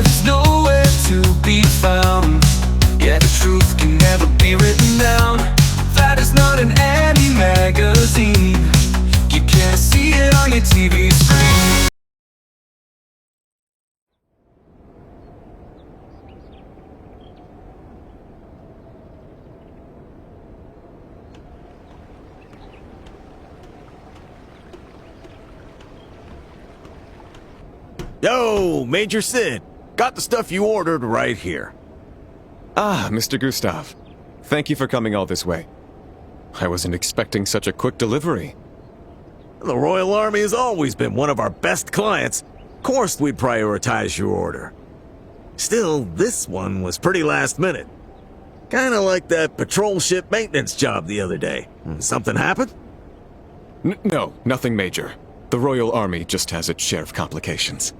is nowhere to be found. Yet the truth can never be written down. That is not an anti-magazine. You can't see it on your TV screen. Yo, Major Sid. Got the stuff you ordered right here. Ah, Mr. Gustav. Thank you for coming all this way. I wasn't expecting such a quick delivery. The Royal Army has always been one of our best clients. Of course we'd prioritize your order. Still, this one was pretty last minute. Kinda like that patrol ship maintenance job the other day. Something happened? No, nothing major. The Royal Army just has its share of complications.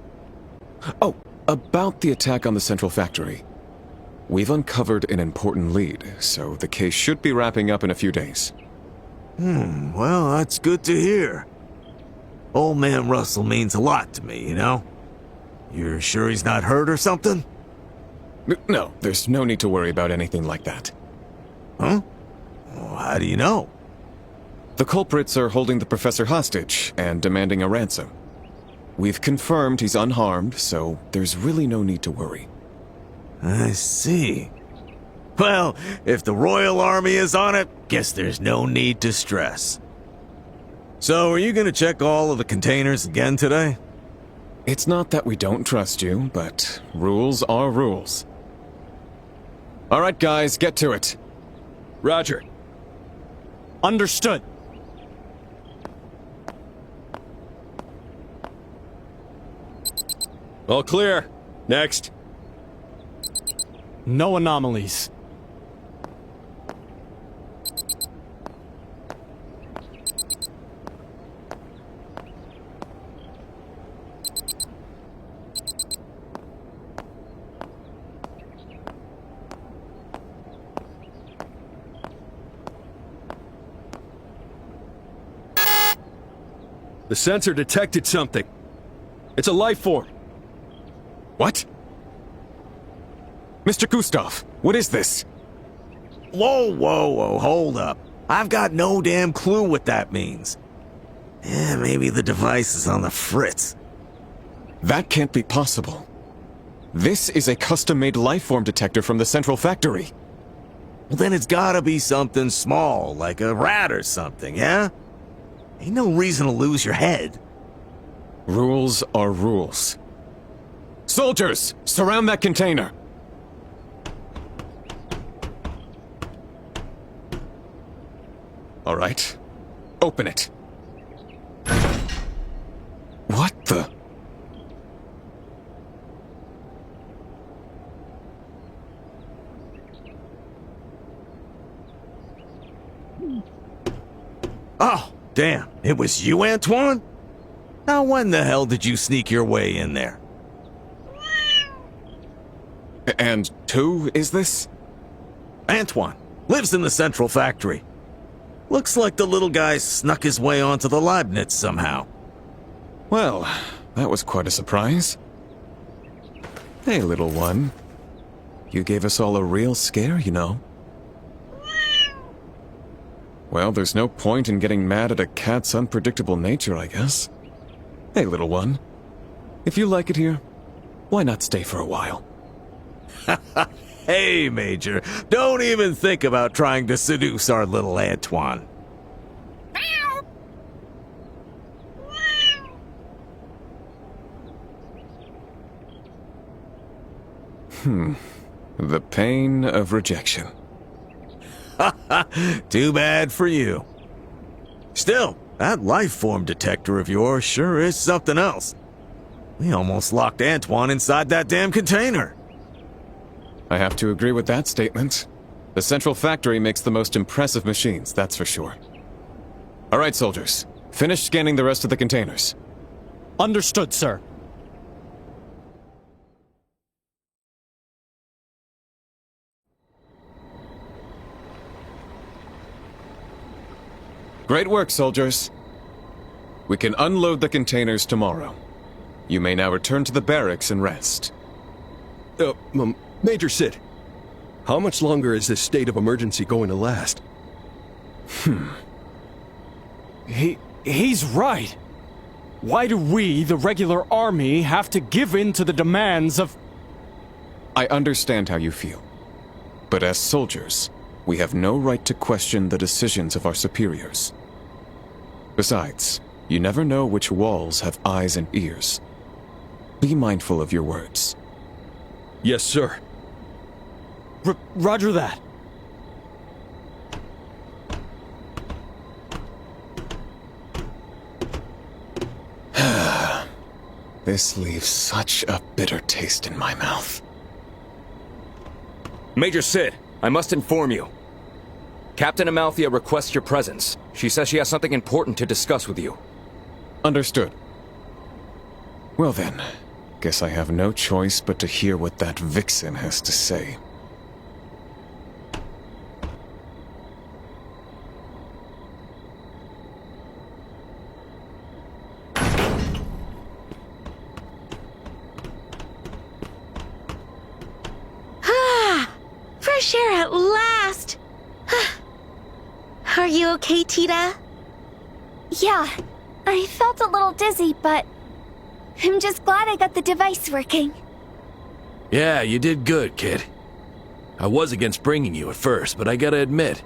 Oh, about the attack on the Central Factory. We've uncovered an important lead, so the case should be wrapping up in a few days. Well, that's good to hear. Old man Russell means a lot to me, you know? You're sure he's not hurt or something? No, there's no need to worry about anything like that. Huh? Well, how do you know? The culprits are holding the professor hostage and demanding a ransom. We've confirmed he's unharmed, so there's really no need to worry. I see. Well, if the Royal Army is on it, guess there's no need to stress. So, are you gonna check all of the containers again today? It's not that we don't trust you, but rules are rules. All right, guys, get to it. Roger. Understood. All clear. Next. No anomalies. The sensor detected something. It's a life form. What? Mr. Gustav, what is this? Whoa, hold up. I've got no damn clue what that means. Maybe the device is on the fritz. That can't be possible. This is a custom-made lifeform detector from the Central Factory. Well, then it's gotta be something small, like a rat or something, yeah? Ain't no reason to lose your head. Rules are rules. Soldiers, surround that container! All right, open it. What the? Oh, damn, it was you, Antoine? Now when the hell did you sneak your way in there? And who is this? Antoine, lives in the Central Factory. Looks like the little guy snuck his way onto the Leibniz somehow. Well, that was quite a surprise. Hey, little one. You gave us all a real scare, you know. Well, there's no point in getting mad at a cat's unpredictable nature, I guess. Hey, little one. If you like it here, why not stay for a while? Hey, Major, don't even think about trying to seduce our little Antoine. The pain of rejection. Too bad for you. Still, that life form detector of yours sure is something else. We almost locked Antoine inside that damn container. I have to agree with that statement. The Central Factory makes the most impressive machines, that's for sure. All right, soldiers. Finish scanning the rest of the containers. Understood, sir. Great work, soldiers. We can unload the containers tomorrow. You may now return to the barracks and rest. Major Sid, how much longer is this state of emergency going to last? He's right. Why do we, the regular army, have to give in to the demands of... I understand how you feel. But as soldiers, we have no right to question the decisions of our superiors. Besides, you never know which walls have eyes and ears. Be mindful of your words. Yes, sir. Roger that. This leaves such a bitter taste in my mouth. Major Sid, I must inform you. Captain Amalthea requests your presence. She says she has something important to discuss with you. Understood. Well then, guess I have no choice but to hear what that vixen has to say. Fresh air at last! Are you okay, Tita? Yeah, I felt a little dizzy, but I'm just glad I got the device working. Yeah, you did good, kid. I was against bringing you at first, but I gotta admit,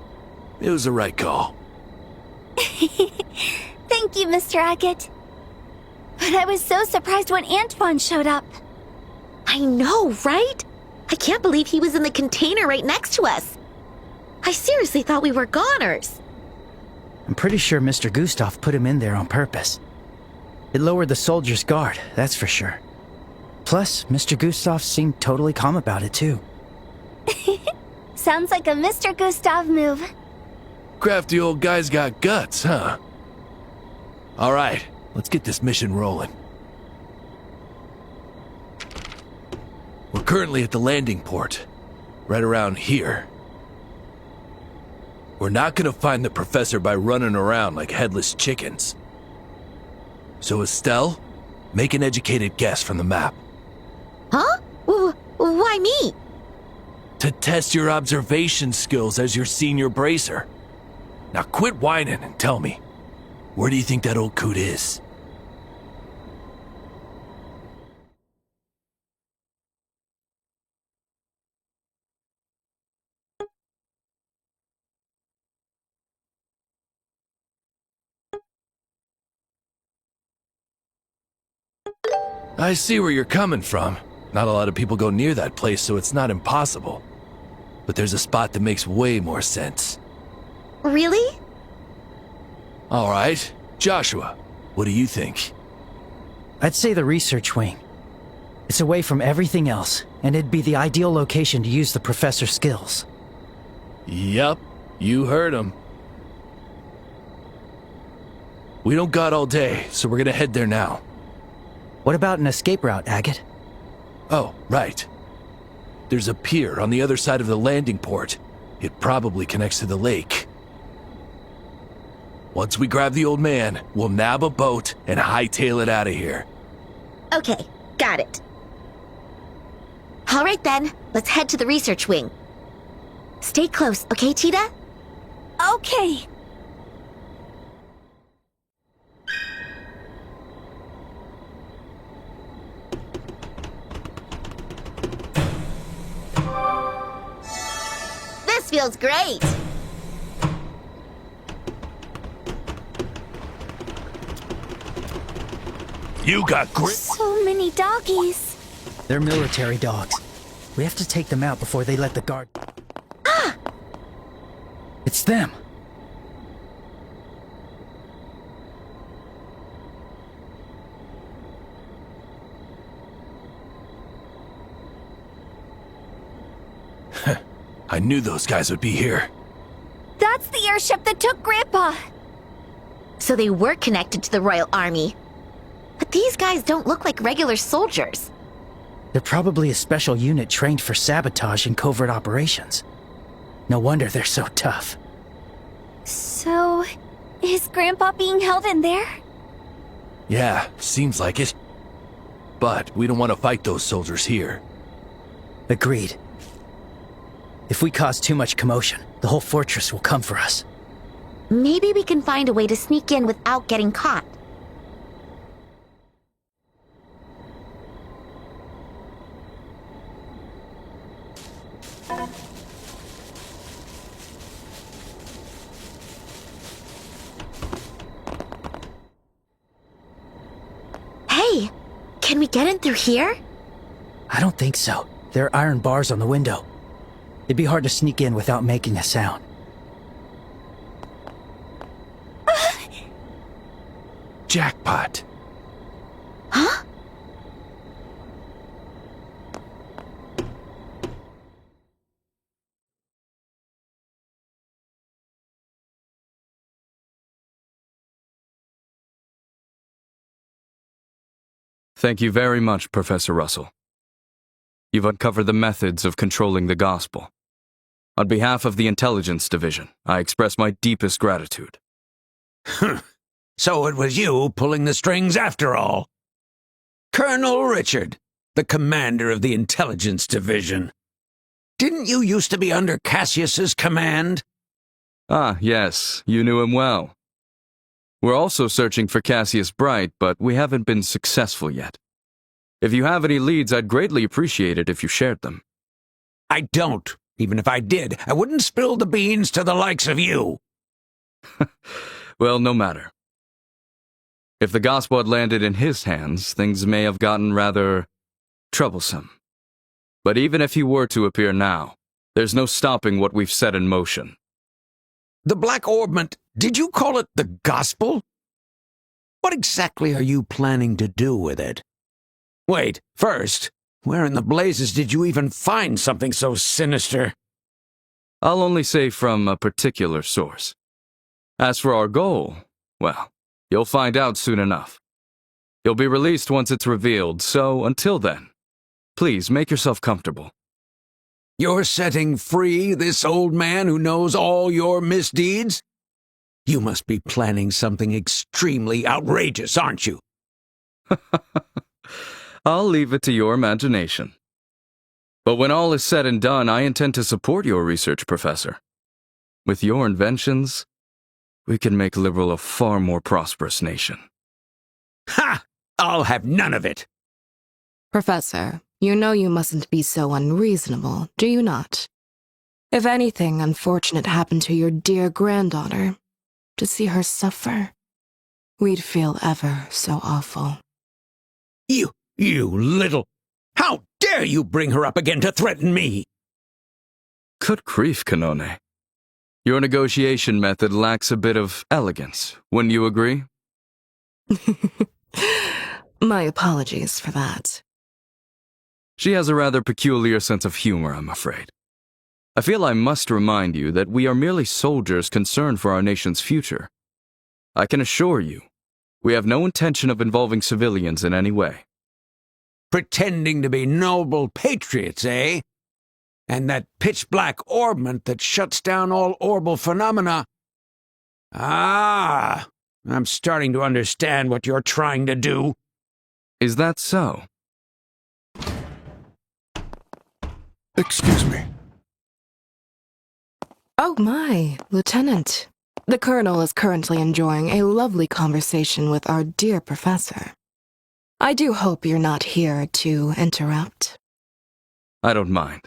it was the right call. Thank you, Mr. Agate. But I was so surprised when Antoine showed up. I know, right? I can't believe he was in the container right next to us. I seriously thought we were goners. I'm pretty sure Mr. Gustav put him in there on purpose. It lowered the soldiers' guard, that's for sure. Plus, Mr. Gustav seemed totally calm about it, too. Sounds like a Mr. Gustav move. Crafty old guy's got guts, huh? Alright, let's get this mission rolling. We're currently at the landing port, right around here. We're not gonna find the professor by running around like headless chickens. So Estelle, make an educated guess from the map. Huh? Why me? To test your observation skills as your senior bracer. Now quit whining and tell me, where do you think that old coot is? I see where you're coming from. Not a lot of people go near that place, so it's not impossible. But there's a spot that makes way more sense. Really? All right, Joshua, what do you think? I'd say the research wing. It's away from everything else, and it'd be the ideal location to use the professor's skills. Yup, you heard him. We don't got all day, so we're gonna head there now. What about an escape route, Agate? Oh, right. There's a pier on the other side of the landing port. It probably connects to the lake. Once we grab the old man, we'll nab a boat and hightail it out of here. Okay, got it. All right then, let's head to the research wing. Stay close, okay, Tita? Okay. This feels great. You got grip. So many doggies. They're military dogs. We have to take them out before they let the guard... Ah! It's them! I knew those guys would be here. That's the airship that took Grandpa. So they were connected to the Royal Army. But these guys don't look like regular soldiers. They're probably a special unit trained for sabotage and covert operations. No wonder they're so tough. So, is Grandpa being held in there? Yeah, seems like it. But we don't want to fight those soldiers here. Agreed. If we cause too much commotion, the whole fortress will come for us. Maybe we can find a way to sneak in without getting caught. Hey, can we get in through here? I don't think so. There are iron bars on the window. It'd be hard to sneak in without making a sound. Jackpot. Huh? Thank you very much, Professor Russell. You've uncovered the methods of controlling the gospel. On behalf of the Intelligence Division, I express my deepest gratitude. So it was you pulling the strings after all. Colonel Richard, the commander of the Intelligence Division. Didn't you used to be under Cassius's command? Ah, yes, you knew him well. We're also searching for Cassius Bright, but we haven't been successful yet. If you have any leads, I'd greatly appreciate it if you shared them. I don't. Even if I did, I wouldn't spill the beans to the likes of you. Well, no matter. If the gospel had landed in his hands, things may have gotten rather troublesome. But even if he were to appear now, there's no stopping what we've set in motion. The Black Orbment, did you call it the gospel? What exactly are you planning to do with it? Wait, first, where in the blazes did you even find something so sinister? I'll only say from a particular source. As for our goal, well, you'll find out soon enough. You'll be released once it's revealed, so until then, please make yourself comfortable. You're setting free this old man who knows all your misdeeds? You must be planning something extremely outrageous, aren't you? I'll leave it to your imagination. But when all is said and done, I intend to support your research, Professor. With your inventions, we can make Liberal a far more prosperous nation. Ha! I'll have none of it! Professor, you know you mustn't be so unreasonable, do you not? If anything unfortunate happened to your dear granddaughter, to see her suffer, we'd feel ever so awful. You little... How dare you bring her up again to threaten me? Good grief, Kanone. Your negotiation method lacks a bit of elegance, wouldn't you agree? My apologies for that. She has a rather peculiar sense of humor, I'm afraid. I feel I must remind you that we are merely soldiers concerned for our nation's future. I can assure you, we have no intention of involving civilians in any way. Pretending to be noble patriots, eh? And that pitch-black orbment that shuts down all orbal phenomena. Ah, I'm starting to understand what you're trying to do. Is that so? Excuse me. Oh my, Lieutenant. The Colonel is currently enjoying a lovely conversation with our dear Professor. I do hope you're not here to interrupt. I don't mind.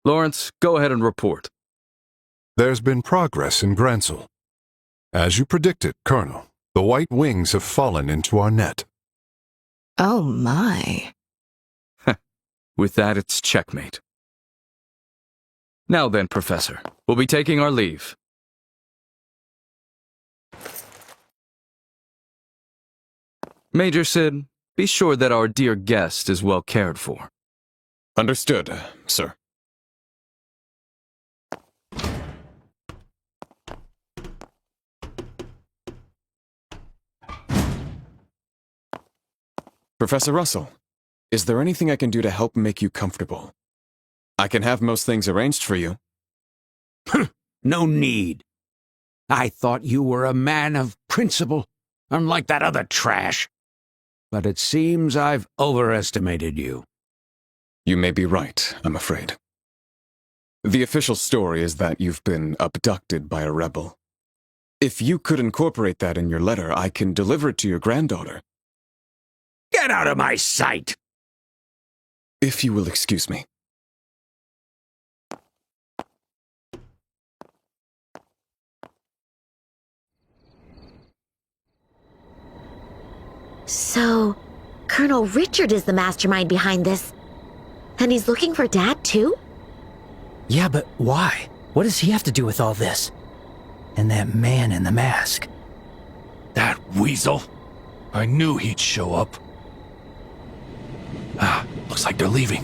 Lawrence, go ahead and report. There's been progress in Gransel. As you predicted, Colonel, the White Wings have fallen into our net. Oh my. With that, it's checkmate. Now then, Professor, we'll be taking our leave. Major Sid, be sure that our dear guest is well cared for. Understood, sir. Professor Russell, is there anything I can do to help make you comfortable? I can have most things arranged for you. No need. I thought you were a man of principle, unlike that other trash. But it seems I've overestimated you. You may be right, I'm afraid. The official story is that you've been abducted by a rebel. If you could incorporate that in your letter, I can deliver it to your granddaughter. Get out of my sight! If you will excuse me. So, Colonel Richard is the mastermind behind this. And he's looking for Dad, too? Yeah, but why? What does he have to do with all this? And that man in the mask? That weasel. I knew he'd show up. Ah, looks like they're leaving.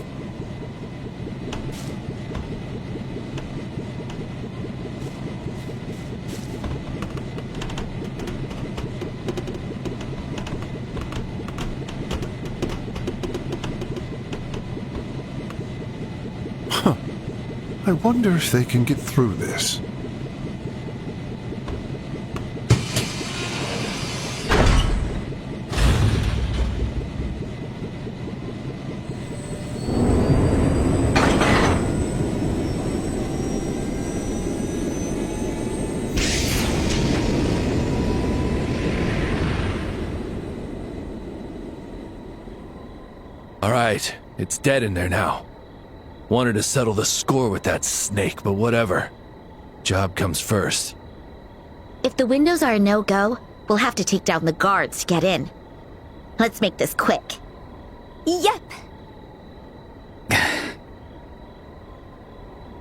I wonder if they can get through this. All right, it's dead in there now. Wanted to settle the score with that snake, but whatever. Job comes first. If the windows are a no-go, we'll have to take down the guards to get in. Let's make this quick. Yep.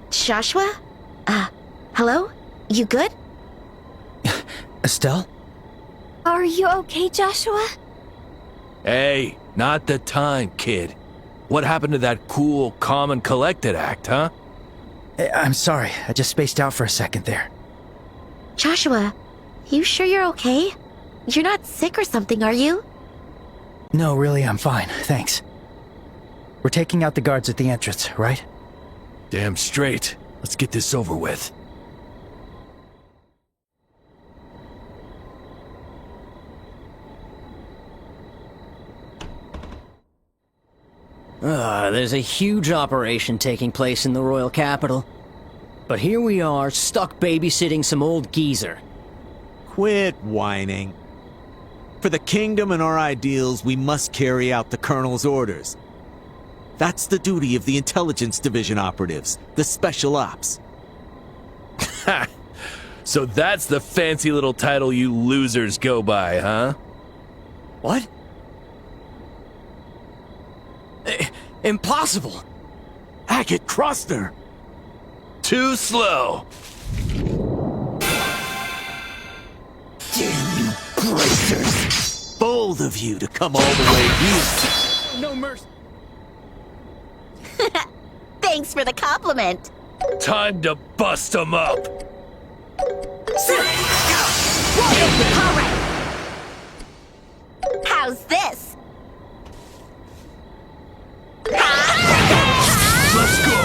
Joshua? Hello? You good? Estelle? Are you okay, Joshua? Hey, not the time, kid. What happened to that cool, calm and collected act, huh? I'm sorry, I just spaced out for a second there. Joshua, you sure you're okay? You're not sick or something, are you? No, really, I'm fine, thanks. We're taking out the guards at the entrance, right? Damn straight. Let's get this over with. There's a huge operation taking place in the royal capital. But here we are, stuck babysitting some old geezer. Quit whining. For the kingdom and our ideals, we must carry out the Colonel's orders. That's the duty of the Intelligence Division operatives, the Special Ops. Ha! So that's the fancy little title you losers go by, huh? What? Impossible! Hackett Cruster! Too slow! Damn you bracers! Bold of you to come all the way here. No mercy! Thanks for the compliment. Time to bust them up! All right. How's this? Let's go!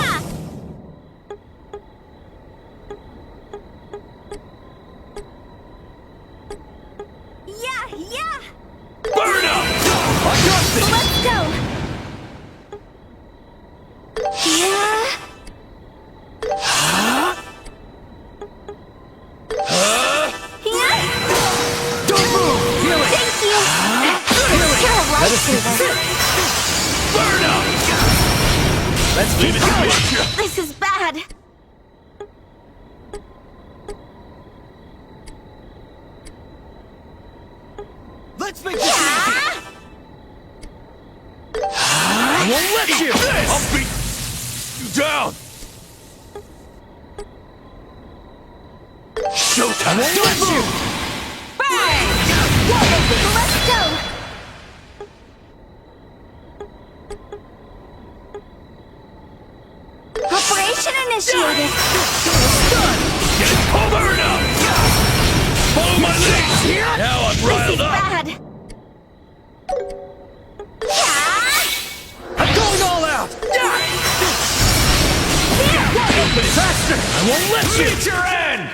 Yeah! Burn up! I got this! Let's go! Yeah? Yeah? Don't move! Heal it! Thank you! You're a lifesaver. Burn up! Let's leave it to me! This is bad. Let's make this easy! I won't let you! I'll beat you down! Showtime! I won't let you! Let's go! Operation initiated! Get it over up! Follow my lead! Now I'm This is riled up! bad. I'm going all out! Faster! I won't let you! Meet your end!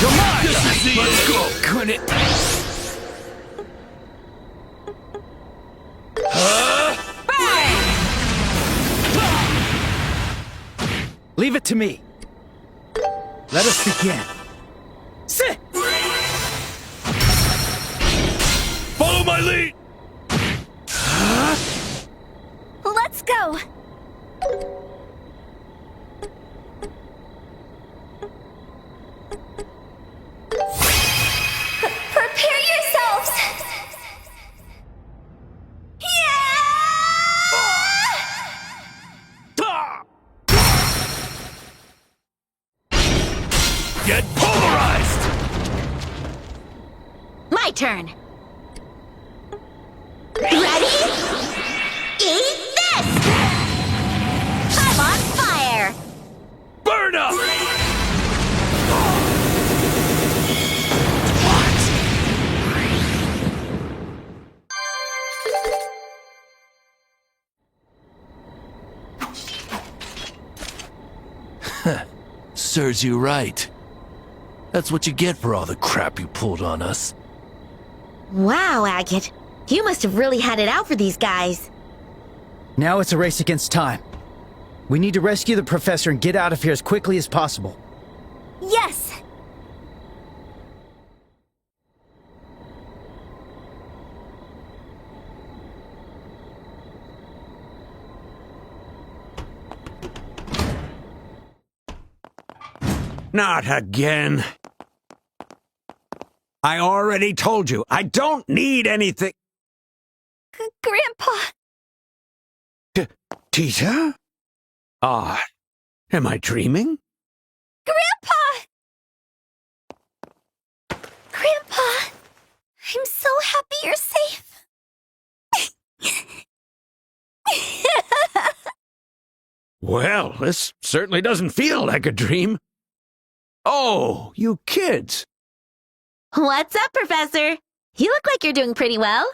Come on! This is the Let's go! Couldn't Leave it to me. Let us begin. Sit! Follow my lead! Let's go! Prepare yourselves! Get polarized! My turn. Ready? Eat this! I'm on fire! Burn up! Serves you right. That's what you get for all the crap you pulled on us. Wow, Agate. You must have really had it out for these guys. Now it's a race against time. We need to rescue the professor and get out of here as quickly as possible. Yes! Not again. I already told you, I don't need anything. Grandpa! Tita? Ah, am I dreaming? Grandpa! Grandpa! I'm so happy you're safe. Well, this certainly doesn't feel like a dream. Oh, you kids. What's up, Professor? You look like you're doing pretty well.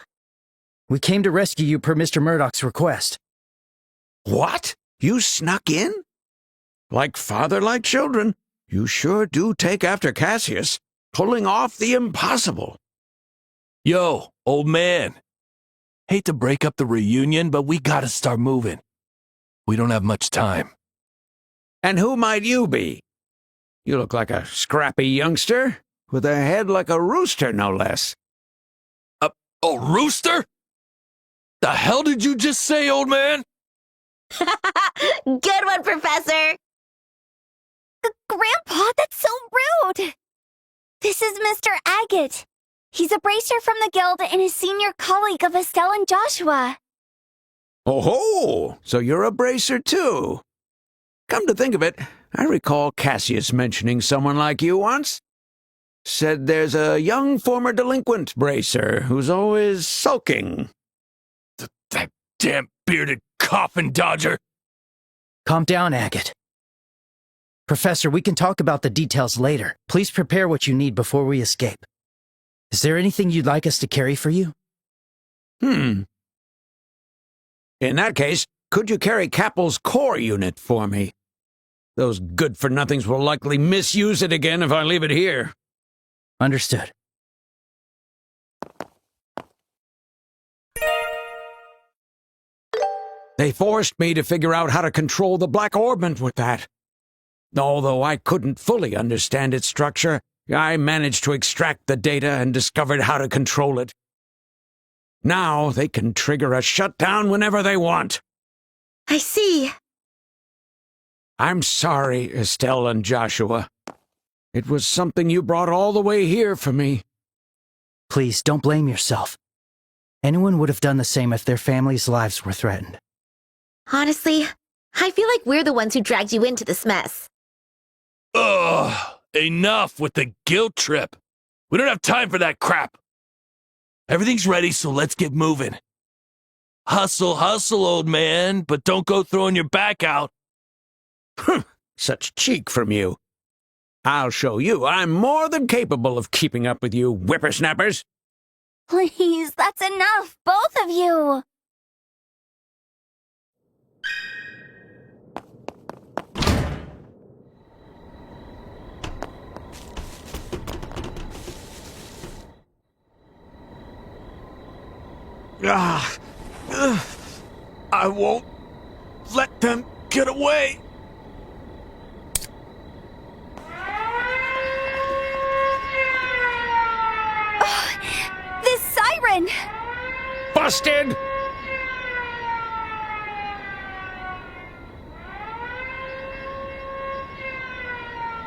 We came to rescue you per Mr. Murdoch's request. What? You snuck in? Like father, like children, you sure do take after Cassius, pulling off the impossible. Yo, old man. Hate to break up the reunion, but we gotta start moving. We don't have much time. And who might you be? You look like a scrappy youngster, with a head like a rooster, no less. A rooster? The hell did you just say, old man? Good one, Professor! Grandpa, that's so rude! This is Mr. Agate. He's a bracer from the guild and a senior colleague of Estelle and Joshua. Oh-ho! So you're a bracer, too. Come to think of it, I recall Cassius mentioning someone like you once. Said there's a young former delinquent bracer who's always sulking. That damn bearded coffin dodger! Calm down, Agate. Professor, we can talk about the details later. Please prepare what you need before we escape. Is there anything you'd like us to carry for you? In that case, could you carry Capel's core unit for me? Those good-for-nothings will likely misuse it again if I leave it here. Understood. They forced me to figure out how to control the Black Orbment with that. Although I couldn't fully understand its structure, I managed to extract the data and discovered how to control it. Now they can trigger a shutdown whenever they want. I see. I'm sorry, Estelle and Joshua. It was something you brought all the way here for me. Please, don't blame yourself. Anyone would have done the same if their families' lives were threatened. Honestly, I feel like we're the ones who dragged you into this mess. Ugh! Enough with the guilt trip. We don't have time for that crap. Everything's ready, so let's get moving. Hustle, hustle, old man, but don't go throwing your back out. Such cheek from you. I'll show you I'm more than capable of keeping up with you whippersnappers. Please, that's enough, both of you. I won't let them get away. open! Busted!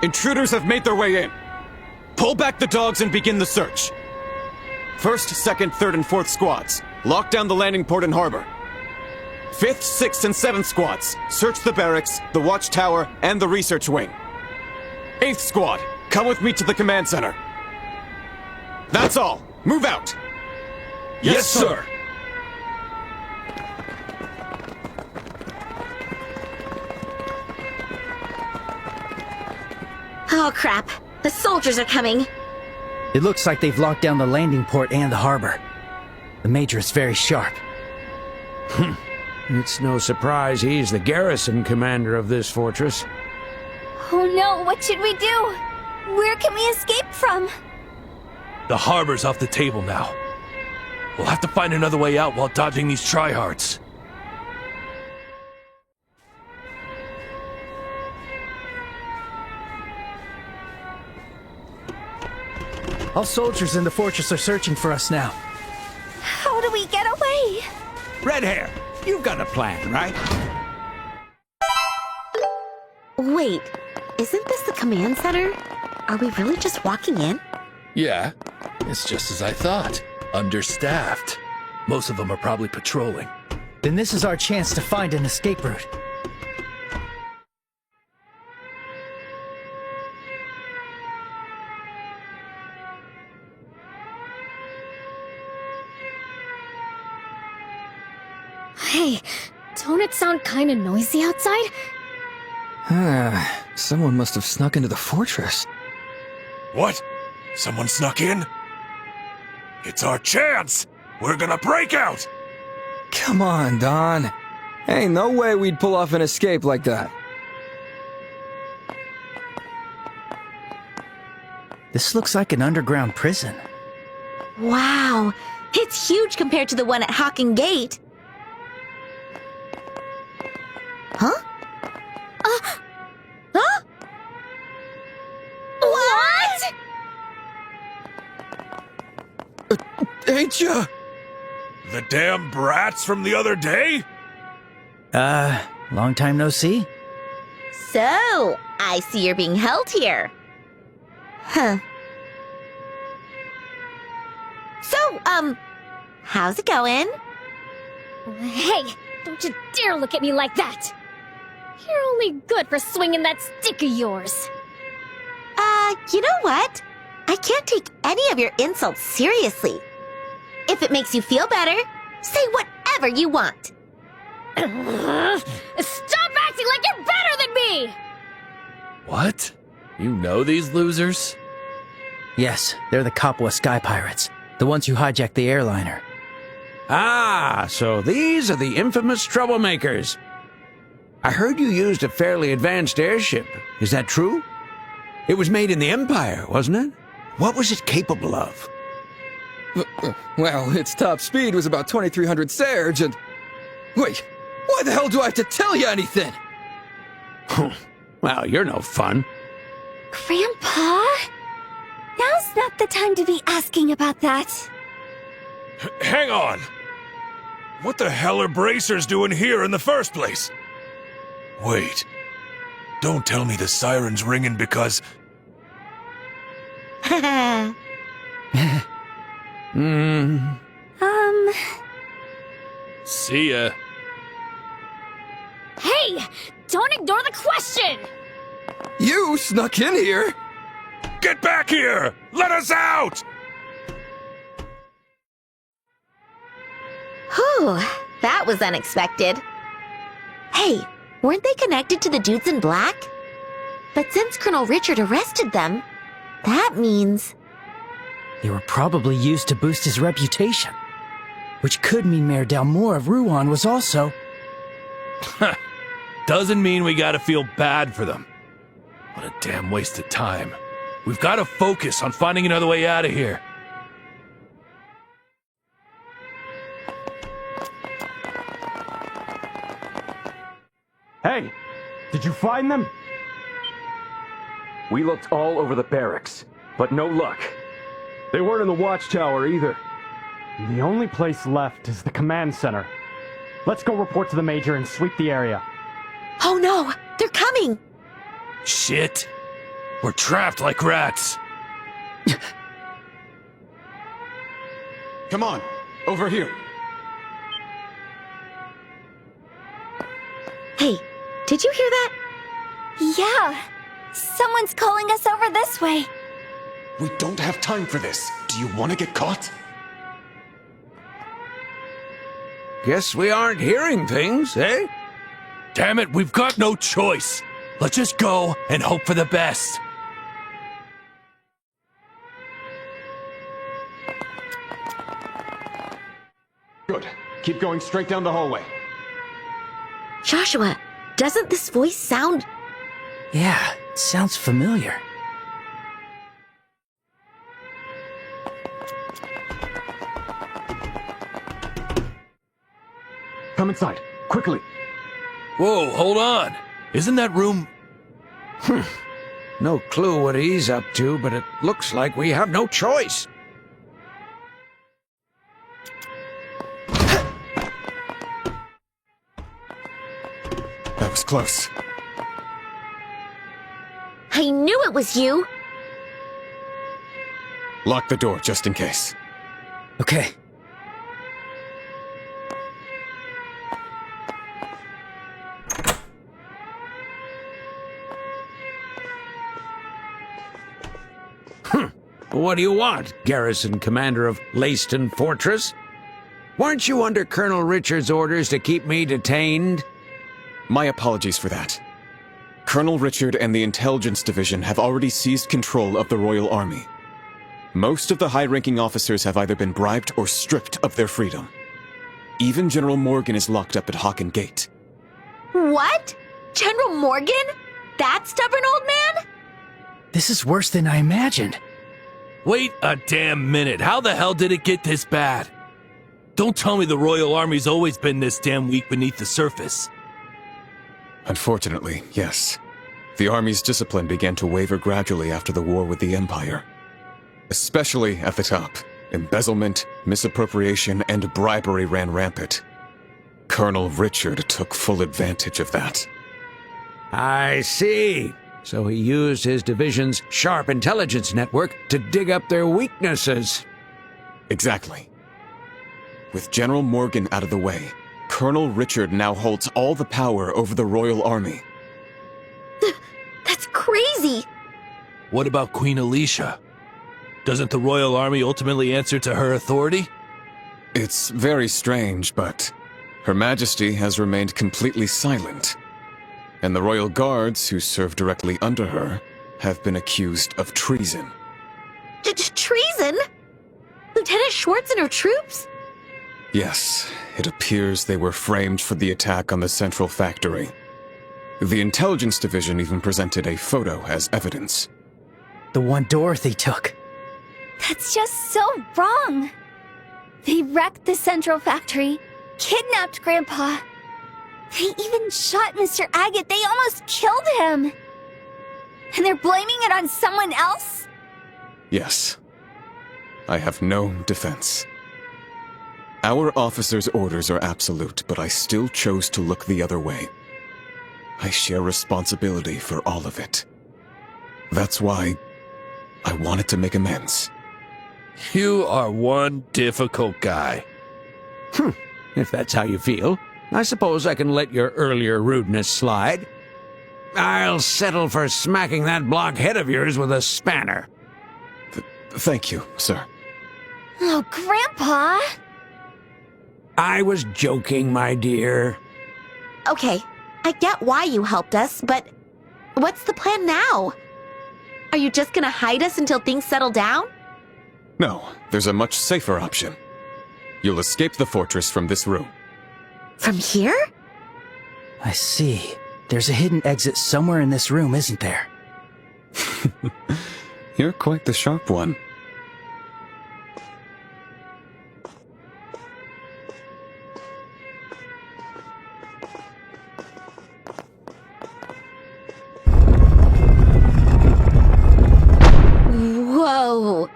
Intruders have made their way in. Pull back the dogs and begin the search. First, second, third, and fourth squads, lock down the landing port and harbor. Fifth, sixth, and seventh squads, search the barracks, the watchtower, and the research wing. Eighth squad, come with me to the command center. That's all. Move out. Yes, sir. Oh, crap. The soldiers are coming. It looks like they've locked down the landing port and the harbor. The Major is very sharp. It's no surprise he's the garrison commander of this fortress. Oh no, what should we do? Where can we escape from? The harbor's off the table now. We'll have to find another way out while dodging these tryhards. All soldiers in the fortress are searching for us now. How do we get away? Red Hair, you've got a plan, right? Wait, isn't this the command center? Are we really just walking in? Yeah, it's just as I thought. Understaffed. Most of them are probably patrolling. Then this is our chance to find an escape route. Hey, don't it sound kinda noisy outside? Someone must have snuck into the fortress. What? Someone snuck in? It's our chance! We're gonna break out! Come on, Don. Ain't no way we'd pull off an escape like that. This looks like an underground prison. Wow, it's huge compared to the one at Hawking Gate. Huh? Huh? What? Ain't ya? The damn brats from the other day? Long time no see? So, I see you're being held here. Huh. So, how's it going? Hey, don't you dare look at me like that! You're only good for swinging that stick of yours. You know what? I can't take any of your insults seriously. If it makes you feel better, say whatever you want. Stop acting like you're better than me! What? You know these losers? Yes, they're the Kapwa Sky Pirates, the ones who hijacked the airliner. Ah, so these are the infamous troublemakers. I heard you used a fairly advanced airship. Is that true? It was made in the Empire, wasn't it? What was it capable of? Well, its top speed was about 2,300 Serge, and... Wait, why the hell do I have to tell you anything? Well, you're no fun. Grandpa? Now's not the time to be asking about that. Hang on! What the hell are bracers doing here in the first place? Wait. Don't tell me the siren's ringing because... See ya. Hey, don't ignore the question! You snuck in here! Get back here! Let us out! Whew, that was unexpected. Hey, weren't they connected to the dudes in black? But since Colonel Richard arrested them, that means... They were probably used to boost his reputation. Which could mean Mayor Dalmor of Ruan was also... Doesn't mean we gotta feel bad for them. What a damn waste of time. We've gotta focus on finding another way out of here. Hey, did you find them? We looked all over the barracks, but no luck. They weren't in the watchtower either. The only place left is the command center. Let's go report to the Major and sweep the area. Oh no! They're coming! Shit. We're trapped like rats. Come on, over here. Hey, did you hear that? Yeah. Someone's calling us over this way. We don't have time for this. Do you want to get caught? Guess we aren't hearing things, eh? Damn it, we've got no choice. Let's just go and hope for the best. Good. Keep going straight down the hallway. Joshua, doesn't this voice sound... Yeah, it sounds familiar. Come inside, quickly. Whoa, hold on. Isn't that room... No clue what he's up to, but it looks like we have no choice. That was close. I knew it was you! Lock the door just in case. Okay. What do you want, Garrison Commander of Leyston Fortress? Weren't you under Colonel Richard's orders to keep me detained? My apologies for that. Colonel Richard and the Intelligence Division have already seized control of the Royal Army. Most of the high-ranking officers have either been bribed or stripped of their freedom. Even General Morgan is locked up at Hocken Gate. What? General Morgan? That stubborn old man? This is worse than I imagined. Wait a damn minute. How the hell did it get this bad? Don't tell me the Royal Army's always been this damn weak beneath the surface. Unfortunately, yes. The Army's discipline began to waver gradually after the war with the Empire. Especially at the top. Embezzlement, misappropriation, and bribery ran rampant. Colonel Richard took full advantage of that. I see. So he used his division's sharp intelligence network to dig up their weaknesses. Exactly. With General Morgan out of the way, Colonel Richard now holds all the power over the Royal Army. That's crazy! What about Queen Alicia? Doesn't the Royal Army ultimately answer to her authority? It's very strange, but Her Majesty has remained completely silent. And the Royal Guards, who serve directly under her, have been accused of treason. Treason? Lieutenant Schwartz and her troops? Yes, it appears they were framed for the attack on the Central Factory. The Intelligence Division even presented a photo as evidence. The one Dorothy took. That's just so wrong. They wrecked the Central Factory, kidnapped Grandpa. They even shot Mr. Agate. They almost killed him. And they're blaming it on someone else? Yes. I have no defense. Our officers' orders are absolute, but I still chose to look the other way. I share responsibility for all of it. That's why I wanted to make amends. You are one difficult guy. If that's how you feel, I suppose I can let your earlier rudeness slide. I'll settle for smacking that blockhead of yours with a spanner. Thank you, sir. Oh, Grandpa! I was joking, my dear. Okay, I get why you helped us, but what's the plan now? Are you just gonna hide us until things settle down? No, there's a much safer option. You'll escape the fortress from this room. From here? I see. There's a hidden exit somewhere in this room, isn't there? You're quite the sharp one. Whoa!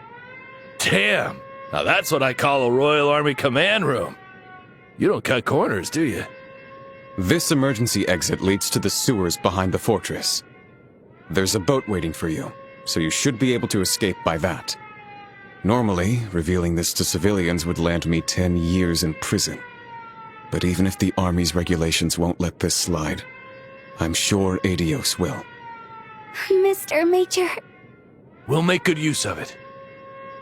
Damn! Now that's what I call a Royal Army command room. You don't cut corners, do you? This emergency exit leads to the sewers behind the fortress. There's a boat waiting for you, so you should be able to escape by that. Normally, revealing this to civilians would land me 10 years in prison. But even if the Army's regulations won't let this slide, I'm sure Adios will. Mr. Major. We'll make good use of it.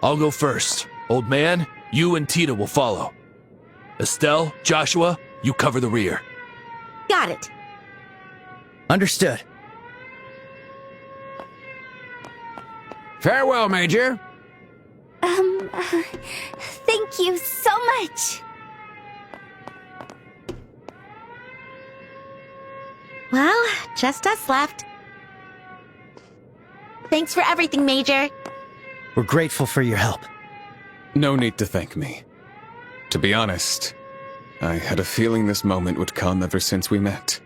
I'll go first. Old man, you and Tita will follow. Estelle, Joshua, you cover the rear. Got it. Understood. Farewell, Major. Thank you so much. Well, just us left. Thanks for everything, Major. We're grateful for your help. No need to thank me. To be honest, I had a feeling this moment would come ever since we met.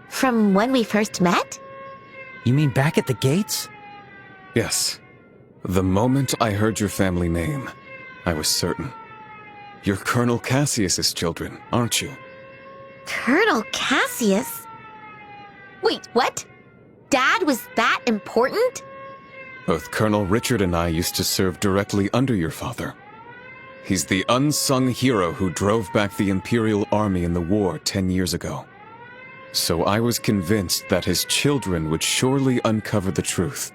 From when we first met? You mean back at the gates? Yes. The moment I heard your family name, I was certain. You're Colonel Cassius's children, aren't you? Colonel Cassius? Wait, what? Dad was that important? Both Colonel Richard and I used to serve directly under your father. He's the unsung hero who drove back the Imperial Army in the war 10 years ago. So I was convinced that his children would surely uncover the truth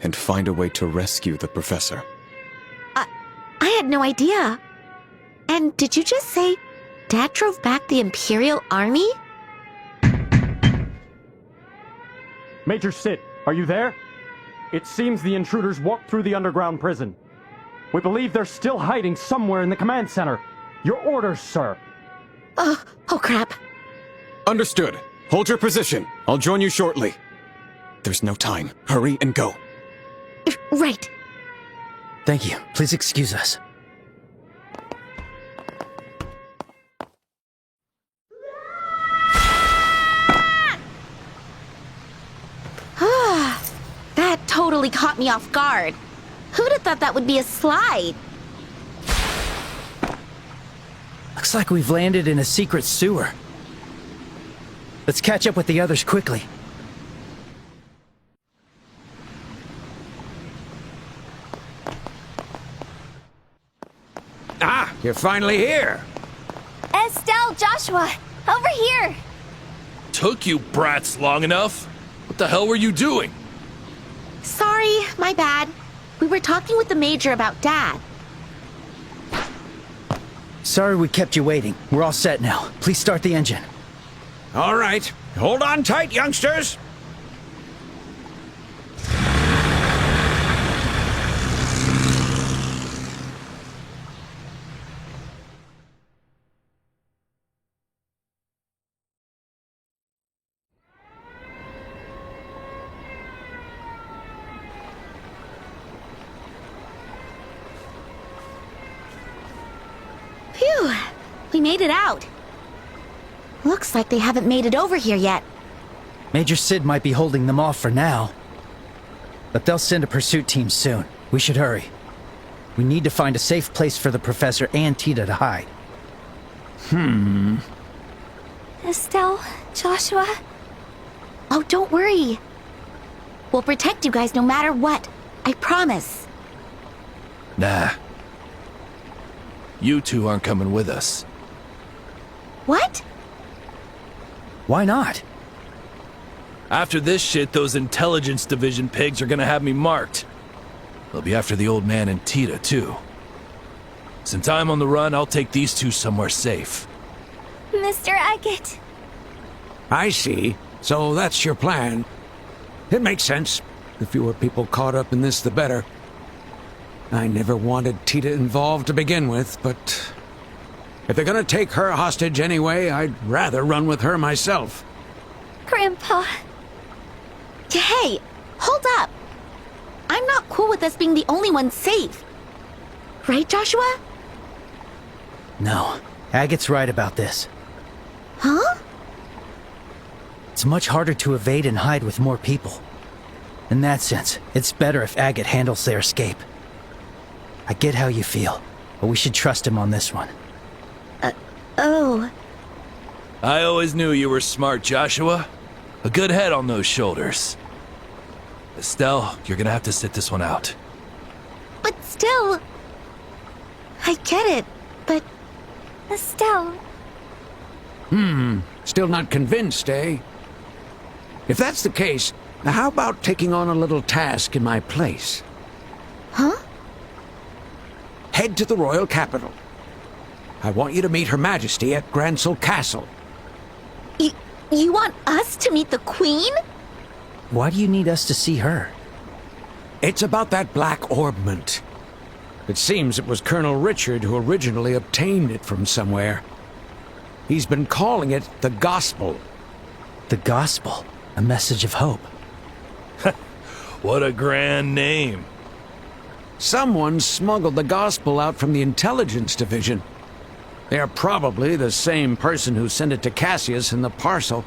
and find a way to rescue the professor. I had no idea. And did you just say Dad drove back the Imperial Army? Major Sid, are you there? It seems the intruders walked through the underground prison. We believe they're still hiding somewhere in the command center. Your orders, sir. Oh crap. Understood. Hold your position. I'll join you shortly. There's no time. Hurry and go. Right. Thank you. Please excuse us. That totally caught me off guard. Who'd have thought that would be a slide? Looks like we've landed in a secret sewer. Let's catch up with the others quickly. Ah, you're finally here. Estelle, Joshua, over here. Took you brats long enough. What the hell were you doing? Sorry, my bad. We were talking with the Major about Dad. Sorry we kept you waiting. We're all set now. Please start the engine. All right. Hold on tight, youngsters. Phew, we made it out. Looks like they haven't made it over here yet. Major Sid might be holding them off for now. But they'll send a pursuit team soon. We should hurry. We need to find a safe place for the professor and Tita to hide. Estelle, Joshua. Oh, don't worry. We'll protect you guys no matter what. I promise. Nah. You two aren't coming with us. What? Why not? After this shit, those intelligence division pigs are gonna have me marked. They'll be after the old man and Tita, too. Since I'm on the run, I'll take these two somewhere safe. Mr. Agate. I see. So that's your plan. It makes sense. The fewer people caught up in this, the better. I never wanted Tita involved to begin with, but if they're gonna take her hostage anyway, I'd rather run with her myself. Grandpa. Hey, hold up. I'm not cool with us being the only ones safe. Right, Joshua? No. Agate's right about this. Huh? It's much harder to evade and hide with more people. In that sense, it's better if Agate handles their escape. I get how you feel. but we should trust him on this one. Oh. I always knew you were smart, Joshua. A good head on those shoulders. Estelle, you're gonna have to sit this one out. But still... I get it, but... Estelle. Still not convinced, eh? If that's the case, how about taking on a little task in my place? Huh? Head to the royal capital. I want you to meet Her Majesty at Grancel Castle. You want us to meet the Queen? Why do you need us to see her? It's about that black orbment. It seems it was Colonel Richard who originally obtained it from somewhere. He's been calling it the Gospel. The Gospel? A message of hope. What a grand name. Someone smuggled the Gospel out from the Intelligence Division. They're probably the same person who sent it to Cassius in the parcel.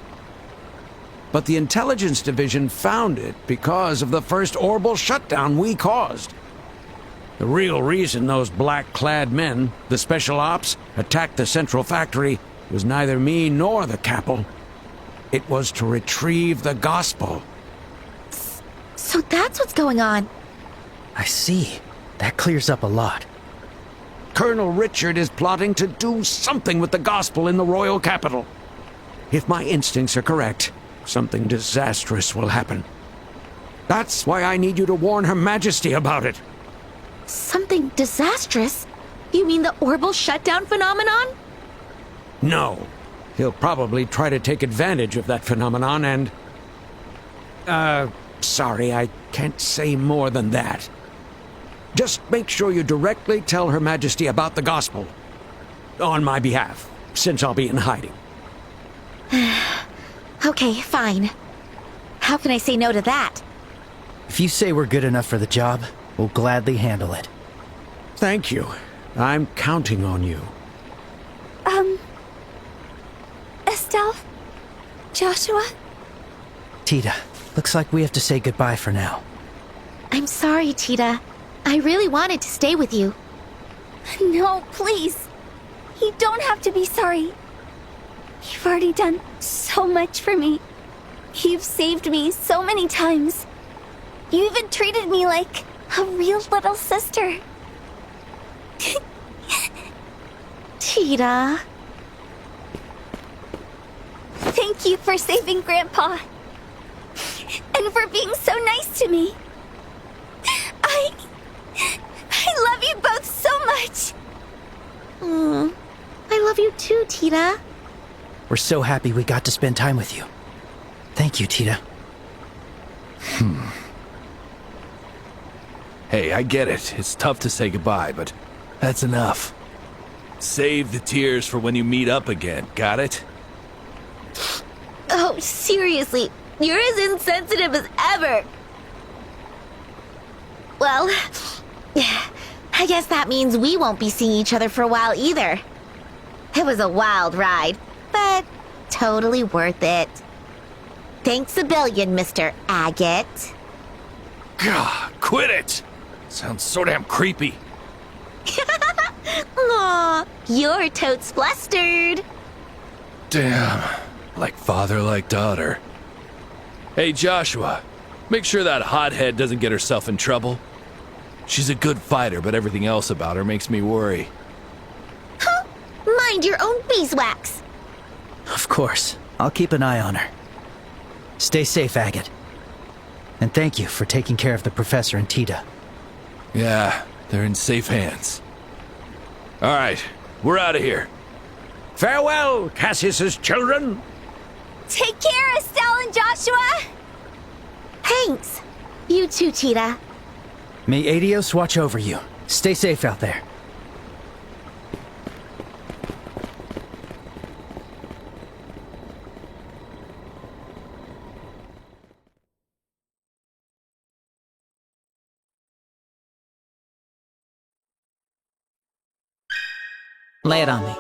But the Intelligence Division found it because of the first orbital shutdown we caused. The real reason those black-clad men, the Special Ops, attacked the Central Factory was neither me nor the Capel. It was to retrieve the Gospel. So that's what's going on. I see. That clears up a lot. Colonel Richard is plotting to do something with the Gospel in the royal capital. If my instincts are correct, something disastrous will happen. That's why I need you to warn Her Majesty about it. Something disastrous? You mean the orbital shutdown phenomenon? No. He'll probably try to take advantage of that phenomenon and... sorry, I can't say more than that. Just make sure you directly tell Her Majesty about the Gospel. On my behalf, since I'll be in hiding. Okay, fine. How can I say no to that? If you say we're good enough for the job, we'll gladly handle it. Thank you. I'm counting on you. Estelle? Joshua? Tita, looks like we have to say goodbye for now. I'm sorry, Tita. I really wanted to stay with you. No, please. You don't have to be sorry. You've already done so much for me. You've saved me so many times. You even treated me like a real little sister. Tita. Thank you for saving Grandpa. And for being so nice to me. I love you both so much. I love you too, Tita. We're so happy we got to spend time with you. Thank you, Tita. Hey, I get it. It's tough to say goodbye, but that's enough. Save the tears for when you meet up again, got it? Oh, seriously, you're as insensitive as ever. Well, I guess that means we won't be seeing each other for a while either. It was a wild ride, but totally worth it. Thanks a billion, Mr. Agate. Gah, quit it! Sounds so damn creepy. Aw, you're totes flustered. Damn, like father, like daughter. Hey, Joshua, make sure that hothead doesn't get herself in trouble. She's a good fighter, but everything else about her makes me worry. Huh? Mind your own beeswax. Of course. I'll keep an eye on her. Stay safe, Agate. And thank you for taking care of the Professor and Tita. Yeah, they're in safe hands. All right, we're out of here. Farewell, Cassius's children. Take care, Estelle and Joshua. Thanks. You too, Tita. May Adios watch over you. Stay safe out there. Lay it on me.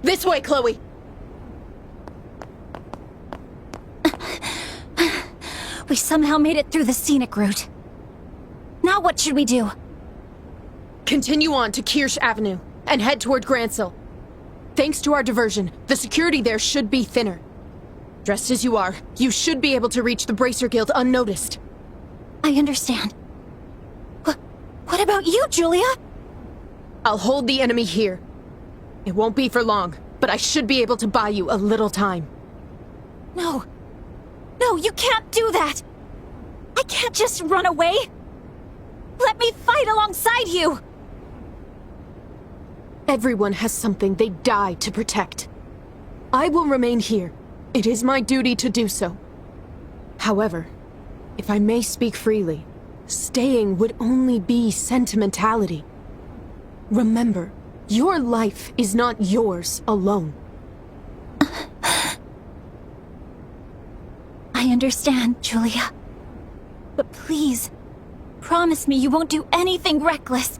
This way, Chloe! We somehow made it through the scenic route. Now what should we do? Continue on to Kirsch Avenue and head toward Grancel. Thanks to our diversion, the security there should be thinner. Dressed as you are, you should be able to reach the Bracer Guild unnoticed. I understand. What about you, Julia? I'll hold the enemy here. It won't be for long, but I should be able to buy you a little time. No. No, you can't do that! I can't just run away! Let me fight alongside you! Everyone has something they die to protect. I will remain here. It is my duty to do so. However, if I may speak freely, staying would only be sentimentality. Remember, your life is not yours alone. I understand, Julia. But please, promise me you won't do anything reckless.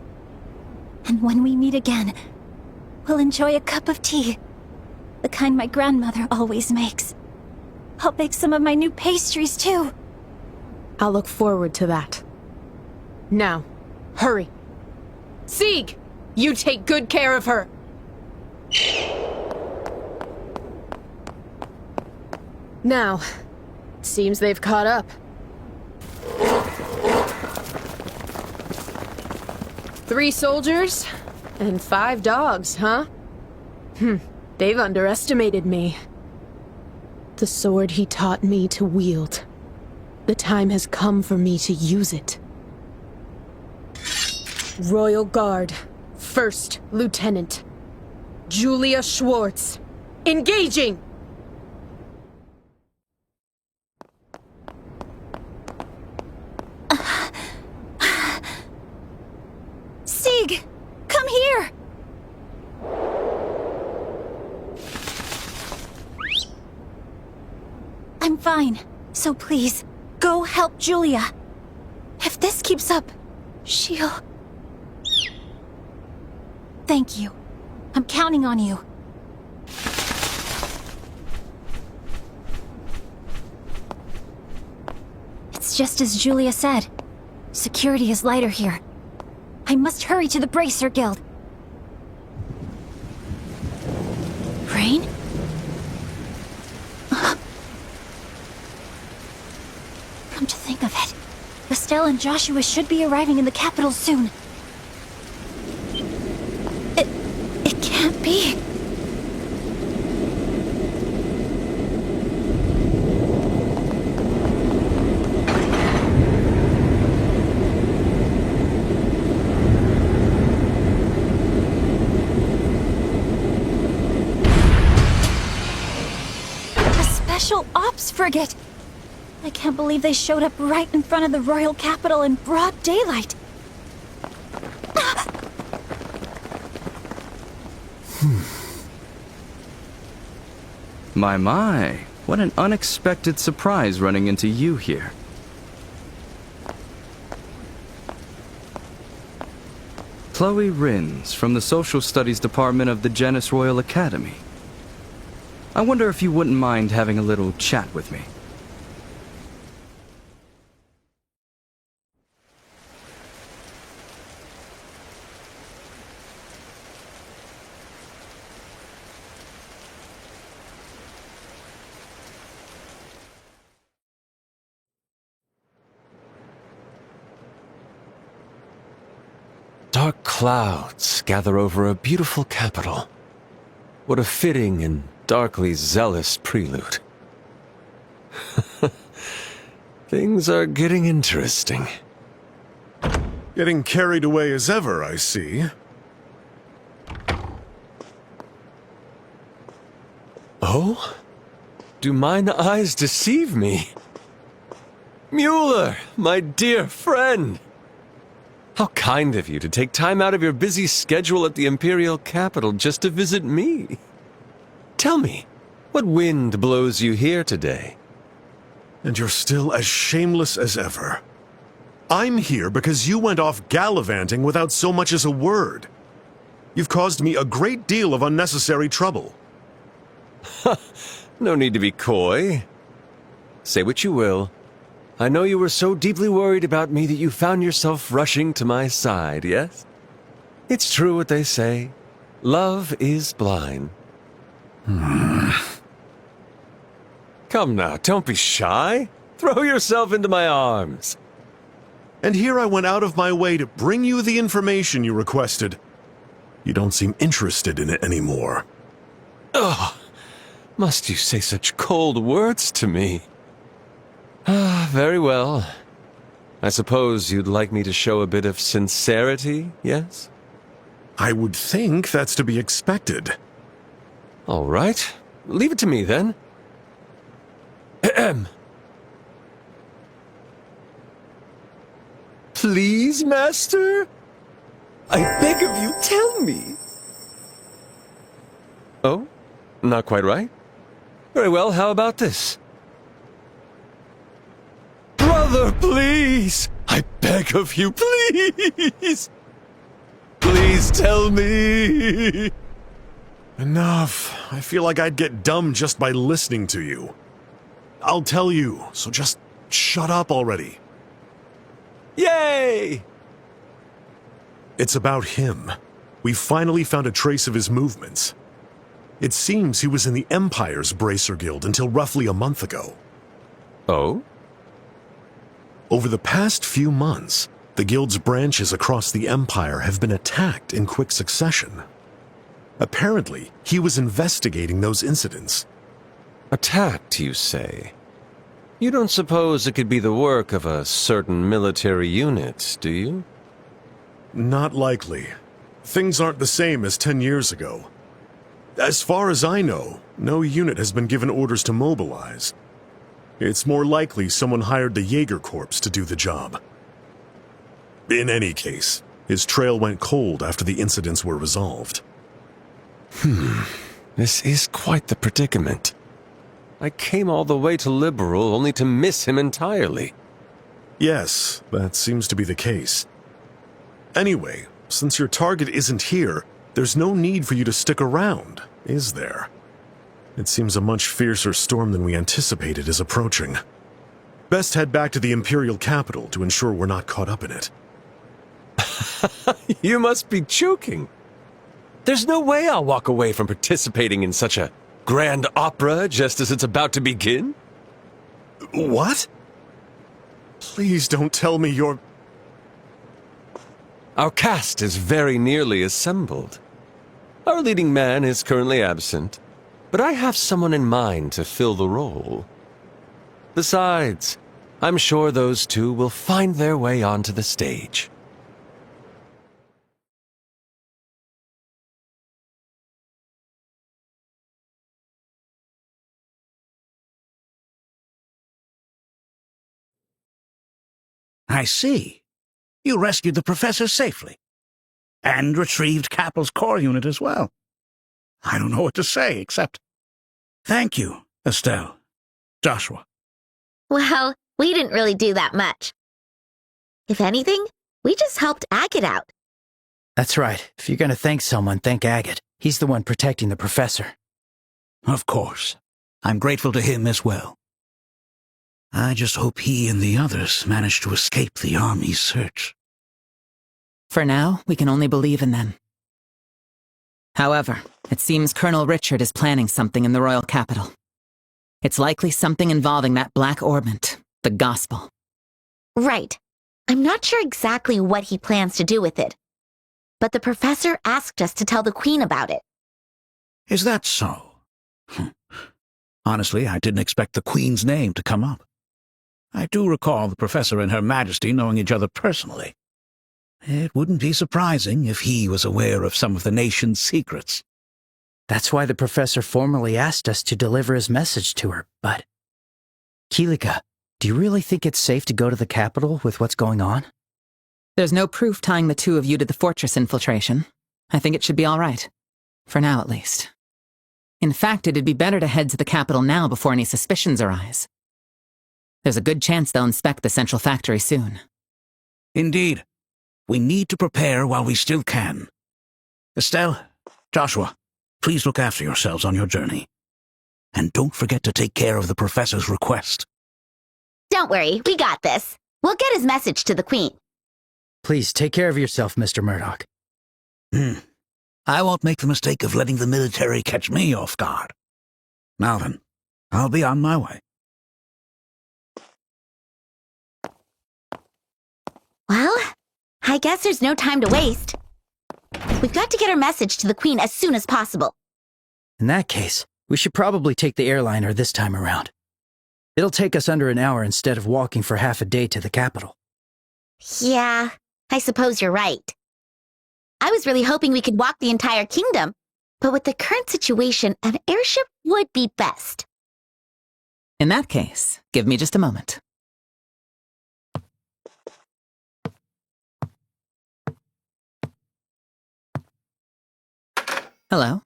And when we meet again, we'll enjoy a cup of tea. The kind my grandmother always makes. I'll bake some of my new pastries, too. I'll look forward to that. Now, hurry. Sieg, you take good care of her. Now, seems they've caught up. 3 soldiers and 5 dogs, huh? They've underestimated me. The sword he taught me to wield. The time has come for me to use it. Royal Guard, 1st Lieutenant, Julia Schwartz. Engaging! Sieg! Come here! I'm fine, so please, go help Julia. If this keeps up, she'll... Thank you. I'm counting on you. It's just as Julia said. Security is lighter here. I must hurry to the Bracer Guild. Rain? Come to think of it, Estelle and Joshua should be arriving in the capital soon. It can't be. Special Ops Frigate! I can't believe they showed up right in front of the Royal Capital in broad daylight. My, what an unexpected surprise running into you here. Chloe Rins from the Social Studies Department of the Janus Royal Academy. I wonder if you wouldn't mind having a little chat with me. Dark clouds gather over a beautiful capital. What a fitting and darkly zealous prelude. Things are getting interesting. Getting carried away as ever, I see. Oh? Do mine eyes deceive me? Mueller, my dear friend! How kind of you to take time out of your busy schedule at the Imperial Capital just to visit me. Tell me, what wind blows you here today? And you're still as shameless as ever. I'm here because you went off gallivanting without so much as a word. You've caused me a great deal of unnecessary trouble. No need to be coy. Say what you will. I know you were so deeply worried about me that you found yourself rushing to my side, yes? It's true what they say. Love is blind. Come now, don't be shy. Throw yourself into my arms. And here I went out of my way to bring you the information you requested. You don't seem interested in it anymore. Oh, must you say such cold words to me? Ah, very well. I suppose you'd like me to show a bit of sincerity, yes? I would think that's to be expected. All right. Leave it to me, then. Ahem. Please, Master? I beg of you, tell me. Oh? Not quite right? Very well, how about this? Brother, please! I beg of you, please! Please tell me! Enough. I feel like I'd get dumb just by listening to you. I'll tell you, so just shut up already. Yay! It's about him. We finally found a trace of his movements. It seems he was in the Empire's Bracer Guild until roughly a month ago. Oh? Over the past few months, the Guild's branches across the Empire have been attacked in quick succession. Apparently, he was investigating those incidents. Attacked, you say? You don't suppose it could be the work of a certain military unit, do you? Not likely. Things aren't the same as 10 years ago. As far as I know, no unit has been given orders to mobilize. It's more likely someone hired the Jaeger Corps to do the job. In any case, his trail went cold after the incidents were resolved. This is quite the predicament. I came all the way to Liberal only to miss him entirely. Yes, that seems to be the case. Anyway, since your target isn't here, there's no need for you to stick around, is there? It seems a much fiercer storm than we anticipated is approaching. Best head back to the Imperial capital to ensure we're not caught up in it. You must be joking. There's no way I'll walk away from participating in such a grand opera just as it's about to begin. What? Please don't tell me you're... Our cast is very nearly assembled. Our leading man is currently absent, but I have someone in mind to fill the role. Besides, I'm sure those two will find their way onto the stage. I see. You rescued the professor safely. And retrieved Capel's core unit as well. I don't know what to say, except... Thank you, Estelle. Joshua. Well, we didn't really do that much. If anything, we just helped Agate out. That's right. If you're gonna thank someone, thank Agate. He's the one protecting the professor. Of course. I'm grateful to him as well. I just hope he and the others manage to escape the army's search. For now, we can only believe in them. However, it seems Colonel Richard is planning something in the royal capital. It's likely something involving that black orbment, the gospel. Right. I'm not sure exactly what he plans to do with it. But the professor asked us to tell the Queen about it. Is that so? Honestly, I didn't expect the Queen's name to come up. I do recall the Professor and Her Majesty knowing each other personally. It wouldn't be surprising if he was aware of some of the nation's secrets. That's why the professor formally asked us to deliver his message to her, but... Kilika, do you really think it's safe to go to the capital with what's going on? There's no proof tying the two of you to the fortress infiltration. I think it should be all right. For now, at least. In fact, it'd be better to head to the capital now before any suspicions arise. There's a good chance they'll inspect the central factory soon. Indeed. We need to prepare while we still can. Estelle, Joshua, please look after yourselves on your journey. And don't forget to take care of the Professor's request. Don't worry, we got this. We'll get his message to the Queen. Please take care of yourself, Mr. Murdoch. I won't make the mistake of letting the military catch me off guard. Now then, I'll be on my way. Well, I guess there's no time to waste. We've got to get our message to the Queen as soon as possible. In that case, we should probably take the airliner this time around. It'll take us under an hour instead of walking for half a day to the capital. Yeah, I suppose you're right. I was really hoping we could walk the entire kingdom, but with the current situation, an airship would be best. In that case, give me just a moment. Hello?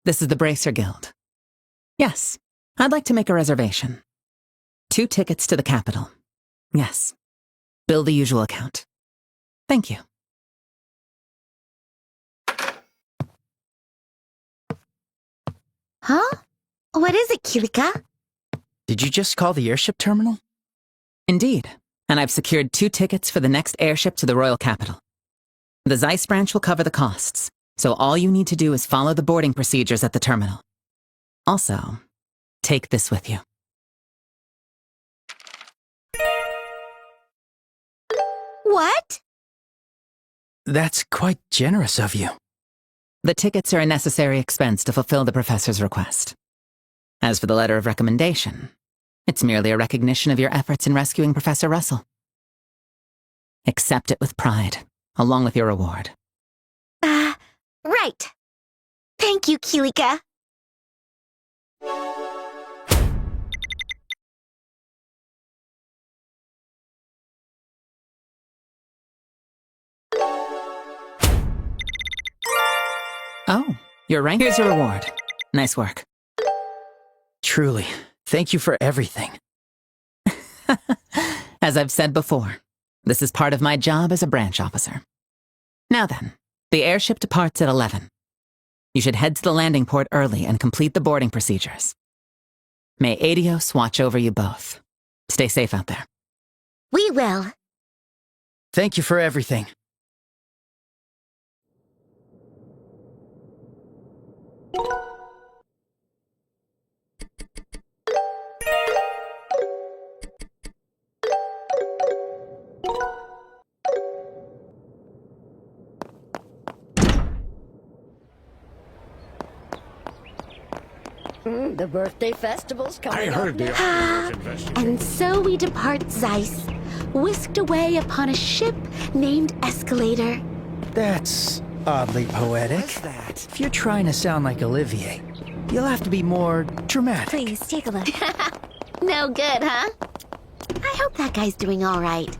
This is the Bracer Guild. Yes, I'd like to make a reservation. 2 tickets to the capital. Yes. Bill the usual account. Thank you. Huh? What is it, Kilika? Did you just call the airship terminal? Indeed, and I've secured 2 tickets for the next airship to the royal capital. The Zeiss branch will cover the costs, so all you need to do is follow the boarding procedures at the terminal. Also, take this with you. What? That's quite generous of you. The tickets are a necessary expense to fulfill the professor's request. As for the letter of recommendation, it's merely a recognition of your efforts in rescuing Professor Russell. Accept it with pride, along with your reward. Right. Thank you, Kilika. Oh, you're right. Here's your reward. Nice work. Truly, thank you for everything. As I've said before, this is part of my job as a branch officer. Now then, the airship departs at 11. You should head to the landing port early and complete the boarding procedures. May Adios watch over you both. Stay safe out there. We will. Thank you for everything. The birthday festival's coming I heard the And so we depart Zeiss, whisked away upon a ship named Escalator. That's oddly poetic. What's that? If you're trying to sound like Olivier, you'll have to be more dramatic. Please, take a look. No good, huh? I hope that guy's doing all right.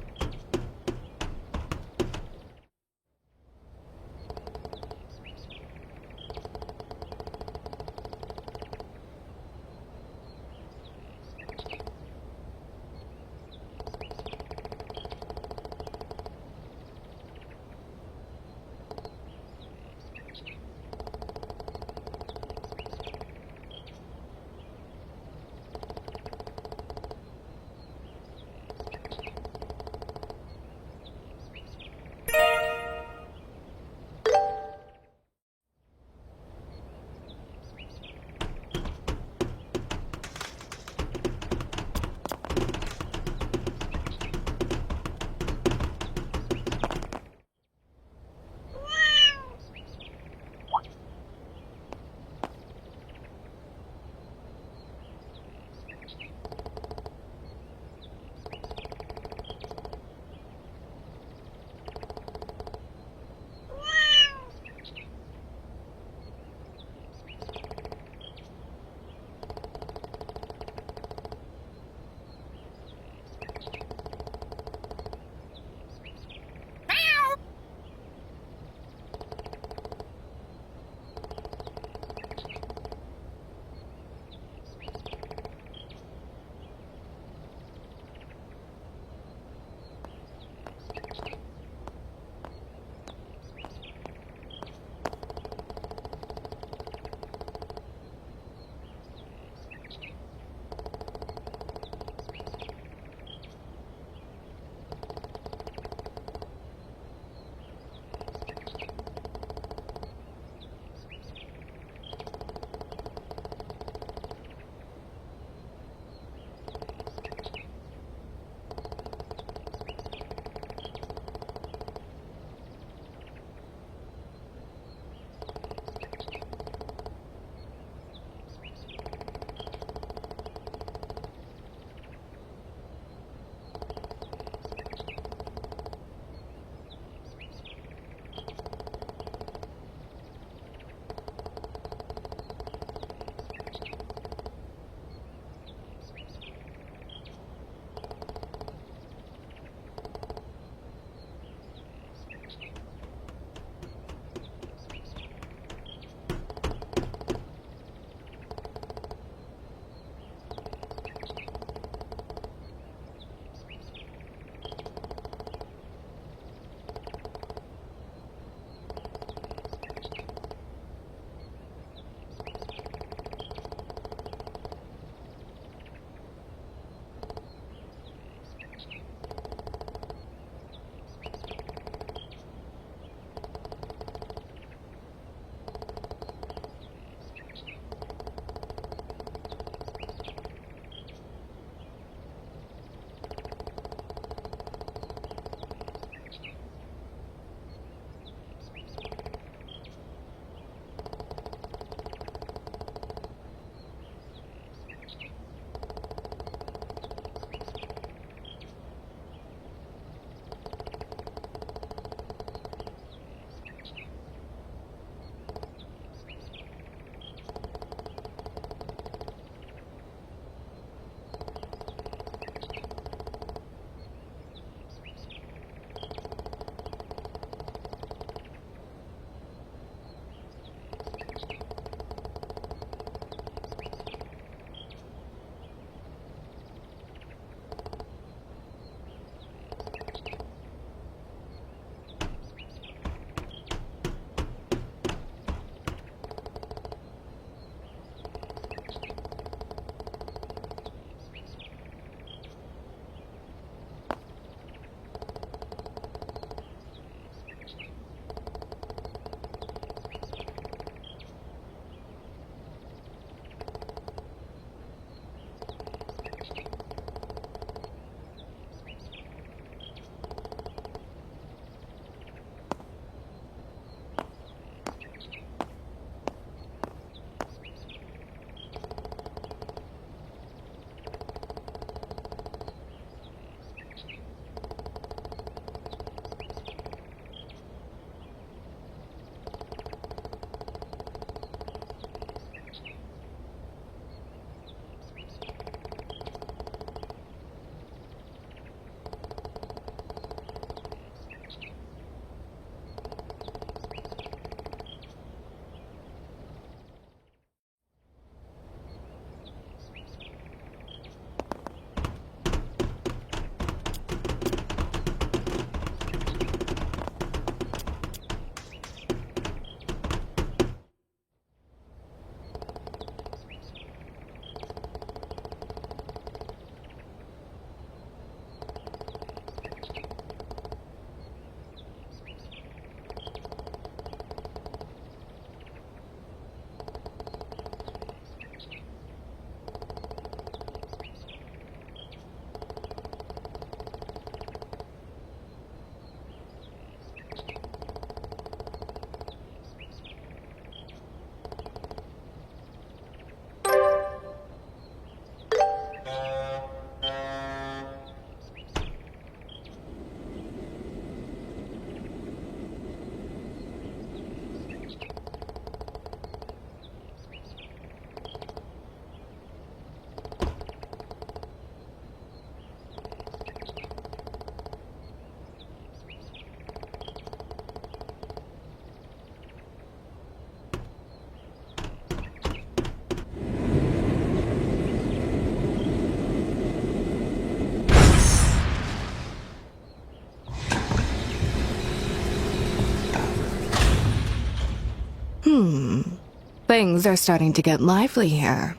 Things are starting to get lively here.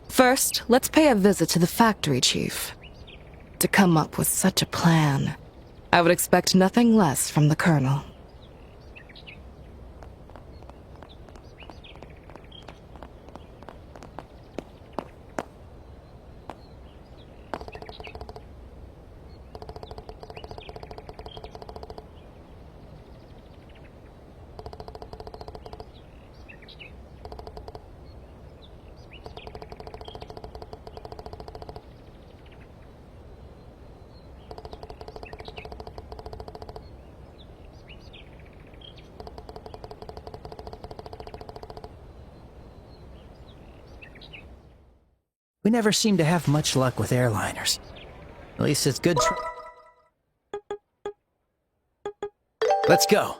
First, let's pay a visit to the factory chief. To come up with such a plan, I would expect nothing less from the Colonel. We never seem to have much luck with airliners. At least it's good. Let's go.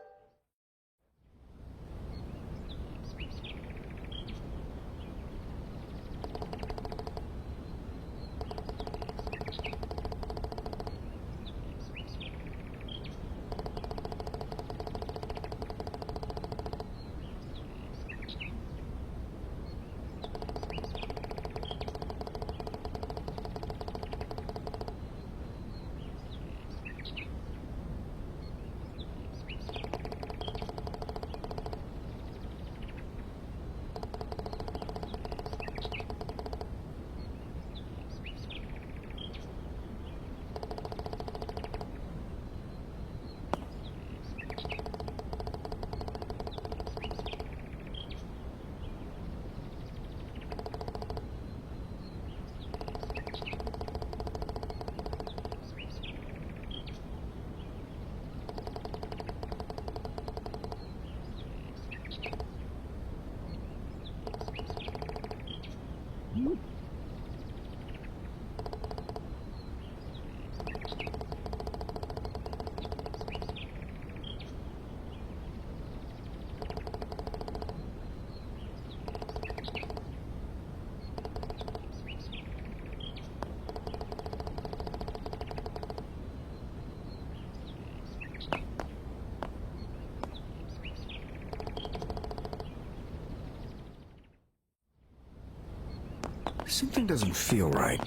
Something doesn't feel right.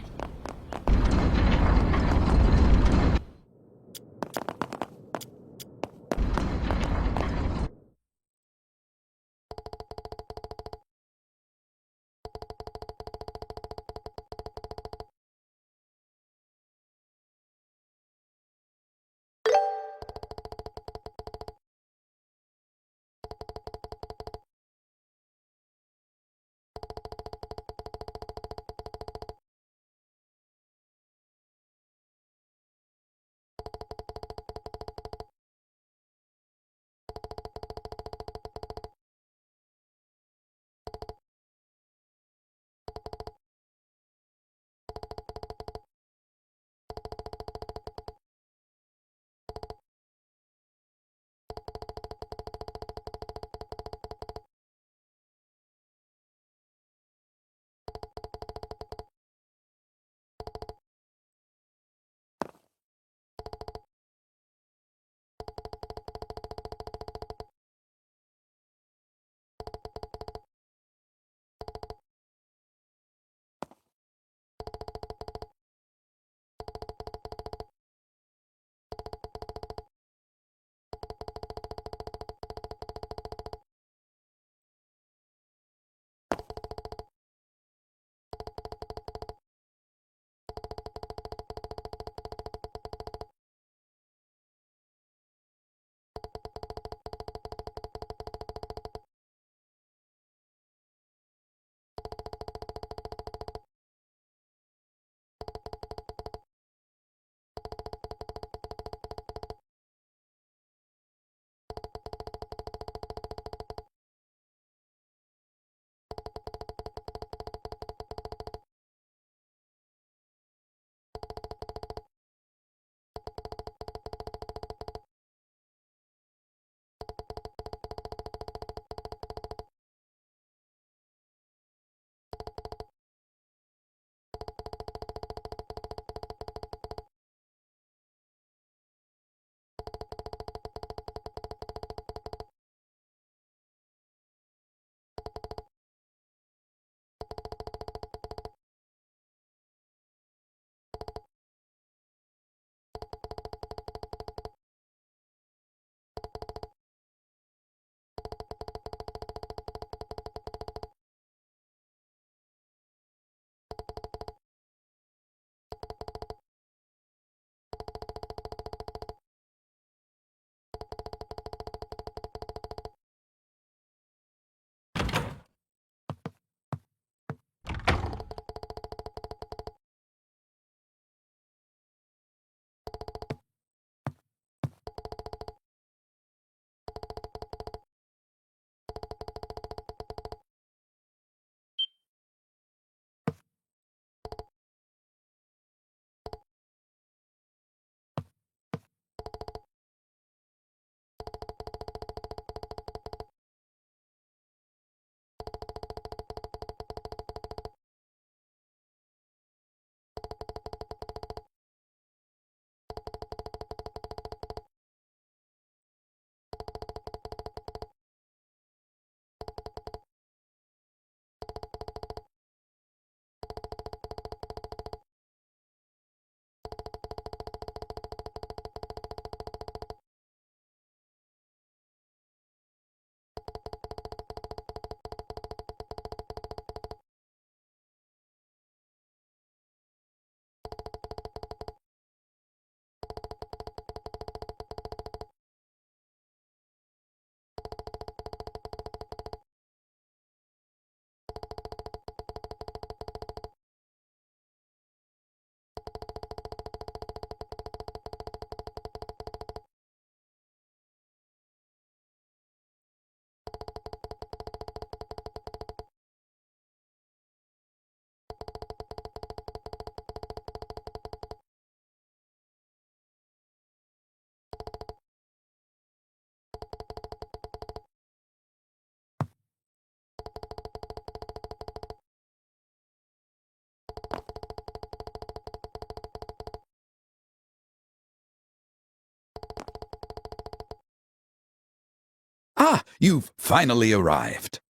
Ah, you've finally arrived.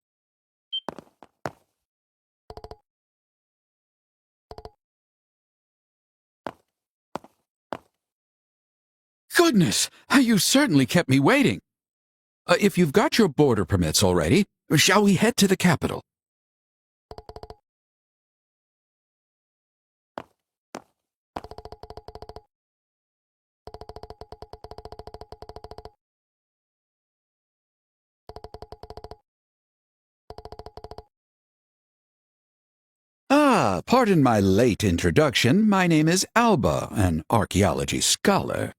Goodness, you certainly kept me waiting. If you've got your border permits already, shall we head to the capital? Ah, pardon my late introduction. My name is Alba, an archaeology scholar.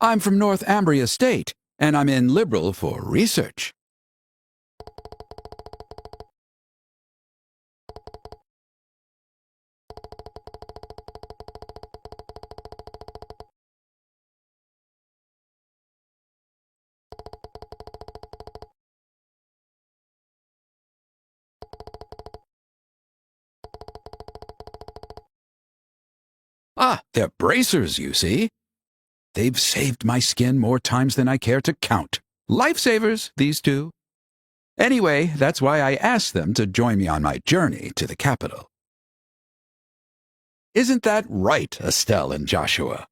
I'm from North Ambria State, and I'm in Liberal for research. Ah, they're bracers, you see. They've saved my skin more times than I care to count. Lifesavers, these two. Anyway, that's why I asked them to join me on my journey to the capital. Isn't that right, Estelle and Joshua?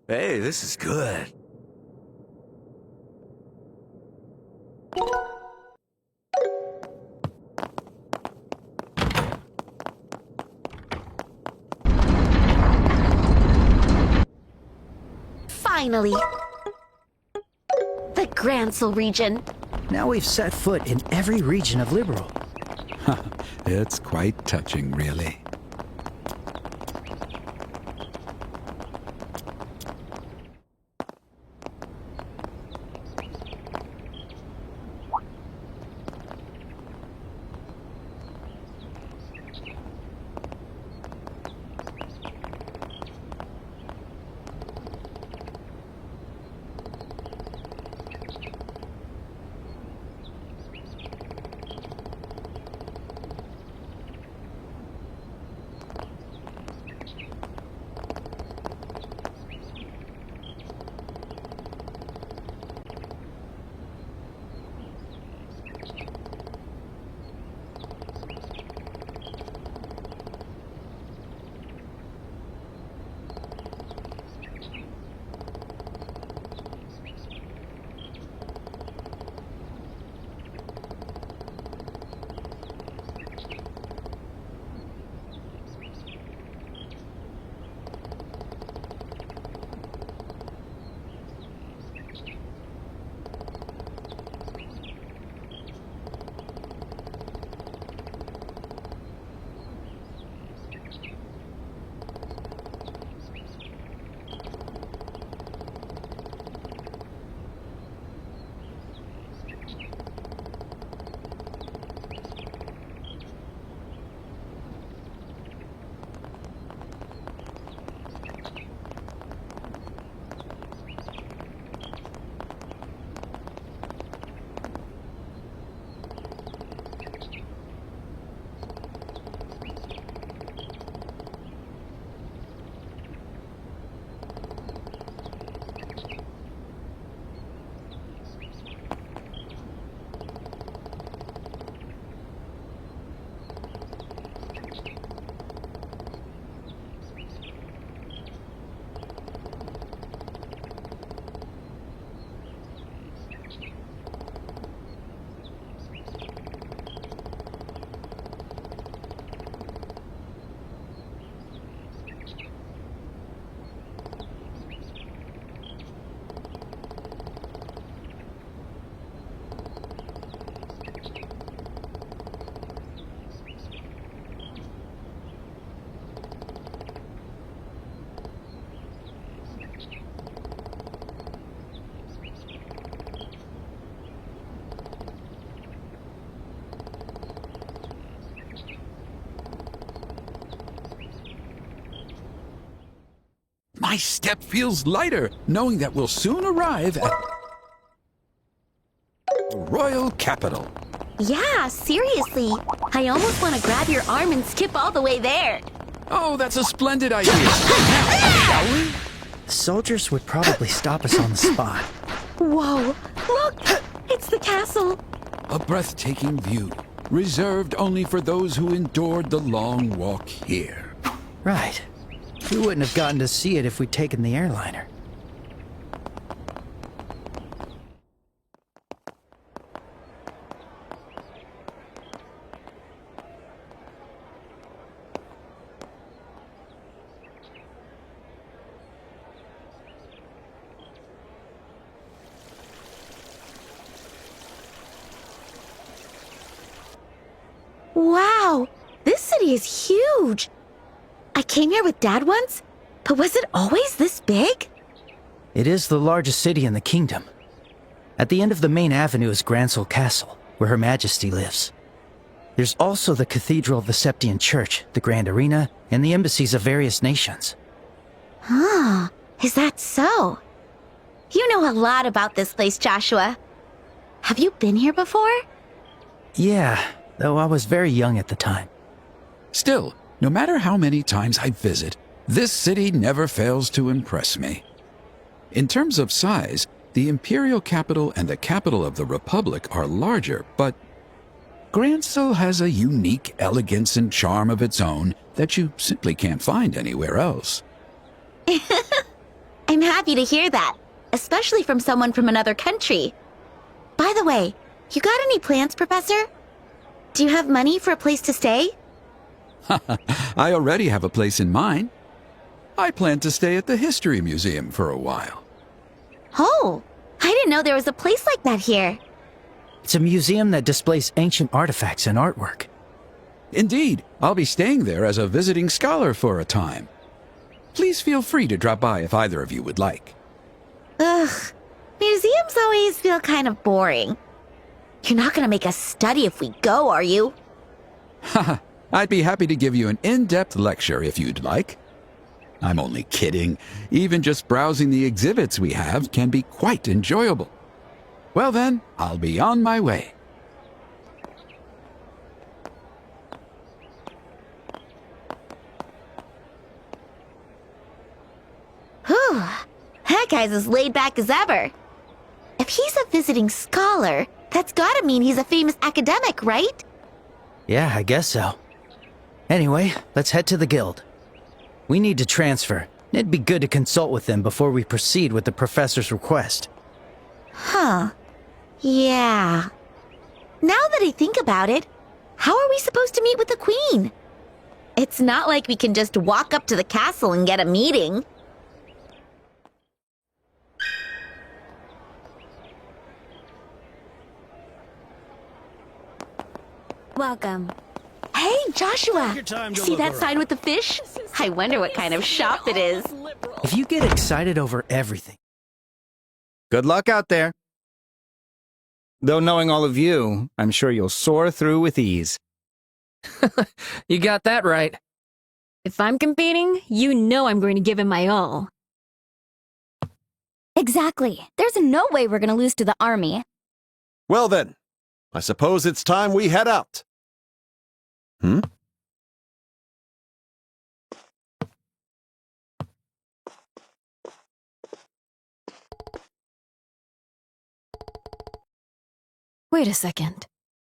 Hey, this is good. Finally! The Gransel region. Now we've set foot in every region of Liberal. It's quite touching, really. My step feels lighter, knowing that we'll soon arrive at the royal capital. Yeah, seriously. I almost want to grab your arm and skip all the way there. Oh, that's a splendid idea. Now, shall we? The soldiers would probably stop us on the spot. Whoa, look! It's the castle. A breathtaking view, reserved only for those who endured the long walk here. Right. We wouldn't have gotten to see it if we'd taken the airliner. Wow, this city is huge. I came here with Dad once, but was it always this big? It is the largest city in the kingdom. At the end of the main avenue is Gransel Castle, where Her Majesty lives. There's also the Cathedral of the Septian Church, the Grand Arena, and the embassies of various nations. Huh, is that so? You know a lot about this place, Joshua. Have you been here before? Yeah, though I was very young at the time. Still, no matter how many times I visit, this city never fails to impress me. In terms of size, the imperial capital and the capital of the Republic are larger, but Gransel has a unique elegance and charm of its own that you simply can't find anywhere else. I'm happy to hear that, especially from someone from another country. By the way, you got any plans, Professor? Do you have money for a place to stay? I already have a place in mind. I plan to stay at the History Museum for a while. Oh, I didn't know there was a place like that here. It's a museum that displays ancient artifacts and artwork. Indeed, I'll be staying there as a visiting scholar for a time. Please feel free to drop by if either of you would like. Ugh, museums always feel kind of boring. You're not gonna make us study if we go, are you? Haha, I'd be happy to give you an in-depth lecture if you'd like. I'm only kidding. Even just browsing the exhibits we have can be quite enjoyable. Well then, I'll be on my way. Whew, that guy's as laid back as ever. If he's a visiting scholar, that's gotta mean he's a famous academic, right? Yeah, I guess so. Anyway, let's head to the guild. We need to transfer. It'd be good to consult with them before we proceed with the professor's request. Huh. Yeah. Now that I think about it, how are we supposed to meet with the Queen? It's not like we can just walk up to the castle and get a meeting. Welcome. Hey, Joshua! See that sign with the fish? I wonder what kind of shop it is. If you get excited over everything... Good luck out there. Though knowing all of you, I'm sure you'll soar through with ease. You got that right. If I'm competing, you know I'm going to give him my all. Exactly. There's no way we're gonna lose to the army. Well then, I suppose it's time we head out. Hmm? Wait a second.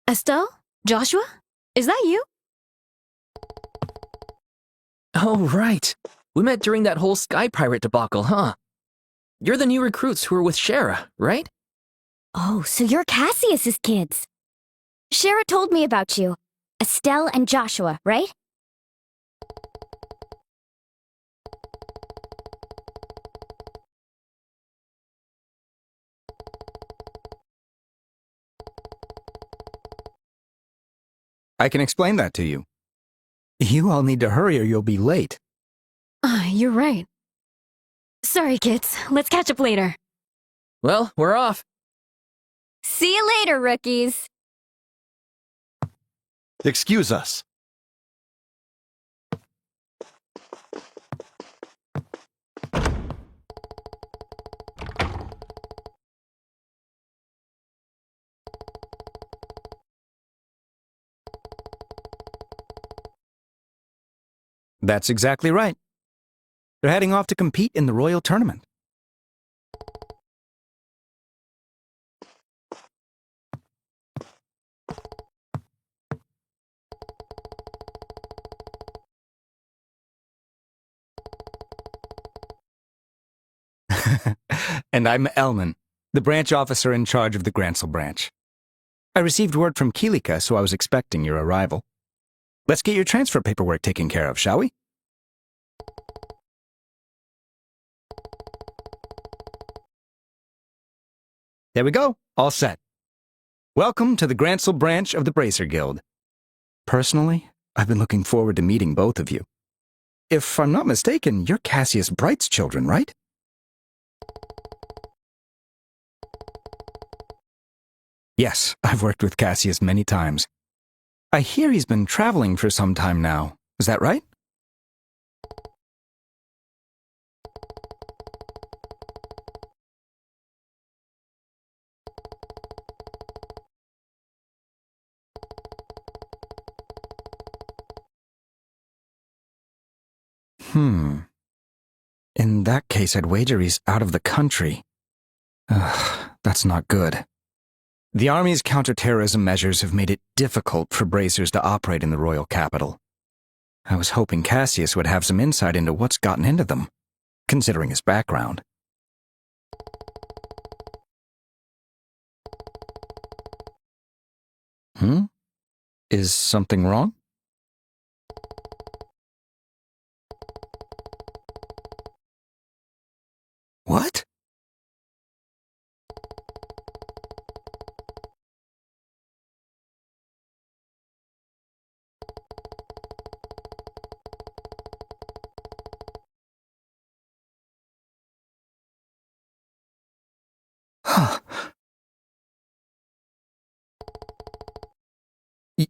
Estelle? Joshua? Is that you? Oh, right. We met during that whole Sky Pirate debacle, huh? You're the new recruits who were with Shara, right? Oh, so you're Cassius's kids. Shara told me about you. Estelle and Joshua, right? I can explain that to you. You all need to hurry or you'll be late. You're right. Sorry, kids. Let's catch up later. Well, we're off. See you later, rookies. Excuse us. That's exactly right. They're heading off to compete in the Royal Tournament. And I'm Elman, the branch officer in charge of the Grancel branch. I received word from Kilika, so I was expecting your arrival. Let's get your transfer paperwork taken care of, shall we? There we go, all set. Welcome to the Grancel branch of the Bracer Guild. Personally, I've been looking forward to meeting both of you. If I'm not mistaken, you're Cassius Bright's children, right? Yes, I've worked with Cassius many times. I hear he's been traveling for some time now. Is that right? In that case, I'd wager he's out of the country. That's not good. The Army's counterterrorism measures have made it difficult for bracers to operate in the royal capital. I was hoping Cassius would have some insight into what's gotten into them. considering his background. Is something wrong? What?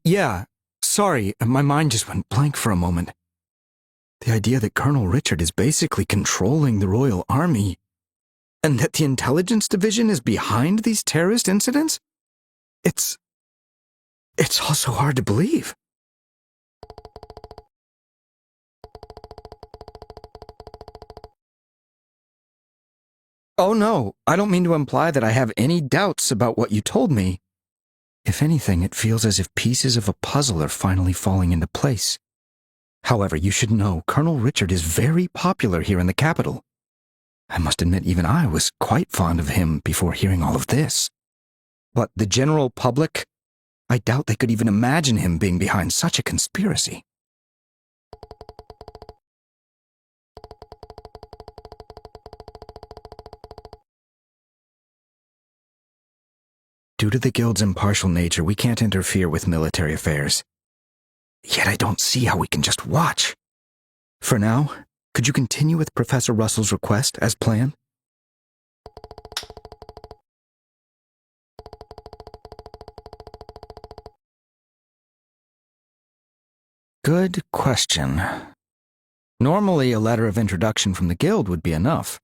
Yeah, sorry, my mind just went blank for a moment. The idea that Colonel Richard is basically controlling the Royal Army, and that the Intelligence Division is behind these terrorist incidents? It's also hard to believe. Oh no, I don't mean to imply that I have any doubts about what you told me. If anything, it feels as if pieces of a puzzle are finally falling into place. However, you should know Colonel Richard is very popular here in the capital. I must admit even I was quite fond of him before hearing all of this. But the general public, I doubt they could even imagine him being behind such a conspiracy. Due to the Guild's impartial nature, we can't interfere with military affairs. Yet I don't see how we can just watch. For now, could you continue with Professor Russell's request as planned? Good question. Normally, a letter of introduction from the Guild would be enough.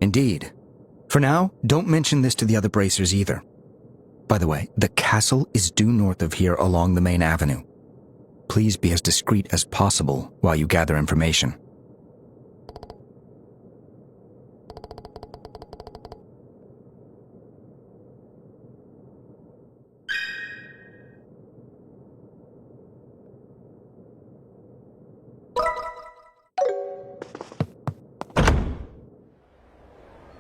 Indeed. For now, don't mention this to the other bracers either. By the way, the castle is due north of here along the main avenue. Please be as discreet as possible while you gather information.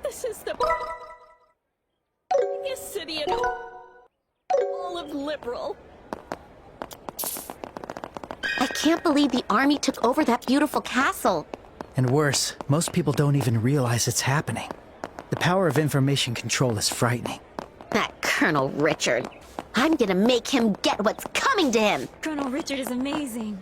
This is the biggest city in all of Liberal. I can't believe the army took over that beautiful castle. And worse, most people don't even realize it's happening. The power of information control is frightening. That Colonel Richard. I'm gonna make him get what's coming to him. Colonel Richard is amazing.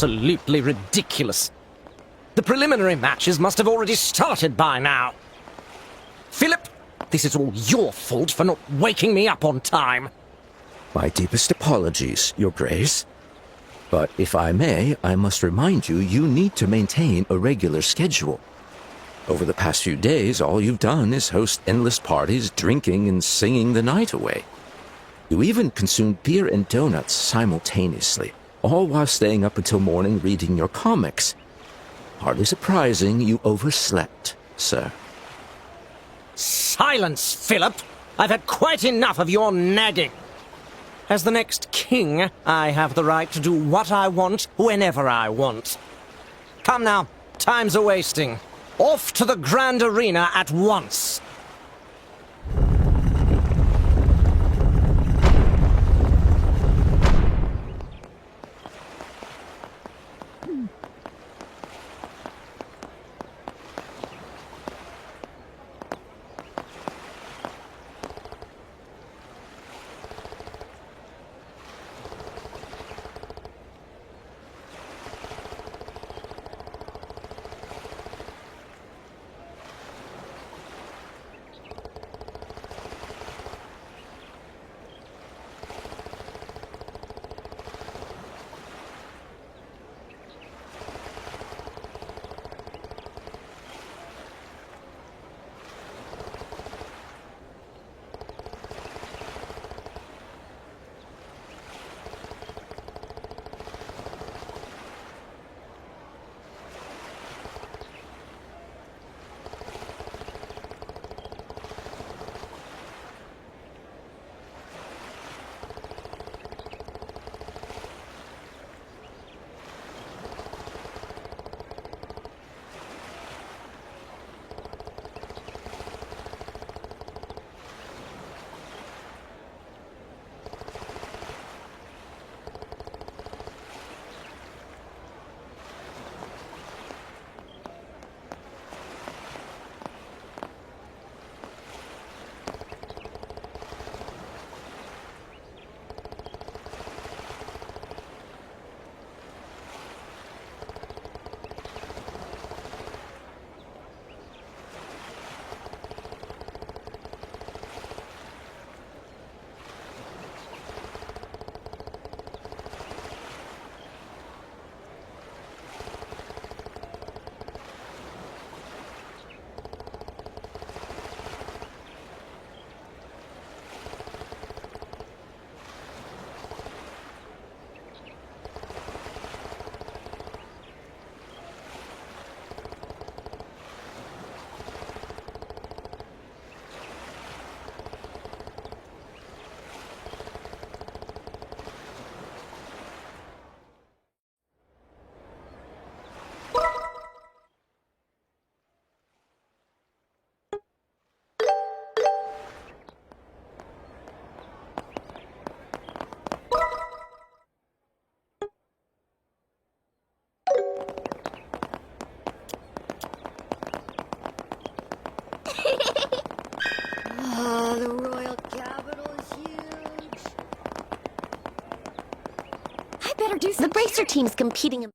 absolutely ridiculous. The preliminary matches must have already started by now. Philip, this is all your fault for not waking me up on time. My deepest apologies, Your Grace. But if I may, I must remind you, you need to maintain a regular schedule. Over the past few days, all you've done is host endless parties, drinking and singing the night away. You even consumed beer and donuts simultaneously, all while staying up until morning reading your comics. Hardly surprising you overslept, sir. Silence, Philip! I've had quite enough of your nagging. As the next king, I have the right to do what I want, whenever I want. Come now, time's a-wasting. Off to the Grand Arena at once. Oh, the royal capital is huge. I better do some. The Bracer team's competing in.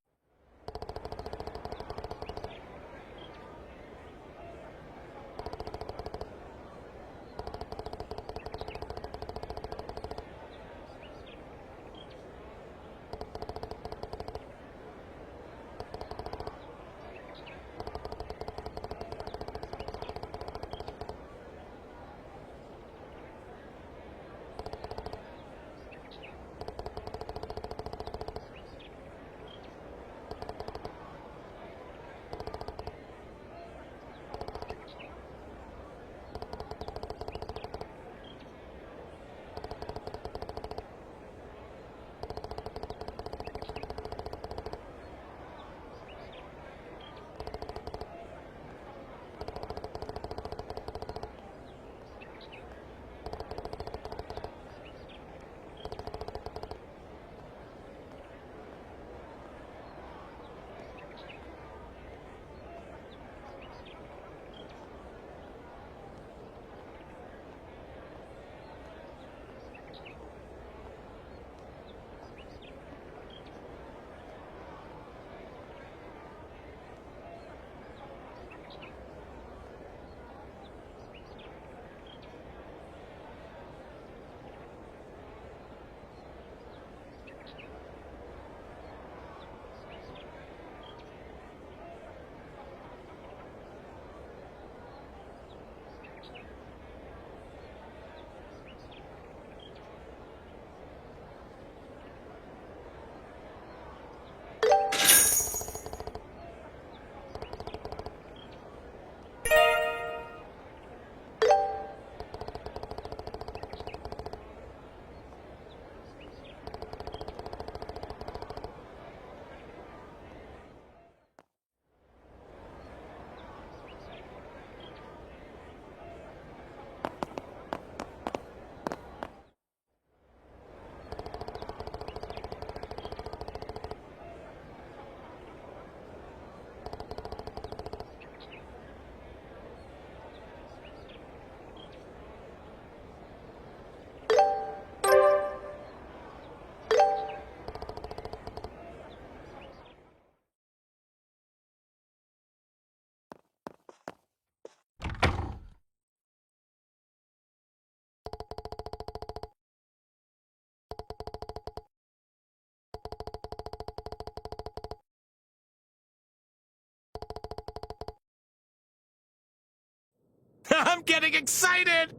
I'm getting excited!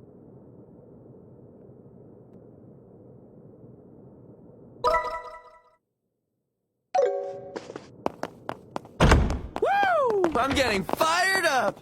Woo! I'm getting fired up!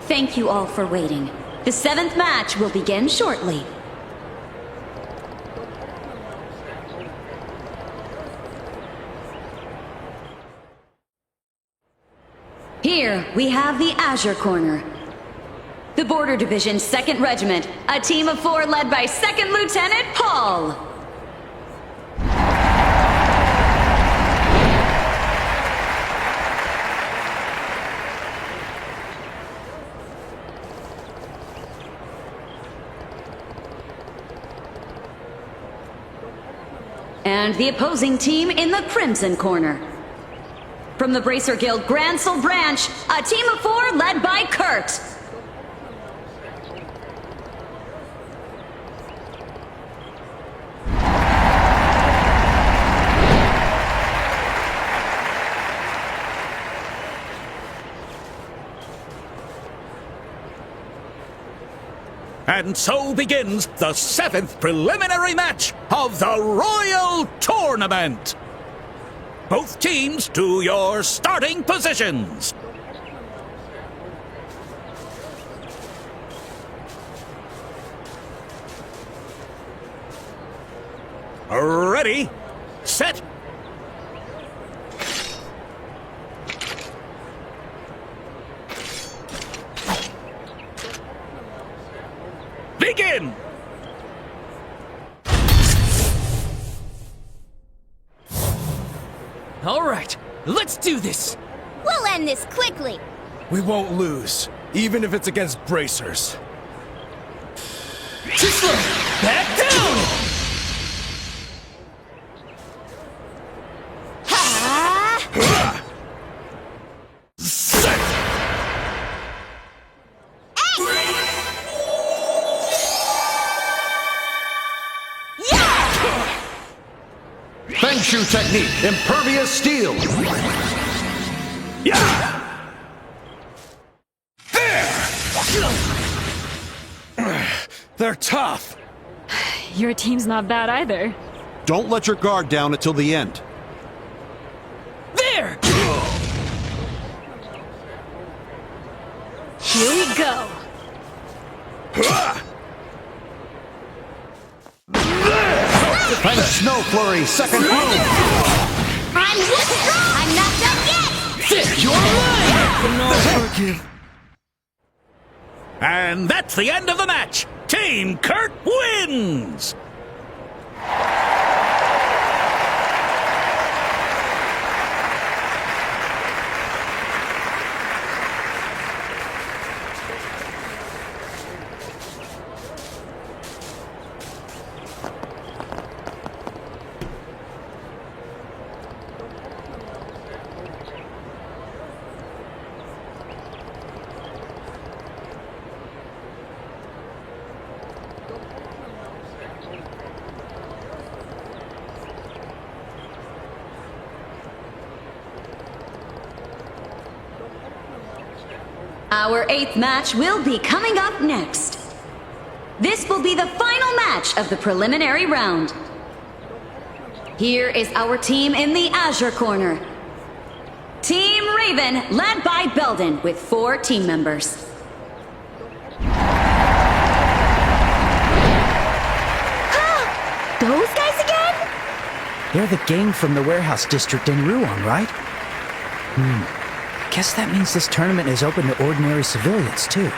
Thank you all for waiting. The 7th match will begin shortly. Here, we have the Azure Corner. The Border Division 2nd Regiment, a team of 4 led by 2nd Lieutenant Paul. And the opposing team in the Crimson Corner. From the Bracer Guild Gransel Branch, a team of 4 led by Kurt. And so begins the 7th preliminary match of the Royal Tournament. Both teams to your starting positions. Ready, set, begin! All right, let's do this. We'll end this quickly. We won't lose, even if it's against bracers. Too slow. Back down. Fenshu technique, impervious steel. Yeah! They're tough. Your team's not bad either. Don't let your guard down until the end. There! Here we go. And Snow Flurry, second move. I'm not done yet. Fit your line. And that's the end of the match. Team Kurt wins! Our 8th match will be coming up next. This will be the final match of the preliminary round. Here is our team in the Azure Corner. Team Raven, led by Belden, with 4 team members. Those guys again? They're the gang from the warehouse district in Ruan, right? Guess that means this tournament is open to ordinary civilians, too.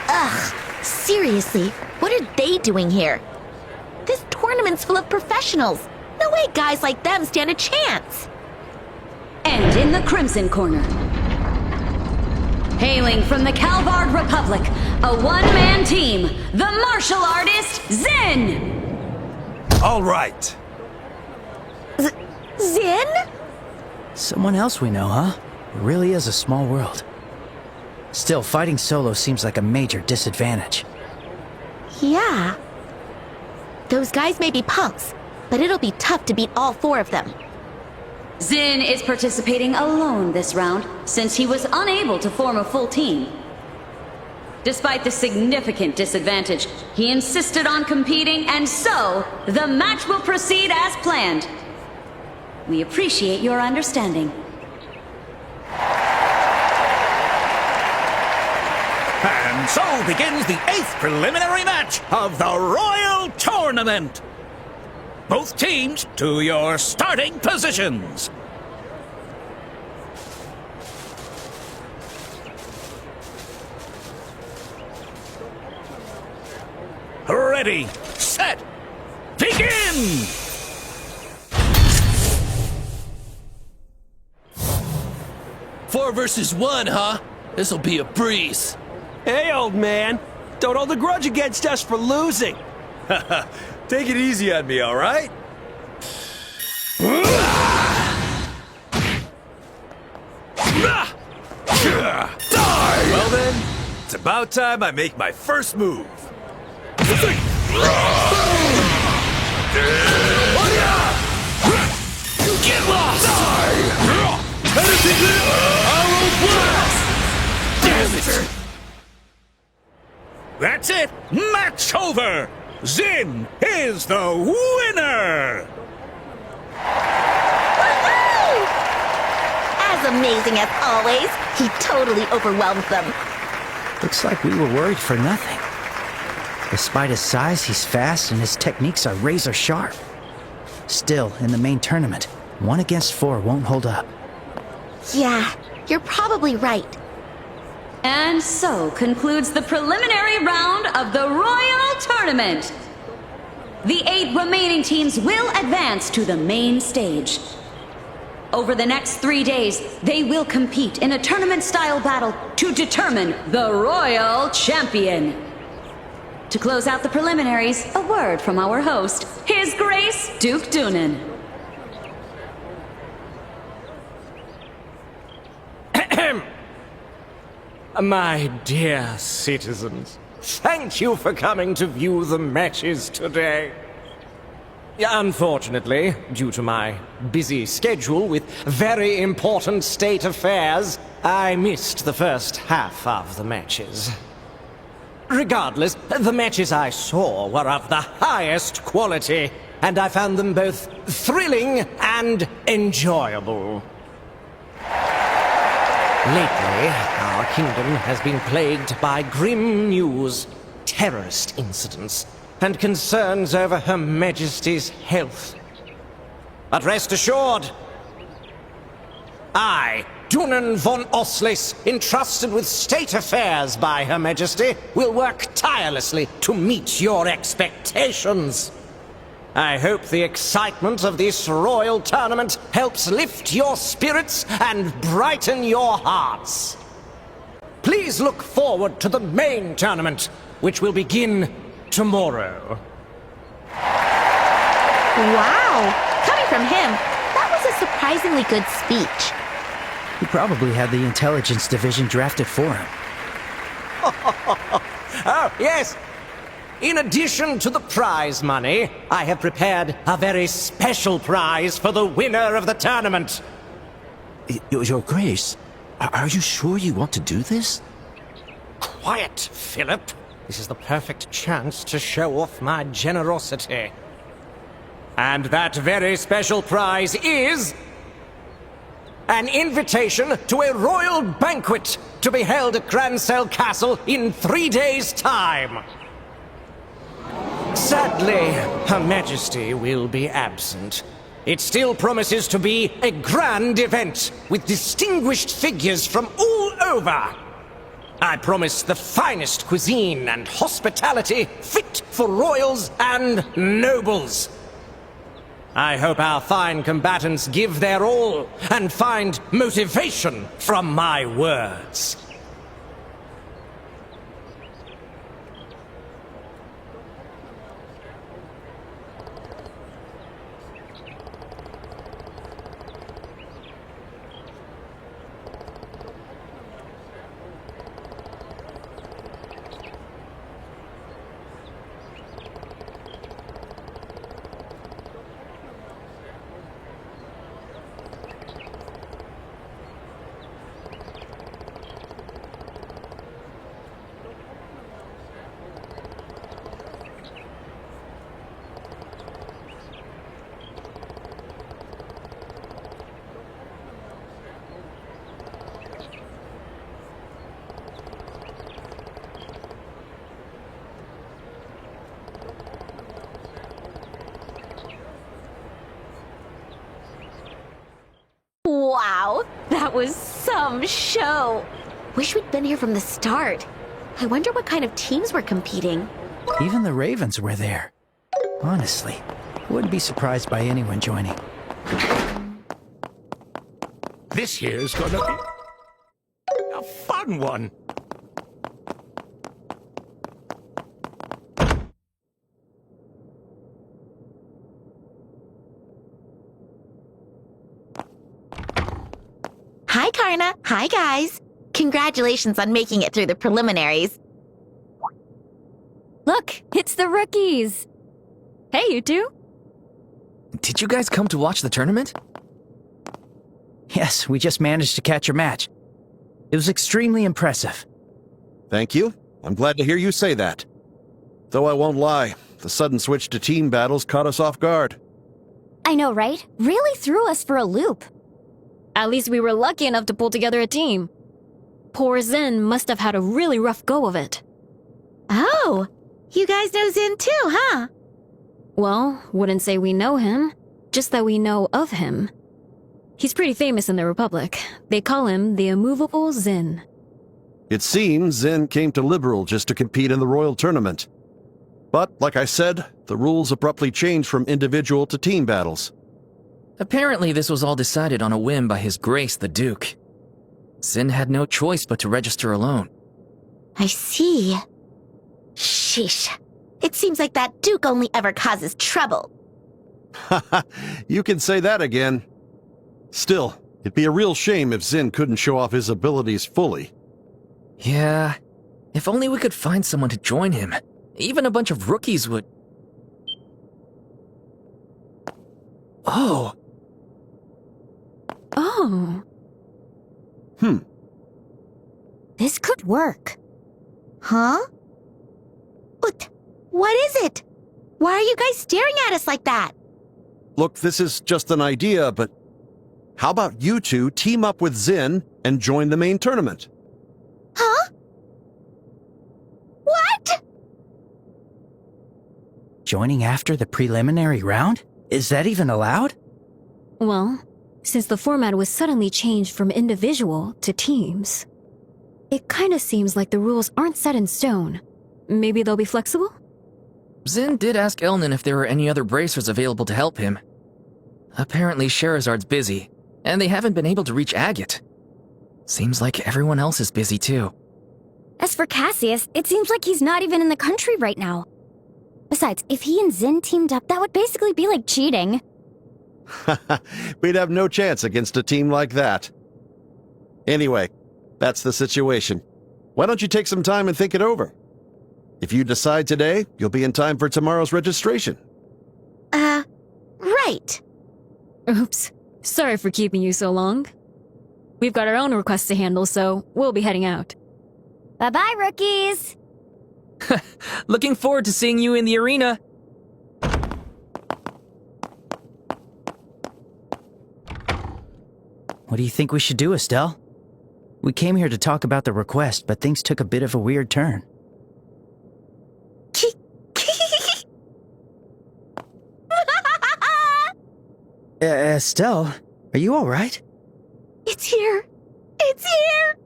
Ugh, seriously, what are they doing here? This tournament's full of professionals. No way guys like them stand a chance. And in the Crimson Corner. Hailing from the Calvard Republic, a one-man team, the martial artist, Zin! All right. Zin? Someone else we know, huh? It really is a small world. Still, fighting solo seems like a major disadvantage. Yeah. Those guys may be punks, but it'll be tough to beat all 4 of them. Zin is participating alone this round, since he was unable to form a full team. Despite the significant disadvantage, he insisted on competing, and so, the match will proceed as planned. We appreciate your understanding. And so begins the 8th preliminary match of the Royal Tournament. Both teams to your starting positions. Ready, set, begin! Four versus one, huh? This'll be a breeze. Hey, old man. Don't hold a grudge against us for losing. Take it easy on me, all right? Well then, it's about time I make my first move. Get lost! Arrow blast! Damn it! That's it! Match over! Zin is the winner! Woohoo! As amazing as always, he totally overwhelmed them. Looks like we were worried for nothing. Despite his size, he's fast and his techniques are razor sharp. Still, in the main tournament, 1 against 4 won't hold up. Yeah, you're probably right. And so concludes the preliminary round of the Royal Tournament. The 8 remaining teams will advance to the main stage. Over the next 3 days, they will compete in a tournament-style battle to determine the Royal Champion. To close out the preliminaries, a word from our host, His Grace Duke Doonan. My dear citizens, thank you for coming to view the matches today. Unfortunately, due to my busy schedule with very important state affairs, I missed the first half of the matches. Regardless, the matches I saw were of the highest quality, and I found them both thrilling and enjoyable. Lately, our kingdom has been plagued by grim news, terrorist incidents, and concerns over Her Majesty's health. But rest assured, I, Doonan von Oslis, entrusted with state affairs by Her Majesty, will work tirelessly to meet your expectations. I hope the excitement of this royal tournament helps lift your spirits and brighten your hearts. Please look forward to the main tournament, which will begin tomorrow. Wow! Coming from him, that was a surprisingly good speech. He probably had the intelligence division drafted for him. Oh, yes. In addition to the prize money, I have prepared a very special prize for the winner of the tournament. Your Grace, are you sure you want to do this? Quiet, Philip. This is the perfect chance to show off my generosity. And that very special prize is an invitation to a royal banquet to be held at Grancel Castle in 3 days' time. Sadly, Her Majesty will be absent. It still promises to be a grand event with distinguished figures from all over. I promise the finest cuisine and hospitality fit for royals and nobles. I hope our fine combatants give their all and find motivation from my words. Wow, that was some show. Wish we'd been here from the start. I wonder what kind of teams were competing. Even the Ravens were there. Honestly, I wouldn't be surprised by anyone joining. This here's gonna be a fun one. Hi, Karna. Hi, guys. Congratulations on making it through the preliminaries. Look, it's the rookies. Hey, you two. Did you guys come to watch the tournament? Yes, we just managed to catch a match. It was extremely impressive. Thank you. I'm glad to hear you say that. Though I won't lie, the sudden switch to team battles caught us off guard. I know, right? Really threw us for a loop. At least we were lucky enough to pull together a team. Poor Zin must have had a really rough go of it. Oh, you guys know Zin too, huh? Well, wouldn't say we know him, just that we know of him. He's pretty famous in the Republic. They call him the Immovable Zin. It seems Zin came to Liberl just to compete in the Royal Tournament. But, like I said, the rules abruptly changed from individual to team battles. Apparently this was all decided on a whim by His Grace the Duke. Zin had no choice but to register alone. I see. Sheesh. It seems like that Duke only ever causes trouble. Haha, you can say that again. Still, it'd be a real shame if Zin couldn't show off his abilities fully. Yeah, if only we could find someone to join him. Even a bunch of rookies would... Oh. Oh. This could work. Huh? What is it? Why are you guys staring at us like that? Look, this is just an idea, but how about you two team up with Zin and join the main tournament? Huh? What? Joining after the preliminary round? Is that even allowed? Well, since the format was suddenly changed from individual to teams, it kind of seems like the rules aren't set in stone. Maybe they'll be flexible? Zin did ask Elnan if there were any other bracers available to help him. Apparently Sherazard's busy, and they haven't been able to reach Agate. Seems like everyone else is busy too. As for Cassius, it seems like he's not even in the country right now. Besides, if he and Zin teamed up, that would basically be like cheating. We'd have no chance against a team like that. Anyway, that's the situation. Why don't you take some time and think it over? If you decide today, you'll be in time for tomorrow's registration. Right. Oops. Sorry for keeping you so long. We've got our own requests to handle, so we'll be heading out. Bye-bye, rookies! Looking forward to seeing you in the arena. What do you think we should do, Estelle? We came here to talk about the request, but things took a bit of a weird turn. Estelle, are you all right? It's here. It's here.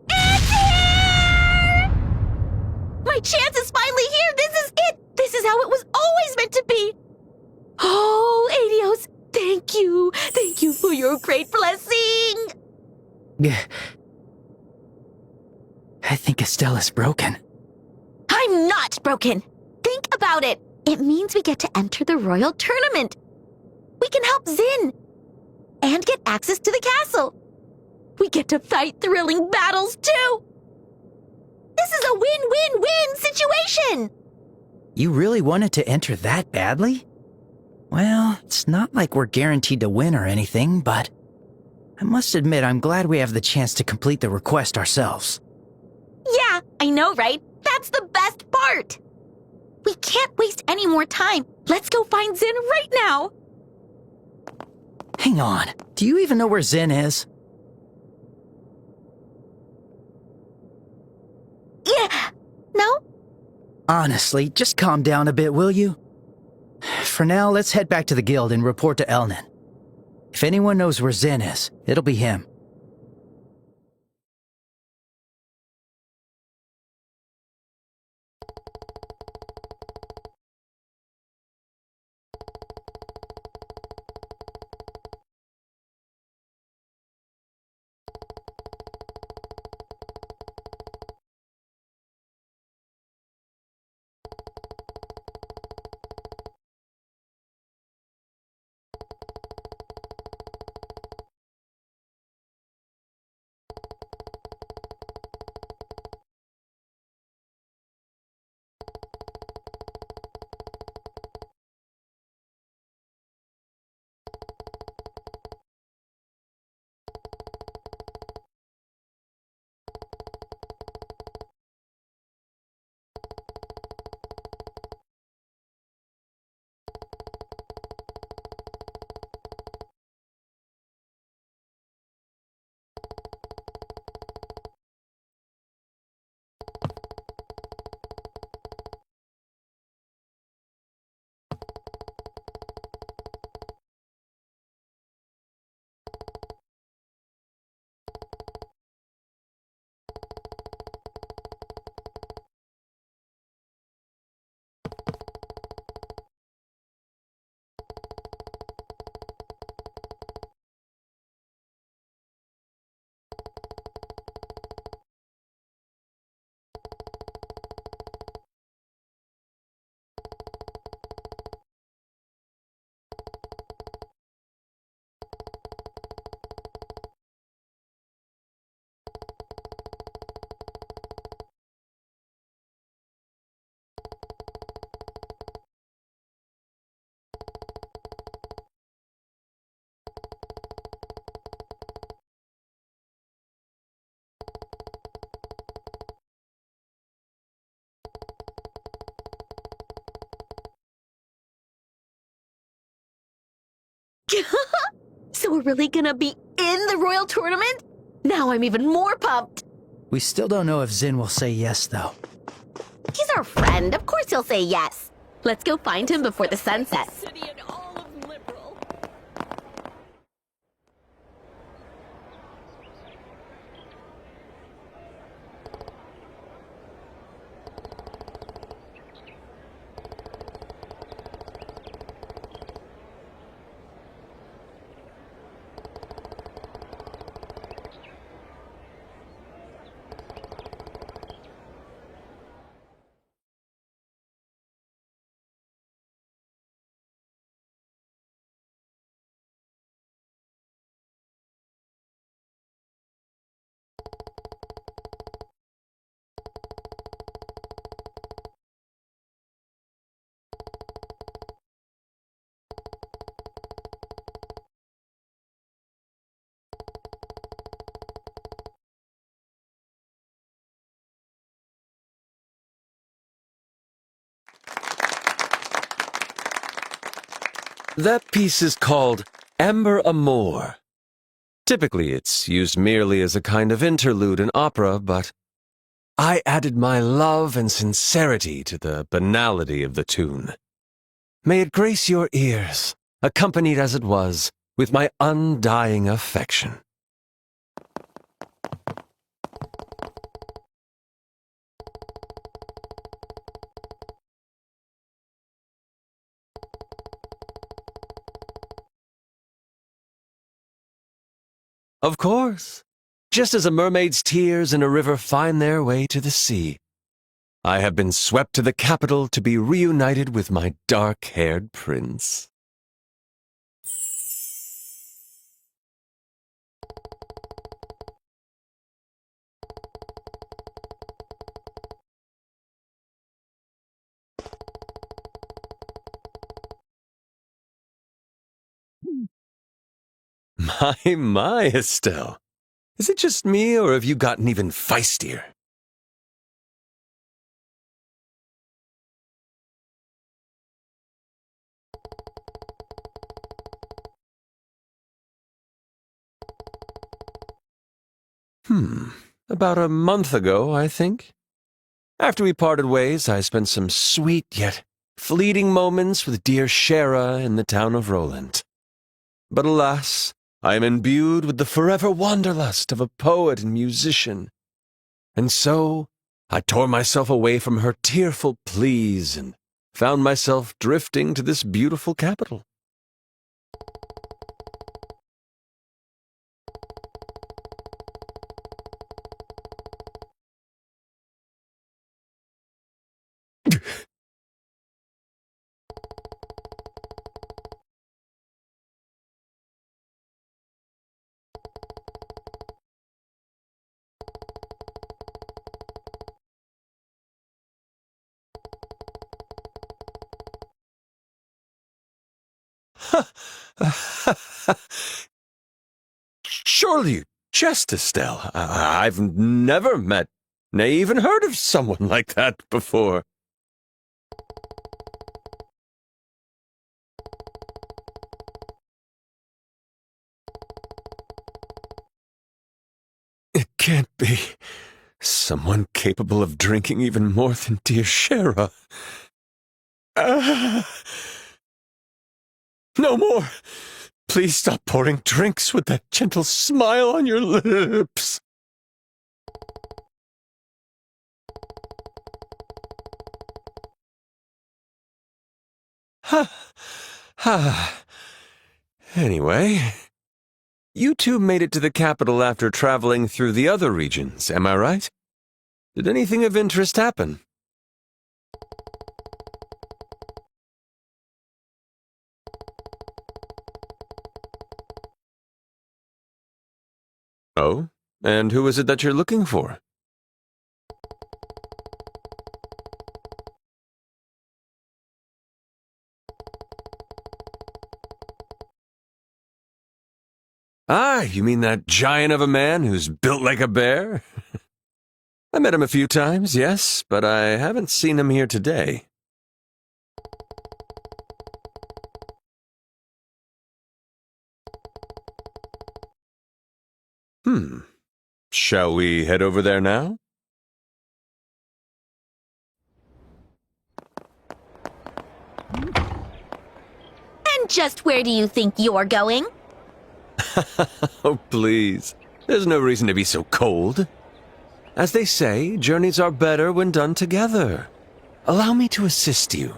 It's here! My chance is finally here. This is it. This is how it was always meant to be. Oh, Adios, thank you. Thank you for your great blessing. I think Estelle is broken. I'm not broken. Think about it. It means we get to enter the royal tournament. We can help Zin and get access to the castle. We get to fight thrilling battles too. This is a win-win-win situation. You really wanted to enter that badly? Well, it's not like we're guaranteed to win or anything, but I must admit I'm glad we have the chance to complete the request ourselves. Yeah, I know, right? That's the best part. We can't waste any more time. Let's go find Zin right now. Hang on. Do you even know where Zin is? Yeah. No? Honestly, just calm down a bit, will you? For now, let's head back to the guild and report to Elnan. If anyone knows where Zin is, it'll be him. So we're really gonna be in the Royal Tournament? Now I'm even more pumped! We still don't know if Zin will say yes, though. He's our friend. Of course he'll say yes. Let's go find him before the sun sets. That piece is called Amber Amour. Typically, it's used merely as a kind of interlude in opera, but I added my love and sincerity to the banality of the tune. May it grace your ears, accompanied as it was with my undying affection. Of course, just as a mermaid's tears in a river find their way to the sea, I have been swept to the capital to be reunited with my dark-haired prince. My, Estelle. Is it just me, or have you gotten even feistier? About a month ago, I think. After we parted ways, I spent some sweet yet fleeting moments with dear Shara in the town of Roland. But alas, I am imbued with the forever wanderlust of a poet and musician. And so, I tore myself away from her tearful pleas and found myself drifting to this beautiful capital. Surely you jest, Estelle. I've never met, nay, even heard of someone like that before. It can't be. Someone capable of drinking even more than dear Shara. No more! Please stop pouring drinks with that gentle smile on your lips. Anyway, you two made it to the capital after traveling through the other regions, am I right? Did anything of interest happen? Oh? And who is it that you're looking for? Ah, you mean that giant of a man who's built like a bear? I met him a few times, yes, but I haven't seen him here today. Shall we head over there now? And just where do you think you're going? Oh, please. There's no reason to be so cold. As they say, journeys are better when done together. Allow me to assist you.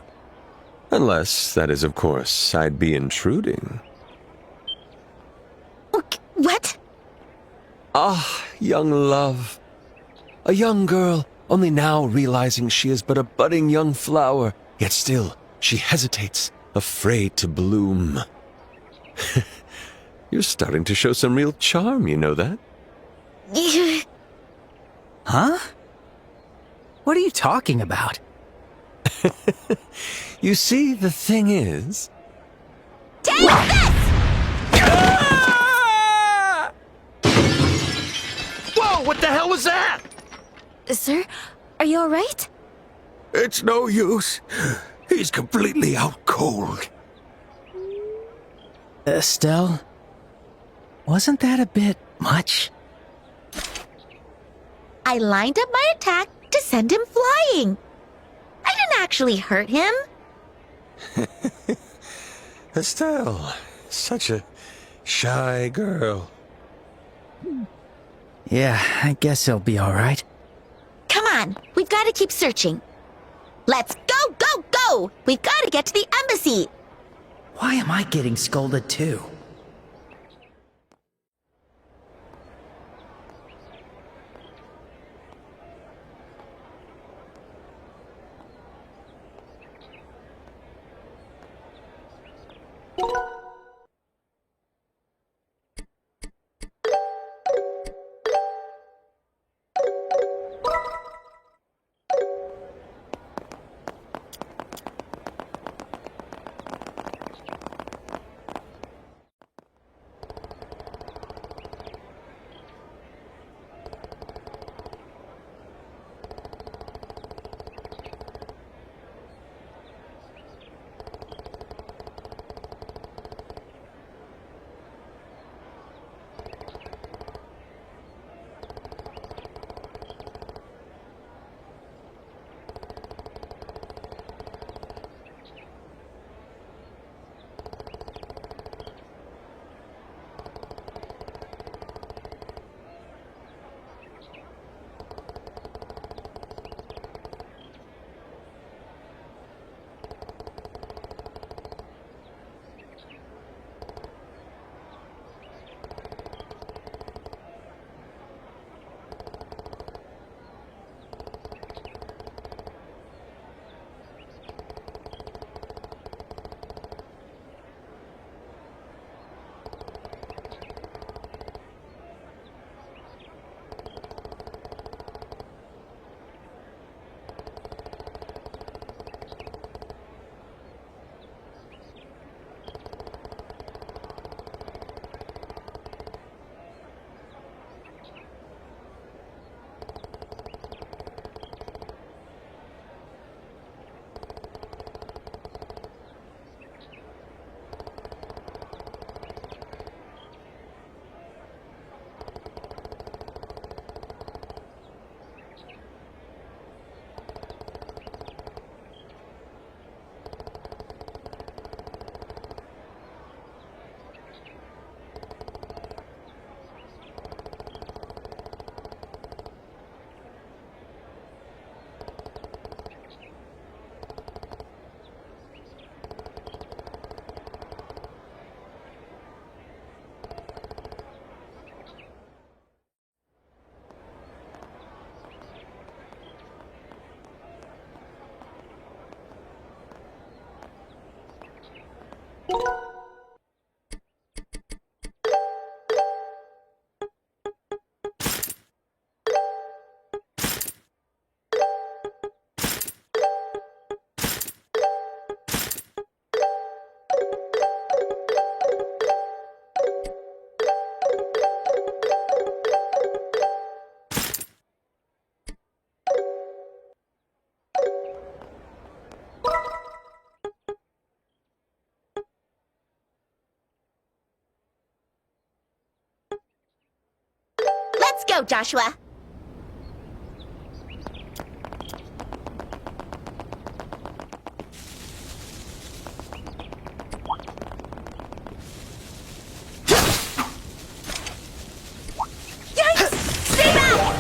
Unless, that is, of course, I'd be intruding. What? Ah, young love. A young girl, only now realizing she is but a budding young flower, yet still she hesitates, afraid to bloom. You're starting to show some real charm, you know that? Huh? What are you talking about? You see, the thing is... Take this! Whoa, what the hell was that? Sir, are you alright? It's no use. He's completely out cold. Estelle, wasn't that a bit much? I lined up my attack to send him flying. I didn't actually hurt him. Estelle, such a shy girl. Yeah, I guess he'll be alright. Come on, we've got to keep searching. Let's go, go, go! We've got to get to the embassy. Why am I getting scolded too? Let's go, Joshua. Yikes! Stay back!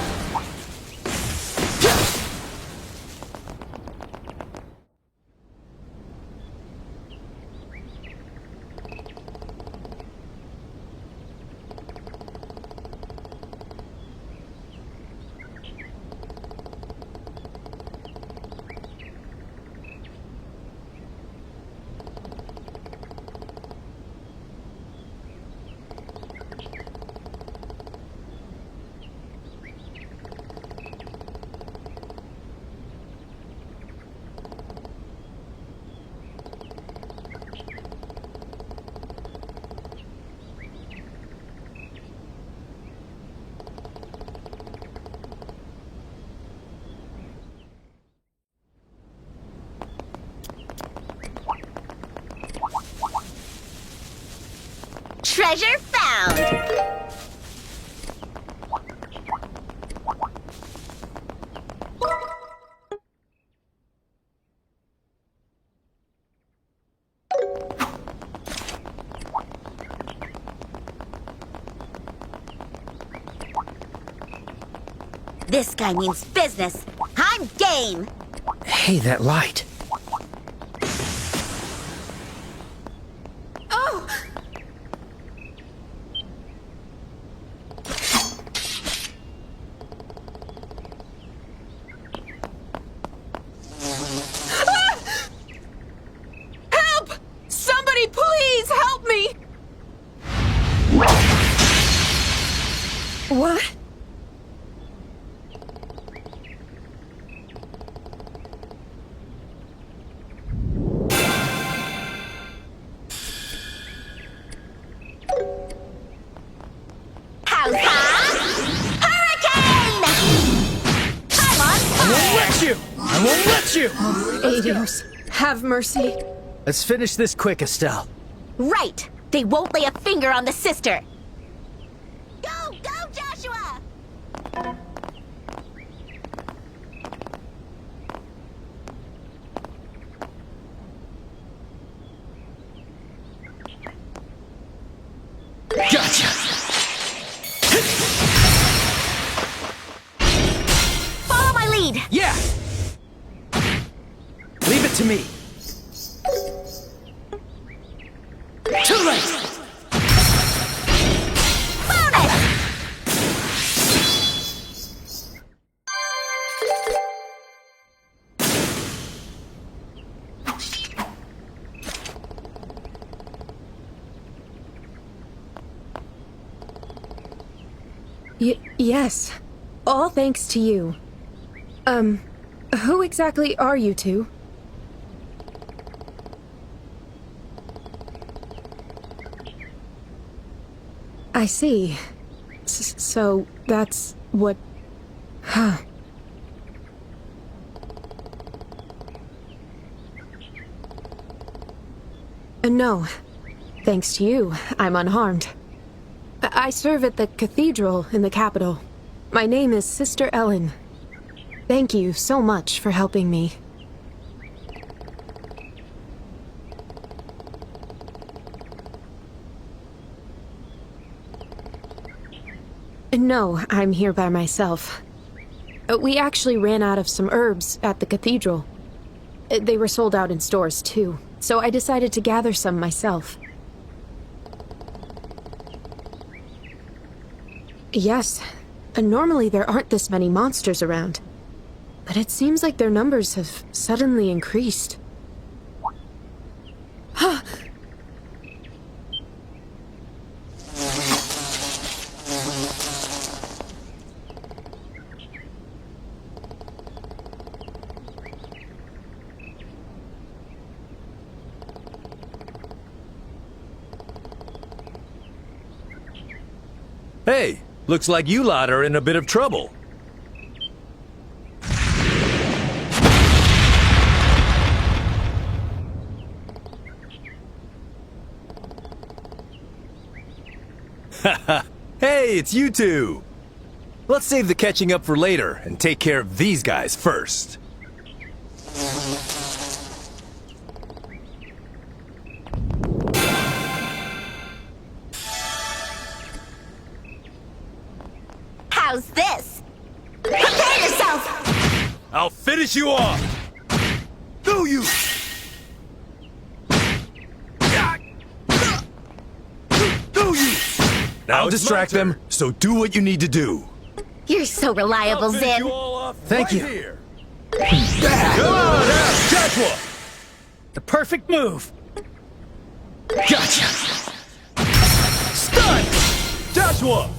Treasure found! This guy means business. I'm game! Hey, that light. Oh! Help! Somebody please help me! What? How's that? Hurricane! I'm on fire! I won't let you! Adios. Have mercy. Let's finish this quick, Estelle. Right! They won't lay a finger on the sister! Go! Go, Joshua! Gotcha! Follow my lead! Yeah! Leave it to me. Too late! Yes. All thanks to you. Who exactly are you two? I see. So that's what... Huh. No. Thanks to you, I'm unharmed. I serve at the cathedral in the capital. My name is Sister Ellen. Thank you so much for helping me. No, I'm here by myself. We actually ran out of some herbs at the cathedral. They were sold out in stores too, so I decided to gather some myself. Yes, normally there aren't this many monsters around, but it seems like their numbers have suddenly increased. Hey, looks like you lot are in a bit of trouble. Haha! Hey, it's you two! Let's save the catching up for later and take care of these guys first. How's this? Prepare yourself! I'll finish you off! Do you? Do you? Now distract them, so do what you need to do. You're so reliable, Zin. Thank you. Come on, now, Joshua! The perfect move. Gotcha! Stun! Joshua!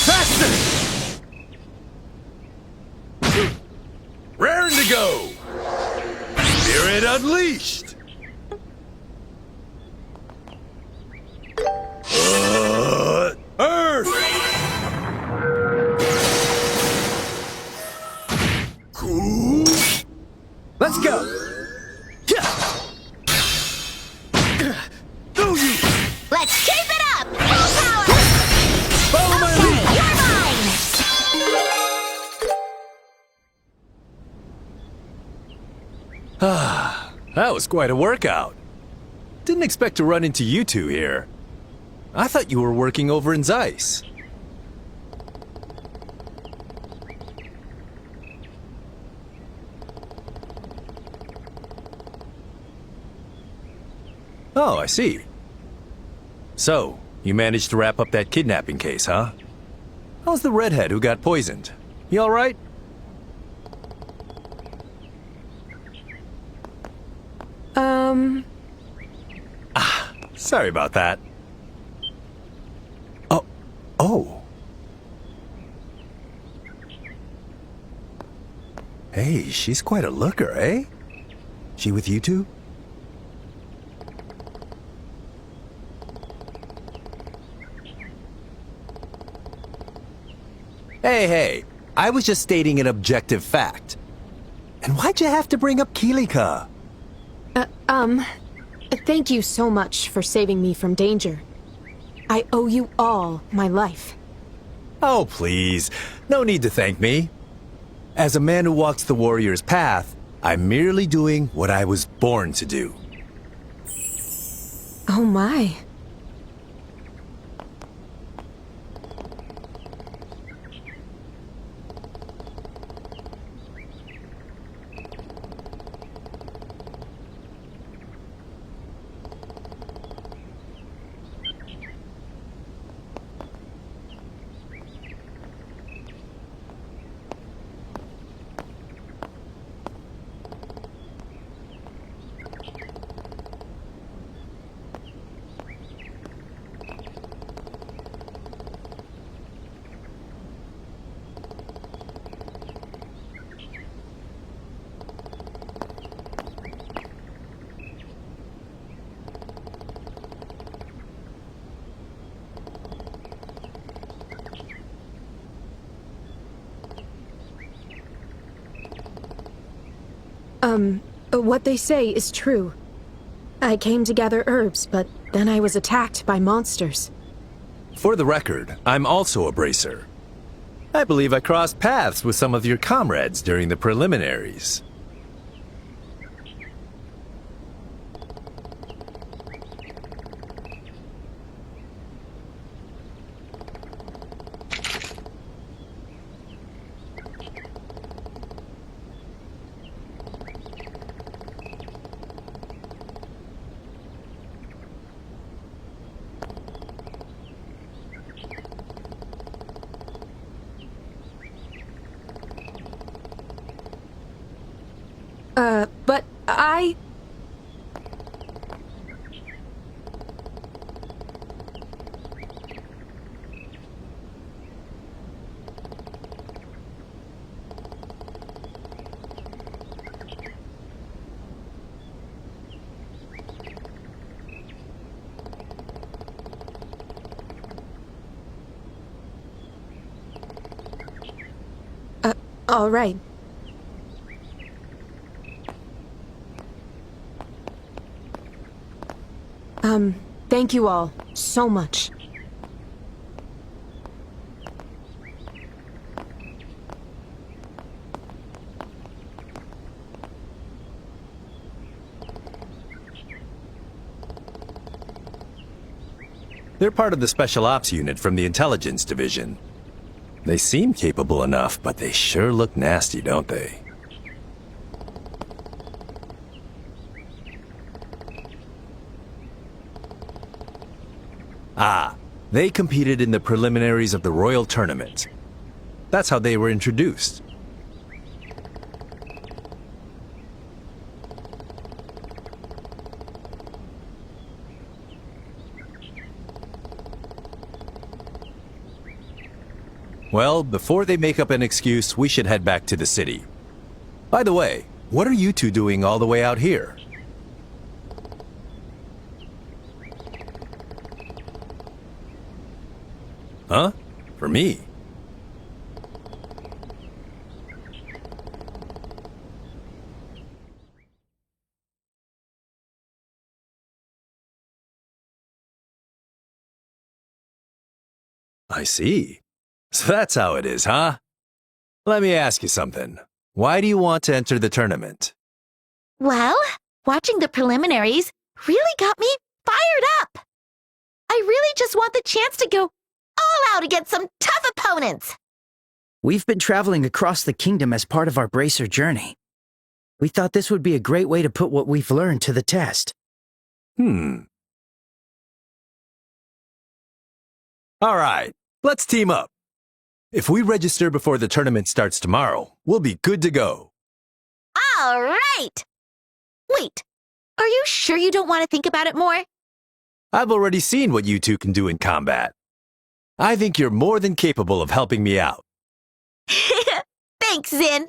Faster! Raring to go! Spirit unleashed! Earth! Cool! Let's go! Do you? Let's keep it up! Full power! Follow my lead! You're mine! That was quite a workout. Didn't expect to run into you two here. I thought you were working over in Zeiss. Oh, I see. So, you managed to wrap up that kidnapping case, huh? How's the redhead who got poisoned? He all right? Sorry about that. Oh. Hey, she's quite a looker, eh? She with you two? Hey, I was just stating an objective fact. And why'd you have to bring up Kilika? Thank you so much for saving me from danger. I owe you all my life. Oh, please. No need to thank me. As a man who walks the warrior's path, I'm merely doing what I was born to do. Oh my. What they say is true. I came to gather herbs, but then I was attacked by monsters. For the record, I'm also a bracer. I believe I crossed paths with some of your comrades during the preliminaries. But I... all right. Thank you all so much. They're part of the Special Ops Unit from the Intelligence Division. They seem capable enough, but they sure look nasty, don't they? Ah, they competed in the preliminaries of the Royal Tournament. That's how they were introduced. Well, before they make up an excuse, we should head back to the city. By the way, what are you two doing all the way out here? Huh? For me? I see. So that's how it is, huh? Let me ask you something. Why do you want to enter the tournament? Well, watching the preliminaries really got me fired up. I really just want the chance to go all out against some tough opponents. We've been traveling across the kingdom as part of our Bracer journey. We thought this would be a great way to put what we've learned to the test. All right, let's team up. If we register before the tournament starts tomorrow, we'll be good to go. All right. Wait, are you sure you don't want to think about it more? I've already seen what you two can do in combat. I think you're more than capable of helping me out. Thanks, Zin.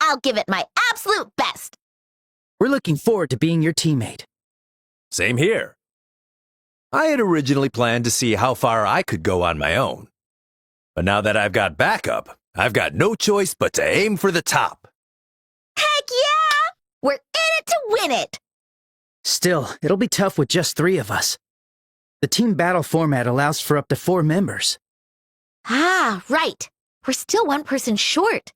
I'll give it my absolute best. We're looking forward to being your teammate. Same here. I had originally planned to see how far I could go on my own. But now that I've got backup, I've got no choice but to aim for the top. Heck yeah! We're in it to win it! Still, it'll be tough with just 3 of us. The team battle format allows for up to 4 members. Ah, right. We're still 1 person short.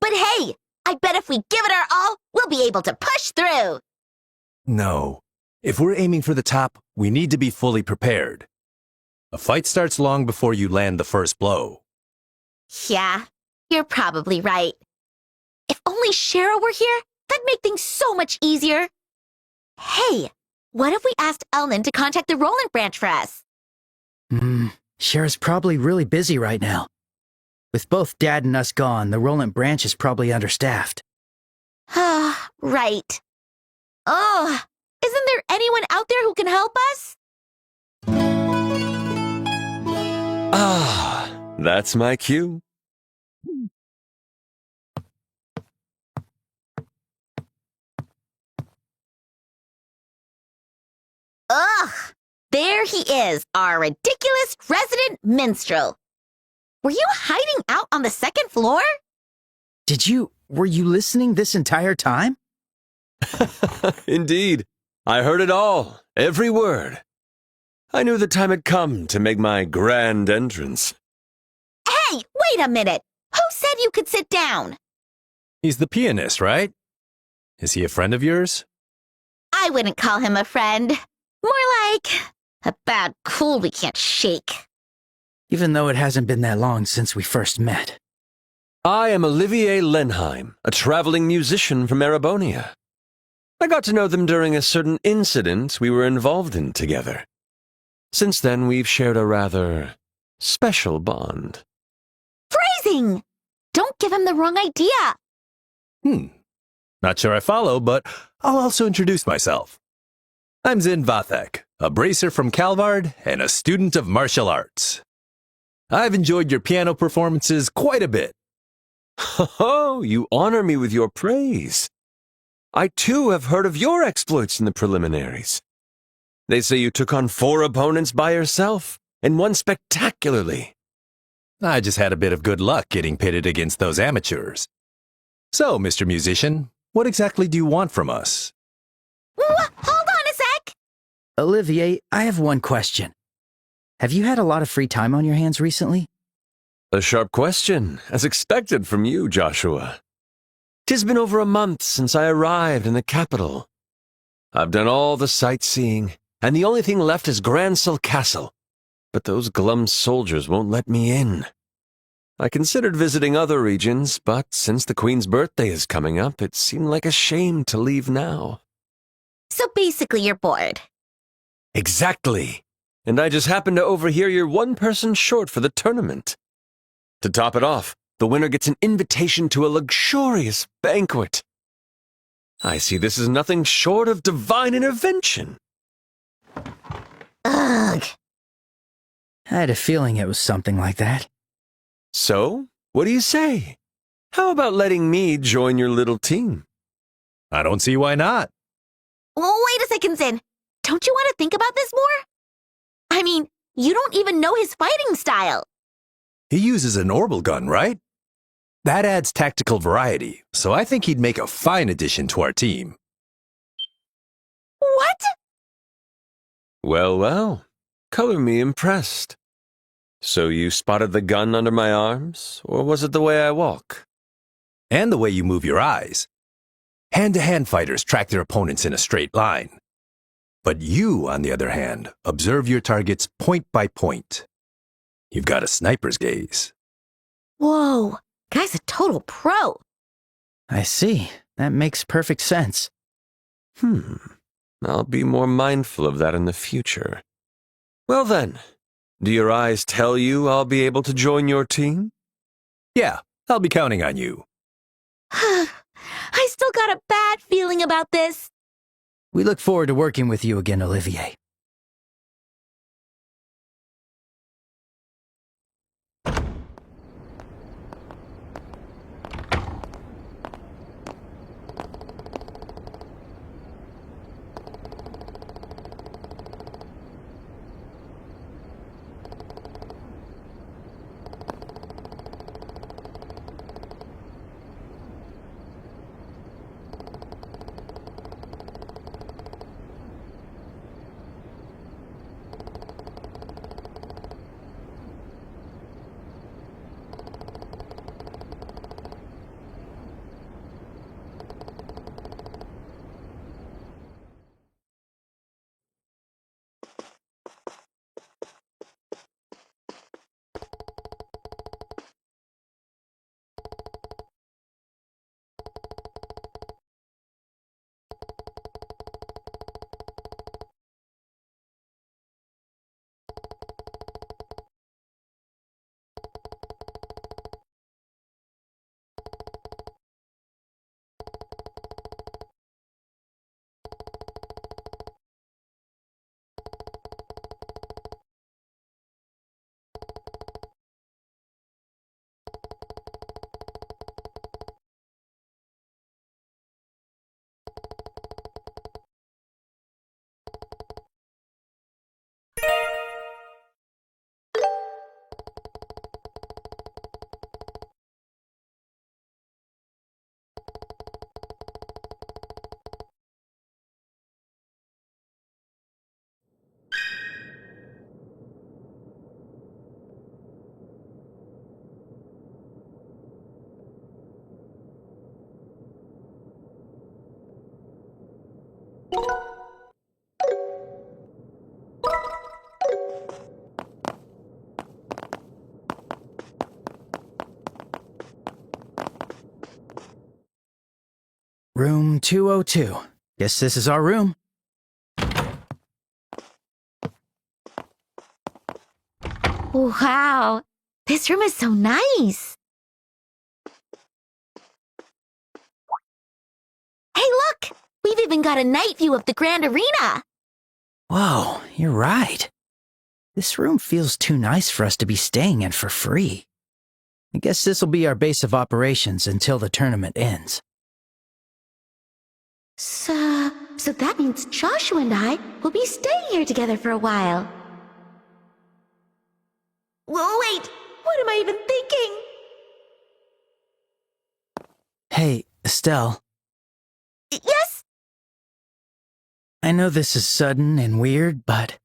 But hey, I bet if we give it our all, we'll be able to push through. No. If we're aiming for the top, we need to be fully prepared. A fight starts long before you land the first blow. Yeah, you're probably right. If only Cheryl were here, that'd make things so much easier. Hey, what if we asked Elnan to contact the Roland branch for us? Cher's probably really busy right now. With both Dad and us gone, the Roland branch is probably understaffed. Ah, right. Oh, isn't there anyone out there who can help us? Ah, that's my cue. Ugh! There he is, our ridiculous resident minstrel. Were you hiding out on the 2nd floor? Were you listening this entire time? Indeed. I heard it all, every word. I knew the time had come to make my grand entrance. Hey, wait a minute! Who said you could sit down? He's the pianist, right? Is he a friend of yours? I wouldn't call him a friend. More like a bad cool we can't shake. Even though it hasn't been that long since we first met. I am Olivier Lenheim, a traveling musician from Erebonia. I got to know them during a certain incident we were involved in together. Since then, we've shared a rather special bond. Phrasing! Don't give him the wrong idea. Not sure I follow, but I'll also introduce myself. I'm Zin Vathek, a bracer from Calvard and a student of martial arts. I've enjoyed your piano performances quite a bit. Oh, you honor me with your praise. I too have heard of your exploits in the preliminaries. They say you took on 4 opponents by yourself, and won spectacularly. I just had a bit of good luck getting pitted against those amateurs. So, Mr. Musician, what exactly do you want from us? Hold on a sec! Olivier, I have one question. Have you had a lot of free time on your hands recently? A sharp question, as expected from you, Joshua. 'Tis been over a month since I arrived in the capital. I've done all the sightseeing, and the only thing left is Grancel Castle. But those glum soldiers won't let me in. I considered visiting other regions, but since the Queen's birthday is coming up, it seemed like a shame to leave now. So basically, you're bored. Exactly. And I just happened to overhear you're one person short for the tournament. To top it off, the winner gets an invitation to a luxurious banquet. I see this as nothing short of divine intervention. Ugh. I had a feeling it was something like that. So, what do you say? How about letting me join your little team? I don't see why not. Wait a second, Zin. Don't you want to think about this more? I mean, you don't even know his fighting style. He uses an orbital gun, right? That adds tactical variety, so I think he'd make a fine addition to our team. What? Well, well. Color me impressed. So you spotted the gun under my arms, or was it the way I walk? And the way you move your eyes. Hand-to-hand fighters track their opponents in a straight line. But you, on the other hand, observe your targets point by point. You've got a sniper's gaze. Whoa, guy's a total pro. I see. That makes perfect sense. I'll be more mindful of that in the future. Well then, do your eyes tell you I'll be able to join your team? Yeah, I'll be counting on you. I still got a bad feeling about this. We look forward to working with you again, Olivier. Room 202. Guess this is our room. Wow, this room is so nice. Hey, look! We've even got a night view of the Grand Arena. Whoa, you're right. This room feels too nice for us to be staying in for free. I guess this'll be our base of operations until the tournament ends. So that means Joshua and I will be staying here together for a while. Wait, what am I even thinking? Hey, Estelle. Yes? I know this is sudden and weird, but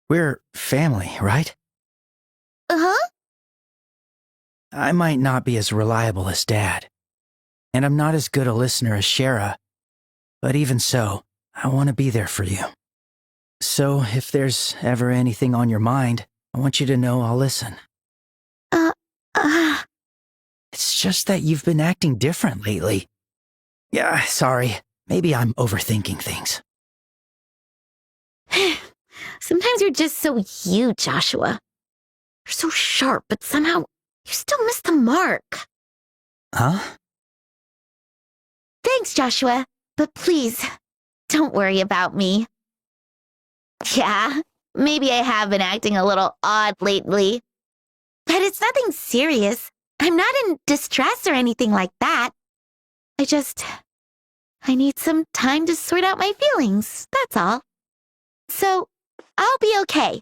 we're family, right? Uh-huh. I might not be as reliable as Dad, and I'm not as good a listener as Shara, but even so, I want to be there for you. So, if there's ever anything on your mind, I want you to know I'll listen. It's just that you've been acting different lately. Yeah, sorry. Maybe I'm overthinking things. Sometimes you're just so you, Joshua. You're so sharp, but somehow you still miss the mark. Huh? Thanks, Joshua, but please, don't worry about me. Yeah, maybe I have been acting a little odd lately, but it's nothing serious. I'm not in distress or anything like that. I need some time to sort out my feelings, that's all. So, I'll be okay.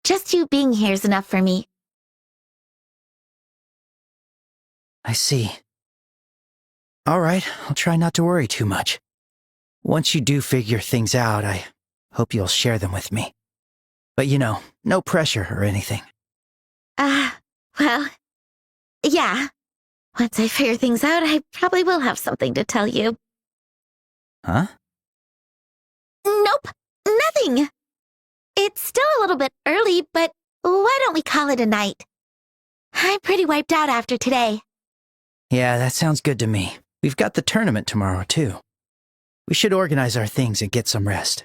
Just you being here is enough for me. I see. All right, I'll try not to worry too much. Once you do figure things out, I hope you'll share them with me. But no pressure or anything. Well, yeah. Once I figure things out, I probably will have something to tell you. Huh? Nope, nothing. It's still a little bit early, but why don't we call it a night? I'm pretty wiped out after today. Yeah, that sounds good to me. We've got the tournament tomorrow, too. We should organize our things and get some rest.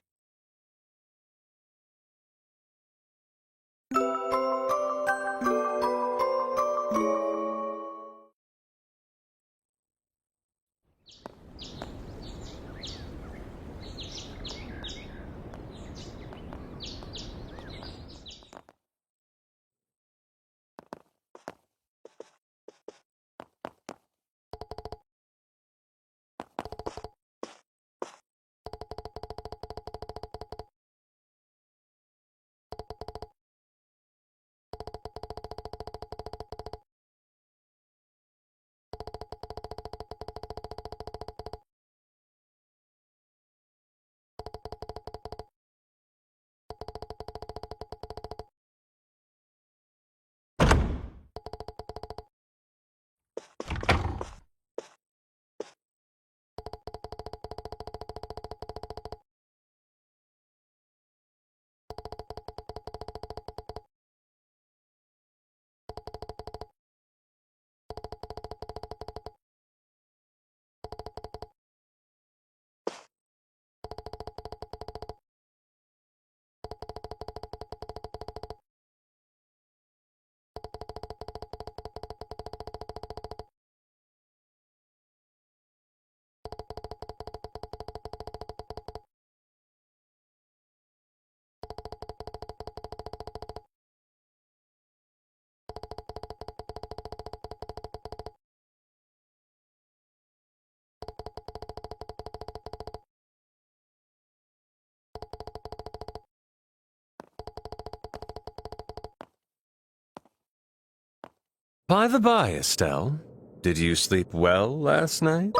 By the by, Estelle, did you sleep well last night?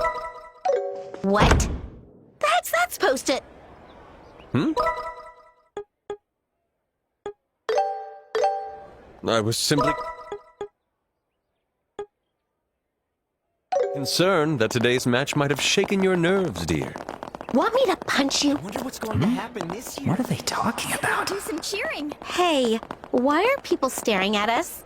What? That's not supposed to... I was simply concerned that today's match might have shaken your nerves, dear. Want me to punch you? I wonder what's going to happen this year. What are they talking about? Do some cheering. Hey, why are people staring at us?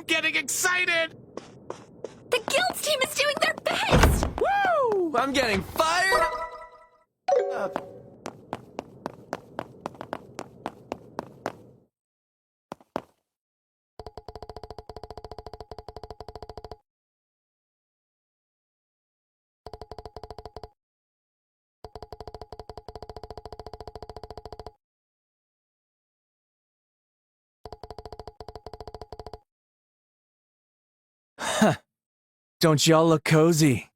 getting excited! The guild's team is doing their best! Woo! I'm getting fired up. Huh. Don't y'all look cozy?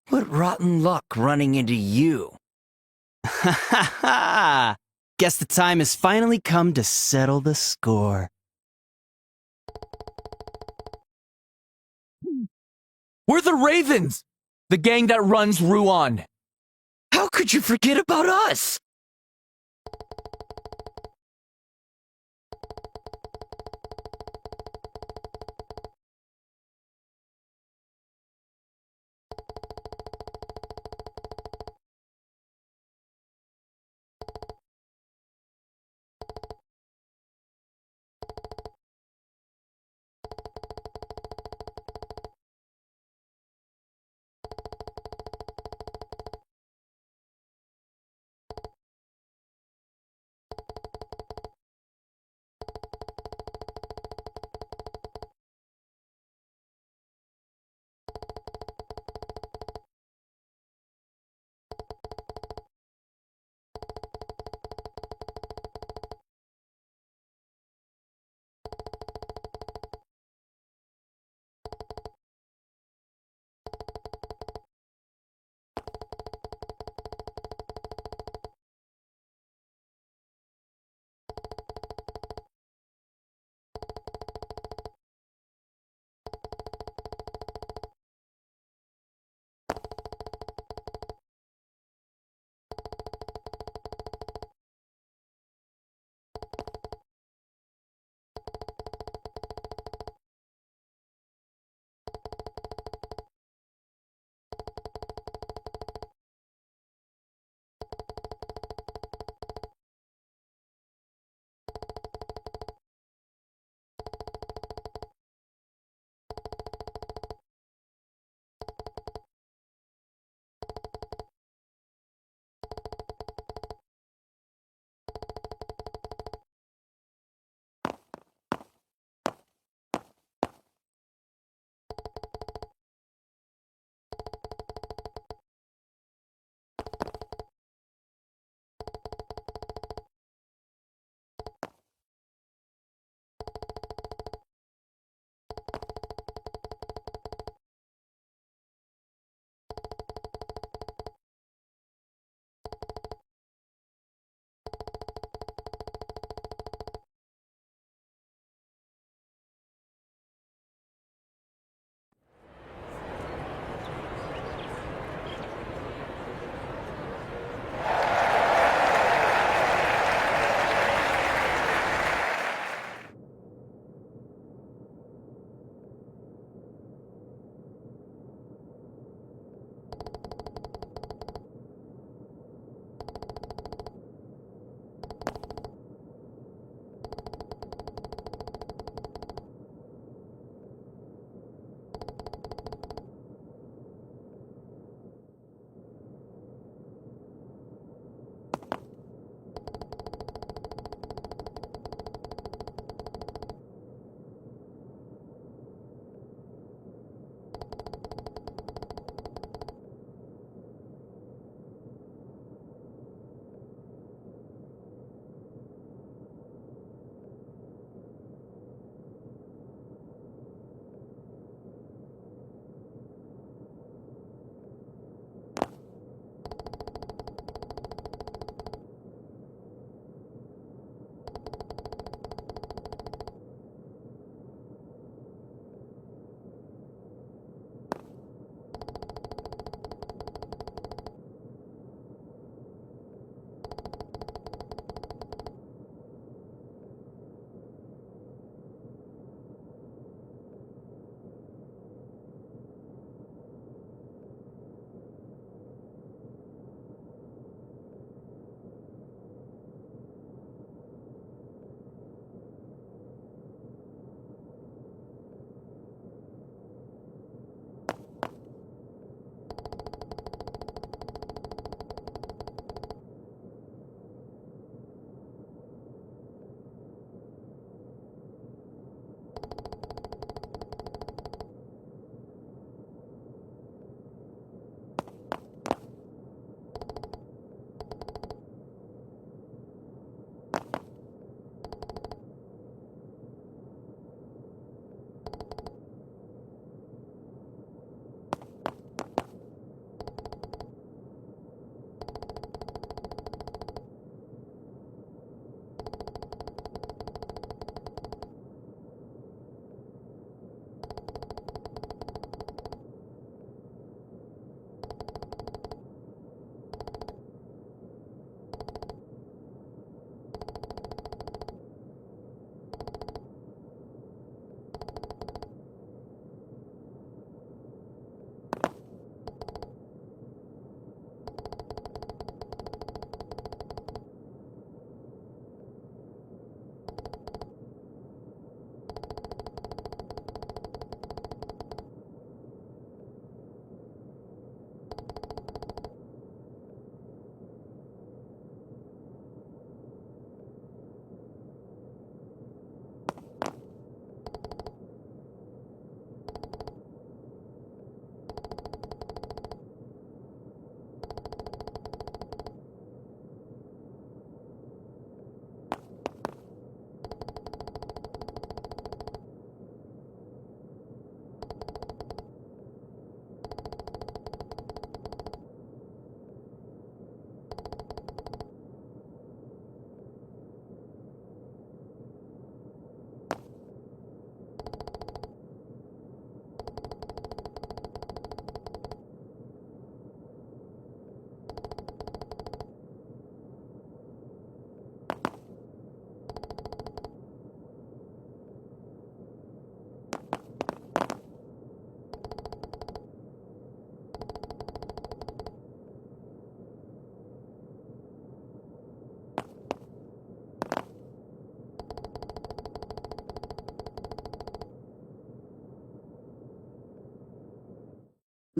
What rotten luck running into you. Ha ha ha! Guess the time has finally come to settle the score. We're the Ravens! The gang that runs Ruan. How could you forget about us?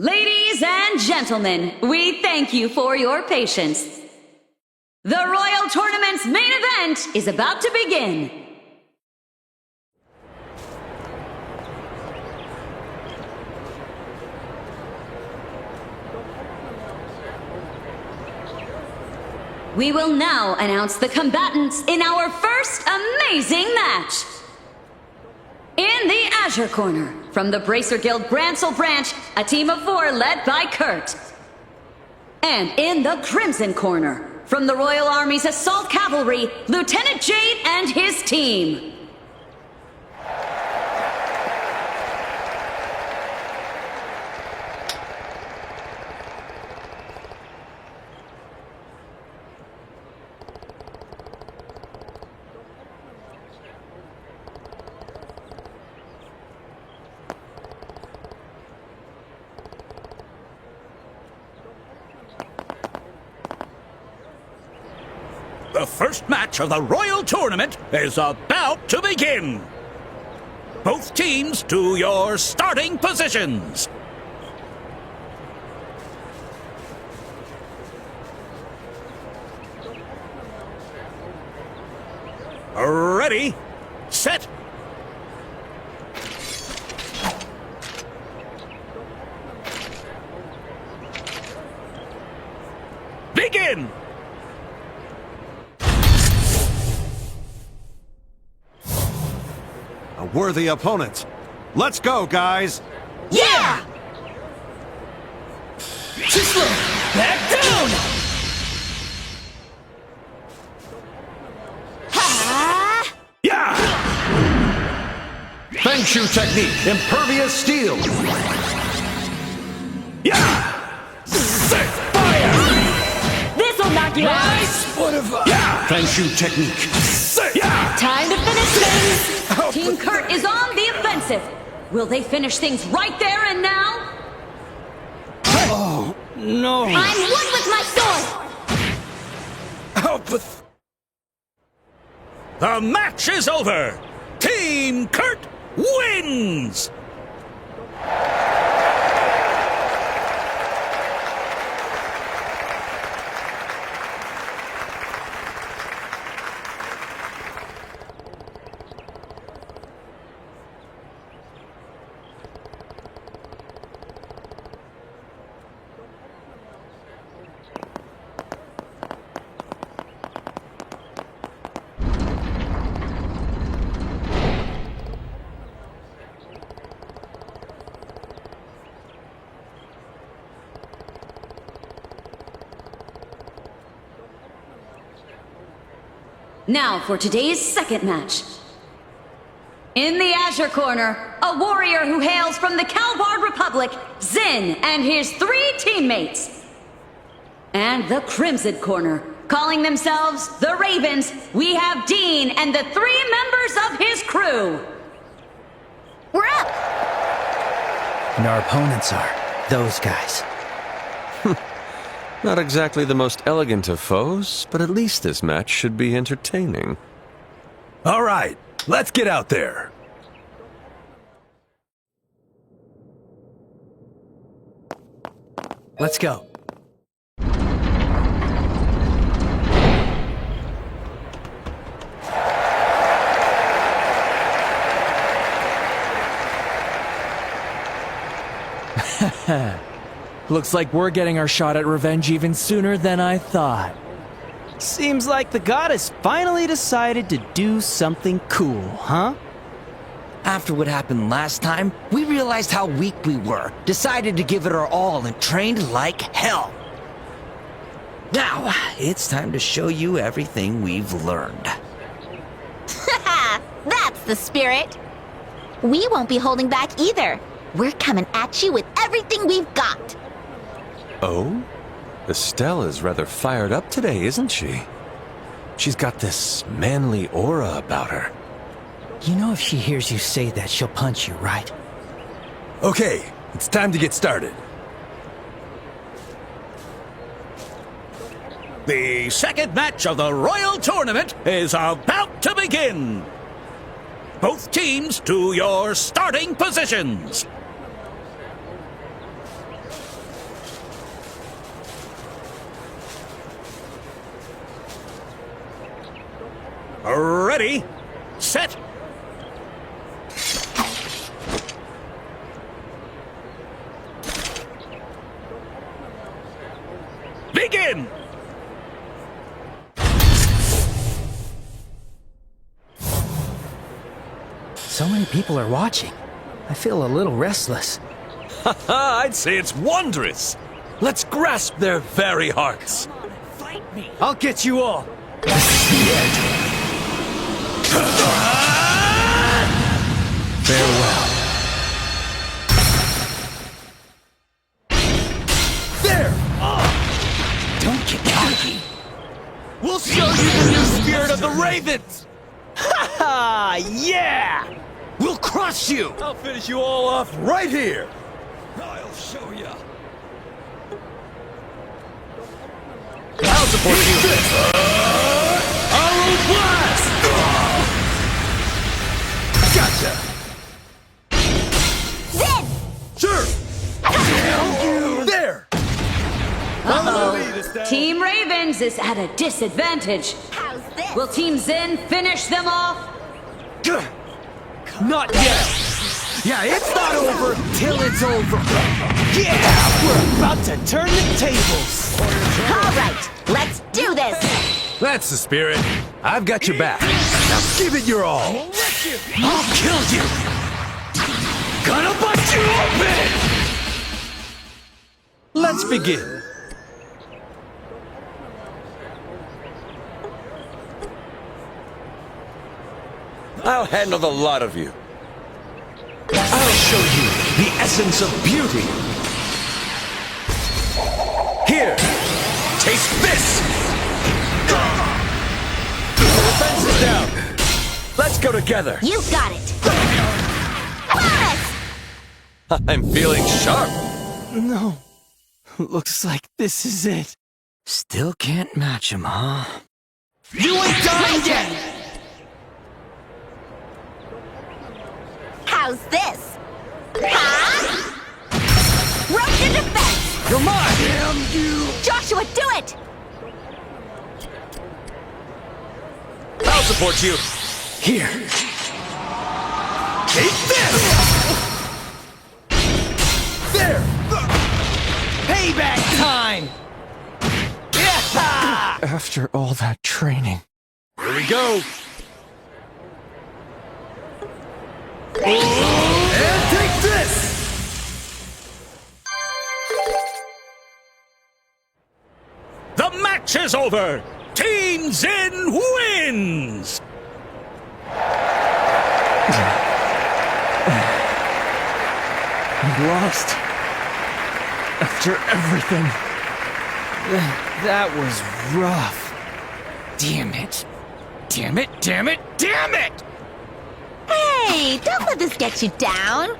Ladies and gentlemen, we thank you for your patience. The Royal Tournament's main event is about to begin. We will now announce the combatants in our first amazing match. In the Azure Corner, from the Bracer Guild Grancel Branch, a team of 4 led by Kurt. And in the Crimson Corner, from the Royal Army's Assault Cavalry, Lieutenant Jade and his team. The first match of the Royal Tournament is about to begin. Both teams to your starting positions. Ready, set. Begin! A worthy opponent. Let's go, guys! Yeah! Too slow! Back down! Yeah! Feng Shu technique, impervious steel. Yeah! Set fire! This'll knock you out! Nice foot of Yeah! Feng Shu technique. Yeah! Time to finish things! Team Kurt is on the offensive. Will they finish things right there and now? Oh, no. I'm one with my sword! Oh, but... The match is over! Team Kurt wins! Now for today's second match. In the Azure Corner, a warrior who hails from the Calvard Republic, Zin and his 3 teammates. And the Crimson Corner, calling themselves the Ravens, we have Dean and the 3 members of his crew. We're up! And our opponents are those guys. Not exactly the most elegant of foes, but at least this match should be entertaining. All right, let's get out there. Let's go. Looks like we're getting our shot at revenge even sooner than I thought. Seems like the goddess finally decided to do something cool, huh? After what happened last time, we realized how weak we were, decided to give it our all, and trained like hell. Now, it's time to show you everything we've learned. That's the spirit. We won't be holding back either. We're coming at you with everything we've got. Oh? Estelle is rather fired up today, isn't she? She's got this manly aura about her. You know if she hears you say that, she'll punch you, right? Okay, it's time to get started. The second match of the Royal Tournament is about to begin. Both teams to your starting positions. Ready, set. Begin! So many people are watching. I feel a little restless. I'd say it's wondrous. Let's grasp their very hearts. I'll get you all. Farewell. There! Don't get cocky. We'll show you the new spirit of the Ravens! Ha ha! Yeah! We'll crush you! I'll finish you all off right here. I'll show ya. I'll support you. Arrow blast! Gotcha. Zin! Sure. There. Uh-oh. Team Ravens is at a disadvantage. How's this? Will Team Zen finish them off? Not yet! Yeah, it's not over till it's over! Yeah! We're about to turn the tables! All right, let's do this. That's the spirit. I've got your back. Now give it your all. I'll kill you! Gonna bust you open! Let's begin. I'll handle the lot of you. I'll show you the essence of beauty. Here, taste this! The defense is down. Let's go together. You got it. Boris! I'm feeling sharp. No. Looks like this is it. Still can't match him, huh? You ain't done yet! How's this? Huh? Rope to defense! You're mine! Damn you! Joshua, do it! I'll support you. Here. Take this! There! Payback time! Yeah! After all that training. Here we go. And take this! The match is over! Team Zen wins! We lost. After everything. That was rough. Damn it. Damn it, damn it, damn it! Hey, don't let this get you down.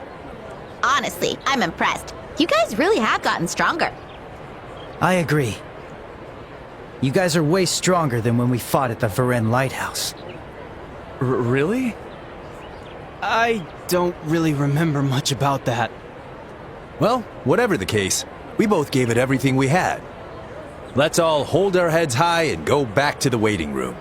Honestly, I'm impressed. You guys really have gotten stronger. I agree. You guys are way stronger than when we fought at the Varen Lighthouse. Really? I don't really remember much about that. Well, whatever the case, we both gave it everything we had. Let's all hold our heads high and go back to the waiting room.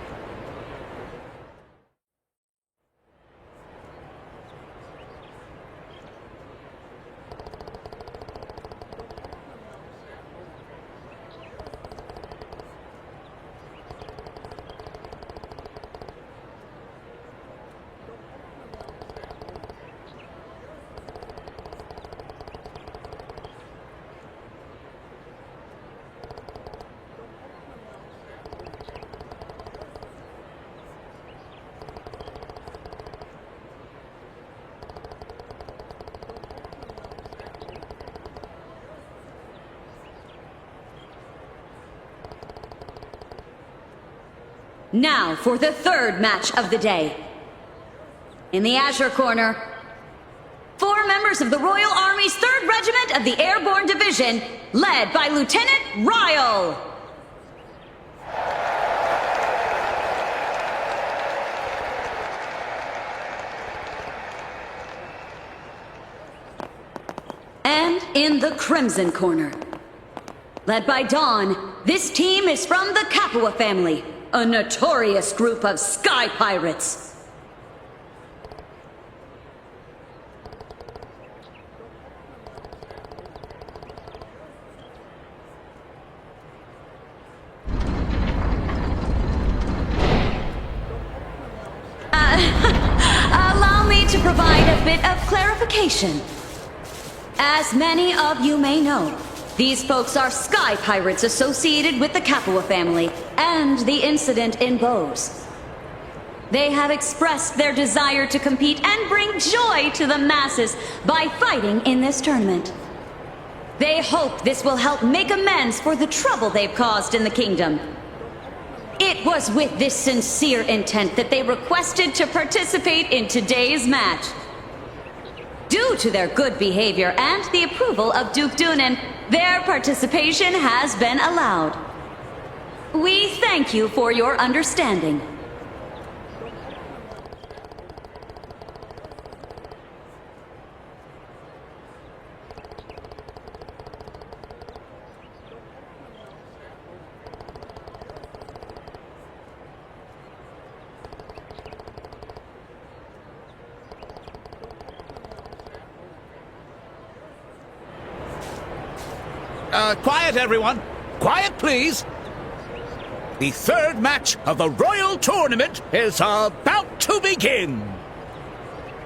Now for the third match of the day. In the Azure Corner, 4 members of the Royal Army's 3rd Regiment of the Airborne Division, led by Lieutenant Ryle. And in the Crimson Corner, led by Dawn, this team is from the Capua family, a notorious group of sky pirates. Allow me to provide a bit of clarification. As many of you may know, these folks are sky pirates associated with the Capua family and the incident in Bose. They have expressed their desire to compete and bring joy to the masses by fighting in this tournament. They hope this will help make amends for the trouble they've caused in the kingdom. It was with this sincere intent that they requested to participate in today's match. Due to their good behavior and the approval of Duke Dunan, their participation has been allowed. We thank you for your understanding. Quiet, everyone. Quiet, please. The third match of the Royal Tournament is about to begin.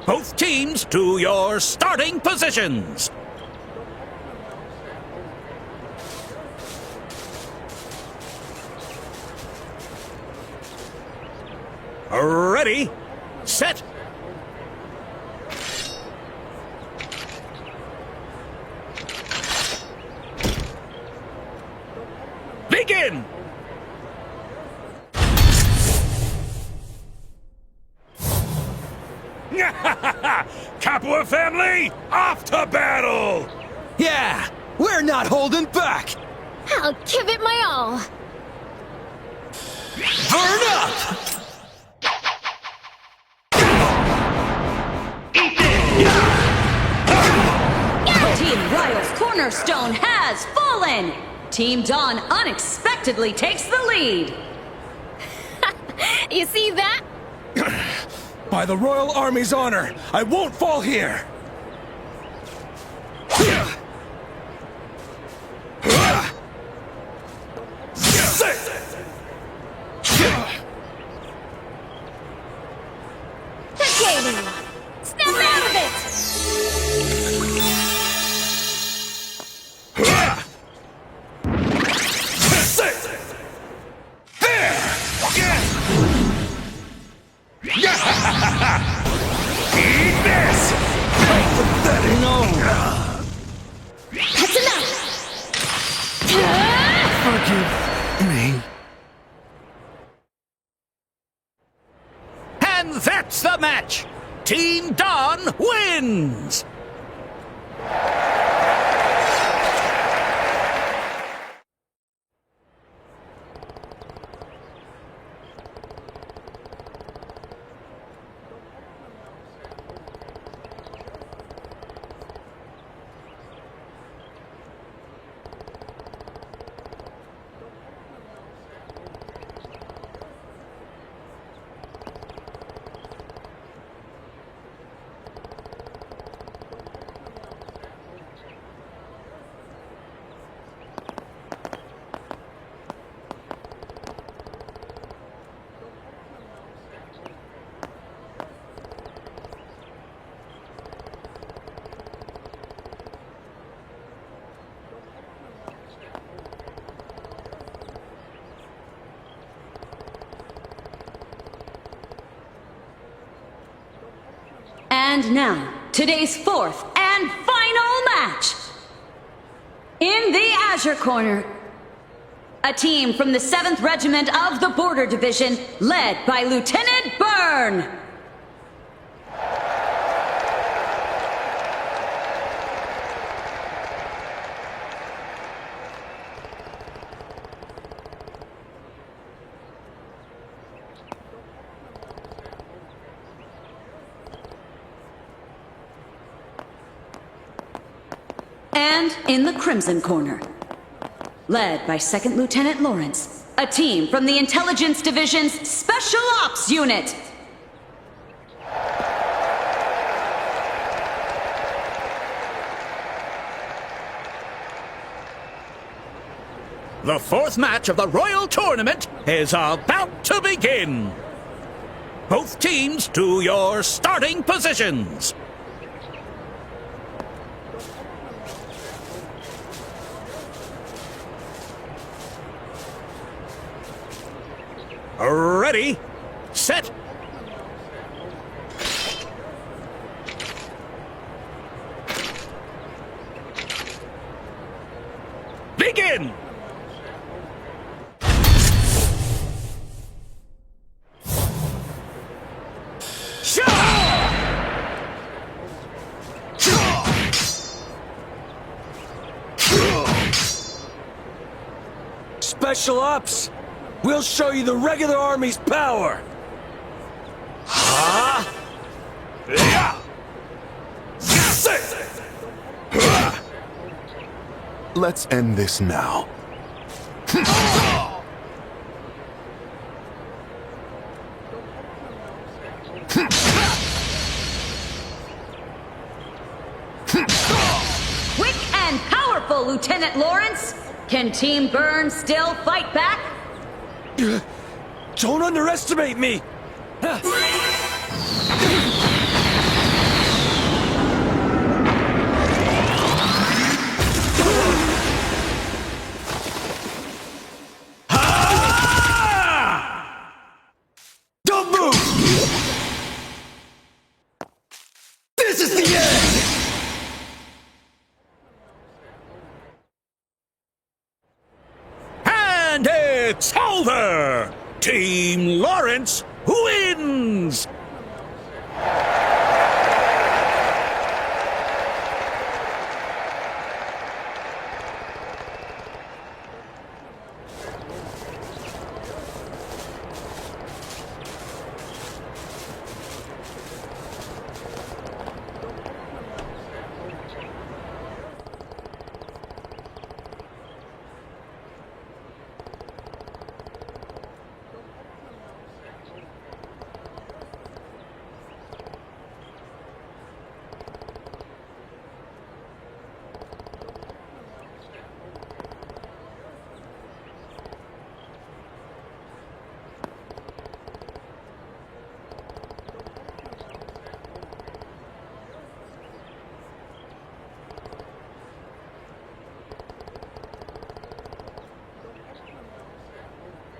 Both teams to your starting positions. Ready, set, begin! Capua family, off to battle! Yeah, we're not holding back! I'll give it my all. Burn up! Team Ryle's cornerstone has fallen! Team Dawn unexpectedly takes the lead. You see that? By the Royal Army's honor, I won't fall here! Katie! Snap out of it! Eat this! No! That's enough! Forgive me. And that's the match! Team Dawn wins! And now, today's fourth and final match. In the Azure Corner, a team from the 7th Regiment of the Border Division, led by Lieutenant Byrne. And in the Crimson Corner, led by 2nd Lieutenant Lawrence, a team from the Intelligence Division's Special Ops Unit. The fourth match of the Royal Tournament is about to begin. Both teams to your starting positions. Ready, set, begin! Special Ops! We'll show you the regular army's power! Huh? Yeah! Let's end this now. Quick and powerful, Lieutenant Lawrence! Can Team Burn still fight back? Don't underestimate me! Don't move! This is the end! And it's over! Team Lawrence wins!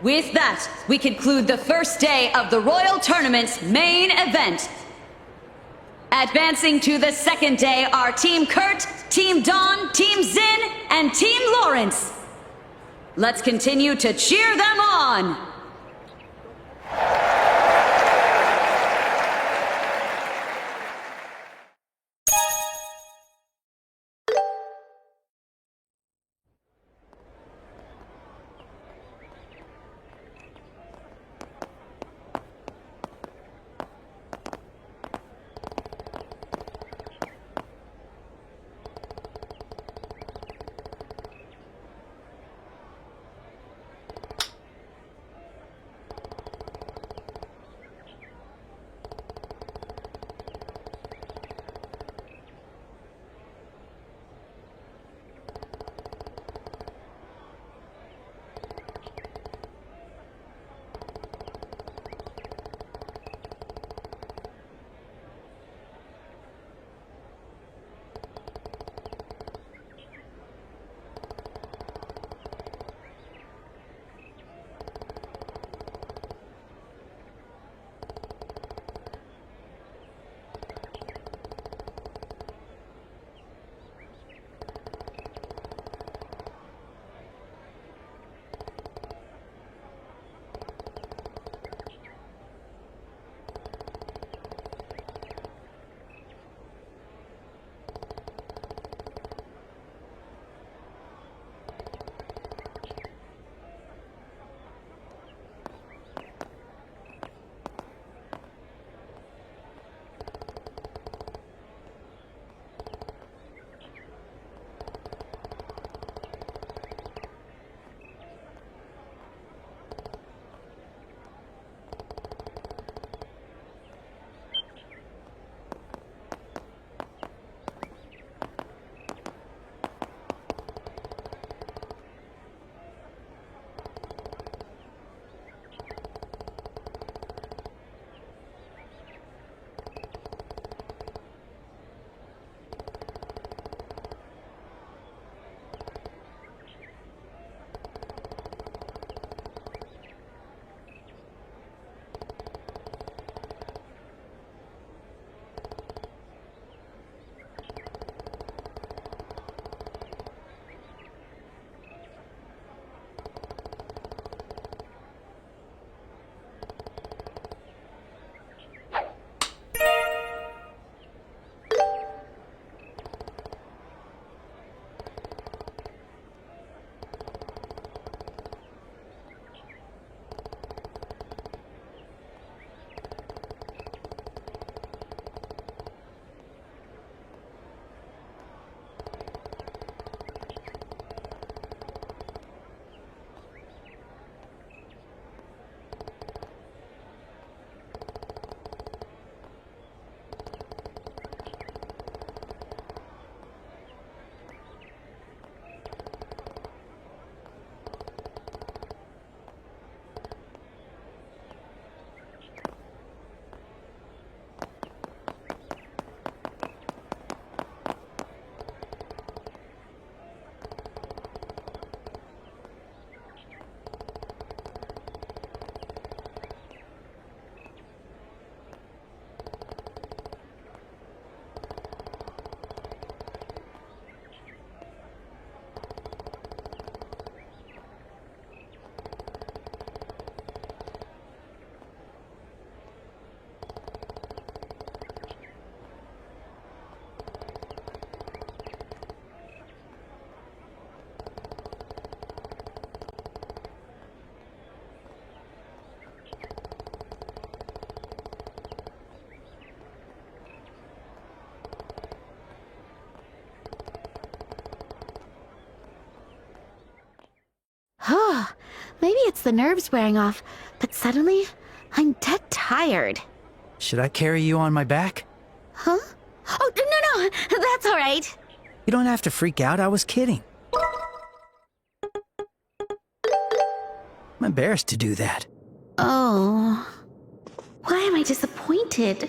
With that, we conclude the first day of the Royal Tournament's main event. Advancing to the second day are Team Kurt, Team Dawn, Team Zin, and Team Lawrence. Let's continue to cheer them on! it's the nerves wearing off, but suddenly, I'm dead tired. Should I carry you on my back? Huh? Oh, no, that's all right. You don't have to freak out, I was kidding. I'm embarrassed to do that. Oh. Why am I disappointed?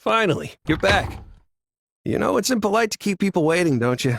Finally, you're back. You know, it's impolite to keep people waiting, don't you?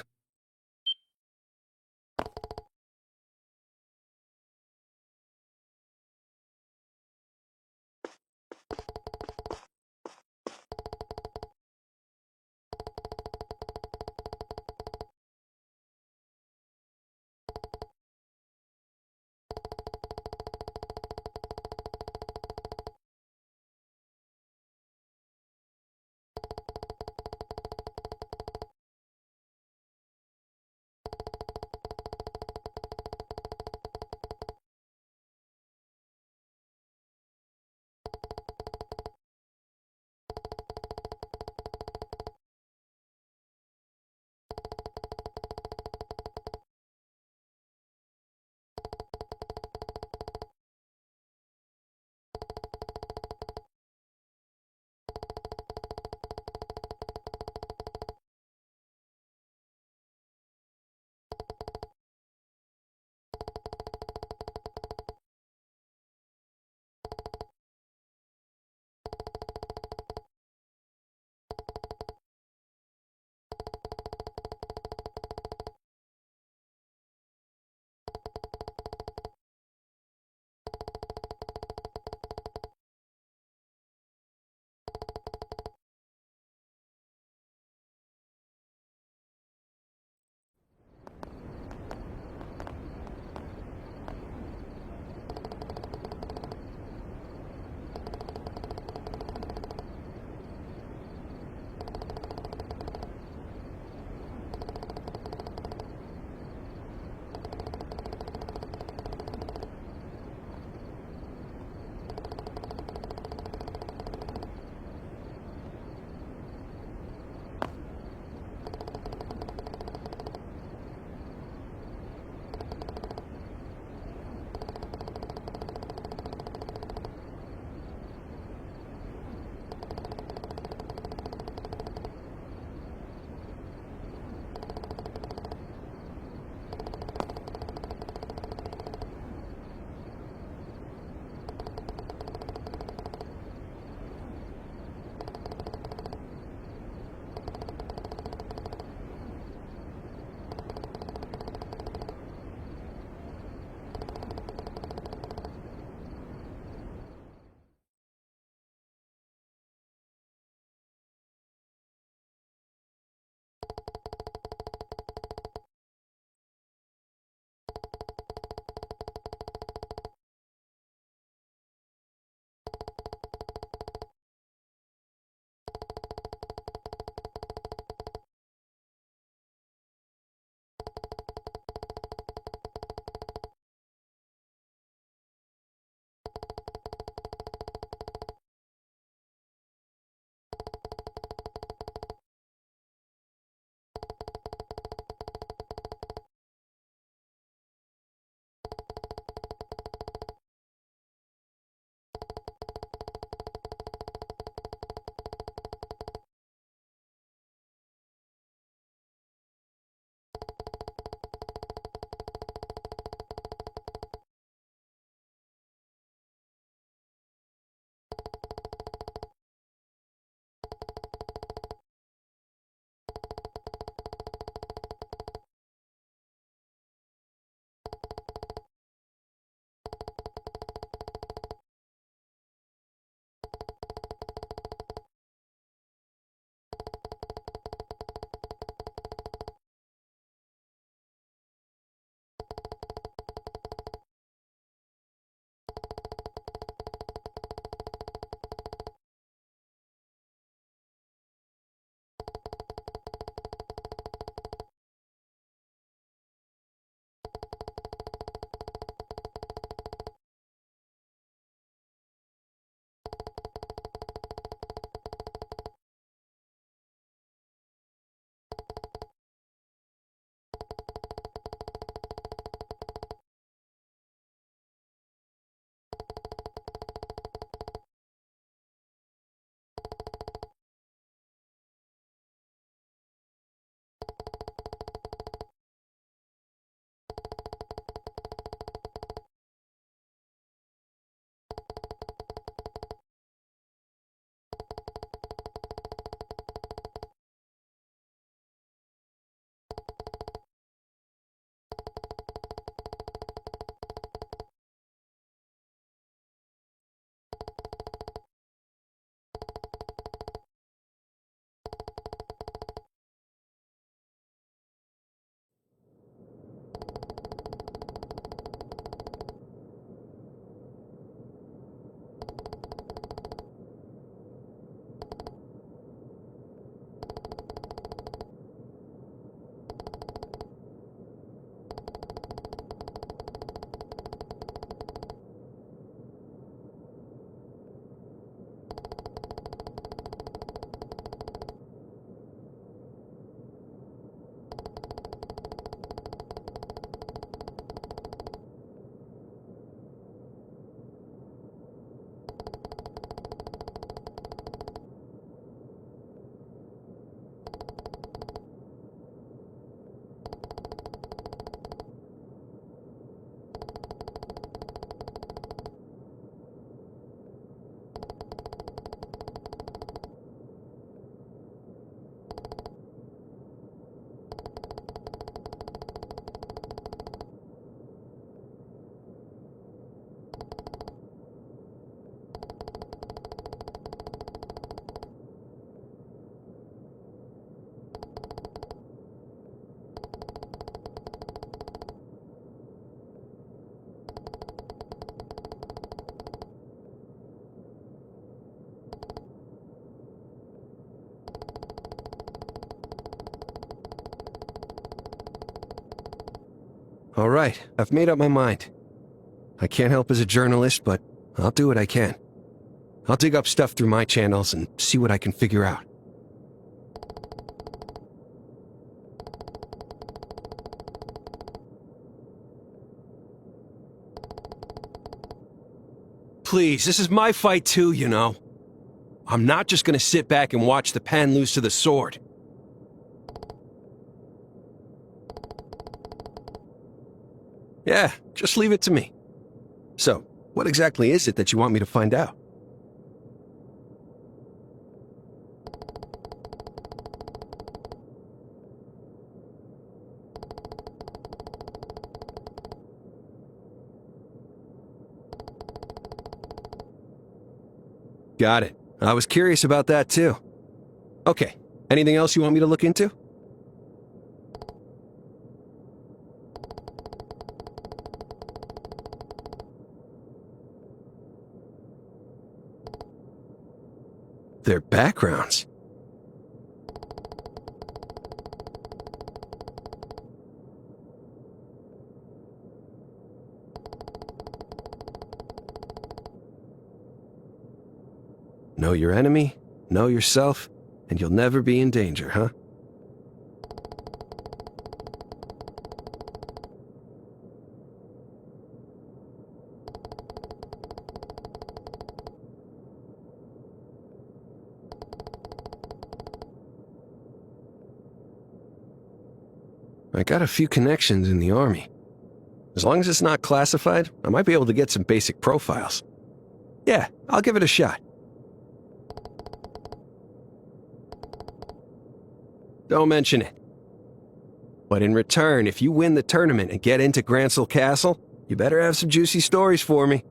All right, I've made up my mind. I can't help as a journalist, but I'll do what I can. I'll dig up stuff through my channels and see what I can figure out. Please, this is my fight too, you know. I'm not just gonna sit back and watch the pen lose to the sword. Yeah, just leave it to me. So, what exactly is it that you want me to find out? Got it. I was curious about that too. Okay, anything else you want me to look into? Their backgrounds. Know your enemy, know yourself, and you'll never be in danger, huh? I got a few connections in the army. As long as it's not classified, I might be able to get some basic profiles. Yeah, I'll give it a shot. Don't mention it. But in return, if you win the tournament and get into Grancel Castle, you better have some juicy stories for me.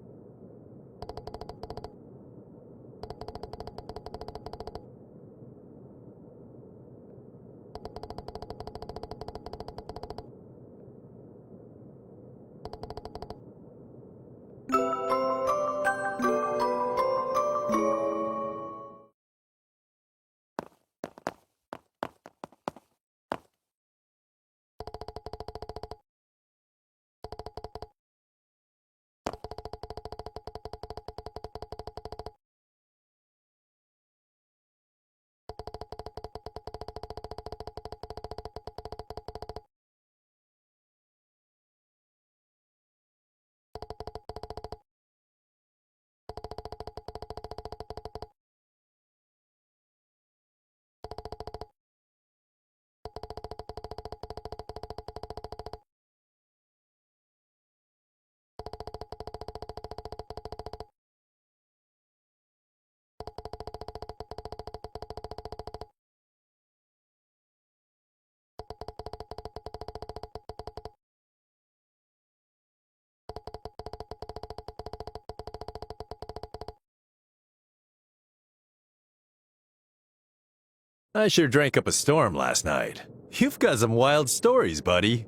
I sure drank up a storm last night. You've got some wild stories, buddy.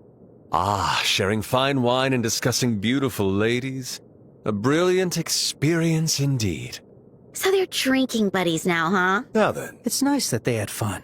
Ah, sharing fine wine and discussing beautiful ladies. A brilliant experience indeed. So they're drinking buddies now, huh? Now then. It's nice that they had fun.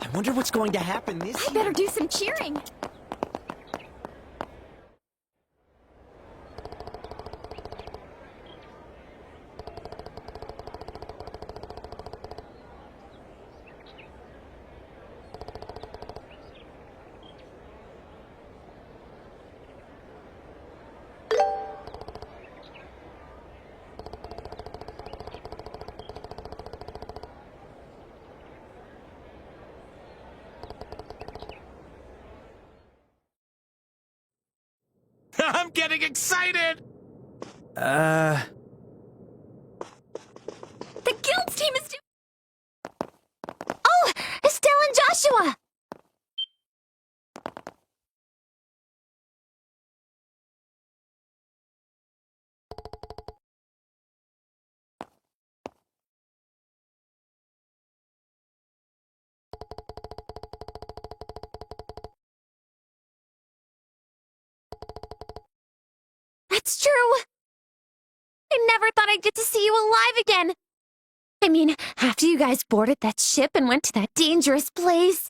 I wonder what's going to happen this I better do some cheering. I'm getting excited! The guild's team is Oh! Estelle and Joshua! That's true. I never thought I'd get to see you alive again. I mean, after you guys boarded that ship and went to that dangerous place.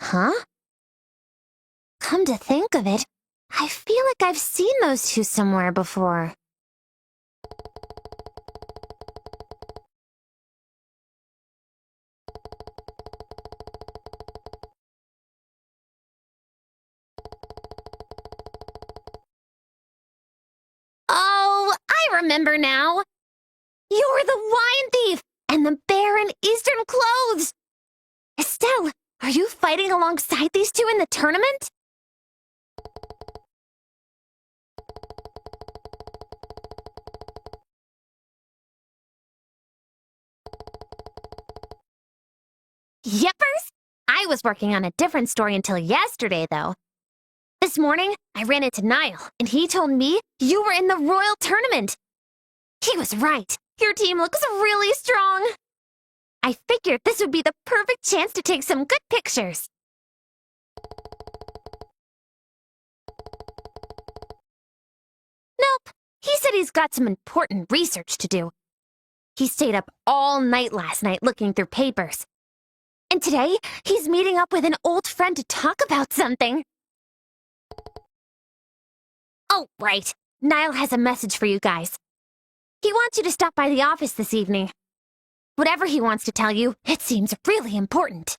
Huh? Come to think of it, I feel like I've seen those two somewhere before. Oh, I remember now. You're the wine thief and the bear in Eastern clothes. Estelle, are you fighting alongside these two in the tournament? Yepers! I was working on a different story until yesterday, though. This morning, I ran into Niall, and he told me you were in the Royal Tournament. He was right. Your team looks really strong. I figured this would be the perfect chance to take some good pictures. Nope. He said he's got some important research to do. He stayed up all night last night looking through papers. And today, he's meeting up with an old friend to talk about something. Oh, right. Niall has a message for you guys. He wants you to stop by the office this evening. Whatever he wants to tell you, it seems really important.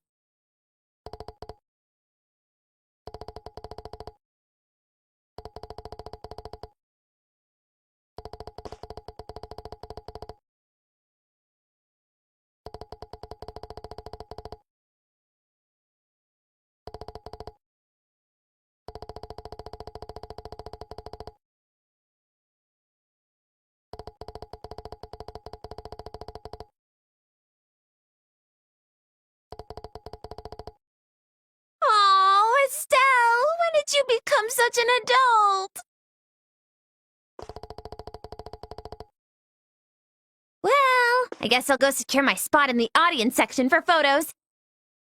You become such an adult? Well, I guess I'll go secure my spot in the audience section for photos.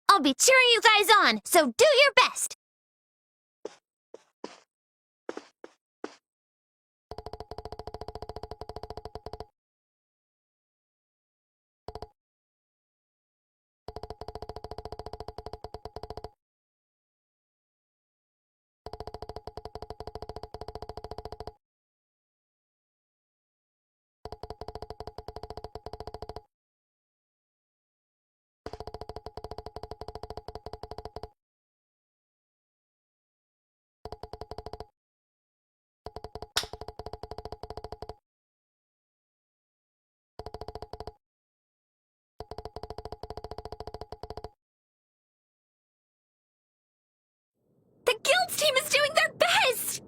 I'll be cheering you guys on, so do your best. The Guild's team is doing their best!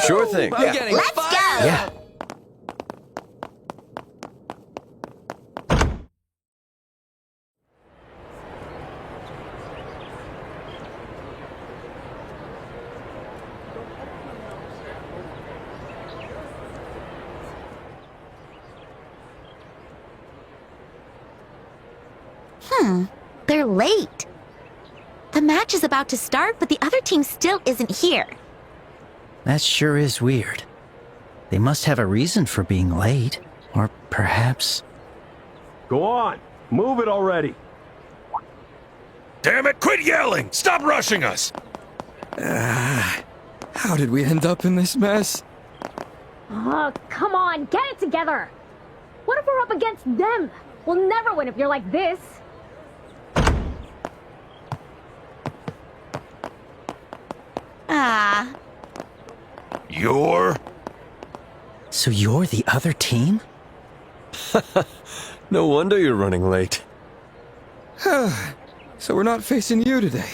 Sure thing. Let's go! Yeah. They're late. The match is about to start, but the other team still isn't here. That sure is weird. They must have a reason for being late. Or perhaps... Go on. Move it already. Damn it, quit yelling! Stop rushing us! How did we end up in this mess? Oh, come on, get it together! What if we're up against them? We'll never win if you're like this. Ah. You're... So you're the other team? No wonder you're running late. So we're not facing you today.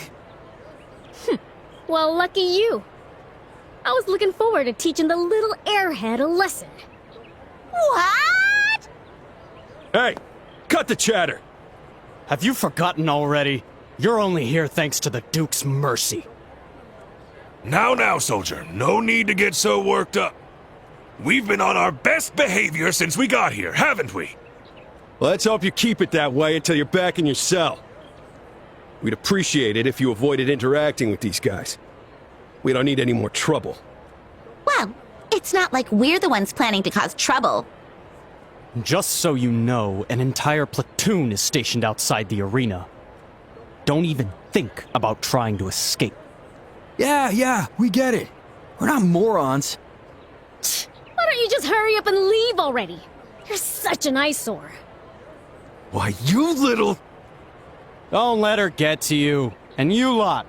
Well, lucky you. I was looking forward to teaching the little airhead a lesson. What? Hey, cut the chatter. Have you forgotten already? You're only here thanks to the Duke's mercy. Now, soldier. No need to get so worked up. We've been on our best behavior since we got here, haven't we? Let's hope you keep it that way until you're back in your cell. We'd appreciate it if you avoided interacting with these guys. We don't need any more trouble. Well, it's not like we're the ones planning to cause trouble. Just so you know, an entire platoon is stationed outside the arena. Don't even think about trying to escape. Yeah, we get it. We're not morons. Why don't you just hurry up and leave already? You're such an eyesore. Why, you little... Don't let her get to you. And you lot,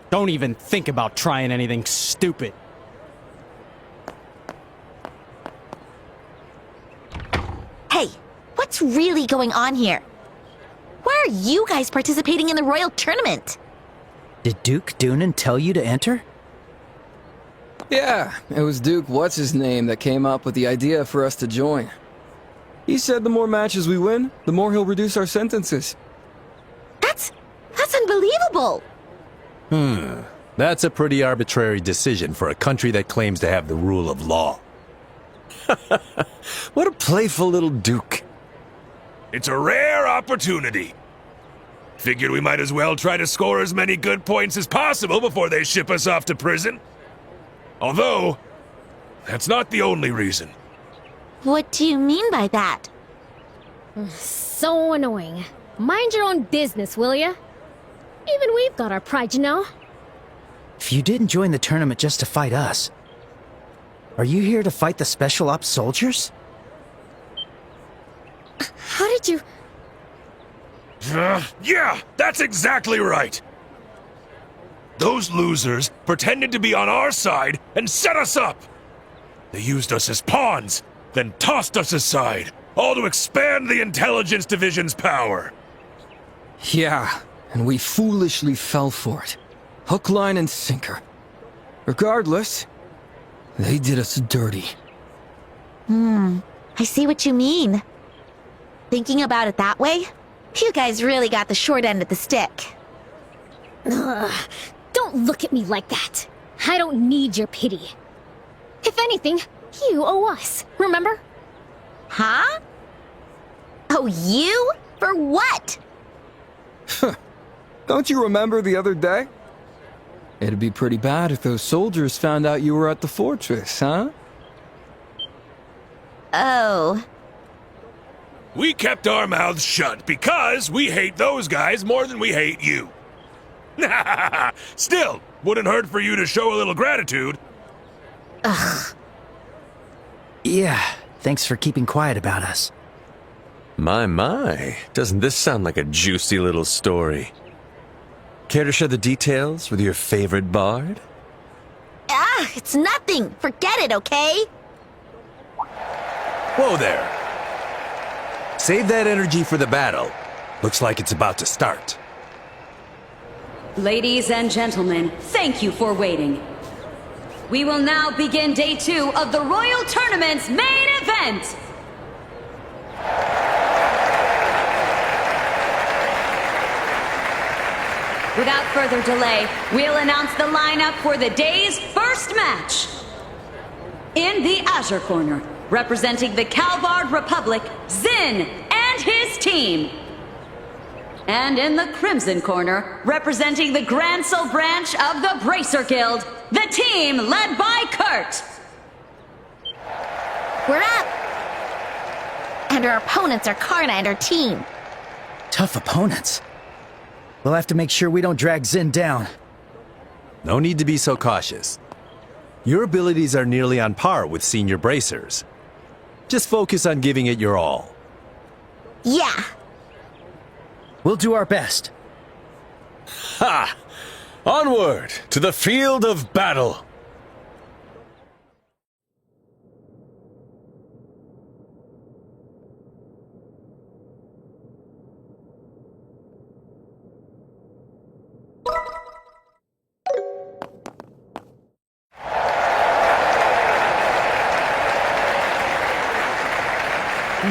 don't even think about trying anything stupid. Hey, what's really going on here? Why are you guys participating in the Royal Tournament? Did Duke Doonan tell you to enter? Yeah, it was Duke What's-His-Name that came up with the idea for us to join. He said the more matches we win, the more he'll reduce our sentences. That's unbelievable! That's a pretty arbitrary decision for a country that claims to have the rule of law. What a playful little Duke. It's a rare opportunity. Figured we might as well try to score as many good points as possible before they ship us off to prison. Although, that's not the only reason. What do you mean by that? So annoying. Mind your own business, will ya? Even we've got our pride, you know? If you didn't join the tournament just to fight us, are you here to fight the Special Ops soldiers? How did you... Yeah, that's exactly right. Those losers pretended to be on our side and set us up. They used us as pawns, then tossed us aside, all to expand the Intelligence Division's power. Yeah, and we foolishly fell for it. Hook, line, and sinker. Regardless, they did us dirty. I see what you mean. Thinking about it that way, you guys really got the short end of the stick. Ugh, don't look at me like that. I don't need your pity. If anything, you owe us, remember? Huh? Oh, you? For what? Don't you remember the other day? It'd be pretty bad if those soldiers found out you were at the fortress, huh? Oh. We kept our mouths shut because we hate those guys more than we hate you. Still, wouldn't hurt for you to show a little gratitude. Ugh. Yeah, thanks for keeping quiet about us. My. Doesn't this sound like a juicy little story? Care to share the details with your favorite bard? It's nothing. Forget it, okay? Whoa there! Save that energy for the battle. Looks like it's about to start. Ladies and gentlemen, thank you for waiting. We will now begin day 2 of the Royal Tournament's main event. Without further delay, we'll announce the lineup for the day's first match. In the Azure Corner, representing the Calvard Republic, Zin and his team. And in the Crimson Corner, representing the Grancel branch of the Bracer Guild, the team led by Kurt. We're up! And our opponents are Karna and her team. Tough opponents. We'll have to make sure we don't drag Zin down. No need to be so cautious. Your abilities are nearly on par with senior bracers. Just focus on giving it your all. Yeah. We'll do our best. Ha! Onward to the field of battle!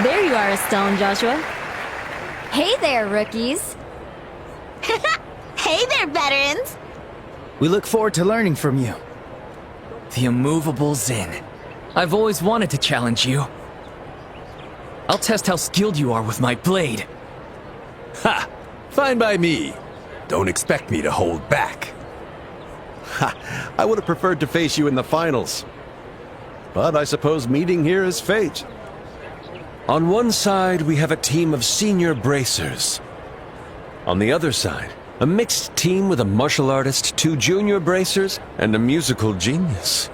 There you are, Estelle and Joshua. Hey there, rookies. Hey there, veterans! We look forward to learning from you. The immovable Zin. I've always wanted to challenge you. I'll test how skilled you are with my blade. Ha! Fine by me. Don't expect me to hold back. Ha! I would have preferred to face you in the finals. But I suppose meeting here is fate. On one side, we have a team of senior bracers. On the other side, a mixed team with a martial artist, 2 junior bracers, and a musical genius.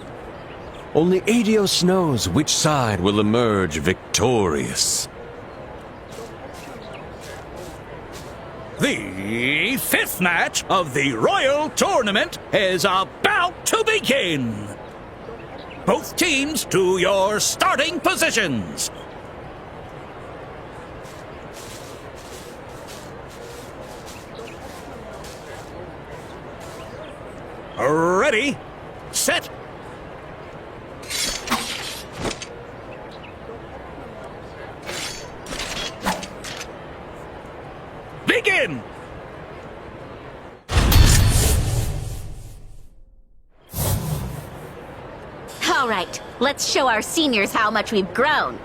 Only Adios knows which side will emerge victorious. The 5th match of the Royal Tournament is about to begin. Both teams to your starting positions. Ready, set. Begin! All right, let's show our seniors how much we've grown.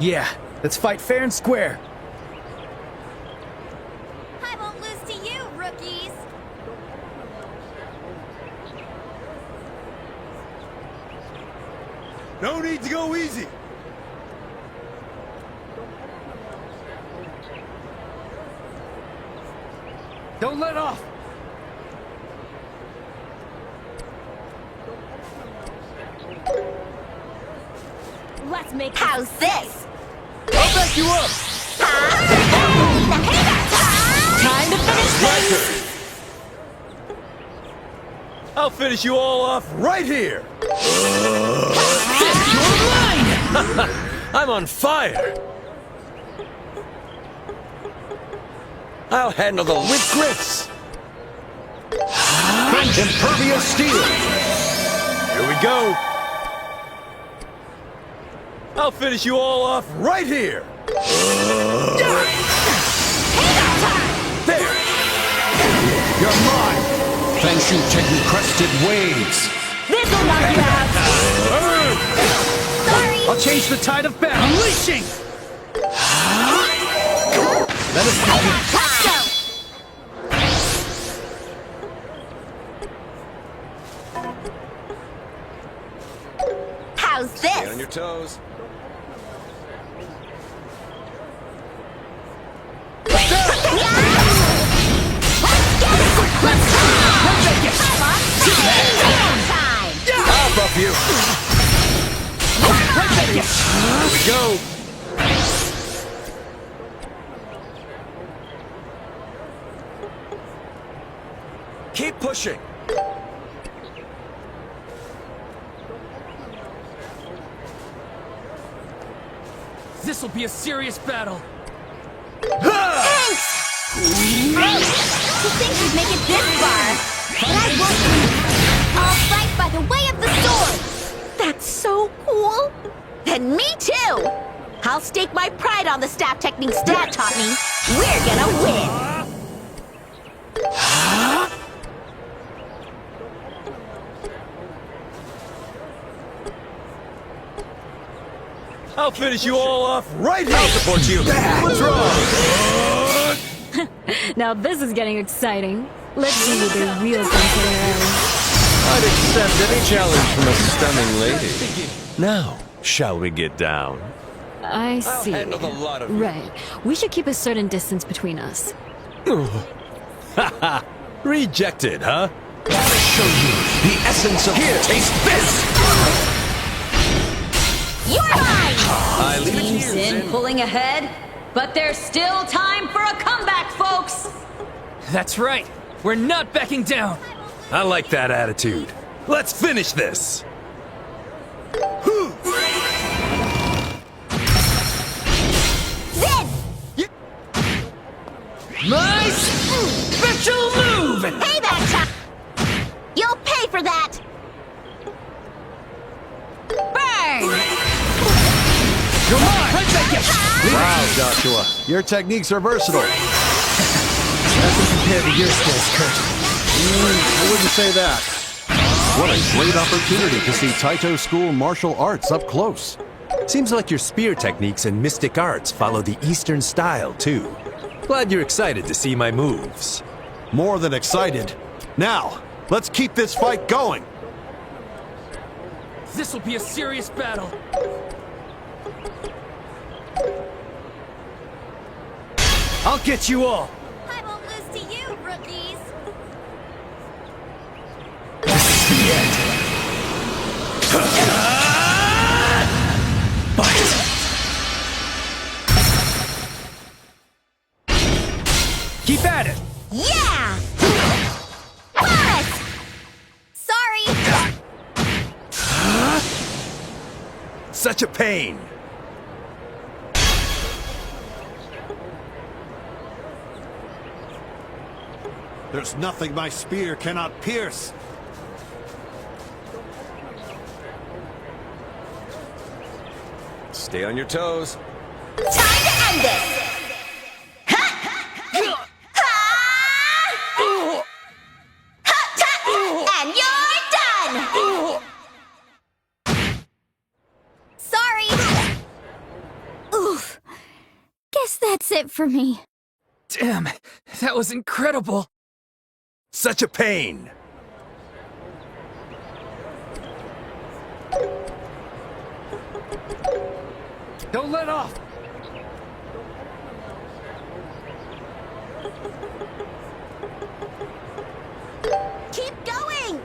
Yeah, let's fight fair and square. I won't lose to you, rookies. No need to go easy. Don't let off! Let's make How's this? I'll back you up. Time to finish things! I'll finish you all off right here. I'm on fire! I'll handle the with grace. Impervious steel! Here we go. I'll finish you all off right here. There! You're mine! Thanks, you chicken-crested waves! This'll knock you out. Sorry. I'll change the tide of battle. Unleashing! Let us begin. How's Stay on this? your toes. I'll buff you. Here we go. Keep pushing. This'll be a serious battle. Thanks! To think we'd make it this far, but I won't. I'll fight by the way of the sword. That's so cool! And me too! I'll stake my pride on the staff techniques Dad taught me. We're gonna win! I'll finish you all off right here. I'll support you. What's wrong? Now this is getting exciting. Let's see what the real competitor is. I'd accept any challenge from a stunning lady. Now, shall we get down? I see. handle the lot of you. Right. We should keep a certain distance between us. Haha! Rejected, huh? Gotta show you the essence of Here, taste this! You're mine! I leave it Team to you, Zin Zin. pulling ahead, but there's still time for a comeback, folks! That's right. We're not backing down. I like that attitude. Let's finish this. Zin! Nice special move! Payback time! You'll pay for that! Burn! You're mine! Wow, Joshua. Your techniques are versatile. Nothing compared to your skills, Kurt. I wouldn't say that. What a great opportunity to see Taito School martial arts up close. Seems like your spear techniques and mystic arts follow the Eastern style, too. Glad you're excited to see my moves. More than excited. Now, let's keep this fight going. This'll be a serious battle. I'll get you all. I won't lose to you, rookies. Keep at it. Yeah! Boris! Sorry! Such a pain. There's nothing my spear cannot pierce. Stay on your toes. Time to end this! And you're done! Sorry! Oof. Guess that's it for me. Damn, that was incredible. Such a pain. Don't let off. Keep going!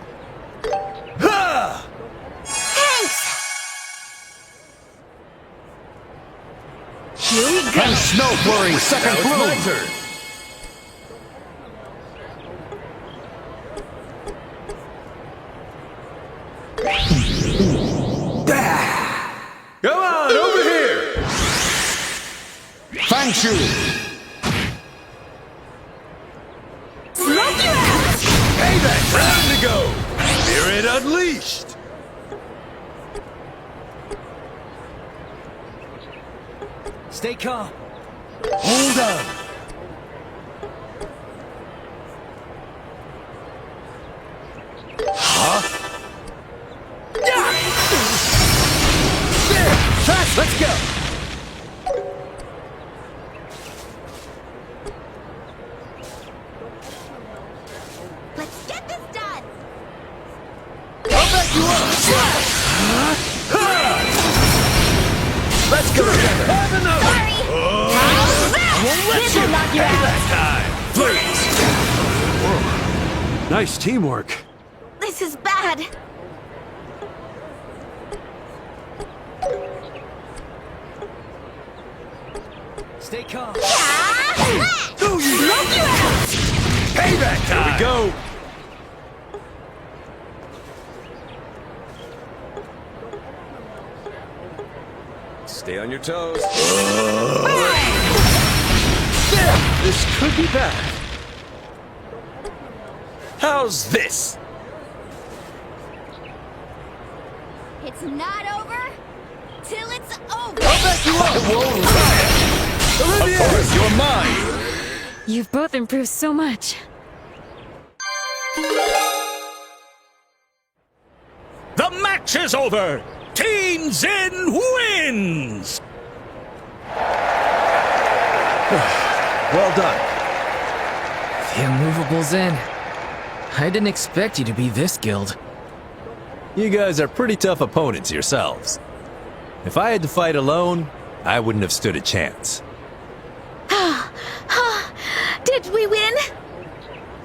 Here we go! And Snow Flurry, second Now it's my bloom! turn. Come on, over here! Fang Shu! Smoke your ass! Payback! Round to go! Spirit unleashed! Stay calm. Hold on! Fast, let's go. Let's get this done! I'll back you up! Let's go together! Have another! Sorry! I won't let This you! will knock you out! Time! Please! Nice teamwork. This is bad. Stay calm. Do you? Smoke your ass! Payback time! Here we go! Stay on your toes. This could be bad. How's this? It's not over till it's over! I'll back you up! Olivia! Of course, you're mine! You've both improved so much. The match is over! Team Zin wins! Well done. The immovable Zen. I didn't expect you to be this skilled. You guys are pretty tough opponents yourselves. If I had to fight alone, I wouldn't have stood a chance. Did we win?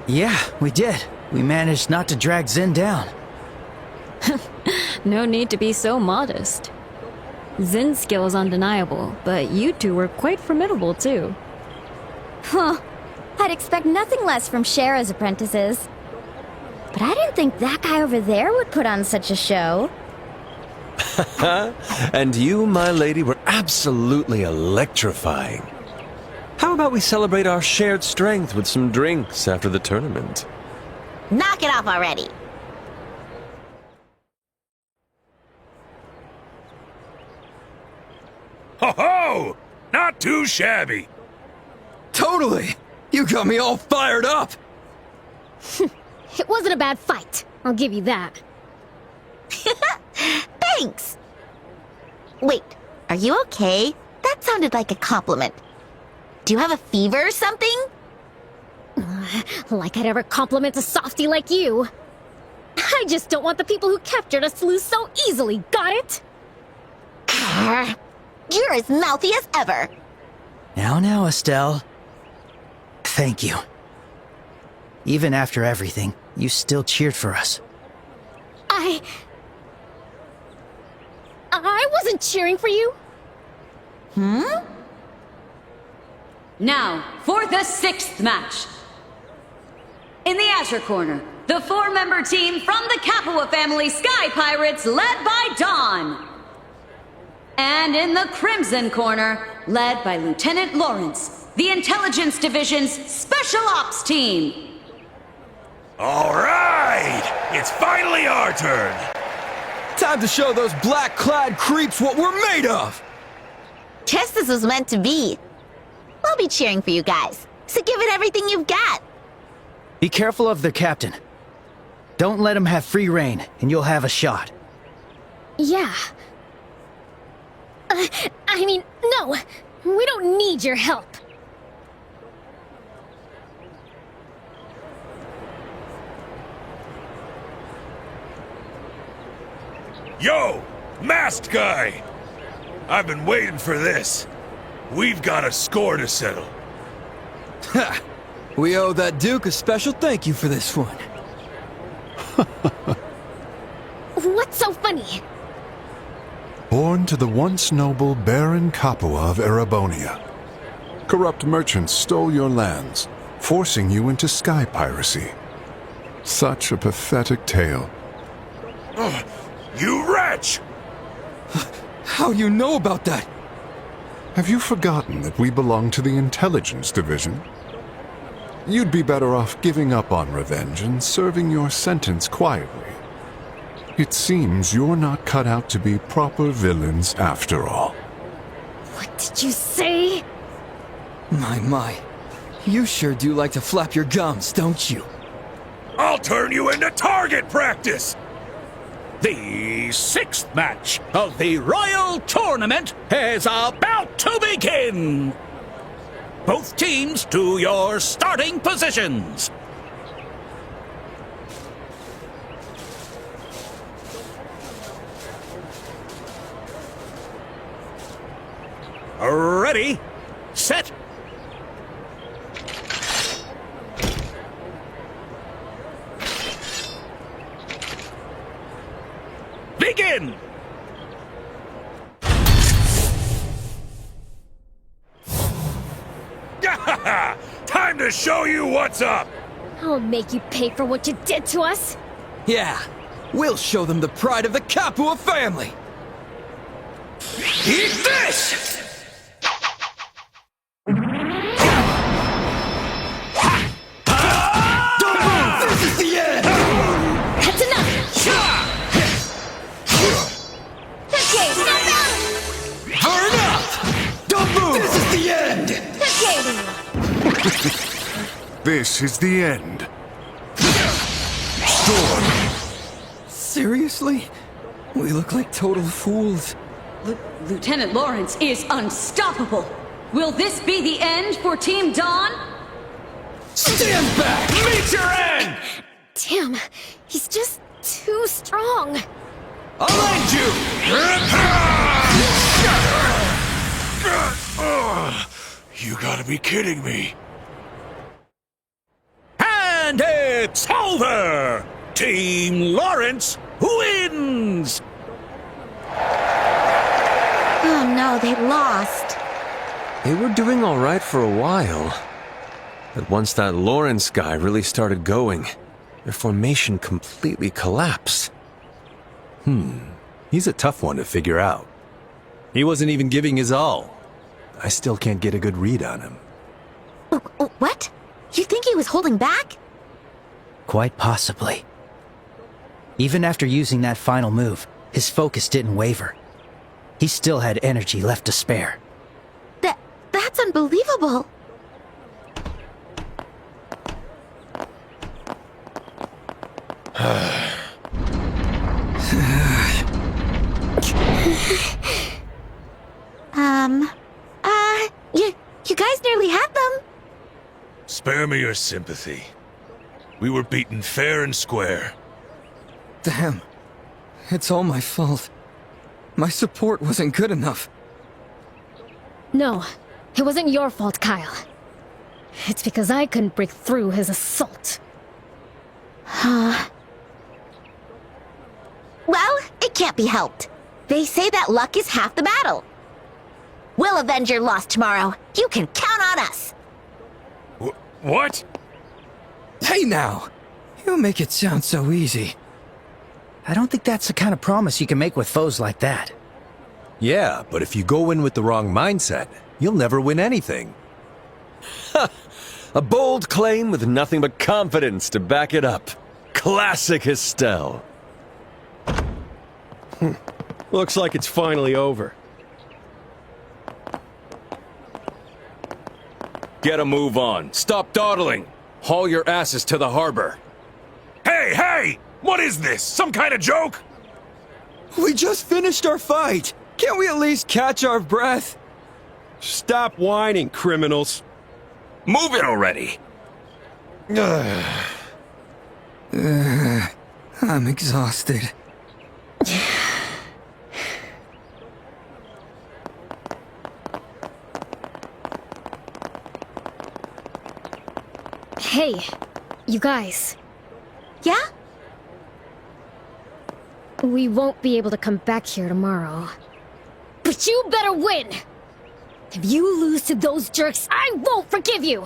Yeah, we did. We managed not to drag Zen down. No need to be so modest. Zen's skill is undeniable, but you two were quite formidable too. Huh. I'd expect nothing less from Shara's apprentices. But I didn't think that guy over there would put on such a show. And you, my lady, were absolutely electrifying. How about we celebrate our shared strength with some drinks after the tournament? Knock it off already. Ho ho! Not too shabby. Totally! You got me all fired up! It wasn't a bad fight, I'll give you that. Thanks! Wait, are you okay? That sounded like a compliment. Do you have a fever or something? Like I'd ever compliment a softie like you. I just don't want the people who captured us to lose so easily, got it? You're as mouthy as ever. Now, Estelle. Thank you. Even after everything, you still cheered for us. I wasn't cheering for you. Now, for the 6th match. In the Azure Corner, the 4-member team from the Capua family Sky Pirates led by Dawn. And in the Crimson Corner, led by Lieutenant Lawrence, the Intelligence Division's Special Ops team. All right! It's finally our turn! Time to show those black-clad creeps what we're made of! Guess this was meant to be. We'll be cheering for you guys, so give it everything you've got. Be careful of their captain. Don't let him have free reign, and you'll have a shot. Yeah. I mean, no. We don't need your help. Yo! Masked guy! I've been waiting for this. We've got a score to settle. Ha! We owe that Duke a special thank you for this one. What's so funny? Born to the once noble Baron Capua of Erebonia. Corrupt merchants stole your lands, forcing you into sky piracy. Such a pathetic tale. You wretch! How do you know about that? Have you forgotten that we belong to the Intelligence Division? You'd be better off giving up on revenge and serving your sentence quietly. It seems you're not cut out to be proper villains after all. What did you say? My. You sure do like to flap your gums, don't you? I'll turn you into target practice! The 6th match of the Royal Tournament is about to begin! Both teams to your starting positions! Ready, set, begin! Time to show you what's up! I'll make you pay for what you did to us. Yeah, we'll show them the pride of the Capua family! Eat this! Don't move! This is the end! That's enough! Okay, step out! Burn up! Don't move! This is the end! Okay. This is the end. Seriously? We look like total fools. Lieutenant Lawrence is unstoppable. Will this be the end for Team Dawn? Stand back! Meet your end! Damn, he's just too strong. I'll end you! You gotta be kidding me. And it's over! Team Lawrence wins! Oh no, they lost. They were doing all right for a while. But once that Lawrence guy really started going, their formation completely collapsed. He's a tough one to figure out. He wasn't even giving his all. I still can't get a good read on him. What? You think he was holding back? Quite possibly. Even after using that final move, his focus didn't waver. He still had energy left to spare. That's unbelievable. You guys nearly had them. Spare me your sympathy. We were beaten fair and square. Damn. It's all my fault. My support wasn't good enough. No, it wasn't your fault, Kyle. It's because I couldn't break through his assault. Well, it can't be helped. They say that luck is half the battle. We'll avenge your loss tomorrow. You can count on us. What? Hey now! You make it sound so easy. I don't think that's the kind of promise you can make with foes like that. Yeah, but if you go in with the wrong mindset, you'll never win anything. A bold claim with nothing but confidence to back it up. Classic Estelle. Looks like it's finally over. Get a move on. Stop dawdling. Haul your asses to the harbor. Hey! What is this? Some kind of joke? We just finished our fight. Can't we at least catch our breath? Stop whining, criminals. Move it already. I'm exhausted. Hey, you guys. Yeah? We won't be able to come back here tomorrow. But you better win! If you lose to those jerks, I won't forgive you!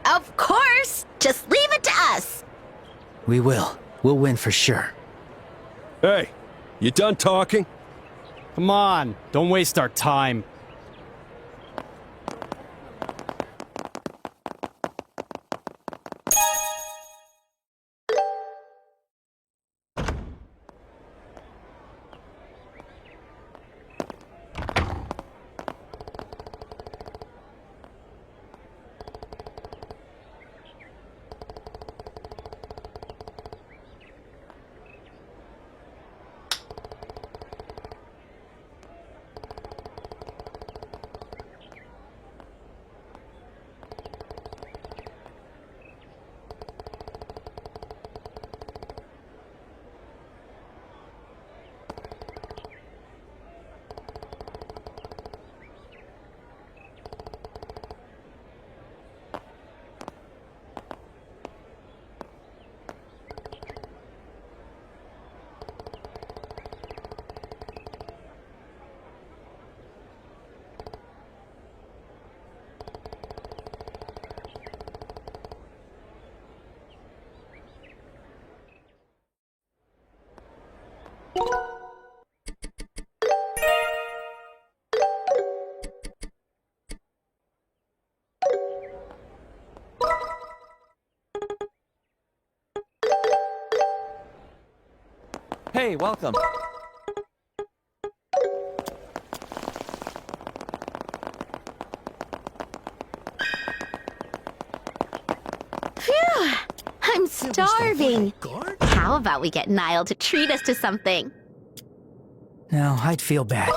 Of course! Just leave it to us! We will. We'll win for sure. Hey, you done talking? Come on, don't waste our time. Hey, welcome. Phew! I'm starving. How about we get Niall to treat us to something? No, I'd feel bad.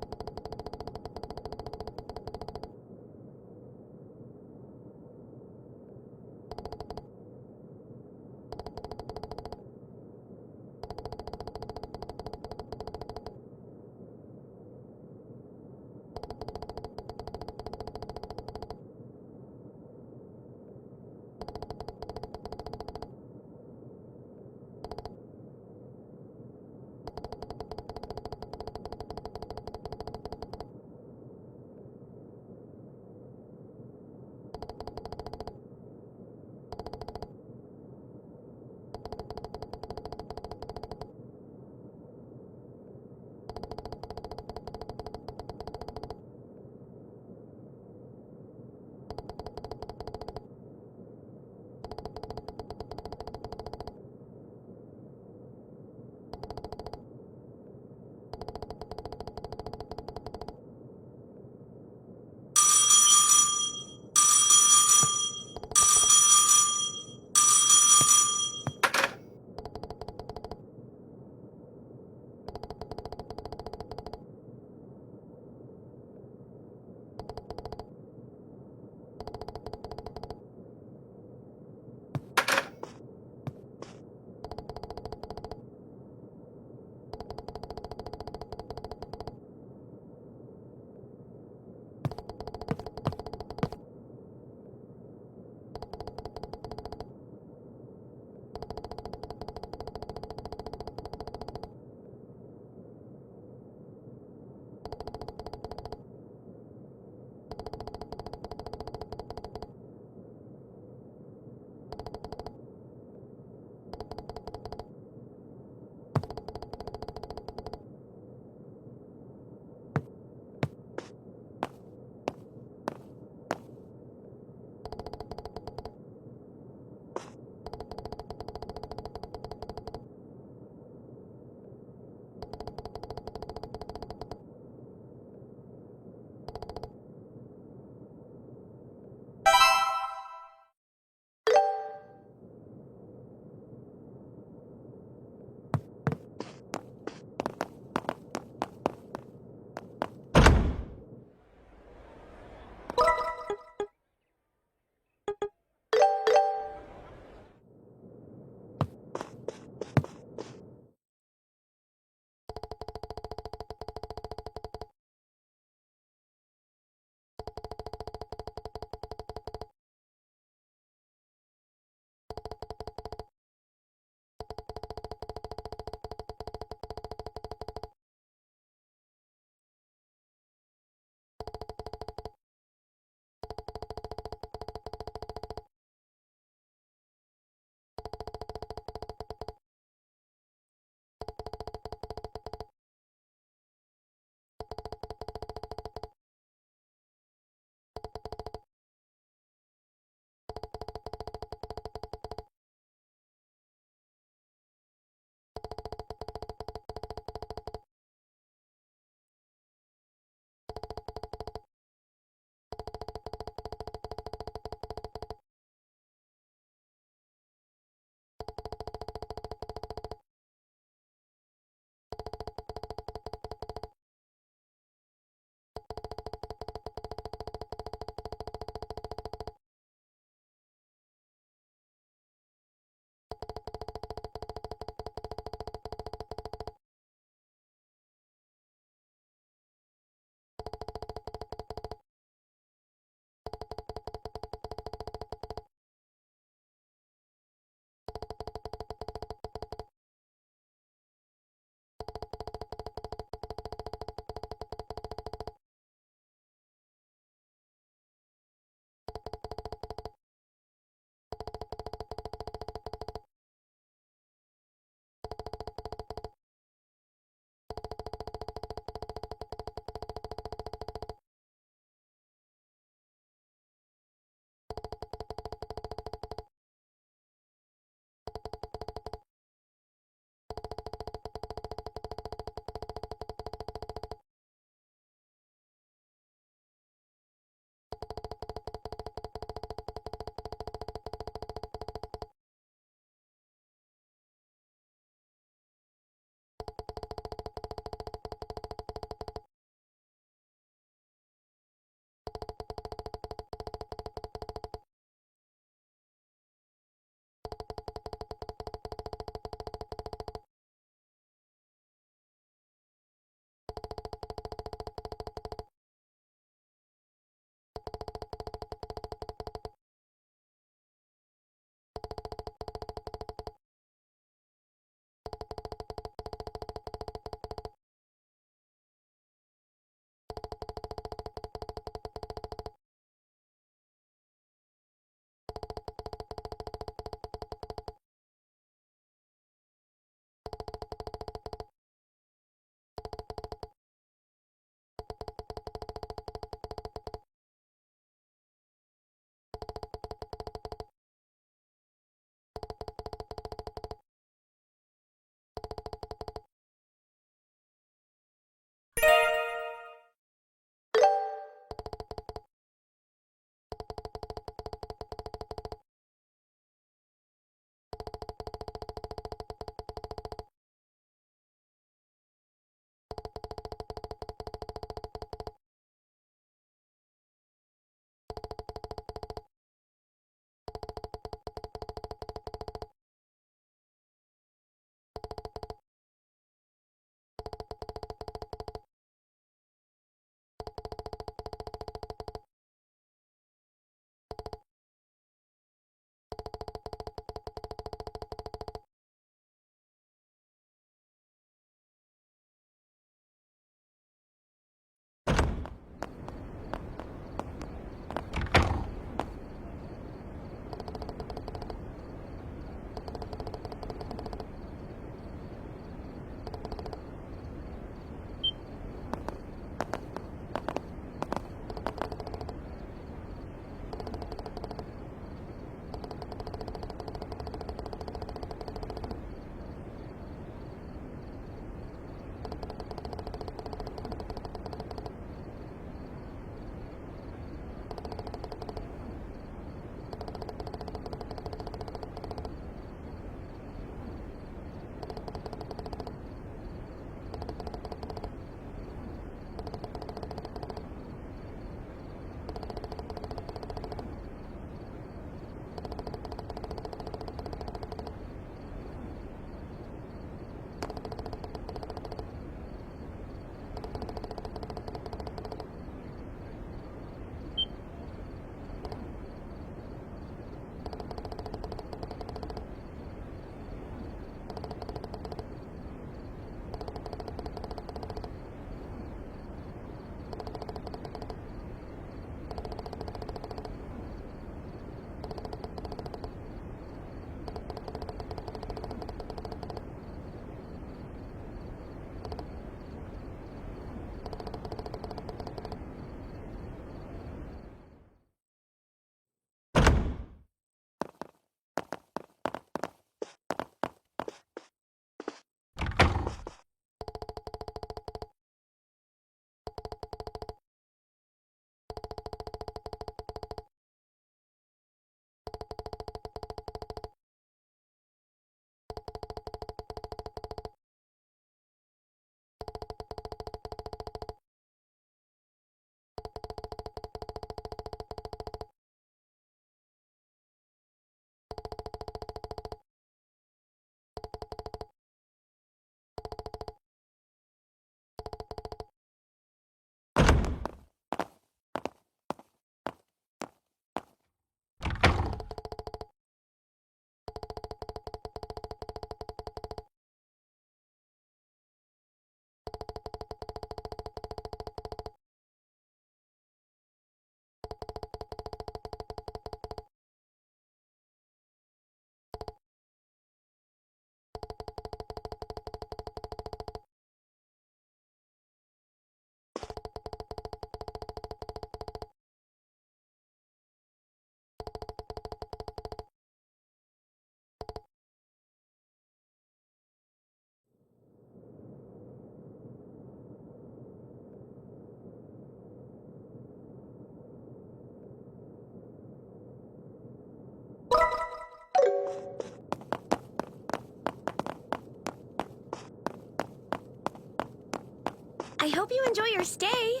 I hope you enjoy your stay.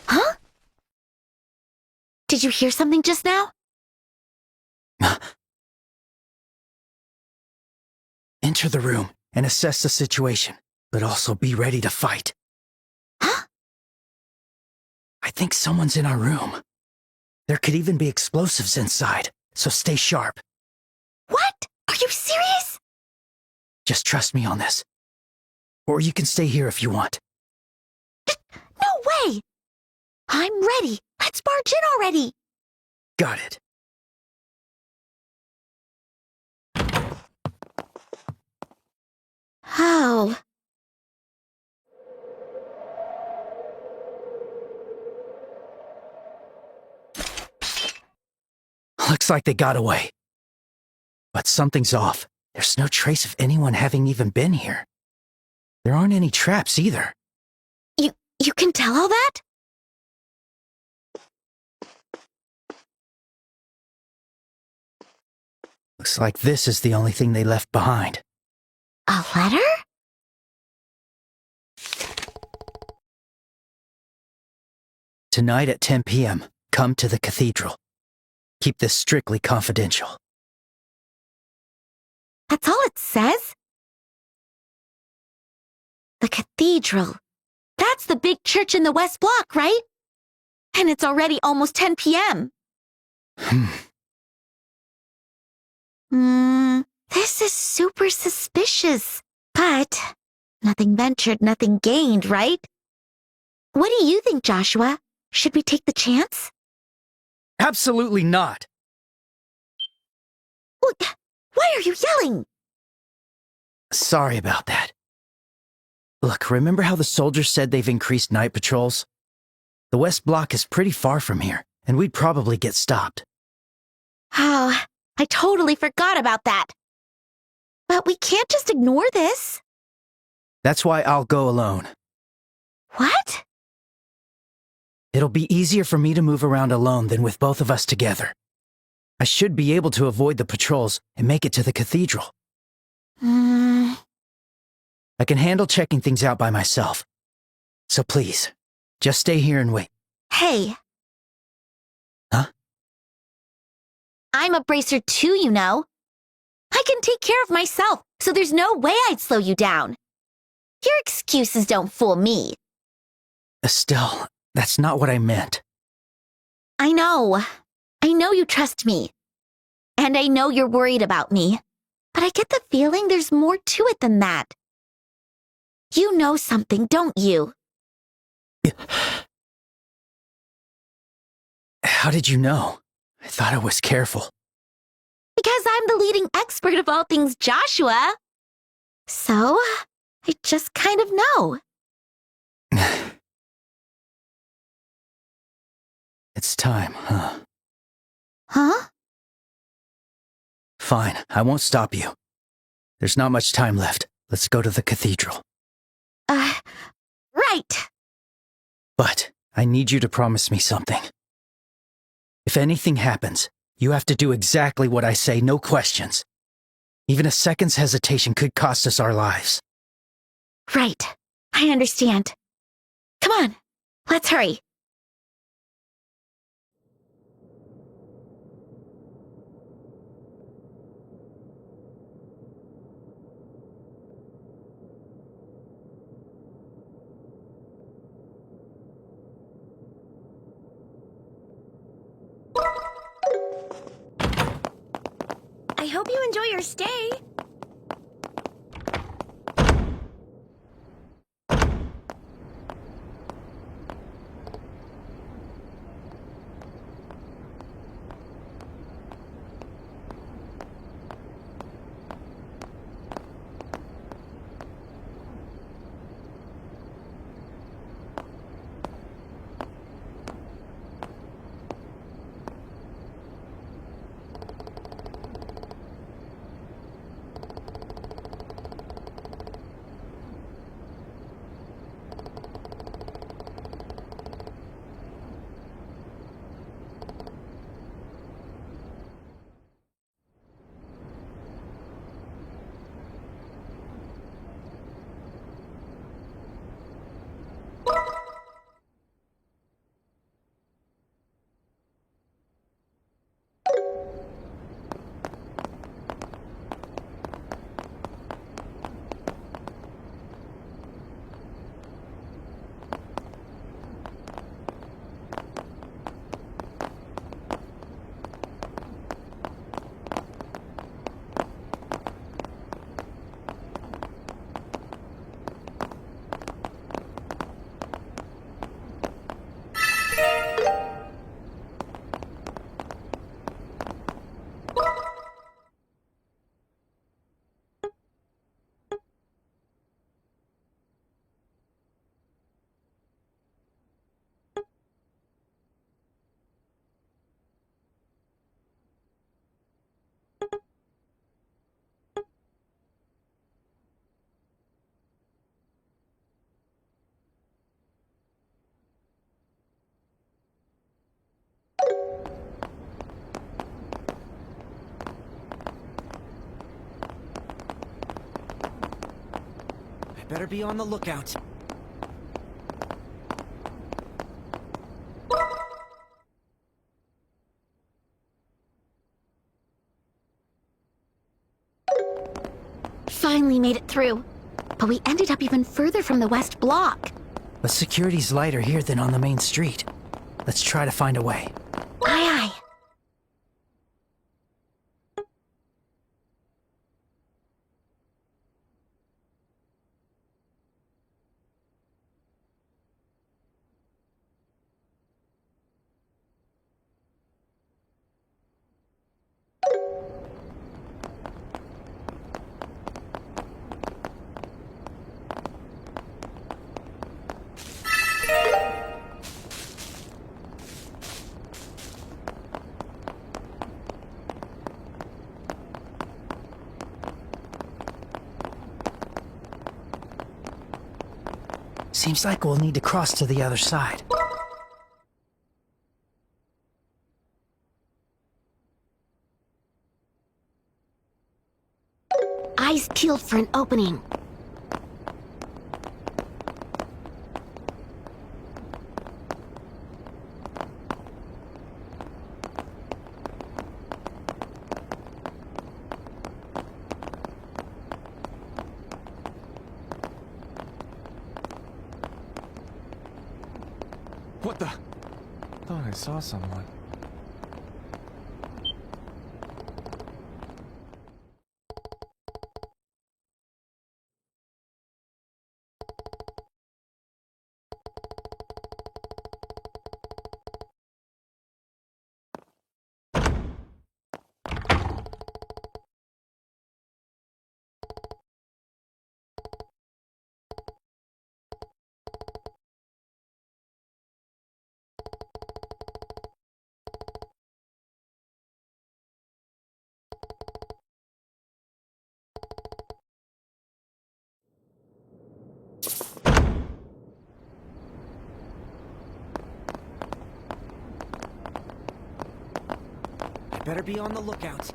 Huh? Did you hear something just now? Enter the room and assess the situation, but also be ready to fight. Huh? I think someone's in our room. There could even be explosives inside, so stay sharp. What? Are you serious? Just trust me on this. Or you can stay here if you want. No way! I'm ready. Let's barge in already. Got it. Oh. Looks like they got away. But something's off. There's no trace of anyone having even been here. There aren't any traps either. You can tell all that? Looks like this is the only thing they left behind. A letter? Tonight at 10 p.m., come to the cathedral. Keep this strictly confidential. That's all it says? The cathedral. That's the big church in the West Block, right? And it's already almost 10 p.m. This is super suspicious. But nothing ventured, nothing gained, right? What do you think, Joshua? Should we take the chance? Absolutely not. Why are you yelling? Sorry about that. Look, remember how the soldiers said they've increased night patrols? The West Block is pretty far from here, and we'd probably get stopped. Oh, I totally forgot about that. But we can't just ignore this. That's why I'll go alone. What? It'll be easier for me to move around alone than with both of us together. I should be able to avoid the patrols and make it to the cathedral. I can handle checking things out by myself. So please, just stay here and wait. Hey. Huh? I'm a bracer too, you know. I can take care of myself, so there's no way I'd slow you down. Your excuses don't fool me. Estelle, that's not what I meant. I know. I know you trust me. And I know you're worried about me. But I get the feeling there's more to it than that. You know something, don't you? How did you know? I thought I was careful. Because I'm the leading expert of all things Joshua. So, I just kind of know. It's time, huh? Huh? Fine, I won't stop you. There's not much time left. Let's go to the cathedral. Right. But I need you to promise me something. If anything happens, you have to do exactly what I say, no questions. Even a second's hesitation could cost us our lives. Right. I understand. Come on, let's hurry. I hope you enjoy your stay. Better be on the lookout. Finally made it through. But we ended up even further from the West Block. But security's lighter here than on the main street. Let's try to find a way. Aye, aye. Seems like we'll need to cross to the other side. Eyes peeled for an opening. What the? Thought I saw someone. Better be on the lookout.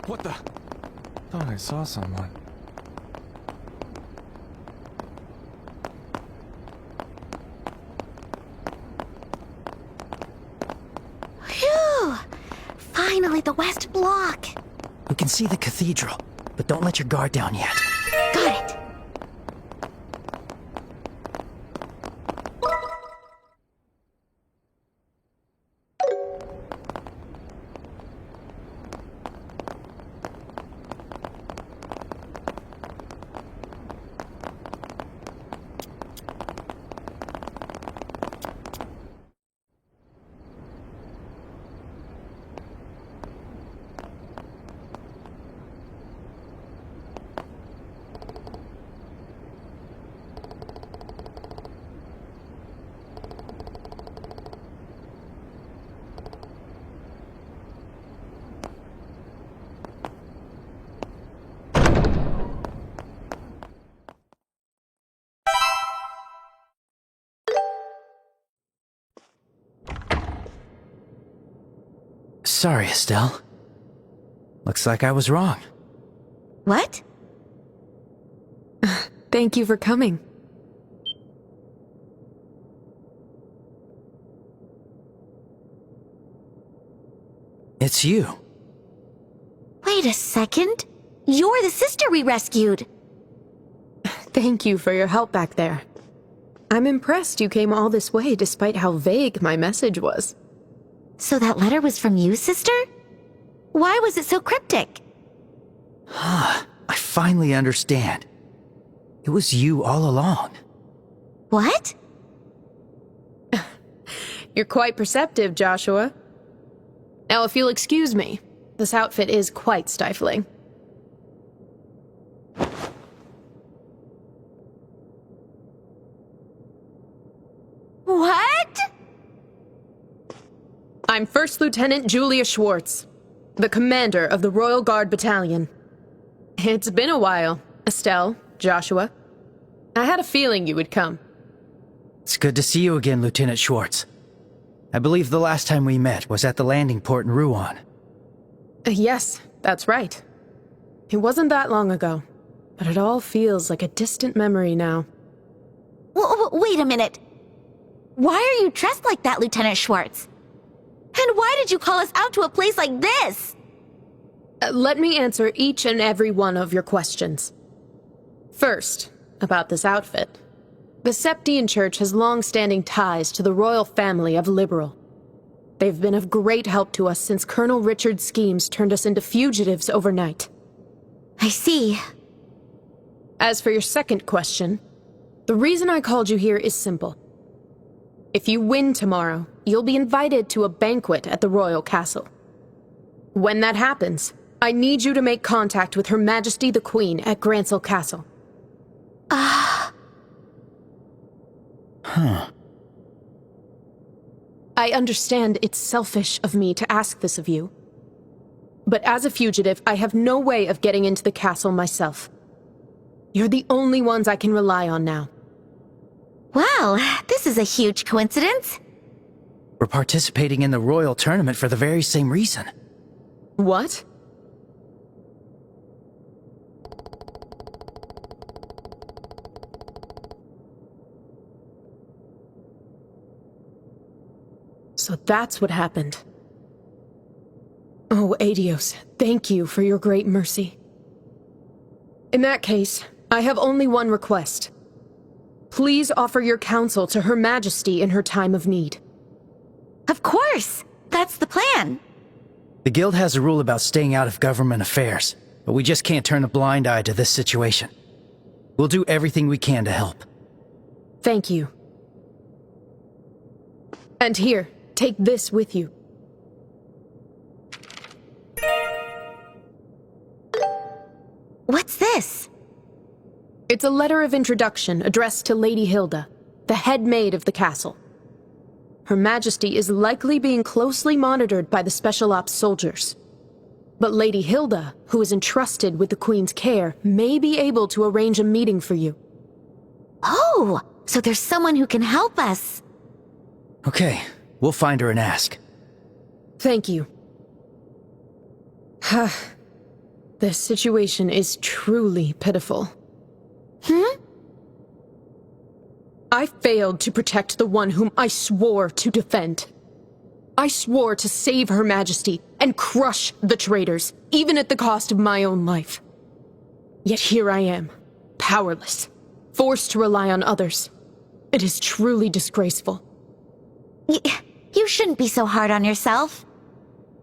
What the? Thought I saw someone. Phew! Finally, the West Block. We can see the cathedral, but don't let your guard down yet. Got it. Sorry, Estelle. Looks like I was wrong. What? Thank you for coming. It's you. Wait a second. You're the sister we rescued. Thank you for your help back there. I'm impressed you came all this way despite how vague my message was. So that letter was from you, sister? Why was it so cryptic? I finally understand. It was you all along. What? You're quite perceptive, Joshua. Now, if you'll excuse me, this outfit is quite stifling. What? I'm First Lieutenant Julia Schwartz, the commander of the Royal Guard Battalion. It's been a while, Estelle, Joshua. I had a feeling you would come. It's good to see you again, Lieutenant Schwartz. I believe the last time we met was at the landing port in Rouen. Yes, that's right. It wasn't that long ago, but it all feels like a distant memory now. Wait a minute. Why are you dressed like that, Lieutenant Schwartz? And why did you call us out to a place like this? Let me answer each and every one of your questions. First, about this outfit. The Septian Church has long-standing ties to the royal family of Liberal. They've been of great help to us since Colonel Richard's schemes turned us into fugitives overnight. I see. As for your second question, the reason I called you here is simple. If you win tomorrow, you'll be invited to a banquet at the royal castle. When that happens, I need you to make contact with Her Majesty the Queen at Grancel Castle. I understand it's selfish of me to ask this of you. But as a fugitive, I have no way of getting into the castle myself. You're the only ones I can rely on now. Wow, this is a huge coincidence. We're participating in the royal tournament for the very same reason. What? So that's what happened. Oh, Adios, thank you for your great mercy. In that case, I have only one request. Please offer your counsel to Her Majesty in her time of need. Of course! That's the plan. The Guild has a rule about staying out of government affairs, but we just can't turn a blind eye to this situation. We'll do everything we can to help. Thank you. And here, take this with you. What's this? It's a letter of introduction addressed to Lady Hilda, the head maid of the castle. Her Majesty is likely being closely monitored by the Special Ops soldiers. But Lady Hilda, who is entrusted with the Queen's care, may be able to arrange a meeting for you. Oh, so there's someone who can help us. Okay, we'll find her and ask. Thank you. This situation is truly pitiful. I failed to protect the one whom I swore to defend. I swore to save Her Majesty and crush the traitors, even at the cost of my own life. Yet here I am, powerless, forced to rely on others. It is truly disgraceful. You shouldn't be so hard on yourself.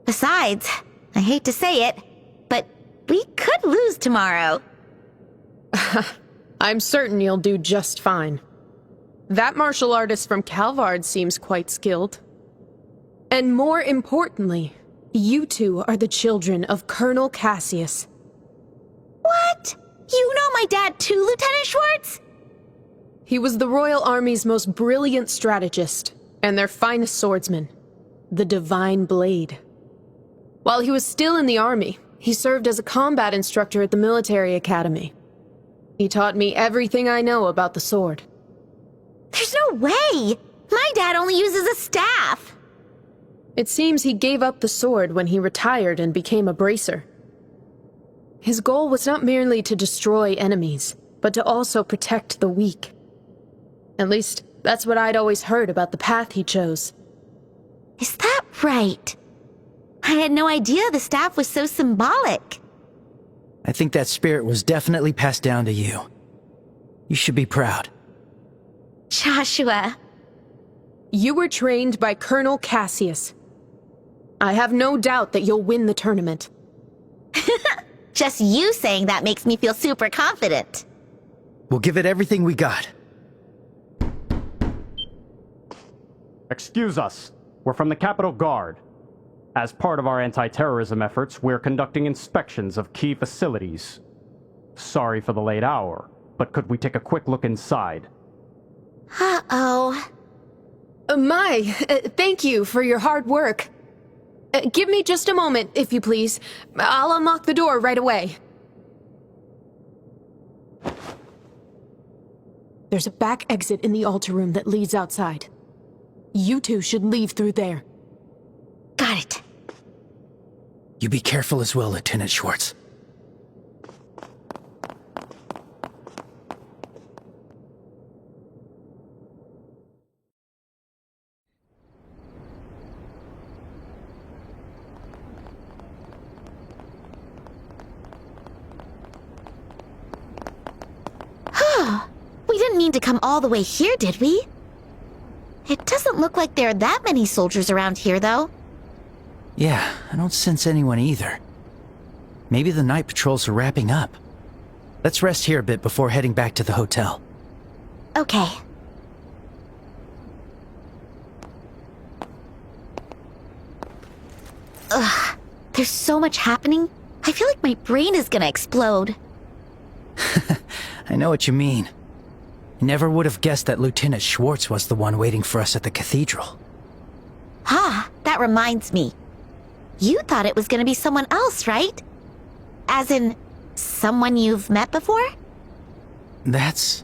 Besides, I hate to say it, but we could lose tomorrow. I'm certain you'll do just fine. That martial artist from Calvard seems quite skilled. And more importantly, you two are the children of Colonel Cassius. What? You know my dad too, Lieutenant Schwartz? He was the Royal Army's most brilliant strategist, and their finest swordsman, the Divine Blade. While he was still in the army, he served as a combat instructor at the military academy. He taught me everything I know about the sword. There's no way! My dad only uses a staff! It seems he gave up the sword when he retired and became a bracer. His goal was not merely to destroy enemies, but to also protect the weak. At least, that's what I'd always heard about the path he chose. Is that right? I had no idea the staff was so symbolic. I think that spirit was definitely passed down to you. You should be proud. Joshua. You were trained by Colonel Cassius. I have no doubt that you'll win the tournament. Just you saying that makes me feel super confident. We'll give it everything we got. Excuse us. We're from the Capitol Guard. As part of our anti-terrorism efforts, we're conducting inspections of key facilities. Sorry for the late hour, but could we take a quick look inside? Uh-oh. Thank you for your hard work. Give me just a moment, if you please. I'll unlock the door right away. There's a back exit in the altar room that leads outside. You two should leave through there. Got it. You be careful as well, Lieutenant Schwartz. We didn't mean to come all the way here, did we? It doesn't look like there are that many soldiers around here, though. Yeah, I don't sense anyone either. Maybe the night patrols are wrapping up. Let's rest here a bit before heading back to the hotel. Okay. Ugh, there's so much happening. I feel like my brain is gonna explode. I know what you mean. I never would have guessed that Lieutenant Schwartz was the one waiting for us at the cathedral. That reminds me. You thought it was gonna be someone else, right? As in, someone you've met before? That's...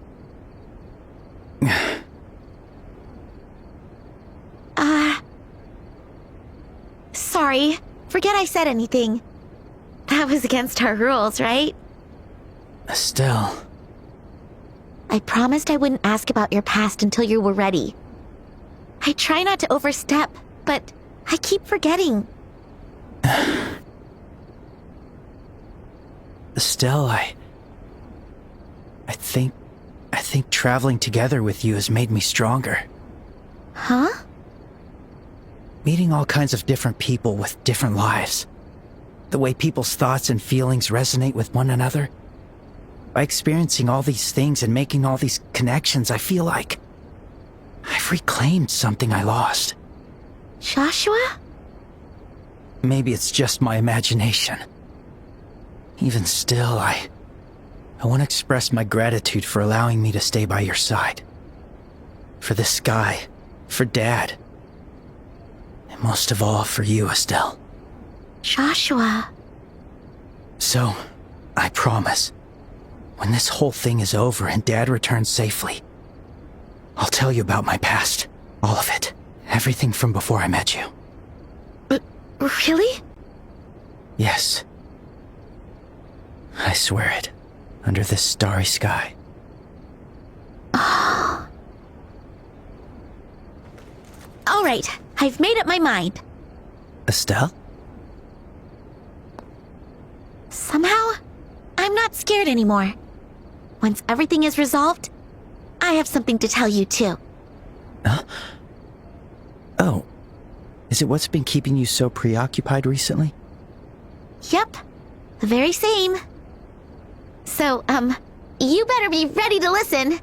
Sorry. Forget I said anything. That was against our rules, right? Estelle... I promised I wouldn't ask about your past until you were ready. I try not to overstep, but I keep forgetting. Estelle, I think traveling together with you has made me stronger. Huh? Meeting all kinds of different people with different lives. The way people's thoughts and feelings resonate with one another. By experiencing all these things and making all these connections, I feel like I've reclaimed something I lost. Joshua? Maybe it's just my imagination. Even still, I want to express my gratitude for allowing me to stay by your side. For this sky, for Dad. And most of all, for you, Estelle. Joshua. So, I promise, when this whole thing is over and Dad returns safely, I'll tell you about my past. All of it. Everything from before I met you. Really? Yes. I swear it. Under this starry sky. All right, I've made up my mind. Estelle? Somehow, I'm not scared anymore. Once everything is resolved, I have something to tell you too. Huh? Oh. Is it what's been keeping you so preoccupied recently? Yep, the very same. So, you better be ready to listen.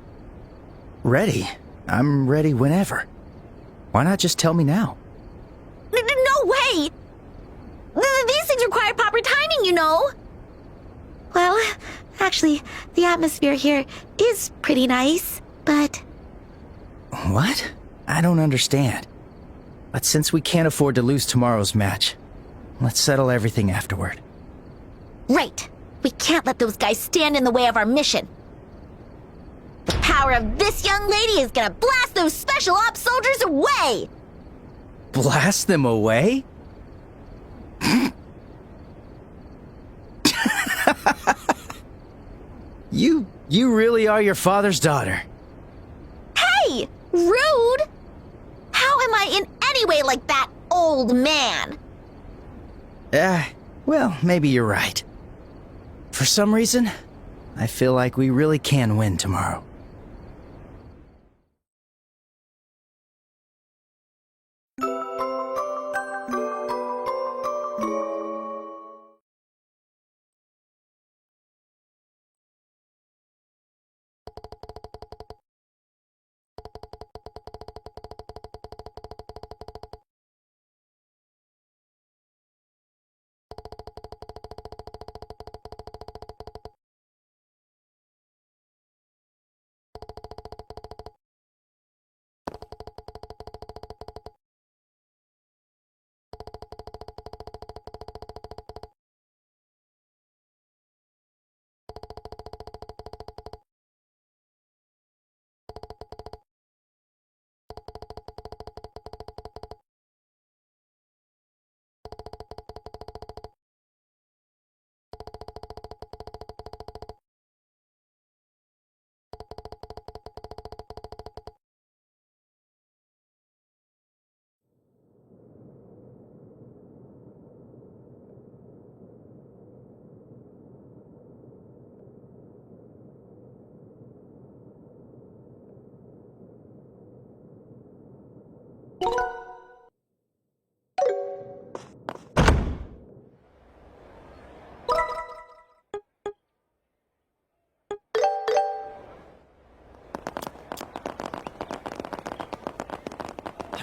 Ready? I'm ready whenever. Why not just tell me now? No way! These things require proper timing, you know. Well, actually, the atmosphere here is pretty nice, but... What? I don't understand. But since we can't afford to lose tomorrow's match, let's settle everything afterward. Right. We can't let those guys stand in the way of our mission. The power of this young lady is gonna blast those special ops soldiers away! Blast them away? You really are your father's daughter. Hey! Rude! How am I in any way like that old man? Well, maybe you're right. For some reason, I feel like we really can win tomorrow.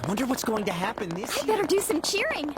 Wonder what's going to happen this I better do some cheering.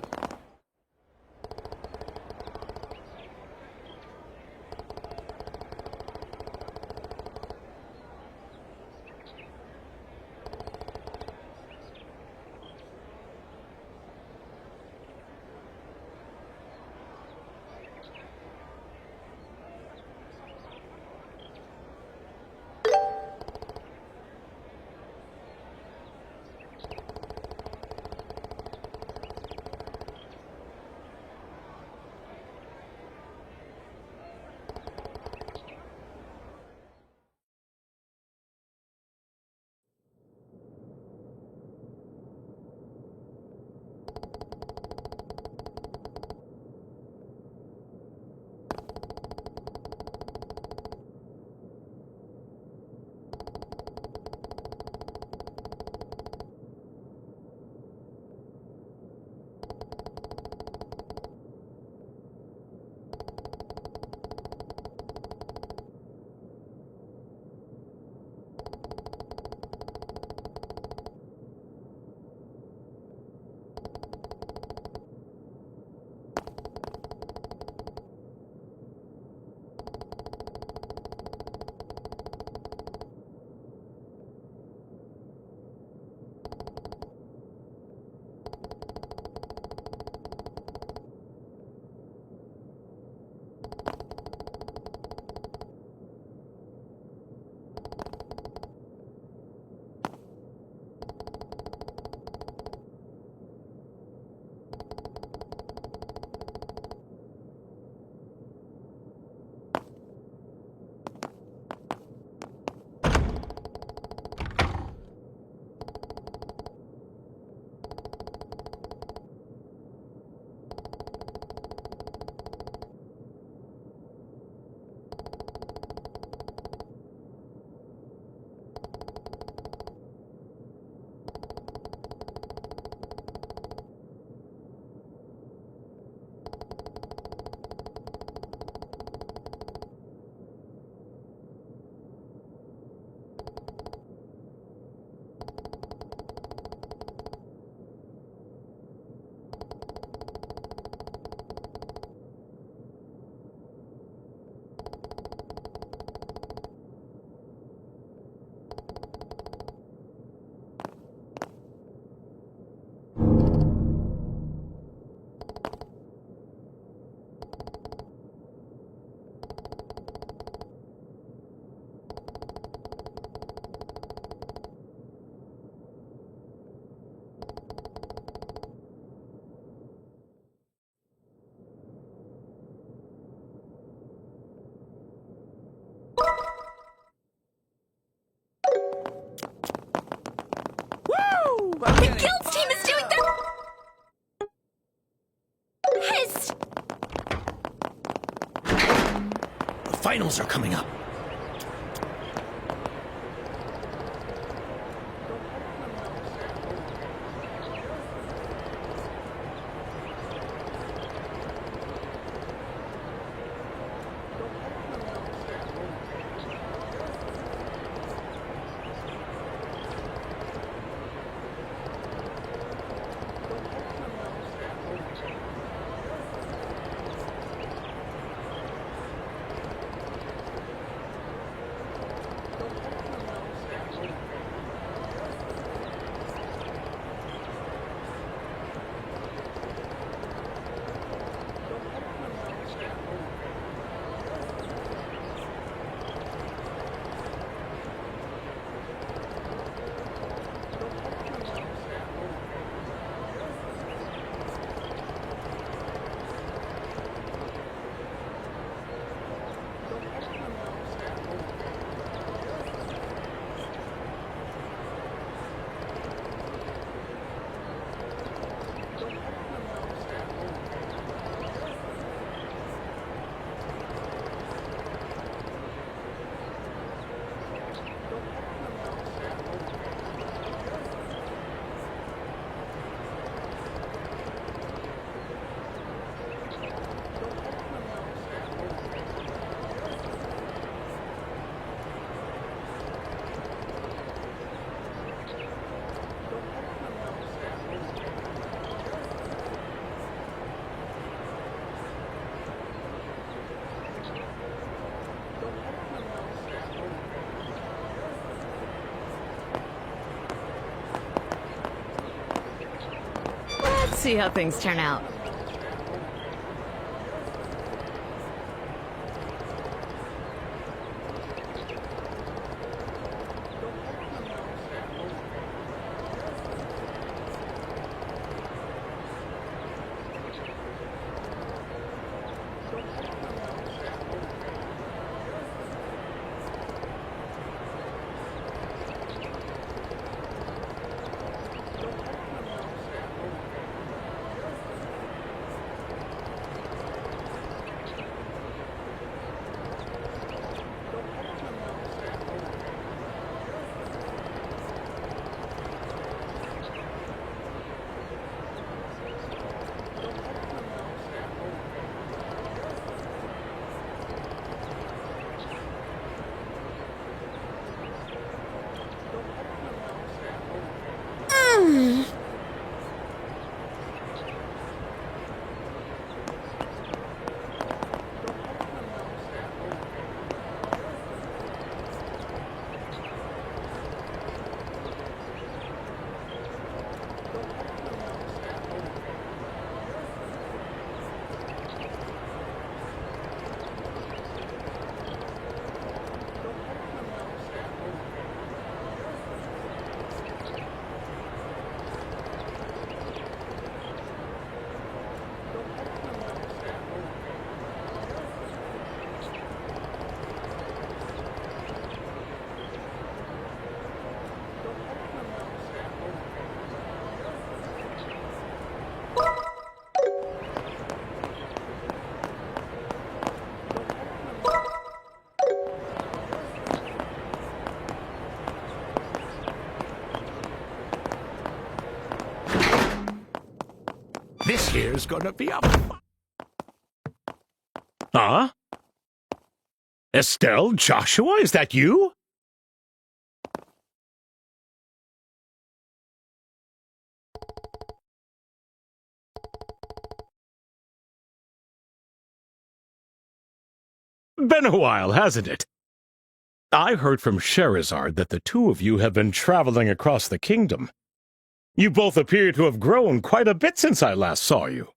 The Guild's team is doing their best! The finals are coming up. see how things turn out. This here's gonna be a... Huh? Estelle, Joshua, is that you? Been a while, hasn't it? I heard from Sherazard that the two of you have been traveling across the kingdom. You both appear to have grown quite a bit since I last saw you.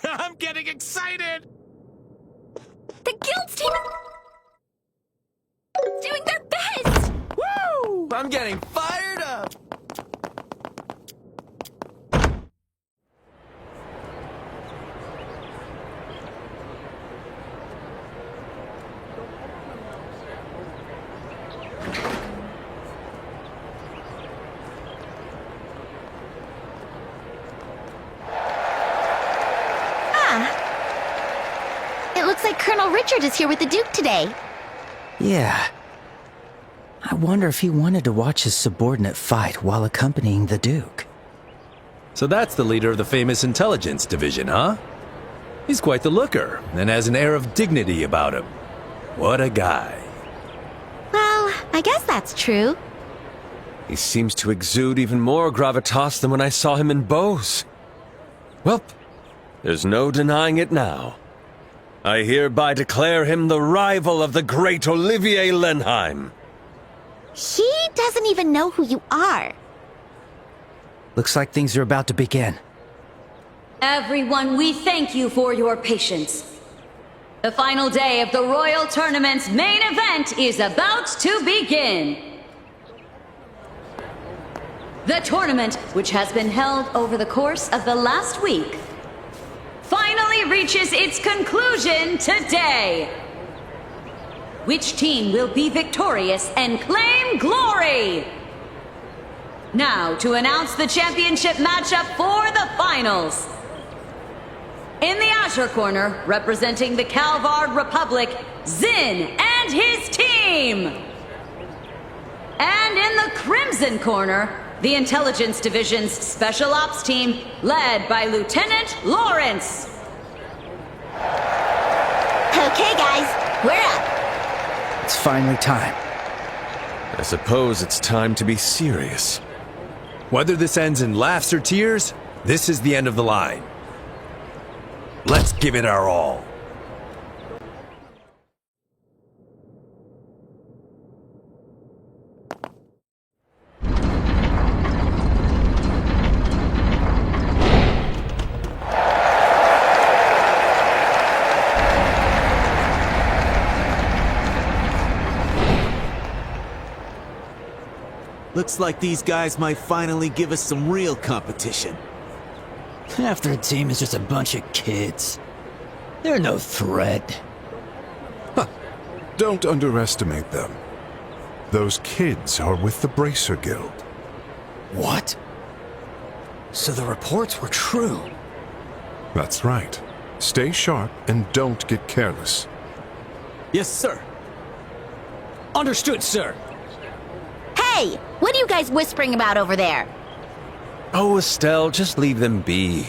I'm getting excited! The guild's team is doing their best! Woo! I'm getting fired up! It looks like Colonel Richard is here with the Duke today. Yeah. I wonder if he wanted to watch his subordinate fight while accompanying the Duke. So that's the leader of the famous intelligence division, huh? He's quite the looker, and has an air of dignity about him. What a guy. Well, I guess that's true. He seems to exude even more gravitas than when I saw him in Bose. Well, there's no denying it now. I hereby declare him the rival of the great Olivier Lenheim. He doesn't even know who you are. Looks like things are about to begin. Everyone, we thank you for your patience. The final day of the Royal Tournament's main event is about to begin. The tournament, which has been held over the course of the last week, finally reaches its conclusion today. Which team will be victorious and claim glory? Now, to announce the championship matchup for the finals. In the Azure Corner, representing the Calvard Republic, Zin and his team. And in the Crimson Corner, the Intelligence Division's Special Ops team, led by Lieutenant Lawrence. Okay, guys, we're up. It's finally time. I suppose it's time to be serious. Whether this ends in laughs or tears, this is the end of the line. Let's give it our all. Looks like these guys might finally give us some real competition. Half their team is just a bunch of kids. They're no threat. Don't underestimate them. Those kids are with the Bracer Guild. What? So the reports were true. That's right. Stay sharp and don't get careless. Yes, sir. Understood, sir. Hey, what are you guys whispering about over there? Oh, Estelle, just leave them be.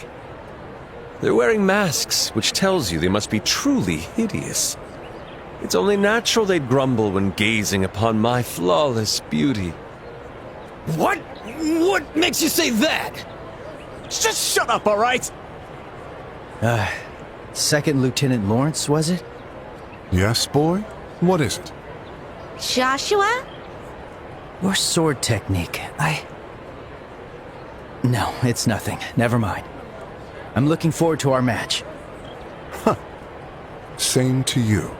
They're wearing masks, which tells you they must be truly hideous. It's only natural they'd grumble when gazing upon my flawless beauty. What? What makes you say that? Just shut up, all right? Second Lieutenant Lawrence, was it? Yes, boy? What is it? Joshua? Your sword technique, No, it's nothing. Never mind. I'm looking forward to our match. Same to you.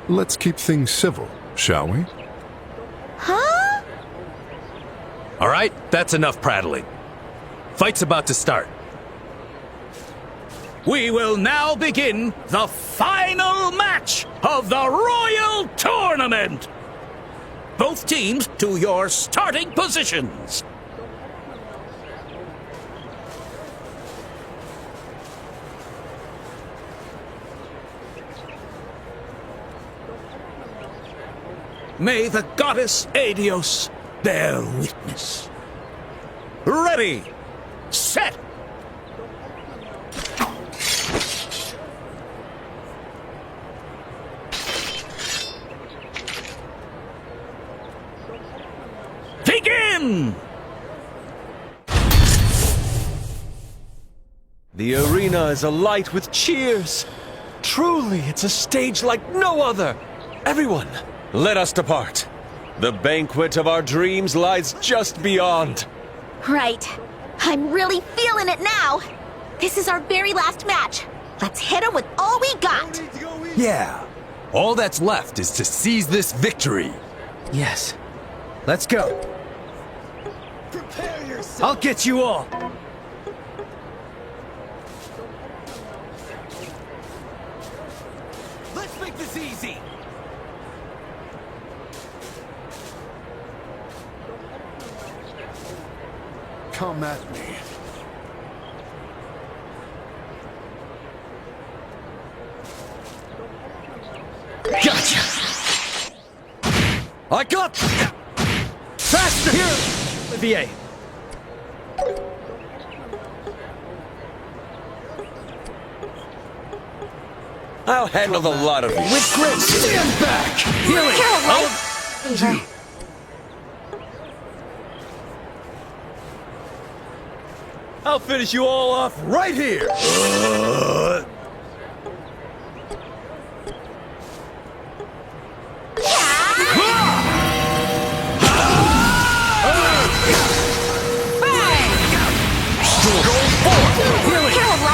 Let's keep things civil, shall we? Huh? All right, that's enough prattling. Fight's about to start. We will now begin the final match of the Royal Tournament. Both teams to your starting positions. May the goddess Adios bear witness. Ready, set. Begin! The arena is alight with cheers. Truly, it's a stage like no other. Everyone, Let us depart. The banquet of our dreams lies just beyond. Right. I'm really feeling it now. This is our very last match. Let's hit him with all we got. Yeah. All that's left is to seize this victory. Yes. Let's go. Prepare yourself. I'll get you all. Let's make this easy. Come at me. Gotcha! I got... Faster! Here, Olivier. I'll handle the lot of you. With grace. Stand back! Healing! Right? I'll finish you all off right here!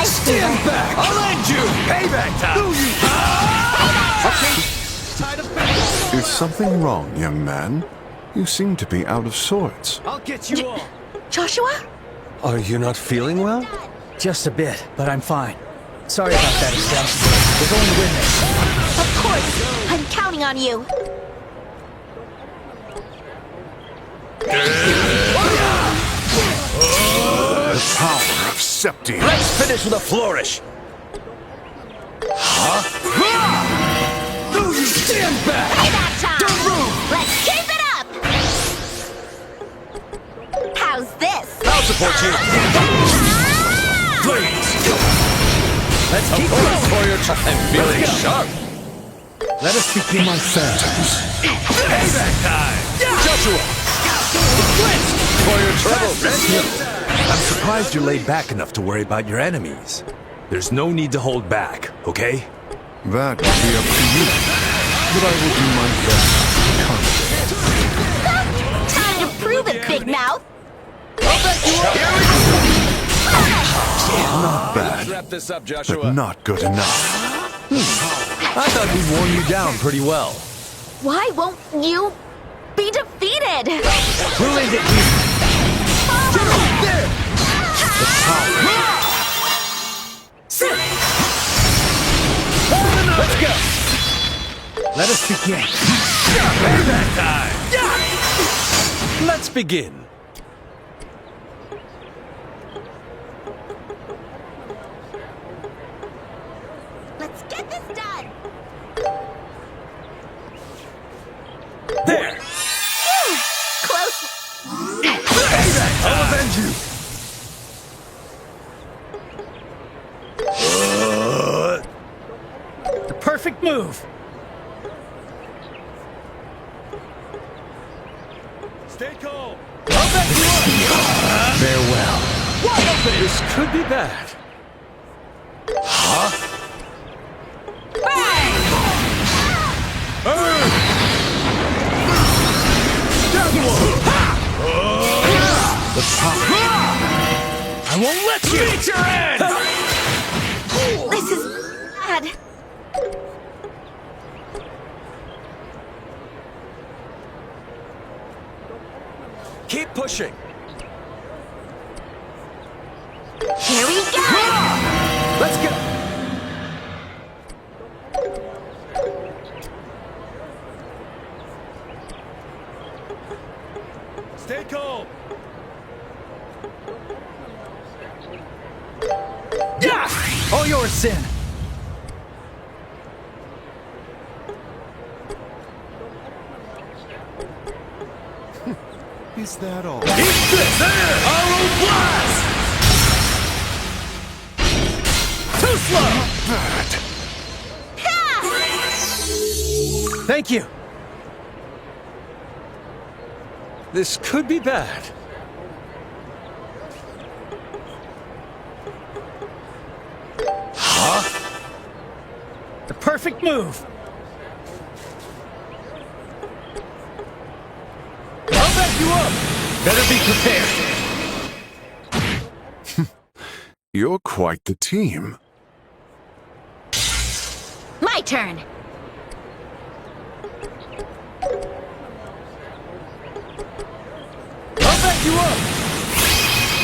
Stand back! I'll end you. Payback time! Is something wrong, young man? You seem to be out of sorts. I'll get you all. Joshua? Are you not feeling well? Just a bit, but I'm fine. Sorry about that, Estelle. We're going to win this. Of course. I'm counting on you. The power of Septium. Let's finish with a flourish. Stand back. Payback time. Let's keep it up. How's this? I'll support you. Please. Let's keep going for your time. I'm feeling sharp. Let us begin my phantoms. Payback time. Joshua! For your trouble. I'm surprised you're laid back enough to worry about your enemies. There's no need to hold back, okay? That will be up to you. But I will do my best. Time to prove it, Big Mouth. Not bad, Wrap this up, but Joshua. not good enough. I thought we'd worn you down pretty well. Why won't you be defeated? We'll end it here. Let's go. Let us begin. Payback time. Let's begin. Let's get this done. There. Close. I'll avenge you. The perfect move. Stay calm. Farewell. This could be bad. I won't let you. Meet your end. This is bad. Keep pushing. Here we go. Let's go. Stay calm. All yours, Sin. Is that all? Arrow blast. Too slow. Bad. Thank you. This could be bad. The perfect move. Better be prepared. You're quite the team. My turn. I'll back you up.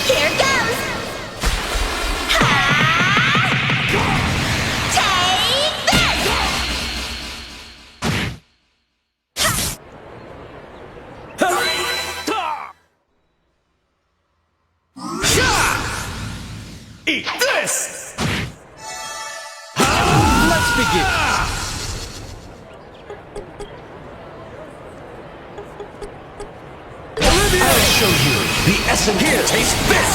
Here goes. Ha! Take this. Eat this! Let's begin. Olivia! I'll show you the essence. Here, taste this!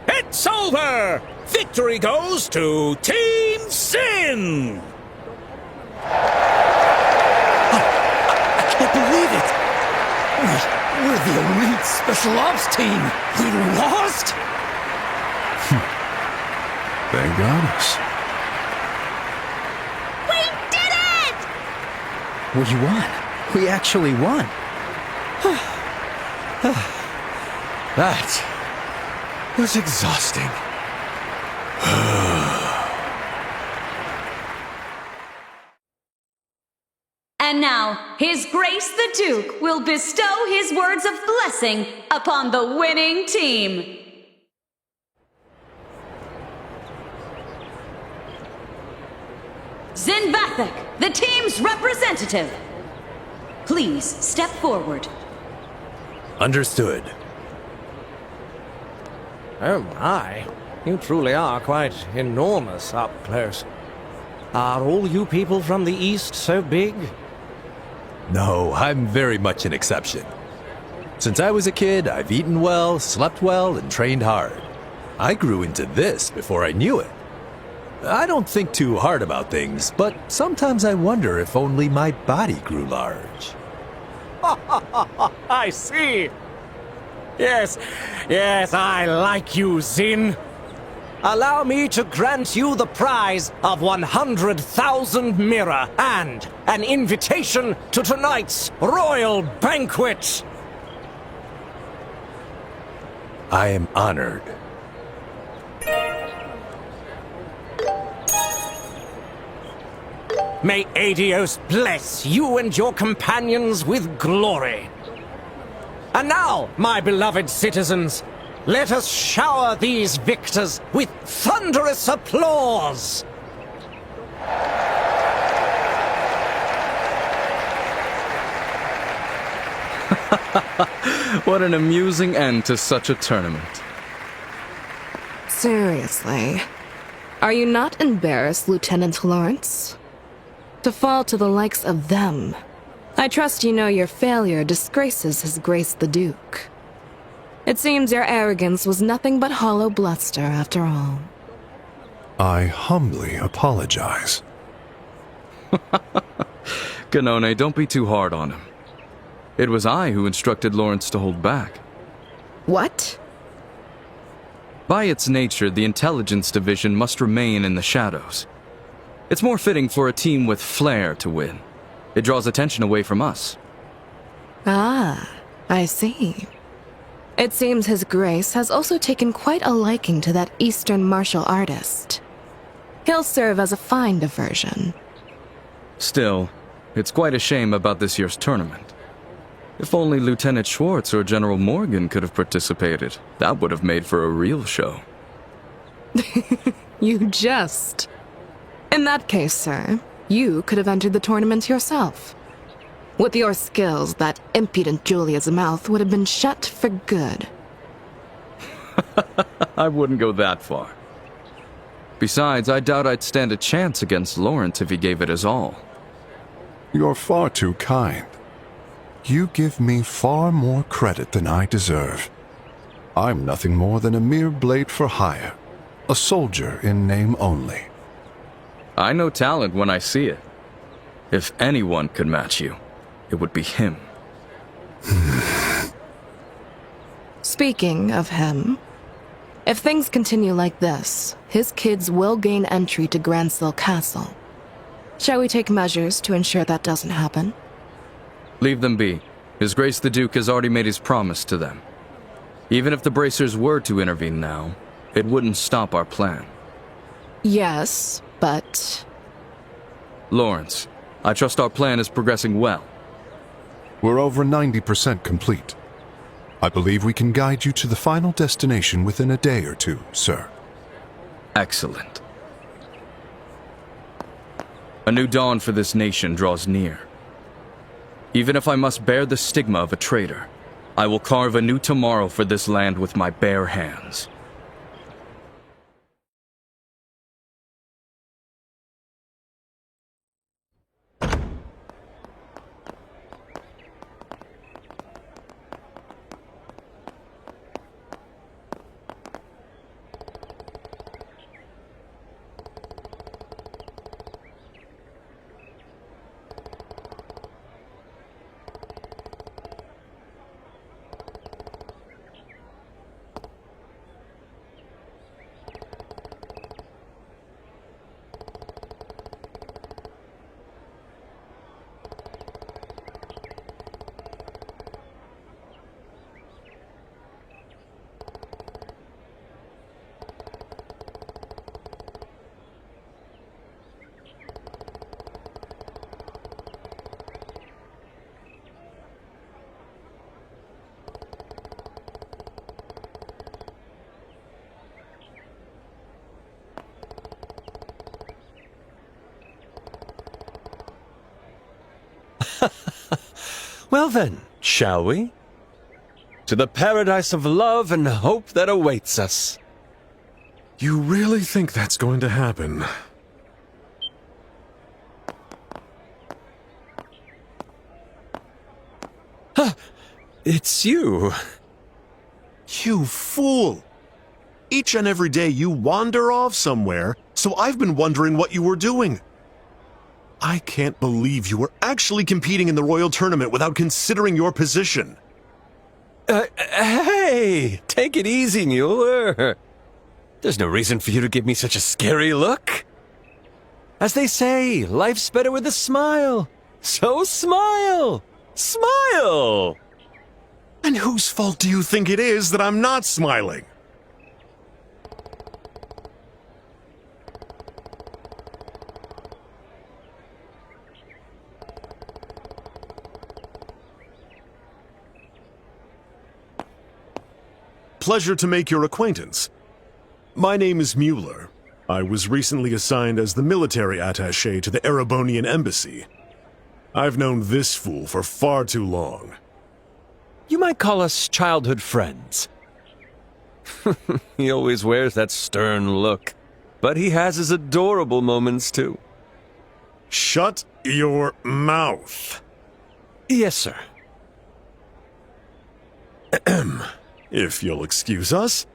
It's over! Victory goes to Team Sin! I can't believe it! We're the elite special ops team! We lost?! They got us. We did it! We won. We actually won. That was exhausting. And now, His Grace the Duke will bestow his words of blessing upon the winning team. Zin Vathek, the team's representative. Please step forward. Understood. Oh my, you truly are quite enormous up close. Are all you people from the East so big? No, I'm very much an exception. Since I was a kid, I've eaten well, slept well, and trained hard. I grew into this before I knew it. I don't think too hard about things, but sometimes I wonder if only my body grew large. I see. Yes, I like you, Zin. Allow me to grant you the prize of 100,000 mirror and an invitation to tonight's royal banquet. I am honored. May Adios bless you and your companions with glory. And now, my beloved citizens, let us shower these victors with thunderous applause. What an amusing end to such a tournament. Seriously, are you not embarrassed, Lieutenant Lawrence? To fall to the likes of them. I trust you know your failure disgraces His Grace the Duke. It seems your arrogance was nothing but hollow bluster after all. I humbly apologize. Ganone, don't be too hard on him. It was I who instructed Lawrence to hold back. What? By its nature, the intelligence division must remain in the shadows. It's more fitting for a team with flair to win. It draws attention away from us. Ah, I see. It seems His Grace has also taken quite a liking to that Eastern martial artist. He'll serve as a fine diversion. Still, it's quite a shame about this year's tournament. If only Lieutenant Schwartz or General Morgan could have participated, that would have made for a real show. You jest. In that case, sir, you could have entered the tournament yourself. With your skills, that impudent Julia's mouth would have been shut for good. I wouldn't go that far. Besides, I doubt I'd stand a chance against Lawrence if he gave it his all. You're far too kind. You give me far more credit than I deserve. I'm nothing more than a mere blade for hire, a soldier in name only. I know talent when I see it. If anyone could match you, it would be him. Speaking of him, if things continue like this, his kids will gain entry to Gransel Castle. Shall we take measures to ensure that doesn't happen? Leave them be. His Grace the Duke has already made his promise to them. Even if the Bracers were to intervene now, it wouldn't stop our plan. Yes, but... Lawrence, I trust our plan is progressing well. We're over 90% complete. I believe we can guide you to the final destination within a day or two, sir. Excellent. A new dawn for this nation draws near. Even if I must bear the stigma of a traitor, I will carve a new tomorrow for this land with my bare hands. Well then, shall we? To the paradise of love and hope that awaits us. You really think that's going to happen? It's you. You fool! Each and every day you wander off somewhere, so I've been wondering what you were doing. I can't believe you were actually competing in the Royal Tournament without considering your position. Hey, take it easy, Mueller. There's no reason for you to give me such a scary look. As they say, life's better with a smile. So smile! Smile! And whose fault do you think it is that I'm not smiling? Pleasure to make your acquaintance. My name is Mueller. I was recently assigned as the military attaché to the Erebonian embassy. I've known this fool for far too long. You might call us childhood friends. He always wears that stern look, but he has his adorable moments too. Shut your mouth. Yes, sir. If you'll excuse us.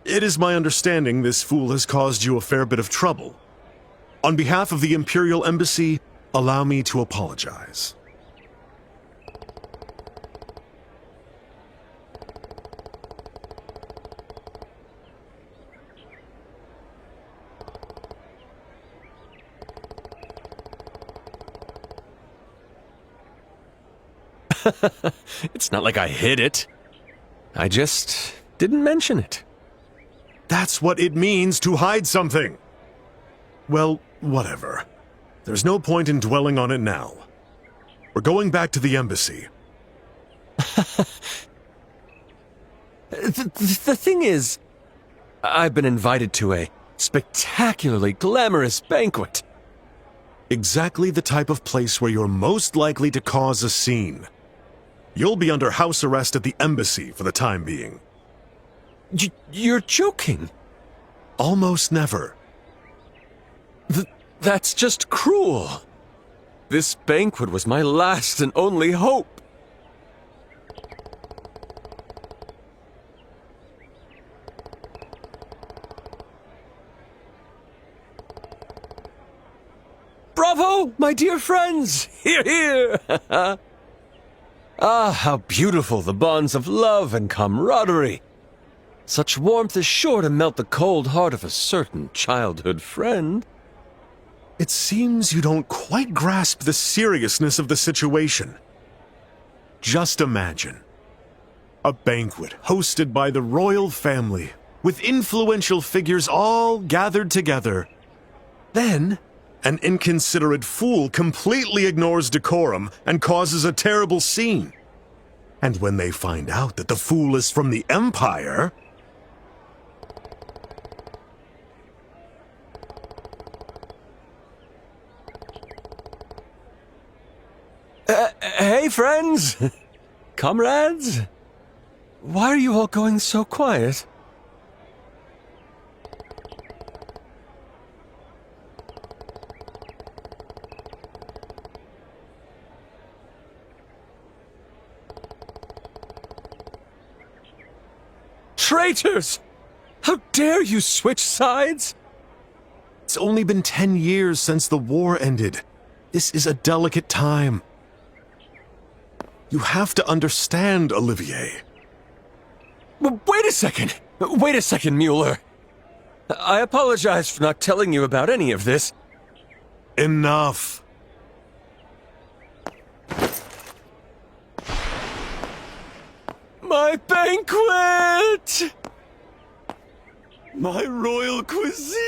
It is my understanding this fool has caused you a fair bit of trouble. On behalf of the Imperial Embassy, allow me to apologize. It's not like I hid it. I just didn't mention it. That's what it means to hide something. Well, whatever. There's no point in dwelling on it now. We're going back to the embassy. The thing is, I've been invited to a spectacularly glamorous banquet. Exactly the type of place where you're most likely to cause a scene. You'll be under house arrest at the embassy for the time being. You're joking. Almost never. That's just cruel. This banquet was my last and only hope. Bravo, my dear friends! Hear, hear! Ah, how beautiful the bonds of love and camaraderie. Such warmth is sure to melt the cold heart of a certain childhood friend. It seems you don't quite grasp the seriousness of the situation. Just imagine. A banquet hosted by the royal family, with influential figures all gathered together. Then, an inconsiderate fool completely ignores decorum and causes a terrible scene. And when they find out that the fool is from the Empire... Hey, friends! Comrades? Why are you all going so quiet? Traitors! How dare you switch sides? It's only been 10 years since the war ended. This is a delicate time. You have to understand, Olivier. Wait a second! Wait a second, Mueller. I apologize for not telling you about any of this. Enough. My banquet! My royal cuisine!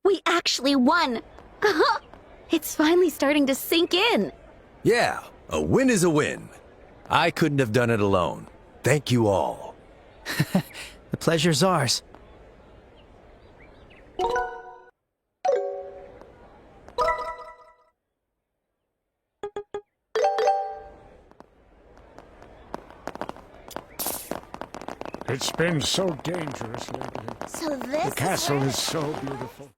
We actually won! It's finally starting to sink in. Yeah, a win is a win. I couldn't have done it alone. Thank you all. The pleasure's ours. It's been so dangerous lately. So this The castle is so beautiful.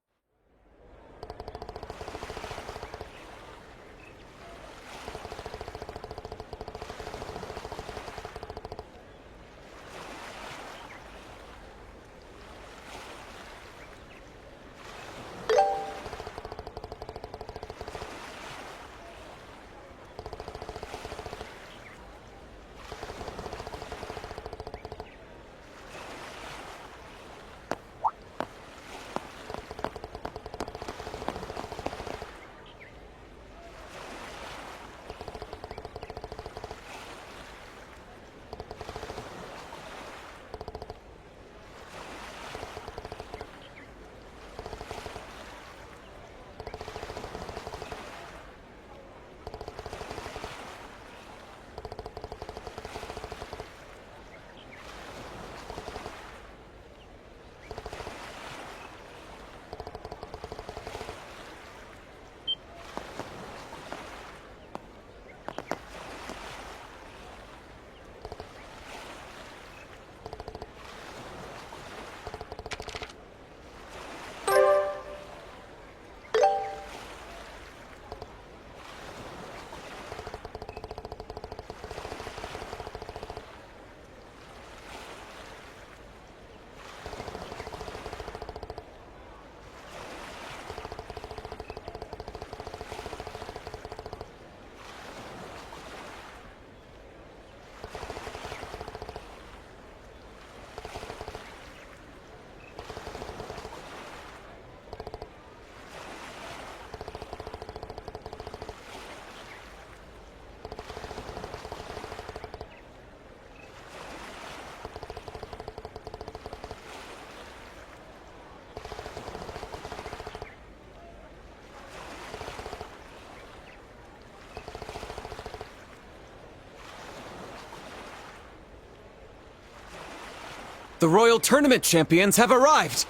The Royal Tournament champions have arrived!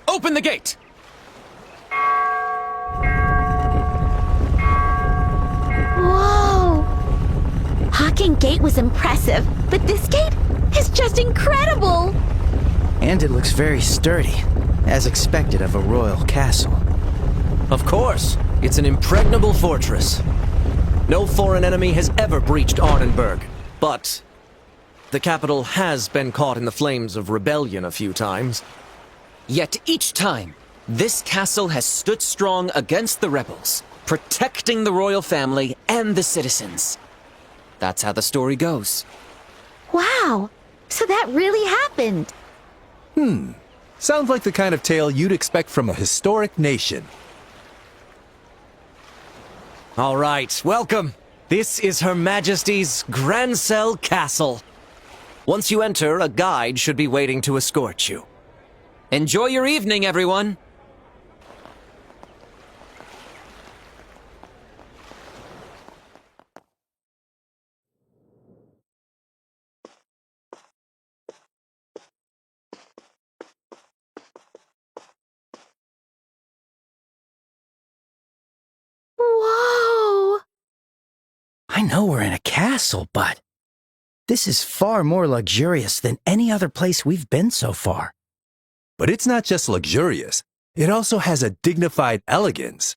Open the gate! Whoa! Hawking Gate was impressive, but this gate is just incredible! And it looks very sturdy, as expected of a royal castle. Of course, it's an impregnable fortress. No foreign enemy has ever breached Arnenberg, but the capital has been caught in the flames of rebellion a few times. Yet each time, this castle has stood strong against the rebels, protecting the royal family and the citizens. That's how the story goes. Wow, so that really happened. Sounds like the kind of tale you'd expect from a historic nation. All right, welcome. This is Her Majesty's Grancel Castle. Once you enter, a guide should be waiting to escort you. Enjoy your evening, everyone. Whoa! I know we're in a castle, but this is far more luxurious than any other place we've been so far. But it's not just luxurious, it also has a dignified elegance.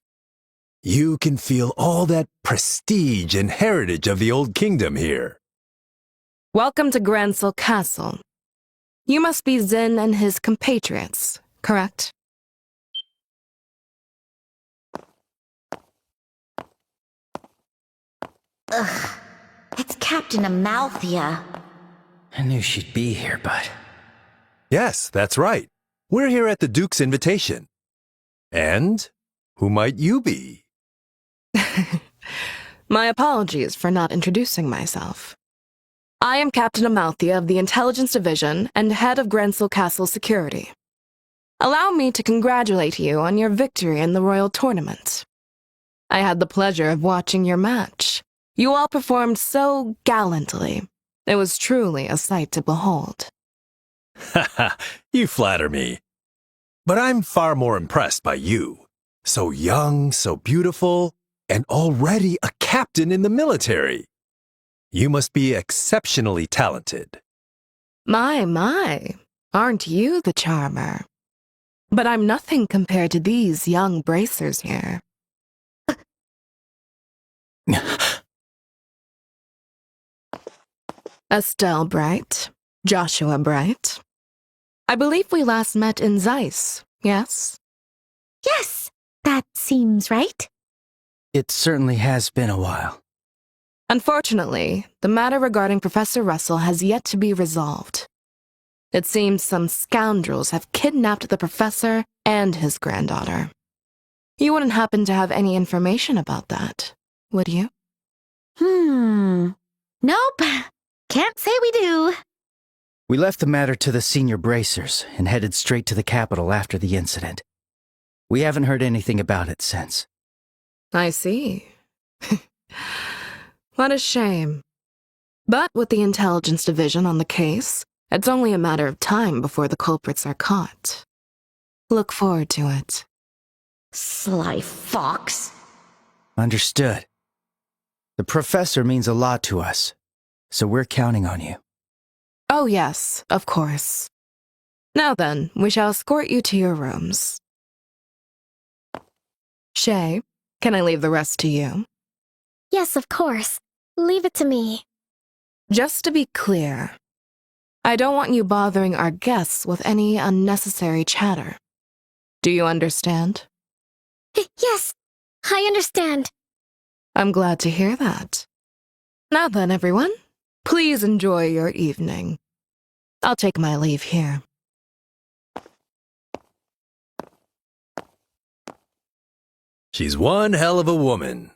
You can feel all that prestige and heritage of the old kingdom here. Welcome to Grancel Castle. You must be Zin and his compatriots, correct? Ugh, it's Captain Amalthea. I knew she'd be here, but... Yes, that's right. We're here at the Duke's invitation. And who might you be? My apologies for not introducing myself. I am Captain Amalthea of the Intelligence Division and head of Grancel Castle Security. Allow me to congratulate you on your victory in the Royal Tournament. I had the pleasure of watching your match. You all performed so gallantly. It was truly a sight to behold. Haha, you flatter me. But I'm far more impressed by you. So young, so beautiful, and already a captain in the military. You must be exceptionally talented. My, aren't you the charmer? But I'm nothing compared to these young bracers here. Estelle Bright, Joshua Bright. I believe we last met in Zeiss, yes? Yes, that seems right. It certainly has been a while. Unfortunately, the matter regarding Professor Russell has yet to be resolved. It seems some scoundrels have kidnapped the professor and his granddaughter. You wouldn't happen to have any information about that, would you? Nope. Can't say we do. We left the matter to the senior bracers and headed straight to the capital after the incident. We haven't heard anything about it since. I see. What a shame. But with the Intelligence Division on the case, it's only a matter of time before the culprits are caught. Look forward to it. Sly fox. Understood. The professor means a lot to us, so we're counting on you. Oh yes, of course. Now then, we shall escort you to your rooms. Shay, can I leave the rest to you? Yes, of course. Leave it to me. Just to be clear, I don't want you bothering our guests with any unnecessary chatter. Do you understand? Yes, I understand. I'm glad to hear that. Now then, everyone, please enjoy your evening. I'll take my leave here. She's one hell of a woman.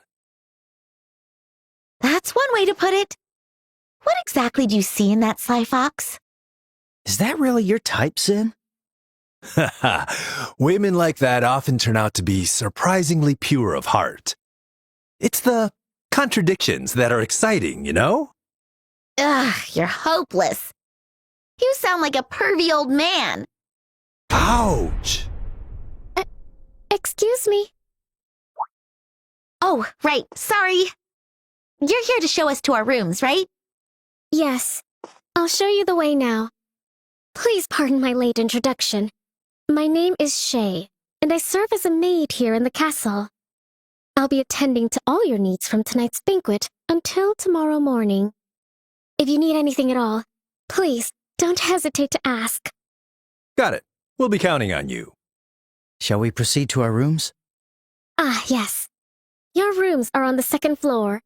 That's one way to put it. What exactly do you see in that sly fox? Is that really your type, Zin? Women like that often turn out to be surprisingly pure of heart. It's the contradictions that are exciting, you know? Ugh, you're hopeless. You sound like a pervy old man. Ouch! Excuse me. Oh, right, sorry. You're here to show us to our rooms, right? Yes. I'll show you the way now. Please pardon my late introduction. My name is Shay, and I serve as a maid here in the castle. I'll be attending to all your needs from tonight's banquet until tomorrow morning. If you need anything at all, Please, don't hesitate to ask. Got it. We'll be counting on you. Shall we proceed to our rooms? Ah, yes. Your rooms are on the second floor.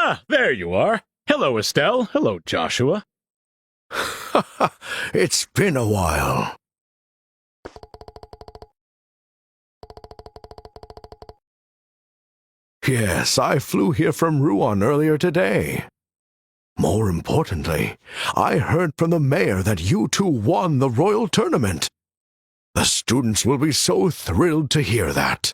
Ah, there you are. Hello, Estelle. Hello, Joshua. It's been a while. Yes, I flew here from Ruan earlier today. More importantly, I heard from the mayor that you two won the royal tournament. The students will be so thrilled to hear that.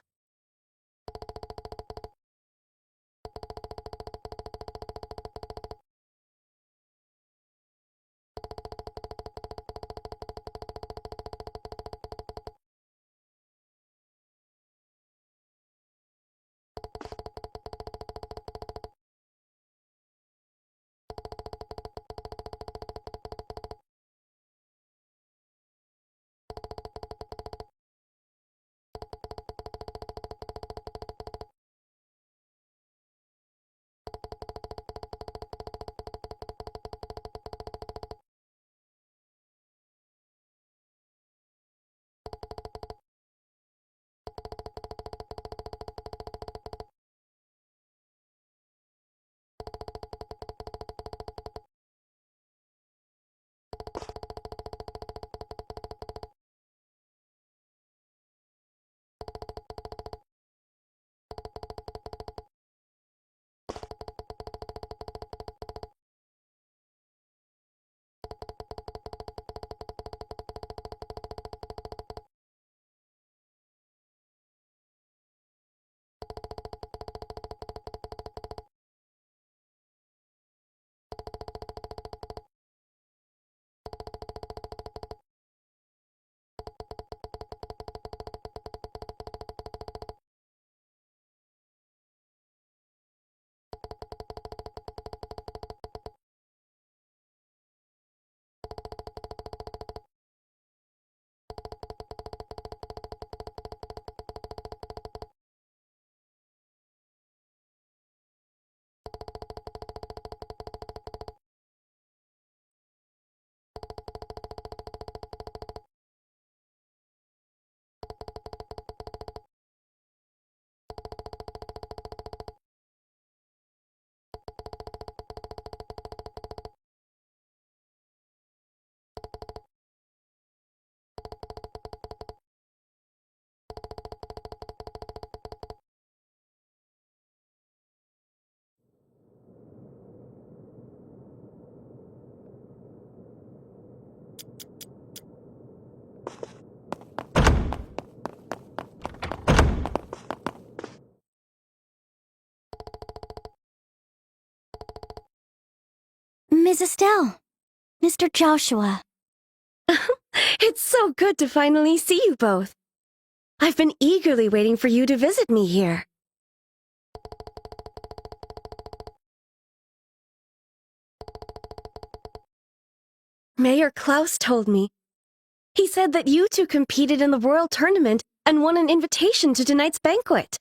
Ms. Estelle, Mr. Joshua. It's so good to finally see you both. I've been eagerly waiting for you to visit me here. Mayor Klaus told me. He said that you two competed in the Royal Tournament and won an invitation to tonight's banquet.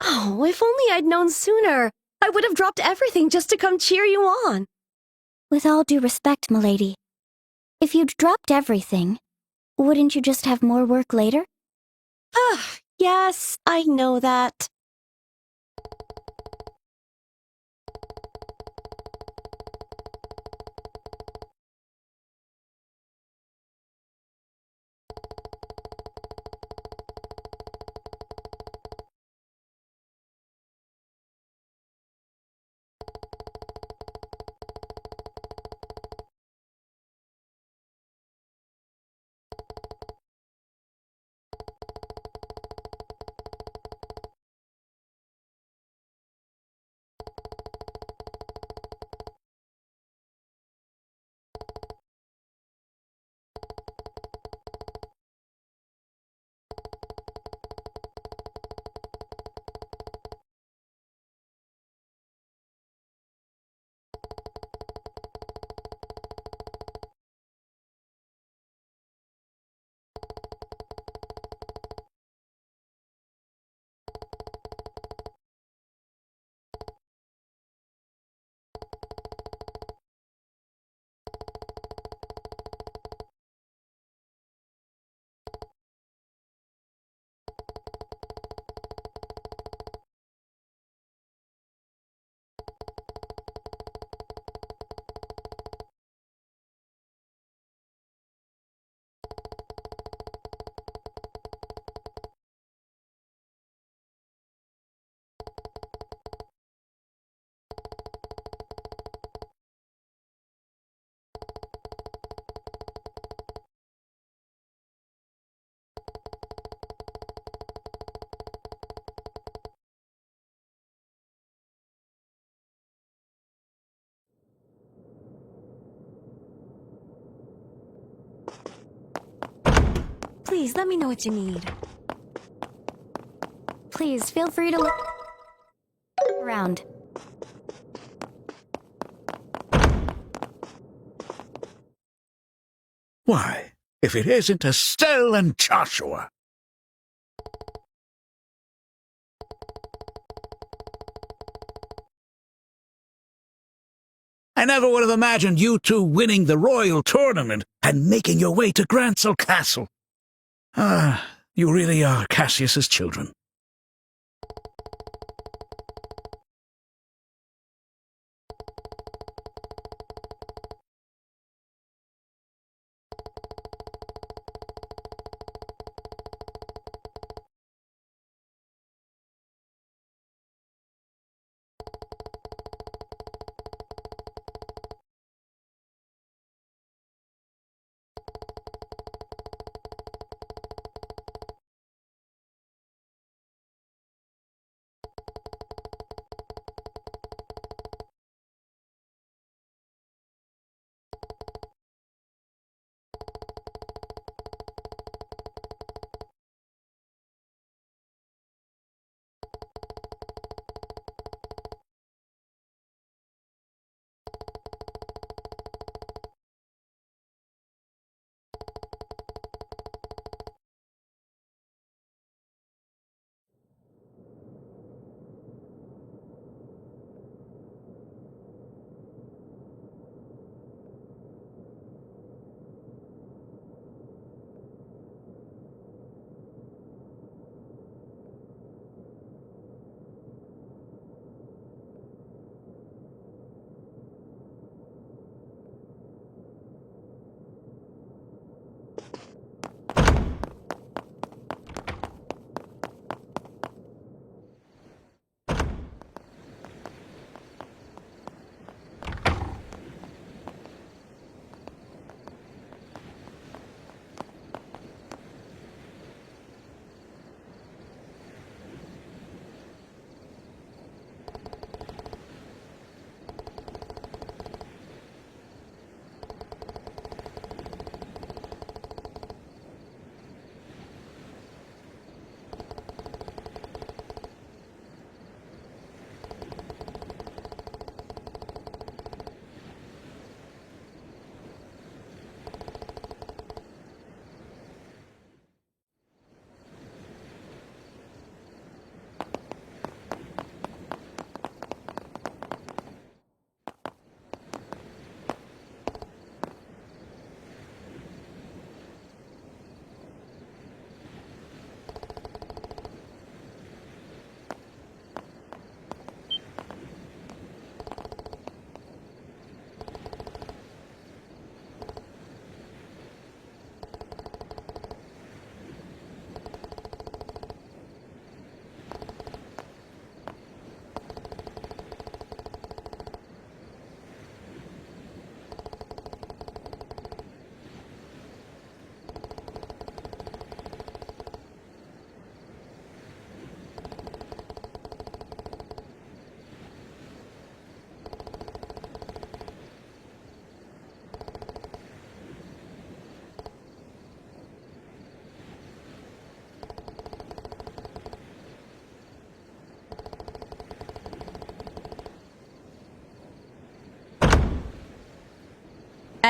Oh, if only I'd known sooner. I would have dropped everything just to come cheer you on. With all due respect, milady, if you'd dropped everything, wouldn't you just have more work later? Yes, I know that. Please, let me know what you need. Please, feel free to look around. Why, if it isn't Estelle and Joshua! I never would have imagined you two winning the Royal Tournament and making your way to Grancel Castle. Ah, you really are Cassius's children.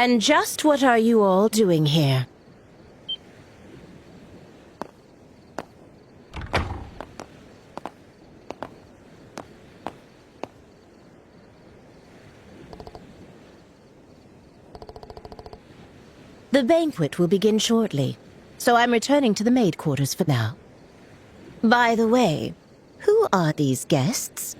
And just what are you all doing here? The banquet will begin shortly, so I'm returning to the maid quarters for now. By the way, who are these guests?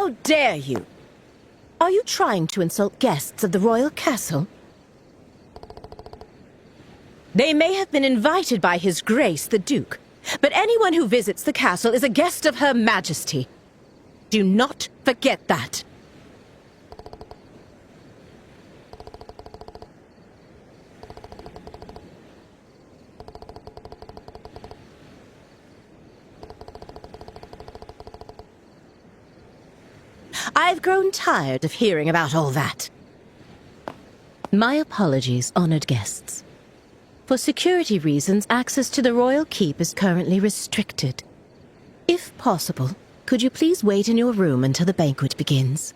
How dare you? Are you trying to insult guests of the royal castle? They may have been invited by His Grace the Duke, but anyone who visits the castle is a guest of Her Majesty. Do not forget that. I've grown tired of hearing about all that. My apologies, honored guests. For security reasons, access to the royal keep is currently restricted. If possible, could you please wait in your room until the banquet begins?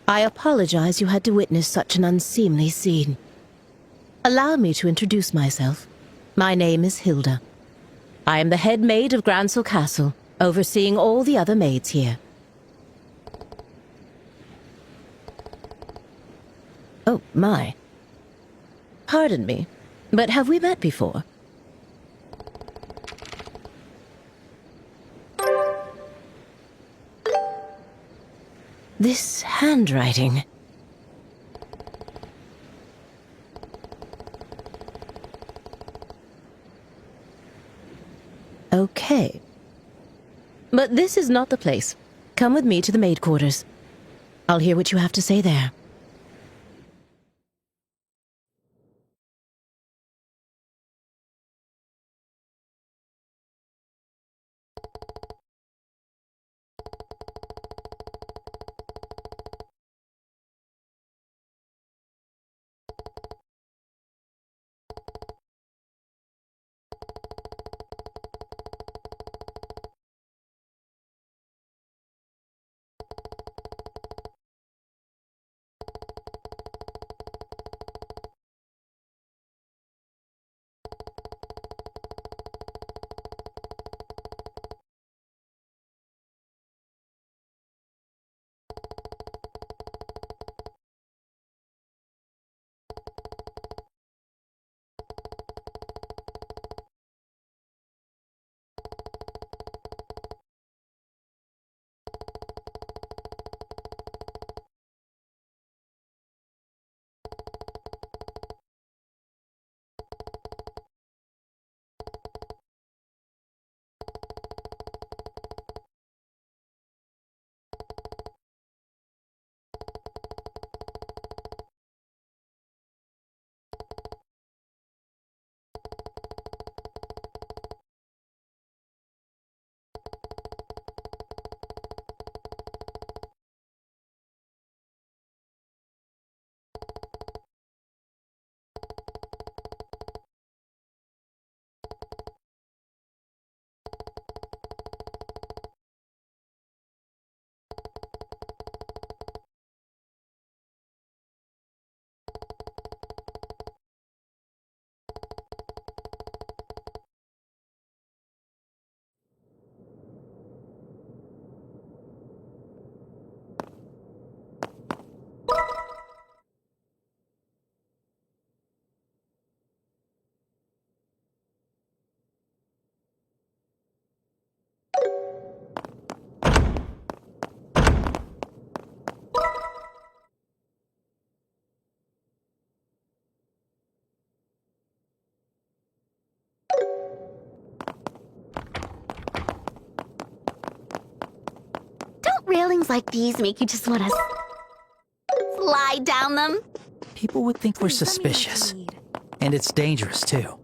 I apologize you had to witness such an unseemly scene. Allow me to introduce myself. My name is Hilda. I am the head maid of Grancel Castle, overseeing all the other maids here. Oh, my. Pardon me, but have we met before? This handwriting. Okay. But this is not the place. Come with me to the maid quarters. I'll hear what you have to say there. Railings like these make you just want to slide down them. People would think we're suspicious. And it's dangerous, too.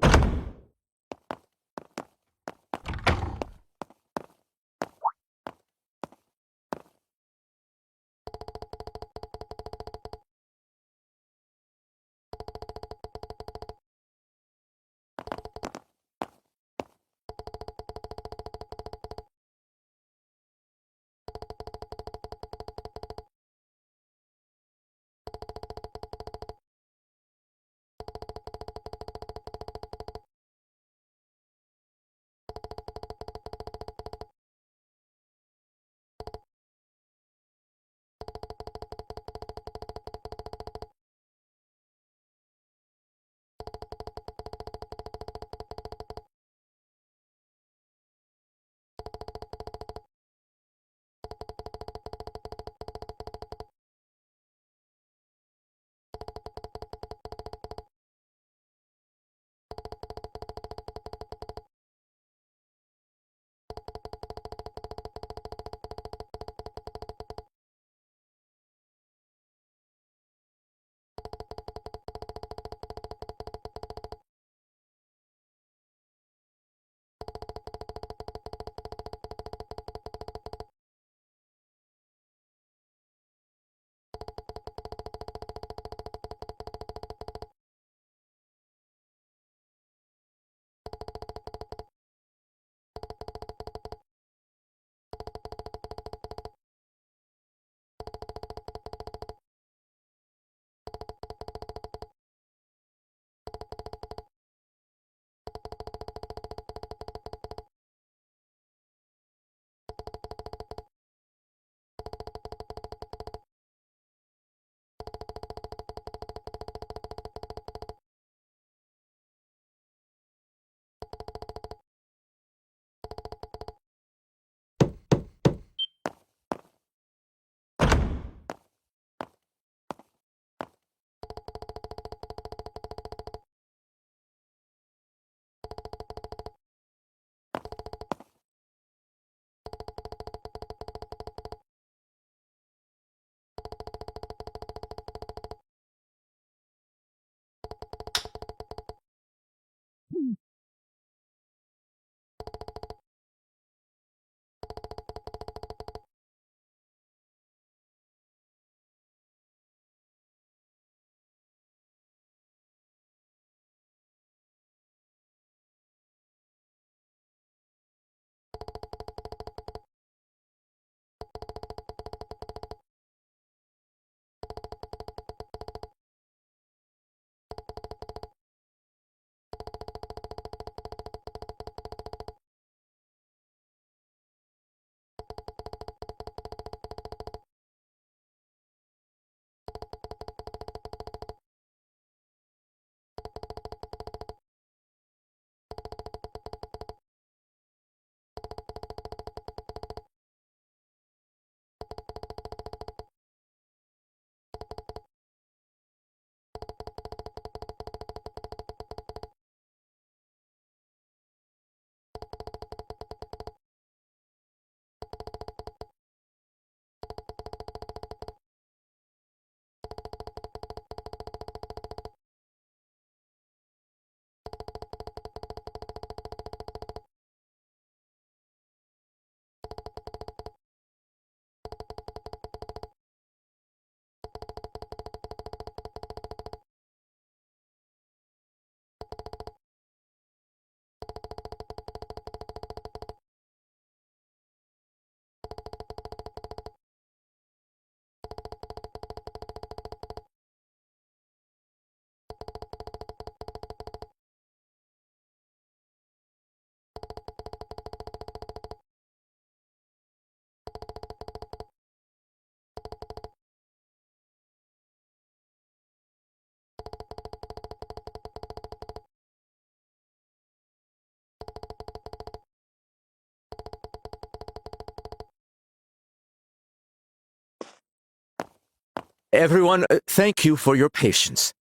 Everyone, thank you for your patience.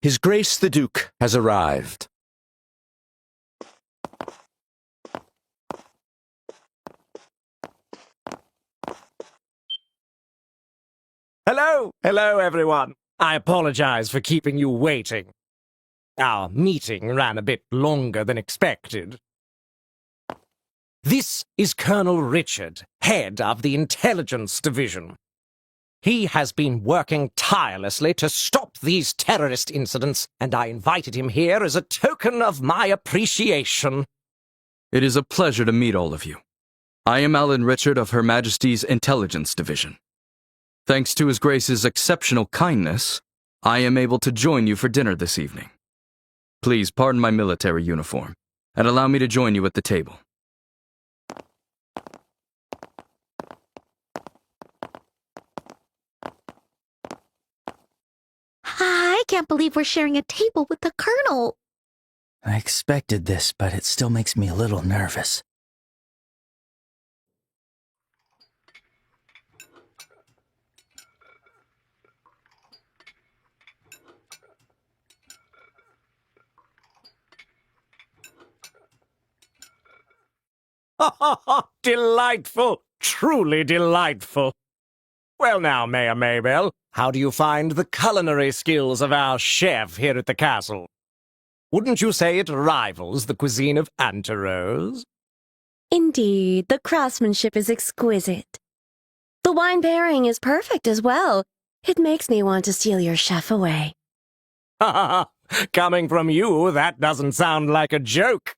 His Grace the Duke has arrived. Hello, everyone. I apologize for keeping you waiting. Our meeting ran a bit longer than expected. This is Colonel Richard, head of the Intelligence Division. He has been working tirelessly to stop these terrorist incidents, and I invited him here as a token of my appreciation. It is a pleasure to meet all of you. I am Alan Richard of Her Majesty's Intelligence Division. Thanks to His Grace's exceptional kindness, I am able to join you for dinner this evening. Please pardon my military uniform, and allow me to join you at the table. I can't believe we're sharing a table with the Colonel. I expected this, but it still makes me a little nervous. Delightful! Truly delightful! Well now, Mayor Maybell, how do you find the culinary skills of our chef here at the castle? Wouldn't you say it rivals the cuisine of Anterose? Indeed, the craftsmanship is exquisite. The wine pairing is perfect as well. It makes me want to steal your chef away. Ha ha ha! Coming from you, that doesn't sound like a joke.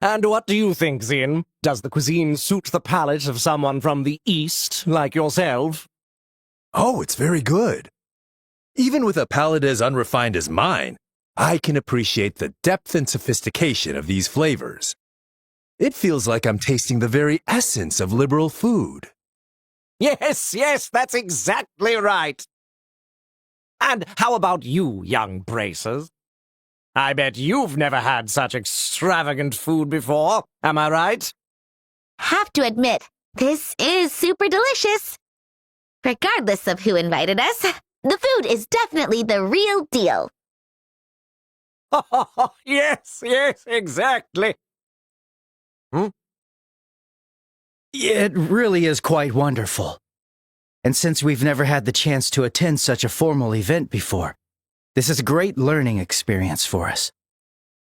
And what do you think, Zin? Does the cuisine suit the palate of someone from the East, like yourself? Oh, it's very good. Even with a palate as unrefined as mine, I can appreciate the depth and sophistication of these flavors. It feels like I'm tasting the very essence of liberal food. Yes, that's exactly right. And how about you, young bracers? I bet you've never had such extravagant food before, am I right? Have to admit, this is super delicious. Regardless of who invited us, the food is definitely the real deal. Yes, exactly. It really is quite wonderful. And since we've never had the chance to attend such a formal event before, this is a great learning experience for us.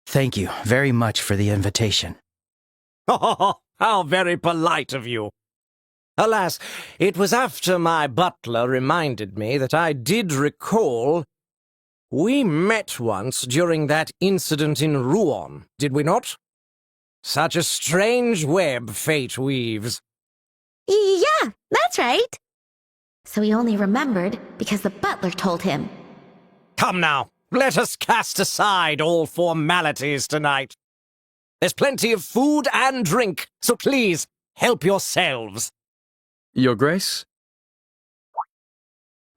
Thank you very much for the invitation. How very polite of you. Alas, it was after my butler reminded me that I did recall we met once during that incident in Rouen, did we not? Such a strange web fate weaves. Yeah, that's right. So he only remembered because the butler told him. Come now, let us cast aside all formalities tonight. There's plenty of food and drink, so please, help yourselves. Your Grace?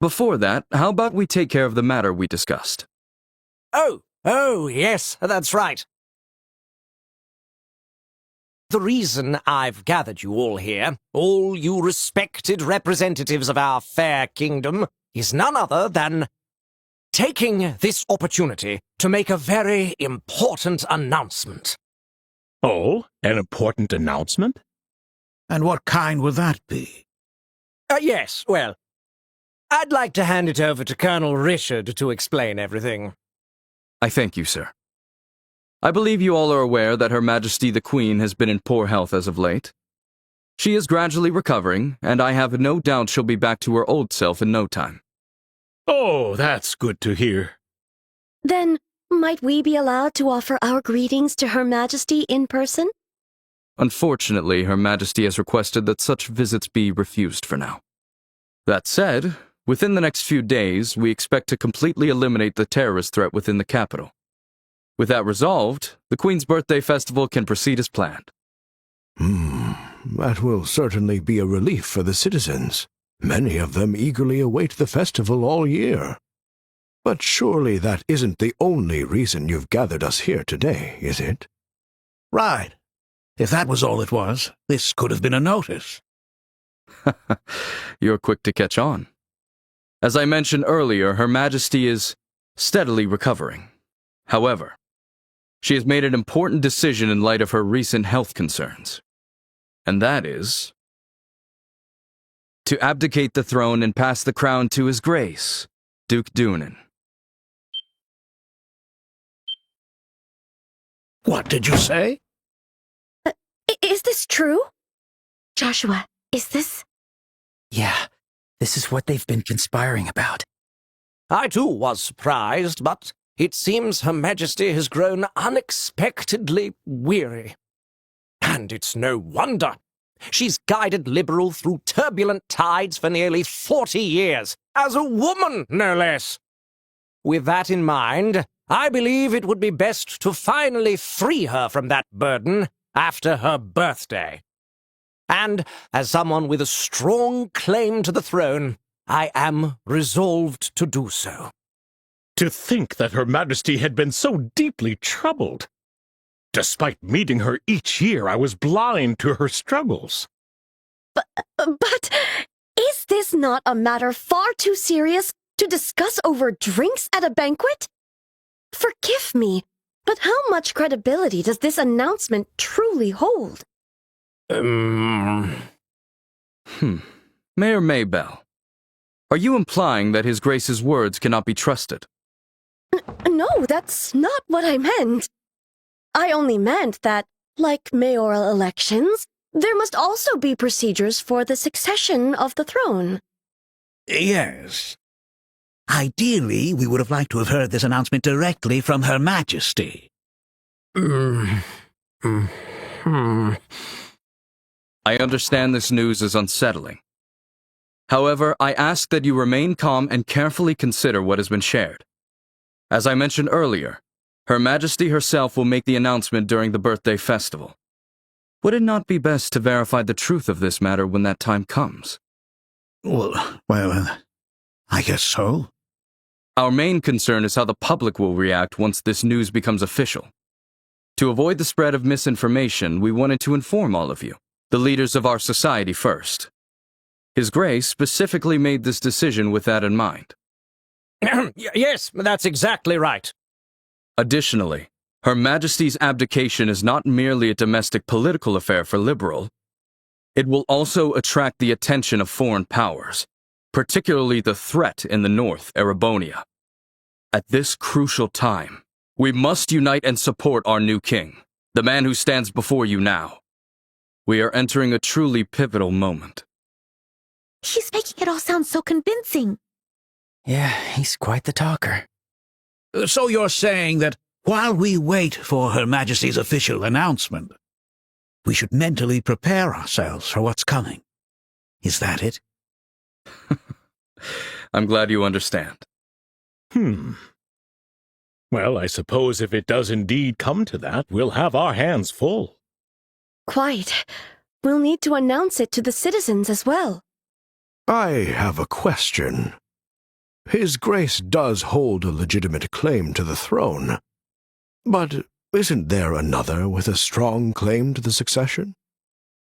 Before that, how about we take care of the matter we discussed? Oh, yes, that's right. The reason I've gathered you all here, all you respected representatives of our fair kingdom, is none other than taking this opportunity to make a very important announcement. Oh, an important announcement? And what kind would that be? Yes, well, I'd like to hand it over to Colonel Richard to explain everything. I thank you, sir. I believe you all are aware that Her Majesty the Queen has been in poor health as of late. She is gradually recovering, and I have no doubt she'll be back to her old self in no time. Oh, that's good to hear. Then, might we be allowed to offer our greetings to Her Majesty in person? Unfortunately, Her Majesty has requested that such visits be refused for now. That said, within the next few days, we expect to completely eliminate the terrorist threat within the capital. With that resolved, the Queen's birthday festival can proceed as planned. That will certainly be a relief for the citizens. Many of them eagerly await the festival all year. But surely that isn't the only reason you've gathered us here today, is it? Right. If that was all it was, this could have been a notice. You're quick to catch on. As I mentioned earlier, Her Majesty is steadily recovering. However, she has made an important decision in light of her recent health concerns. And that is to abdicate the throne and pass the crown to His Grace, Duke Dunin. What did you say? Is this true? Joshua, is this... Yeah, this is what they've been conspiring about. I too was surprised, but it seems Her Majesty has grown unexpectedly weary. And it's no wonder. She's guided Liberal through turbulent tides for nearly 40 years, as a woman, no less. With that in mind, I believe it would be best to finally free her from that burden after her birthday. And, as someone with a strong claim to the throne, I am resolved to do so. To think that Her Majesty had been so deeply troubled. Despite meeting her each year, I was blind to her struggles. But is this not a matter far too serious to discuss over drinks at a banquet? Forgive me, but how much credibility does this announcement truly hold? Mayor Maybell, are you implying that His Grace's words cannot be trusted? No, that's not what I meant. I only meant that, like mayoral elections, there must also be procedures for the succession of the throne. Yes. Ideally, we would have liked to have heard this announcement directly from Her Majesty. I understand this news is unsettling. However, I ask that you remain calm and carefully consider what has been shared. As I mentioned earlier, Her Majesty herself will make the announcement during the birthday festival. Would it not be best to verify the truth of this matter when that time comes? Well, I guess so. Our main concern is how the public will react once this news becomes official. To avoid the spread of misinformation, we wanted to inform all of you, the leaders of our society first. His Grace specifically made this decision with that in mind. Yes, that's exactly right. Additionally, Her Majesty's abdication is not merely a domestic political affair for Liberal. It will also attract the attention of foreign powers, particularly the threat in the north, Erebonia. At this crucial time, we must unite and support our new king, the man who stands before you now. We are entering a truly pivotal moment. He's making it all sound so convincing. Yeah, he's quite the talker. So you're saying that while we wait for Her Majesty's official announcement, we should mentally prepare ourselves for what's coming. Is that it? I'm glad you understand. Well, I suppose if it does indeed come to that, we'll have our hands full. Quite. We'll need to announce it to the citizens as well. I have a question. His Grace does hold a legitimate claim to the throne. But isn't there another with a strong claim to the succession?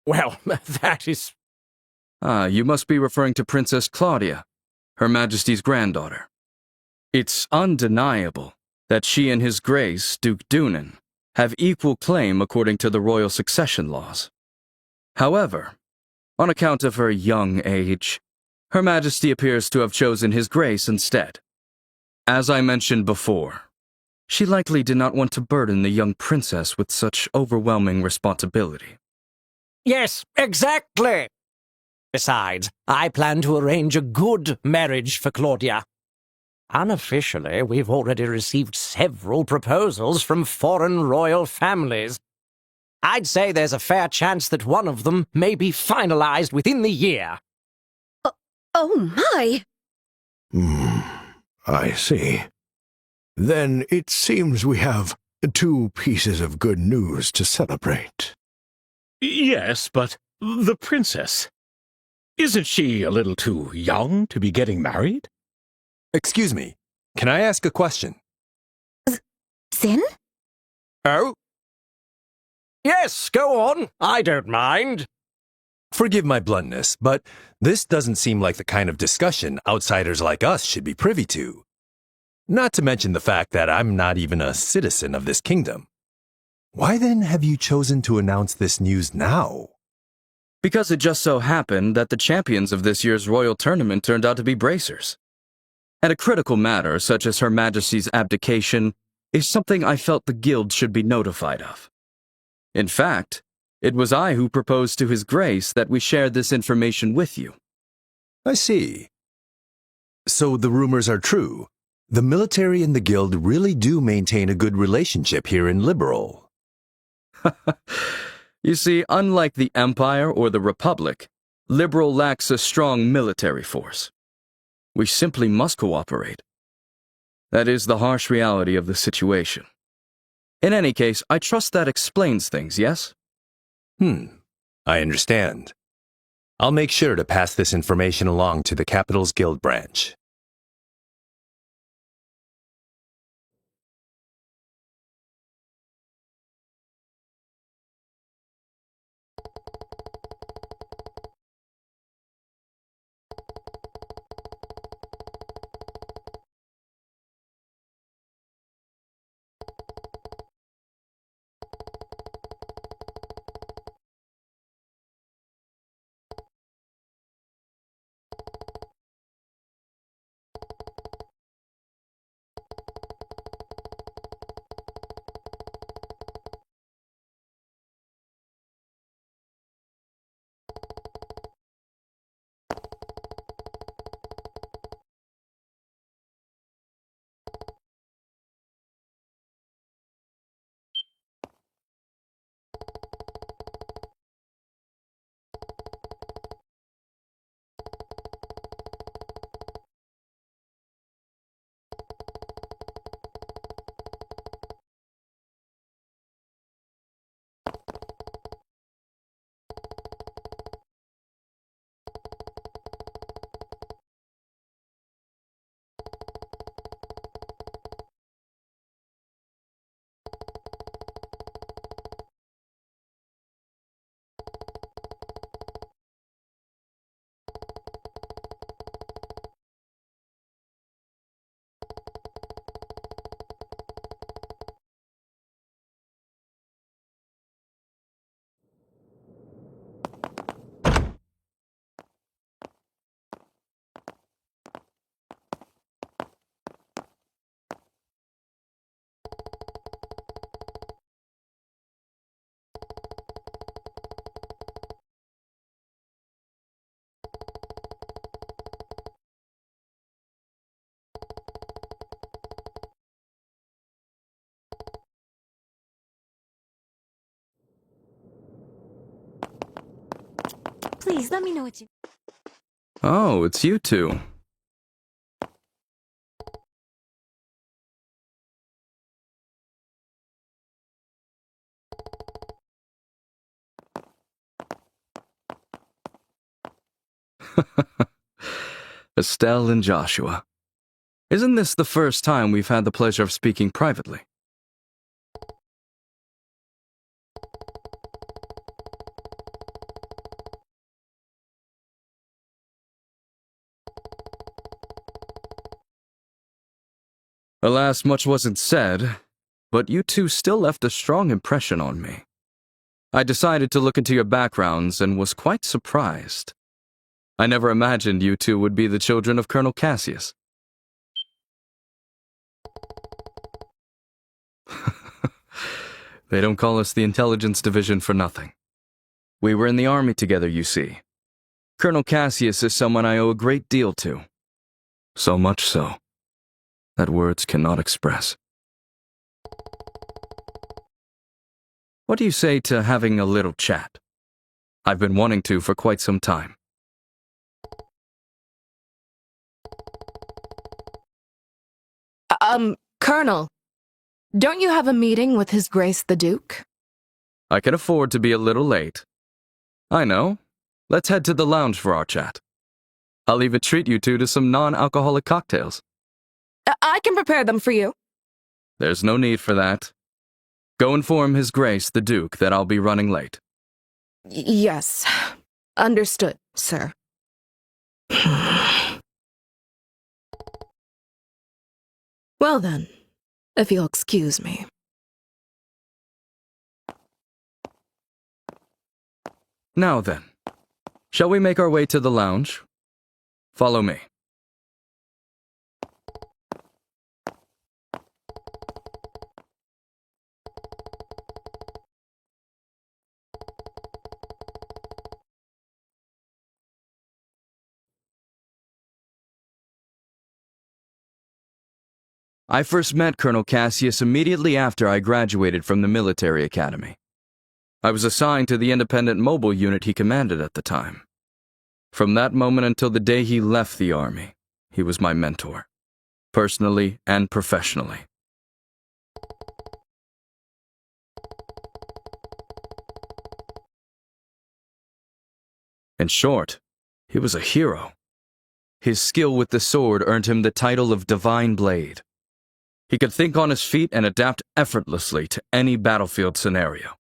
Well, that is... You must be referring to Princess Claudia, Her Majesty's granddaughter. It's undeniable that she and His Grace, Duke Dunin, have equal claim according to the royal succession laws. However, on account of her young age, Her Majesty appears to have chosen His Grace instead. As I mentioned before, she likely did not want to burden the young princess with such overwhelming responsibility. Yes, exactly. Besides, I plan to arrange a good marriage for Claudia. Unofficially, we've already received several proposals from foreign royal families. I'd say there's a fair chance that one of them may be finalized within the year. Oh my! I see. Then it seems we have 2 pieces of good news to celebrate. Yes, but the princess... Isn't she a little too young to be getting married? Excuse me, can I ask a question? Zin? Oh? Yes, go on. I don't mind. Forgive my bluntness, but this doesn't seem like the kind of discussion outsiders like us should be privy to. Not to mention the fact that I'm not even a citizen of this kingdom. Why then have you chosen to announce this news now? Because it just so happened that the champions of this year's royal tournament turned out to be bracers. And a critical matter, such as Her Majesty's abdication, is something I felt the guild should be notified of. In fact, it was I who proposed to His Grace that we share this information with you. I see. So the rumors are true. The military and the guild really do maintain a good relationship here in Liberal. You see, unlike the Empire or the Republic, Liberal lacks a strong military force. We simply must cooperate. That is the harsh reality of the situation. In any case, I trust that explains things, yes? I understand. I'll make sure to pass this information along to the Capital's Guild branch. Please, let me know what you... Oh, it's you two. Estelle and Joshua. Isn't this the first time we've had the pleasure of speaking privately? Alas, much wasn't said, but you two still left a strong impression on me. I decided to look into your backgrounds and was quite surprised. I never imagined you two would be the children of Colonel Cassius. They don't call us the Intelligence Division for nothing. We were in the army together, you see. Colonel Cassius is someone I owe a great deal to. So much so that words cannot express. What do you say to having a little chat? I've been wanting to for quite some time. Colonel, don't you have a meeting with His Grace the Duke? I can afford to be a little late. I know. Let's head to the lounge for our chat. I'll even treat you two to some non-alcoholic cocktails. I can prepare them for you. There's no need for that. Go inform His Grace the Duke that I'll be running late. Yes. Understood, sir. Well then, if you'll excuse me. Now then, shall we make our way to the lounge? Follow me. I first met Colonel Cassius immediately after I graduated from the military academy. I was assigned to the independent mobile unit he commanded at the time. From that moment until the day he left the army, he was my mentor, personally and professionally. In short, he was a hero. His skill with the sword earned him the title of Divine Blade. He could think on his feet and adapt effortlessly to any battlefield scenario.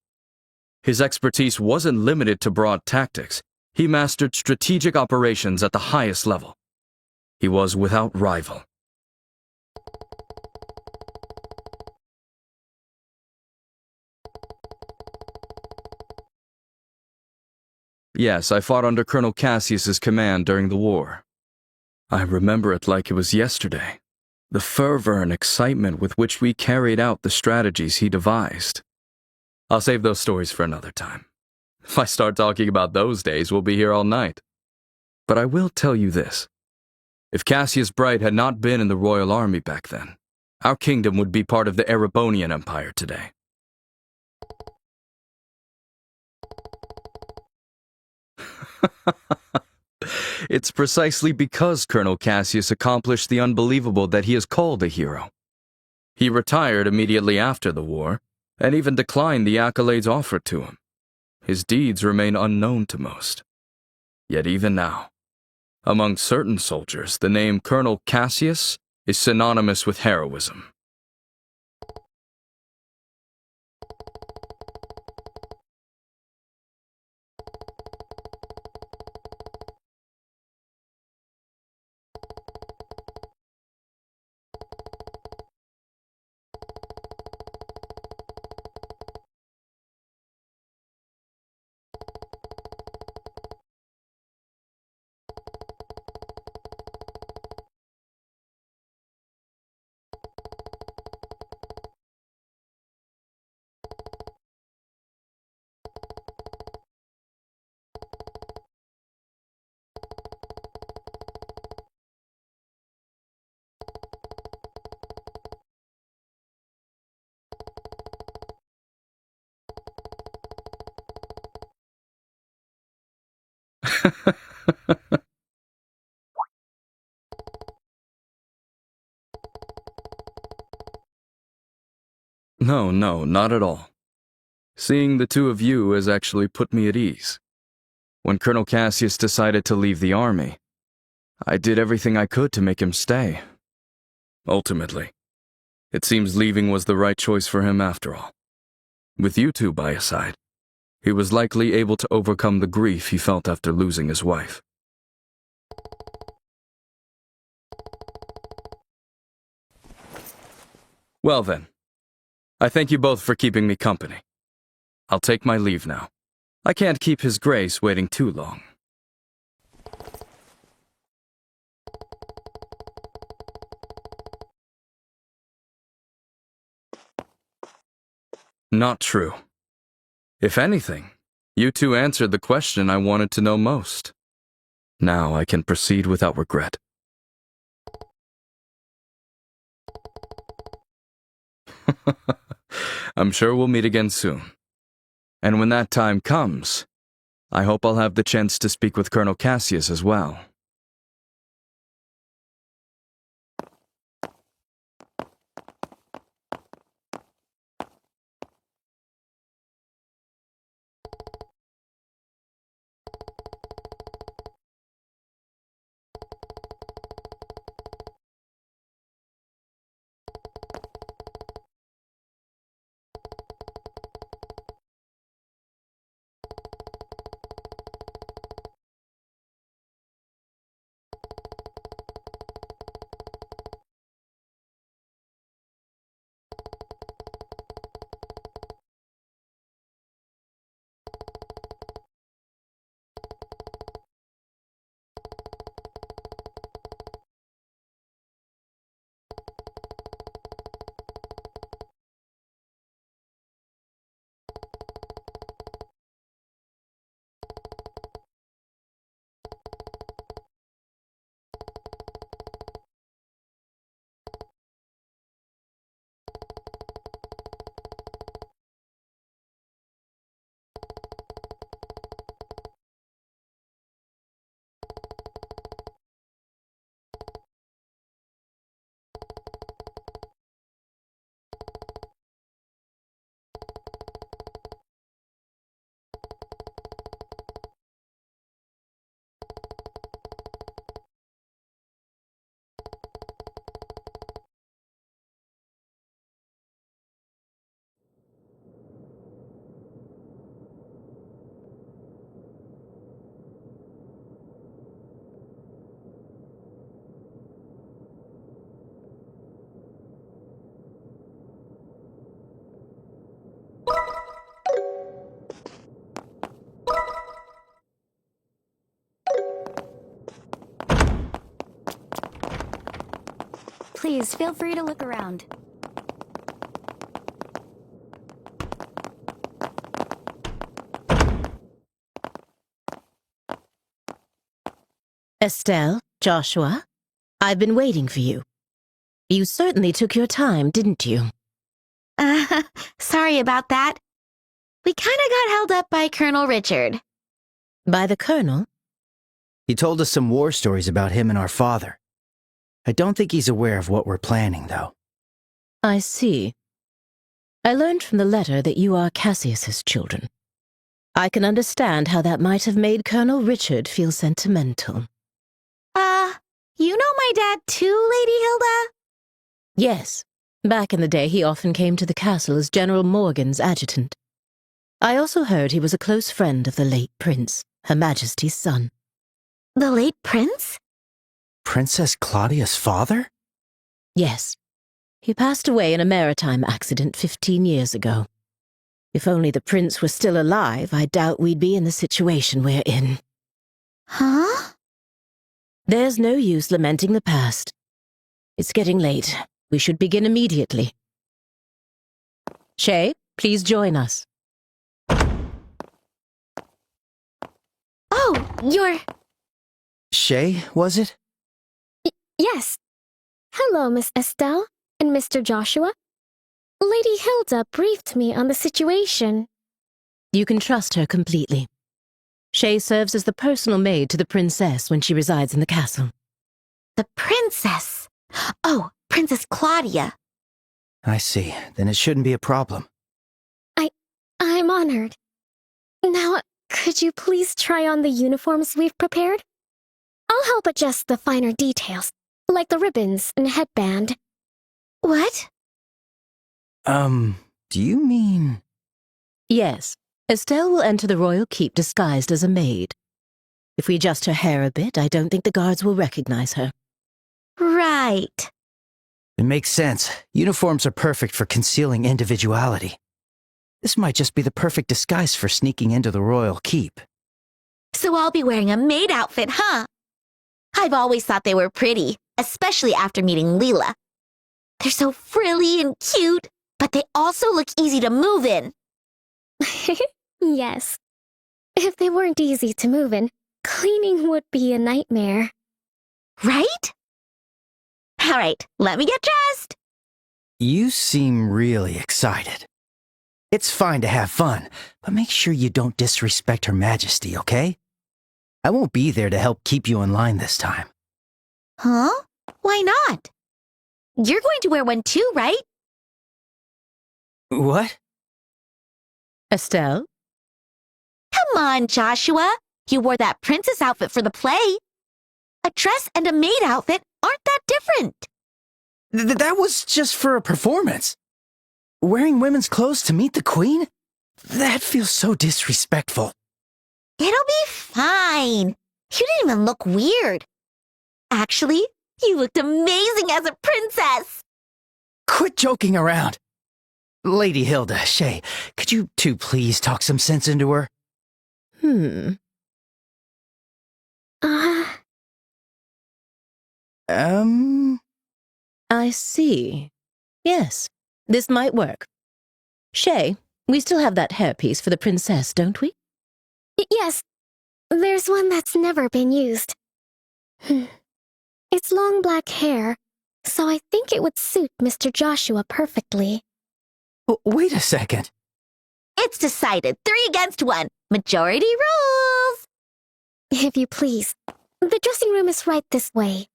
His expertise wasn't limited to broad tactics. He mastered strategic operations at the highest level. He was without rival. Yes, I fought under Colonel Cassius's command during the war. I remember it like it was yesterday. The fervor and excitement with which we carried out the strategies he devised. I'll save those stories for another time. If I start talking about those days, we'll be here all night. But I will tell you this. If Cassius Bright had not been in the Royal Army back then, our kingdom would be part of the Erebonian Empire today. It's precisely because Colonel Cassius accomplished the unbelievable that he is called a hero. He retired immediately after the war, and even declined the accolades offered to him. His deeds remain unknown to most. Yet even now, among certain soldiers, the name Colonel Cassius is synonymous with heroism. No, not at all. Seeing the two of you has actually put me at ease. When Colonel Cassius decided to leave the army, I did everything I could to make him stay. Ultimately, it seems leaving was the right choice for him after all. With you two by his side, he was likely able to overcome the grief he felt after losing his wife. Well then, I thank you both for keeping me company. I'll take my leave now. I can't keep His Grace waiting too long. Not true. If anything, you two answered the question I wanted to know most. Now I can proceed without regret. I'm sure we'll meet again soon. And when that time comes, I hope I'll have the chance to speak with Colonel Cassius as well. Please feel free to look around. Estelle, Joshua, I've been waiting for you. You certainly took your time, didn't you? Sorry about that. We kinda got held up by Colonel Richard. By the Colonel? He told us some war stories about him and our father. I don't think he's aware of what we're planning, though. I see. I learned from the letter that you are Cassius's children. I can understand how that might have made Colonel Richard feel sentimental. You know my dad too, Lady Hilda? Yes. Back in the day, he often came to the castle as General Morgan's adjutant. I also heard he was a close friend of the late prince, Her Majesty's son. The late prince? Princess Claudia's father? Yes. He passed away in a maritime accident 15 years ago. If only the prince were still alive, I doubt we'd be in the situation we're in. Huh? There's no use lamenting the past. It's getting late. We should begin immediately. Shay, please join us. Oh, you're... Shay, was it? Yes. Hello, Miss Estelle and Mr. Joshua. Lady Hilda briefed me on the situation. You can trust her completely. Shay serves as the personal maid to the princess when she resides in the castle. The princess? Oh, Princess Claudia. I see. Then it shouldn't be a problem. I'm honored. Now, could you please try on the uniforms we've prepared? I'll help adjust the finer details, like the ribbons and headband. What? Do you mean... Yes. Estelle will enter the royal keep disguised as a maid. If we adjust her hair a bit, I don't think the guards will recognize her. Right. It makes sense. Uniforms are perfect for concealing individuality. This might just be the perfect disguise for sneaking into the royal keep. So I'll be wearing a maid outfit, huh? I've always thought they were pretty, especially after meeting Leela. They're so frilly and cute, but they also look easy to move in. Yes. If they weren't easy to move in, cleaning would be a nightmare. Right? All right, let me get dressed. You seem really excited. It's fine to have fun, but make sure you don't disrespect Her Majesty, okay? I won't be there to help keep you in line this time. Huh? Why not? You're going to wear one too, right? What? Estelle? Come on, Joshua. You wore that princess outfit for the play. A dress and a maid outfit aren't that different. That was just for a performance. Wearing women's clothes to meet the queen? That feels so disrespectful. It'll be fine. You didn't even look weird. Actually, you looked amazing as a princess. Quit joking around. Lady Hilda, Shay, could you two please talk some sense into her? I see. Yes, this might work. Shay, we still have that hairpiece for the princess, don't we? Yes, there's one that's never been used. It's long black hair, so I think it would suit Mr. Joshua perfectly. Wait a second. It's decided. 3 against 1. Majority rules. If you please, the dressing room is right this way.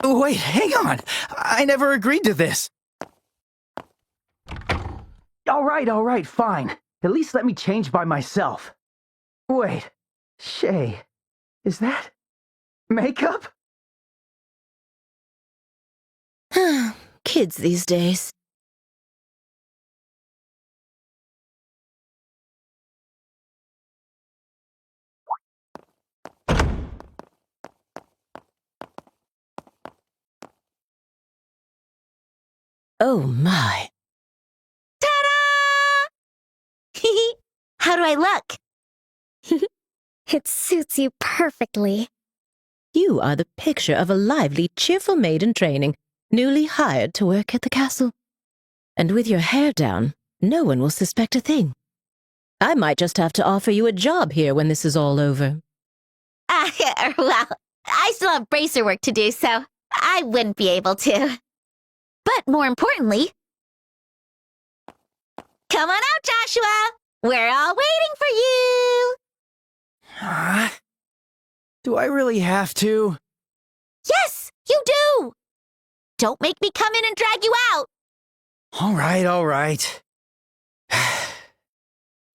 Wait, hang on. I never agreed to this. All right, fine. At least let me change by myself. Wait, Shay, is that makeup? Kids these days. Oh my. Ta-da! How do I look? It suits you perfectly. You are the picture of a lively, cheerful maid in training, newly hired to work at the castle. And with your hair down, no one will suspect a thing. I might just have to offer you a job here when this is all over. Well, I still have bracer work to do, so I wouldn't be able to. But more importantly, come on out, Joshua! We're all waiting for you! Do I really have to? Yes, you do! Don't make me come in and drag you out! All right, all right.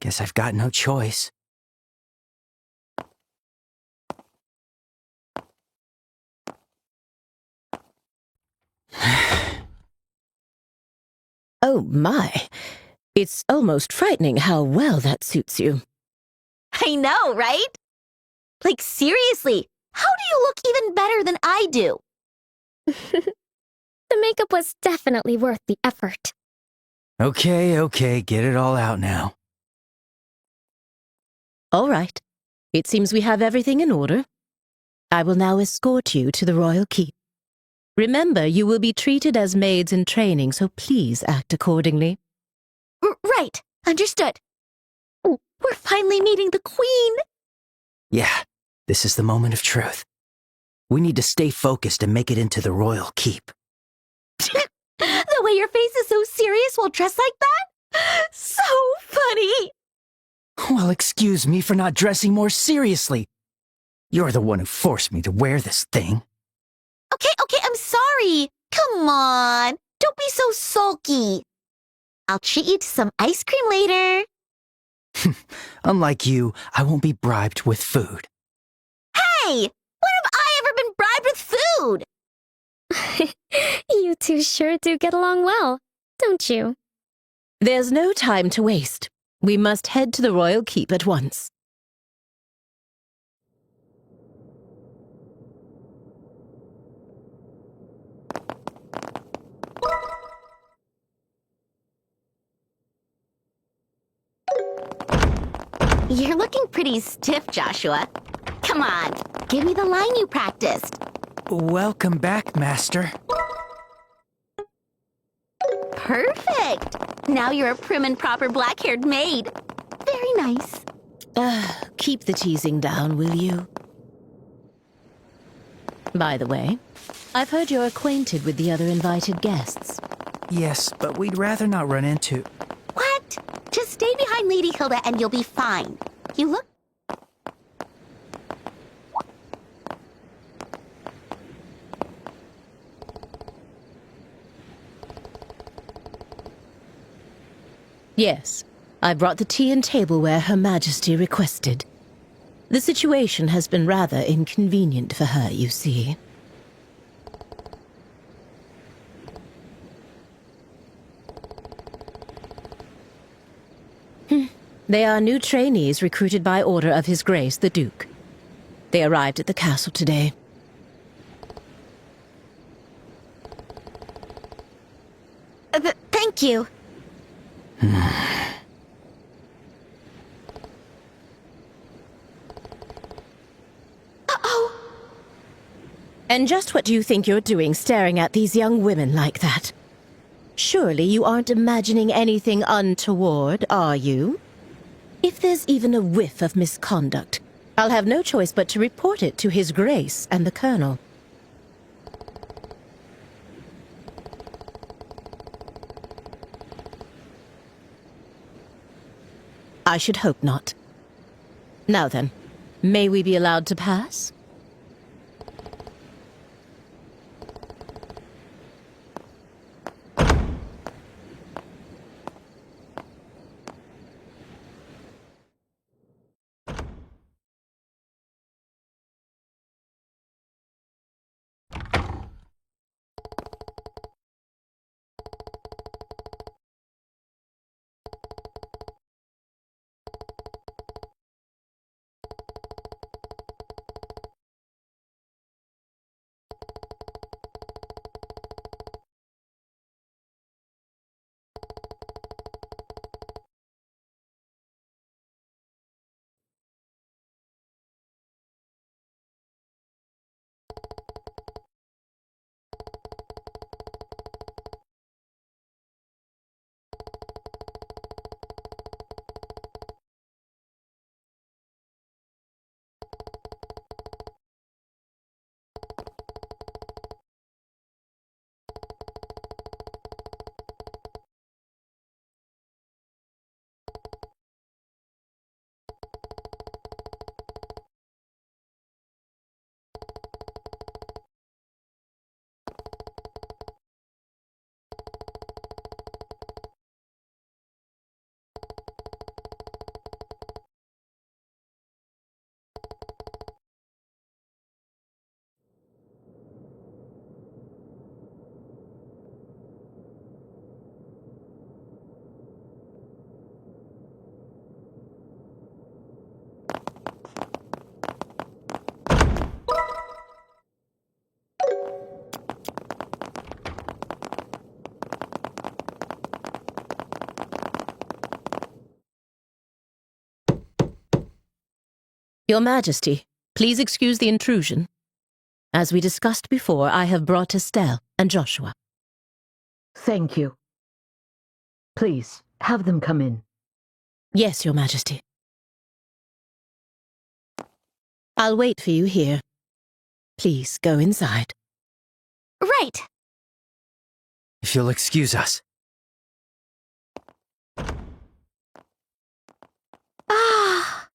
Guess I've got no choice. Oh my, it's almost frightening how well that suits you. I know, right? Like, seriously, how do you look even better than I do? The makeup was definitely worth the effort. Okay, get it all out now. All right, it seems we have everything in order. I will now escort you to the royal keep. Remember, you will be treated as maids in training, so please act accordingly. Right, understood. We're finally meeting the queen. Yeah, this is the moment of truth. We need to stay focused and make it into the royal keep. The way your face is so serious while dressed like that? So funny! Well, excuse me for not dressing more seriously. You're the one who forced me to wear this thing. Okay, I'm sorry. Come on, don't be so sulky. I'll treat you to some ice cream later. Unlike you, I won't be bribed with food. Hey, when have I ever been bribed with food? You two sure do get along well, don't you? There's no time to waste. We must head to the royal keep at once. You're looking pretty stiff, Joshua. Come on, give me the line you practiced. Welcome back, Master. Perfect! Now you're a prim and proper black-haired maid. Very nice. Keep the teasing down, will you? By the way, I've heard you're acquainted with the other invited guests. Yes, but we'd rather not run into... What? Just stay behind Lady Hilda and you'll be fine. You look... Yes, I brought the tea and tableware Her Majesty requested. The situation has been rather inconvenient for her, you see. They are new trainees recruited by order of His Grace the Duke. They arrived at the castle today. Thank you. Uh-oh. And just what do you think you're doing staring at these young women like that? Surely you aren't imagining anything untoward, are you? If there's even a whiff of misconduct, I'll have no choice but to report it to His Grace and the Colonel. I should hope not. Now then, may we be allowed to pass? Your Majesty, please excuse the intrusion. As we discussed before, I have brought Estelle and Joshua. Thank you. Please, have them come in. Yes, Your Majesty. I'll wait for you here. Please go inside. Right. If you'll excuse us. Ah.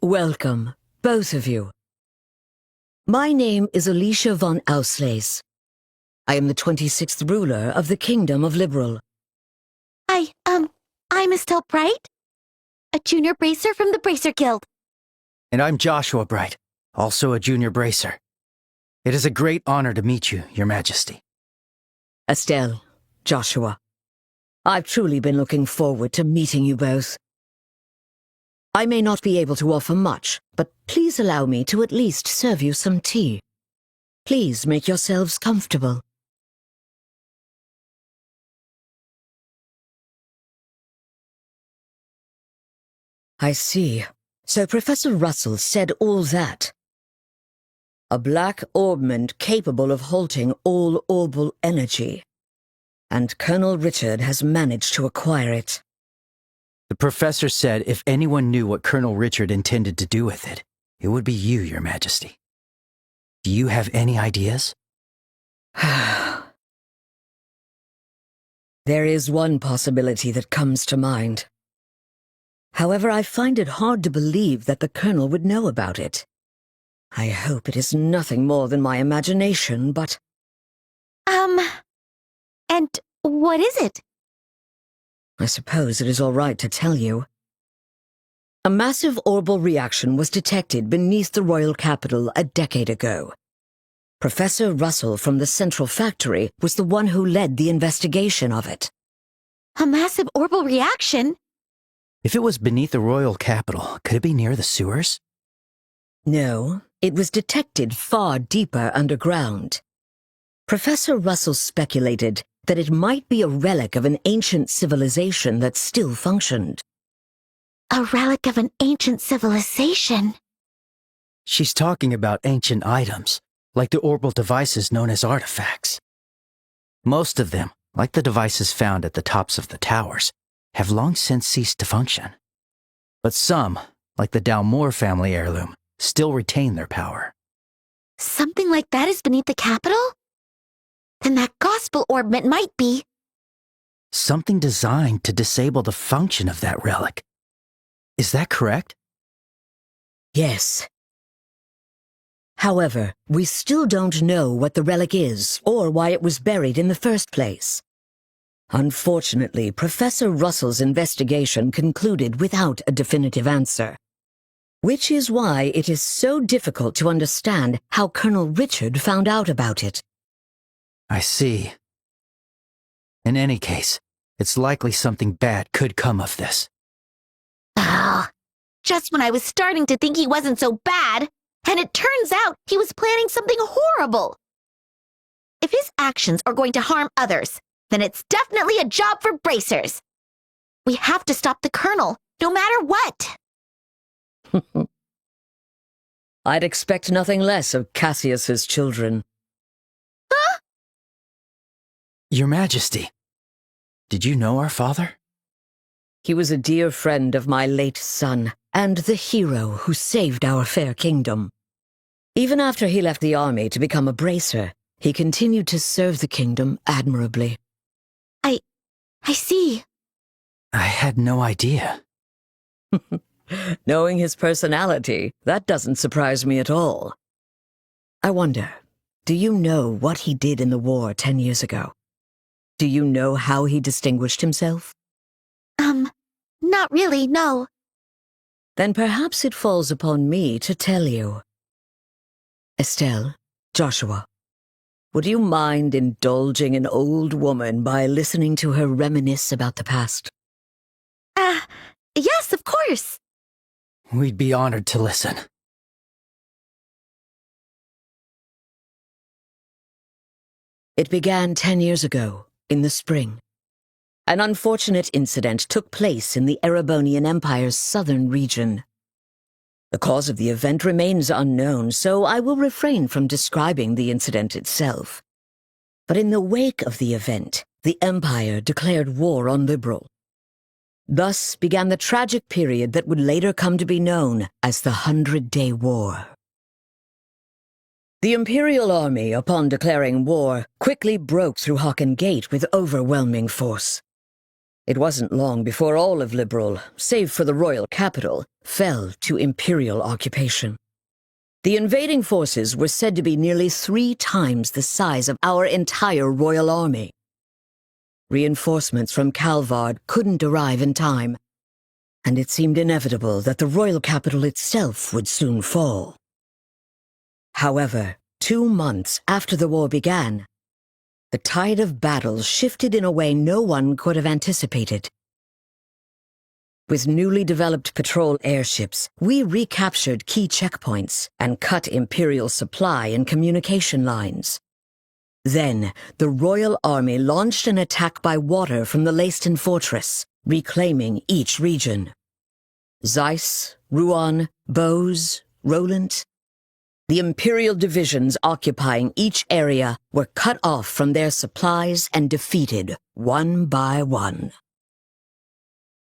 Welcome, both of you. My name is Alicia von Ausleys. I am the 26th ruler of the Kingdom of Liberal. I'm Estelle Bright, a junior bracer from the Bracer Guild. And I'm Joshua Bright, also a junior bracer. It is a great honor to meet you, Your Majesty. Estelle, Joshua, I've truly been looking forward to meeting you both. I may not be able to offer much, but please allow me to at least serve you some tea. Please make yourselves comfortable. I see. So Professor Russell said all that. A black orbment capable of halting all orbal energy. And Colonel Richard has managed to acquire it. The professor said if anyone knew what Colonel Richard intended to do with it, it would be you, Your Majesty. Do you have any ideas? There is one possibility that comes to mind. However, I find it hard to believe that the Colonel would know about it. I hope it is nothing more than my imagination, but... And what is it? I suppose it is all right to tell you. A massive orbal reaction was detected beneath the royal capital a decade ago. Professor Russell from the Central Factory was the one who led the investigation of it. A massive orbal reaction? If it was beneath the royal capital, could it be near the sewers? No, it was detected far deeper underground. Professor Russell speculated that it might be a relic of an ancient civilization that still functioned. A relic of an ancient civilization? She's talking about ancient items, like the orbal devices known as artifacts. Most of them, like the devices found at the tops of the towers, have long since ceased to function. But some, like the Dalmore family heirloom, still retain their power. Something like that is beneath the capital? Then that gospel orbment might be... Something designed to disable the function of that relic. Is that correct? Yes. However, we still don't know what the relic is or why it was buried in the first place. Unfortunately, Professor Russell's investigation concluded without a definitive answer. Which is why it is so difficult to understand how Colonel Richard found out about it. I see. In any case, it's likely something bad could come of this. Oh, just when I was starting to think he wasn't so bad, and it turns out he was planning something horrible. If his actions are going to harm others, then it's definitely a job for bracers. We have to stop the Colonel, no matter what. I'd expect nothing less of Cassius's children. Huh? Your Majesty, did you know our father? He was a dear friend of my late son, and the hero who saved our fair kingdom. Even after he left the army to become a bracer, he continued to serve the kingdom admirably. I see. I had no idea. Knowing his personality, that doesn't surprise me at all. I wonder, do you know what he did in the war 10 years ago? Do you know how he distinguished himself? Not really, no. Then perhaps it falls upon me to tell you. Estelle, Joshua, would you mind indulging an old woman by listening to her reminisce about the past? Yes, of course. We'd be honored to listen. It began 10 years ago, in the spring. an unfortunate incident took place in the Erebonian Empire's southern region. The cause of the event remains unknown, so I will refrain from describing the incident itself. But in the wake of the event, the Empire declared war on Liberl. Thus began the tragic period that would later come to be known as the 100-Day War. The Imperial Army, upon declaring war, quickly broke through Hocken Gate with overwhelming force. It wasn't long before all of Liberl, save for the royal capital, fell to Imperial occupation. The invading forces were said to be nearly 3 times the size of our entire royal army. Reinforcements from Calvard couldn't arrive in time, and it seemed inevitable that the royal capital itself would soon fall. However, 2 months after the war began, the tide of battle shifted in a way no one could have anticipated. With newly developed patrol airships, we recaptured key checkpoints and cut Imperial supply and communication lines. Then, the Royal Army launched an attack by water from the Leiston Fortress, reclaiming each region. Zeiss, Ruan, Bose, Roland. The Imperial divisions occupying each area were cut off from their supplies and defeated one by one.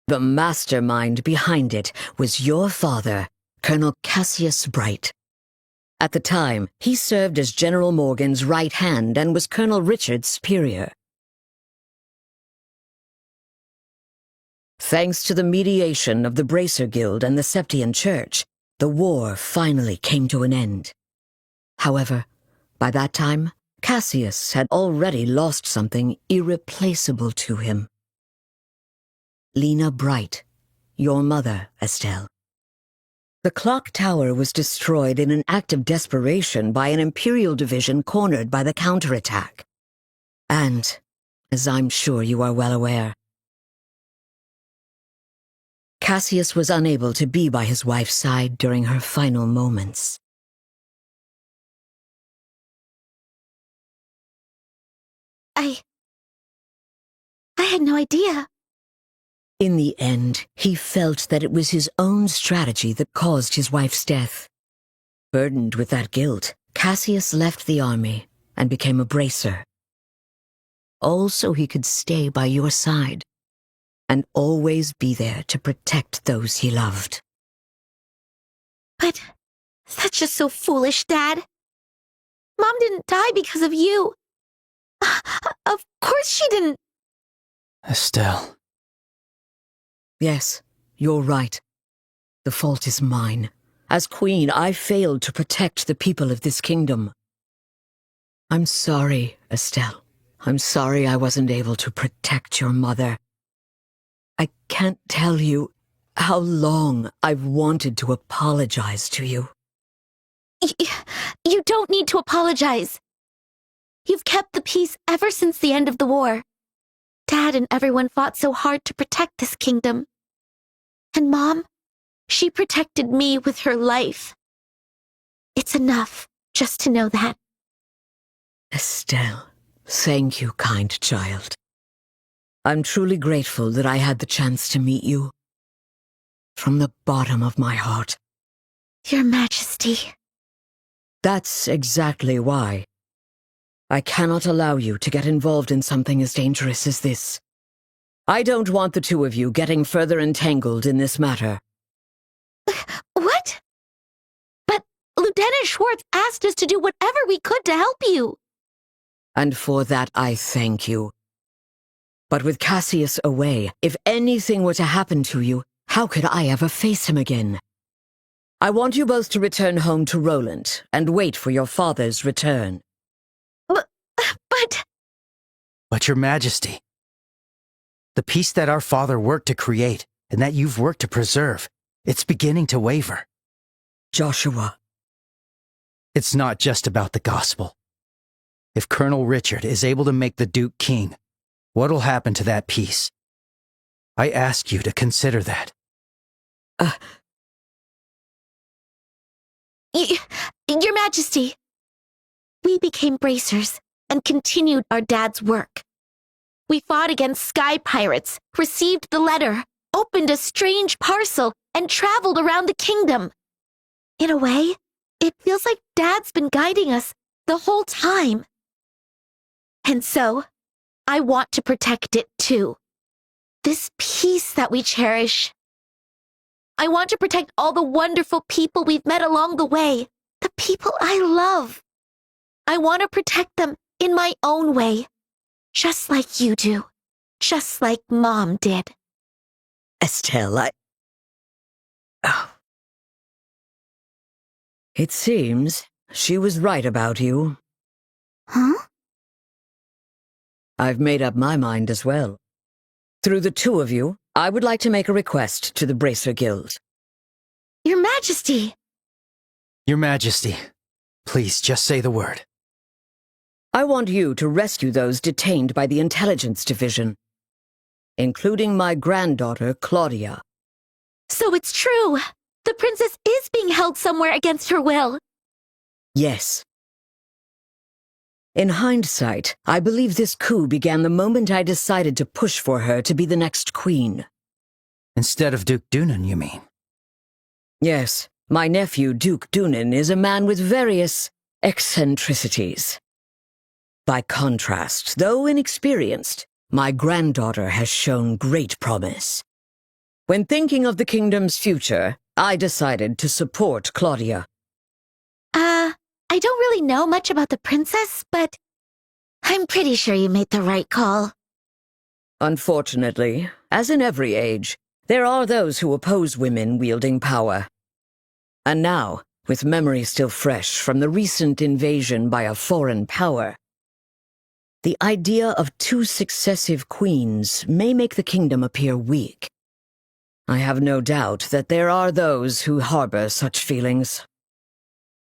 The mastermind behind it was your father, Colonel Cassius Bright. At the time, he served as General Morgan's right hand and was Colonel Richard's superior. Thanks to the mediation of the Bracer Guild and the Septian Church, the war finally came to an end. However, by that time, Cassius had already lost something irreplaceable to him. Lena Bright, your mother, Estelle. The clock tower was destroyed in an act of desperation by an Imperial division cornered by the counterattack. And, as I'm sure you are well aware, Cassius was unable to be by his wife's side during her final moments. I had no idea. In the end, he felt that it was his own strategy that caused his wife's death. Burdened with that guilt, Cassius left the army and became a bracer. All so he could stay by your side and always be there to protect those he loved. But that's just so foolish, Dad. Mom didn't die because of you. Of course she didn't. Estelle. Yes, you're right. The fault is mine. As queen, I failed to protect the people of this kingdom. I'm sorry, Estelle. I'm sorry I wasn't able to protect your mother. I can't tell you how long I've wanted to apologize to you. You don't need to apologize. You've kept the peace ever since the end of the war. Dad and everyone fought so hard to protect this kingdom. And Mom, she protected me with her life. It's enough just to know that. Estelle, thank you, kind child. I'm truly grateful that I had the chance to meet you. From the bottom of my heart. Your Majesty. That's exactly why. I cannot allow you to get involved in something as dangerous as this. I don't want the two of you getting further entangled in this matter. What? But Lieutenant Schwartz asked us to do whatever we could to help you. And for that I thank you. But with Cassius away, if anything were to happen to you, how could I ever face him again? I want you both to return home to Roland and wait for your father's return. But Your Majesty, the peace that our father worked to create and that you've worked to preserve, it's beginning to waver. Joshua. It's not just about the gospel. If Colonel Richard is able to make the Duke king, what'll happen to that peace? I ask you to consider that. Your Majesty, we became bracers and continued our dad's work. We fought against sky pirates, received the letter, opened a strange parcel, and traveled around the kingdom. In a way, it feels like Dad's been guiding us the whole time. And so, I want to protect it too. This peace that we cherish. I want to protect all the wonderful people we've met along the way, the people I love. I want to protect them in my own way, just like you do, just like Mom did. Estelle, It seems she was right about you. Huh? I've made up my mind as well. Through the two of you, I would like to make a request to the Bracer Guild. Your Majesty! Your Majesty, please just say the word. I want you to rescue those detained by the Intelligence Division, including my granddaughter, Claudia. So it's true! The princess is being held somewhere against her will. Yes. In hindsight, I believe this coup began the moment I decided to push for her to be the next queen. Instead of Duke Dunan, you mean? Yes, my nephew, Duke Dunan, is a man with various eccentricities. By contrast, though inexperienced, my granddaughter has shown great promise. When thinking of the kingdom's future, I decided to support Claudia. I don't really know much about the princess, but I'm pretty sure you made the right call. Unfortunately, as in every age, there are those who oppose women wielding power. And now, with memory still fresh from the recent invasion by a foreign power, the idea of 2 successive queens may make the kingdom appear weak. I have no doubt that there are those who harbor such feelings.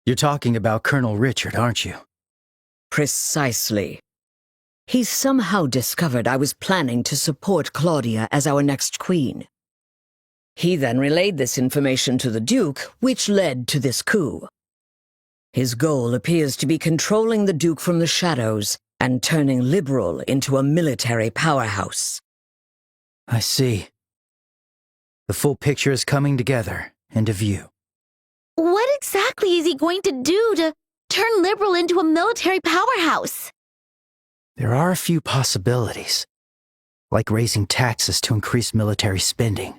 You're talking about Colonel Richard, aren't you? Precisely. He somehow discovered I was planning to support Claudia as our next queen. He then relayed this information to the Duke, which led to this coup. His goal appears to be controlling the Duke from the shadows and turning Liberl into a military powerhouse. I see. The full picture is coming together into view. What exactly is he going to do to turn Liberl into a military powerhouse? There are a few possibilities, like raising taxes to increase military spending,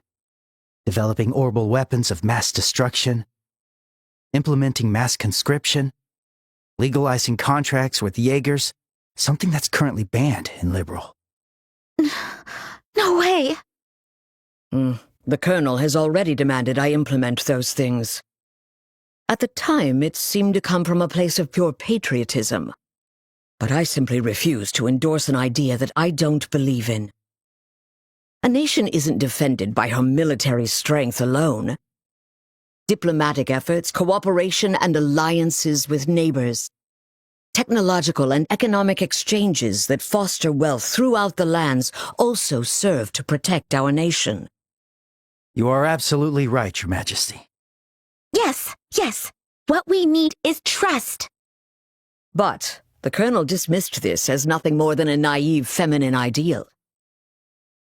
developing orbital weapons of mass destruction, implementing mass conscription, legalizing contracts with Jaegers, something that's currently banned in Liberl. No way! The Colonel has already demanded I implement those things. At the time, it seemed to come from a place of pure patriotism. But I simply refuse to endorse an idea that I don't believe in. A nation isn't defended by her military strength alone. Diplomatic efforts, cooperation, and alliances with neighbors. Technological and economic exchanges that foster wealth throughout the lands also serve to protect our nation. You are absolutely right, Your Majesty. Yes. What we need is trust. But the Colonel dismissed this as nothing more than a naive feminine ideal.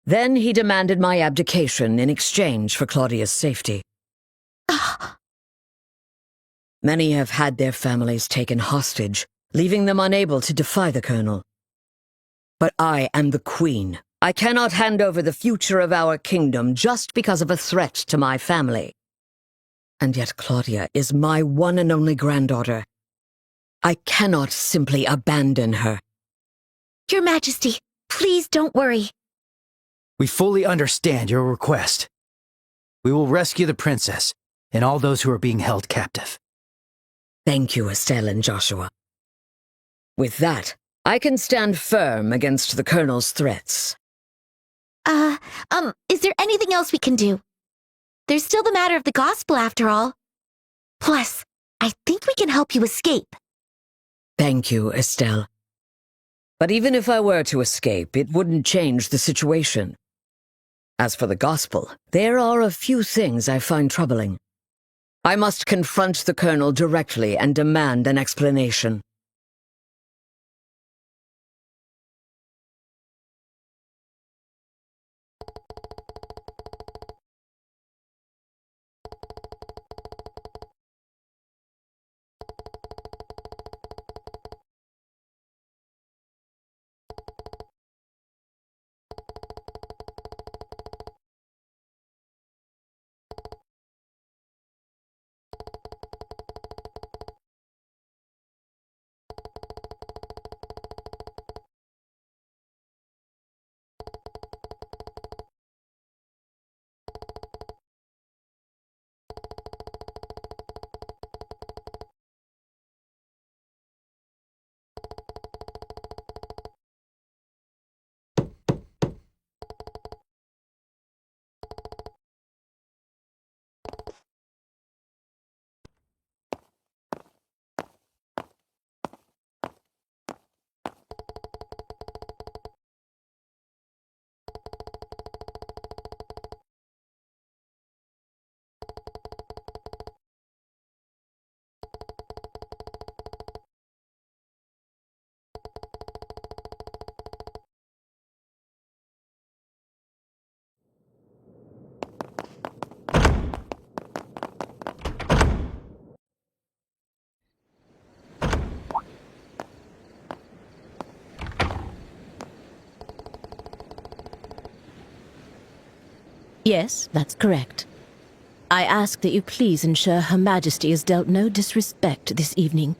Then he demanded my abdication in exchange for Claudia's safety. Many have had their families taken hostage, leaving them unable to defy the Colonel. But I am the Queen. I cannot hand over the future of our kingdom just because of a threat to my family. And yet Claudia is my one and only granddaughter. I cannot simply abandon her. Your Majesty, please don't worry. We fully understand your request. We will rescue the princess and all those who are being held captive. Thank you, Estelle and Joshua. With that, I can stand firm against the Colonel's threats. Is there anything else we can do? There's still the matter of the gospel after all. Plus, I think we can help you escape. Thank you, Estelle. But even if I were to escape, it wouldn't change the situation. As for the gospel, there are a few things I find troubling. I must confront the Colonel directly and demand an explanation. Yes, that's correct. I ask that you please ensure Her Majesty is dealt no disrespect this evening.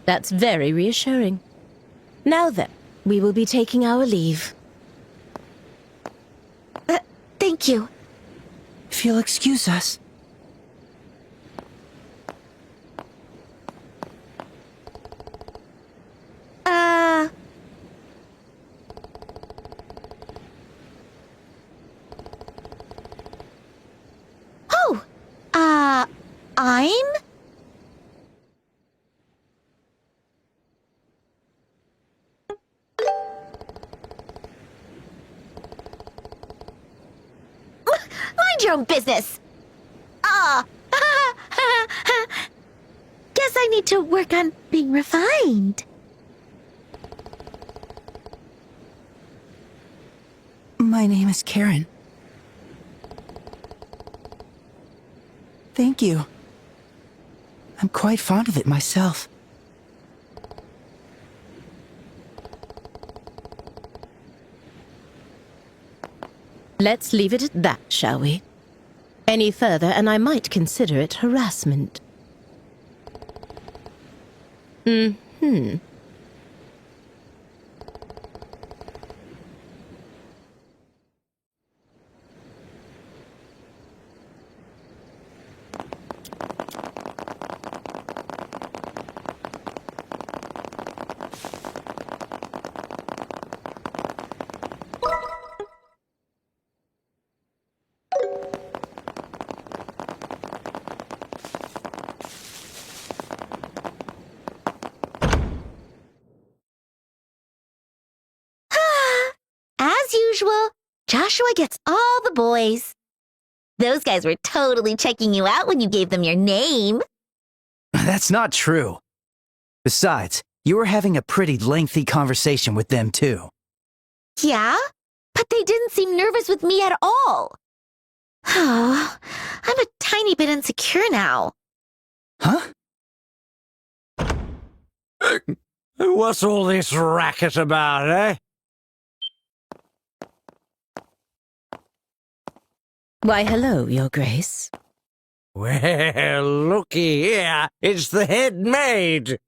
That's very reassuring. Now then, we will be taking our leave. Thank you. If you'll excuse us. I'm? Mind your own business. Guess I need to work on being refined. My name is Karen. Thank you. I'm quite fond of it myself. Let's leave it at that, shall we? Any further, and I might consider it harassment. Mm-hmm. As usual, Joshua gets all the boys. Those guys were totally checking you out when you gave them your name. That's not true. Besides, you were having a pretty lengthy conversation with them, too. Yeah? But they didn't seem nervous with me at all. Oh, I'm a tiny bit insecure now. Huh? What's all this racket about, eh? Why, hello, Your Grace. Well, looky here. It's the head maid.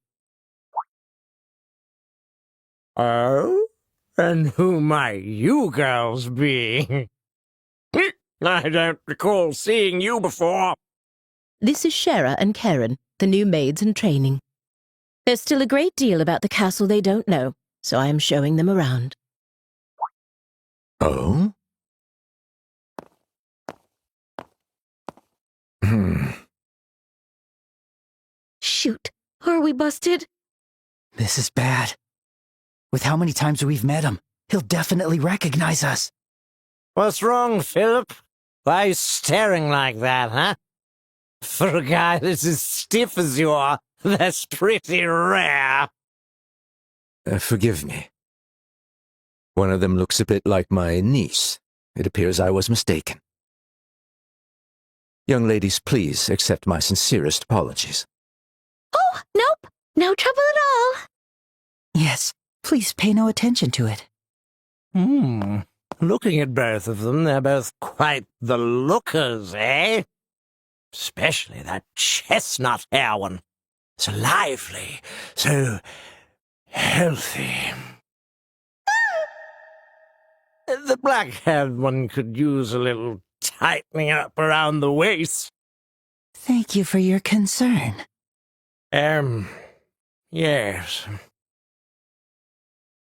Oh? And who might you girls be? I don't recall seeing you before. This is Shera and Karen, the new maids in training. There's still a great deal about the castle they don't know, so I am showing them around. Oh? Shoot, are we busted? This is bad. With how many times we've met him, he'll definitely recognize us. What's wrong, Philip? Why are you staring like that, huh? For a guy that's as stiff as you are, that's pretty rare. Forgive me. One of them looks a bit like my niece. It appears I was mistaken. Young ladies, please accept my sincerest apologies. Oh, nope. No trouble at all. Yes, please pay no attention to it. Looking at both of them, they're both quite the lookers, eh? Especially that chestnut hair one. So lively, so healthy. The black-haired one could use a little tightening up around the waist. Thank you for your concern. Yes.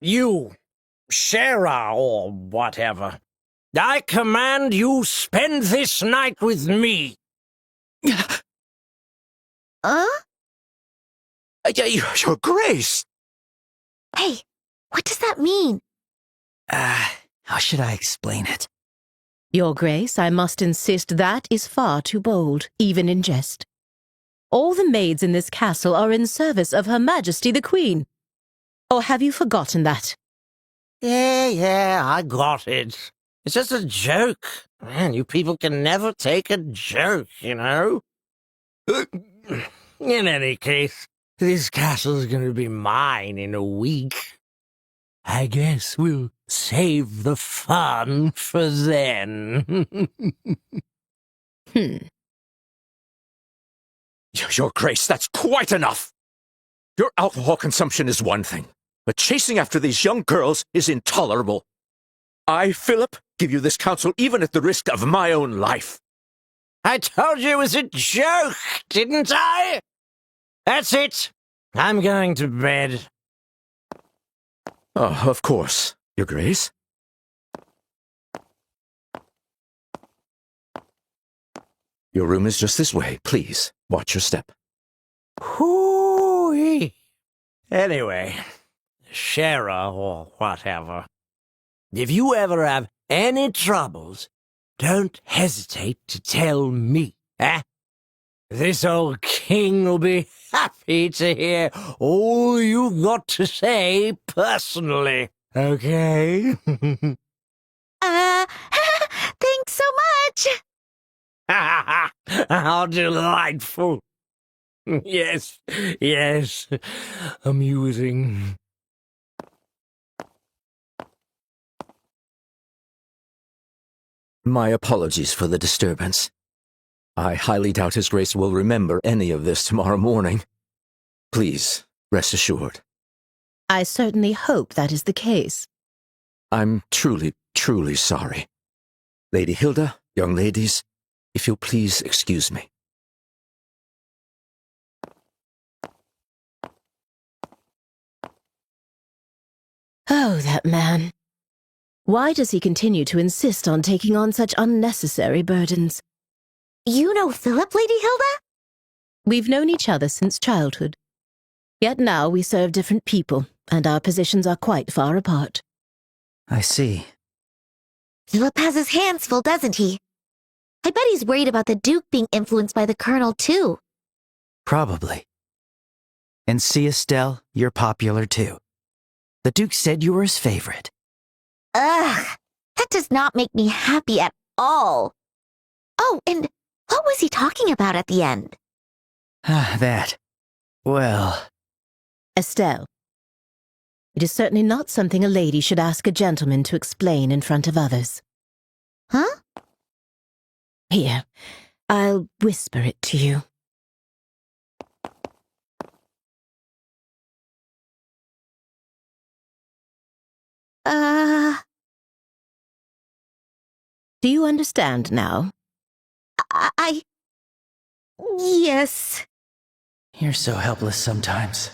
You, Shera or whatever, I command you spend this night with me. Your Grace! Hey, what does that mean? How should I explain it? Your Grace, I must insist that is far too bold, even in jest. All the maids in this castle are in service of Her Majesty the Queen. Or have you forgotten that? Yeah, I got it. It's just a joke. Man, you people can never take a joke, you know? In any case, This castle's gonna be mine in a week. I guess we'll save the fun for then. Your Grace, that's quite enough! Your alcohol consumption is one thing, but chasing after these young girls is intolerable. I, Philip, give you this counsel even at the risk of my own life. I told you it was a joke, didn't I? That's it. I'm going to bed. Oh, of course, Your Grace. Your room is just this way. Please, watch your step. Hoo-wee. Anyway, Shara or whatever. If you ever have any troubles, don't hesitate to tell me, eh? This old king will be happy to hear all you've got to say personally, okay? Thanks so much! How delightful! Yes, yes, amusing. My apologies for the disturbance. I highly doubt His Grace will remember any of this tomorrow morning. Please, rest assured. I certainly hope that is the case. I'm truly, truly sorry. Lady Hilda, young ladies, if you'll please excuse me. Oh, that man. Why does he continue to insist on taking on such unnecessary burdens? You know Philip, Lady Hilda? We've known each other since childhood. Yet now we serve different people, and our positions are quite far apart. I see. Philip has his hands full, doesn't he? I bet he's worried about the Duke being influenced by the Colonel, too. Probably. And see, Estelle, you're popular too. The Duke said you were his favorite. Ugh, that does not make me happy at all. Oh, and what was he talking about at the end? That. Well... Estelle. It is certainly not something a lady should ask a gentleman to explain in front of others. Huh? Here, I'll whisper it to you. Do you understand now? Yes. You're so helpless sometimes.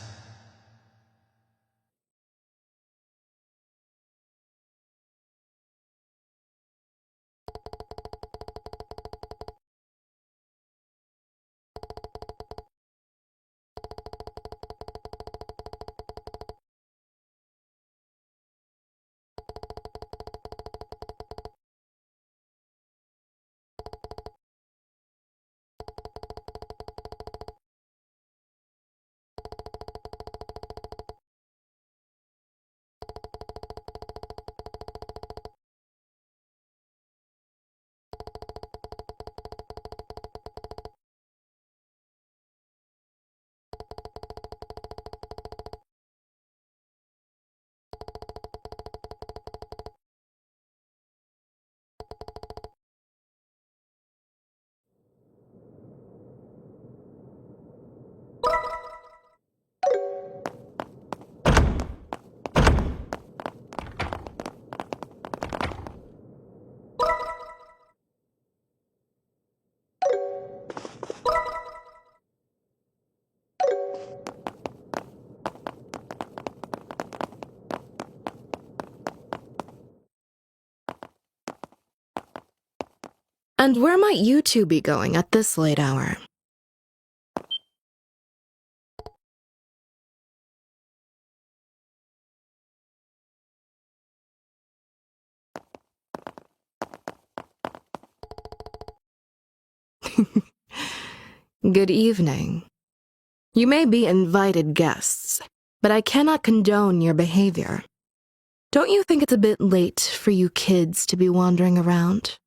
And where might you two be going at this late hour? Good evening. You may be invited guests, but I cannot condone your behavior. Don't you think it's a bit late for you kids to be wandering around?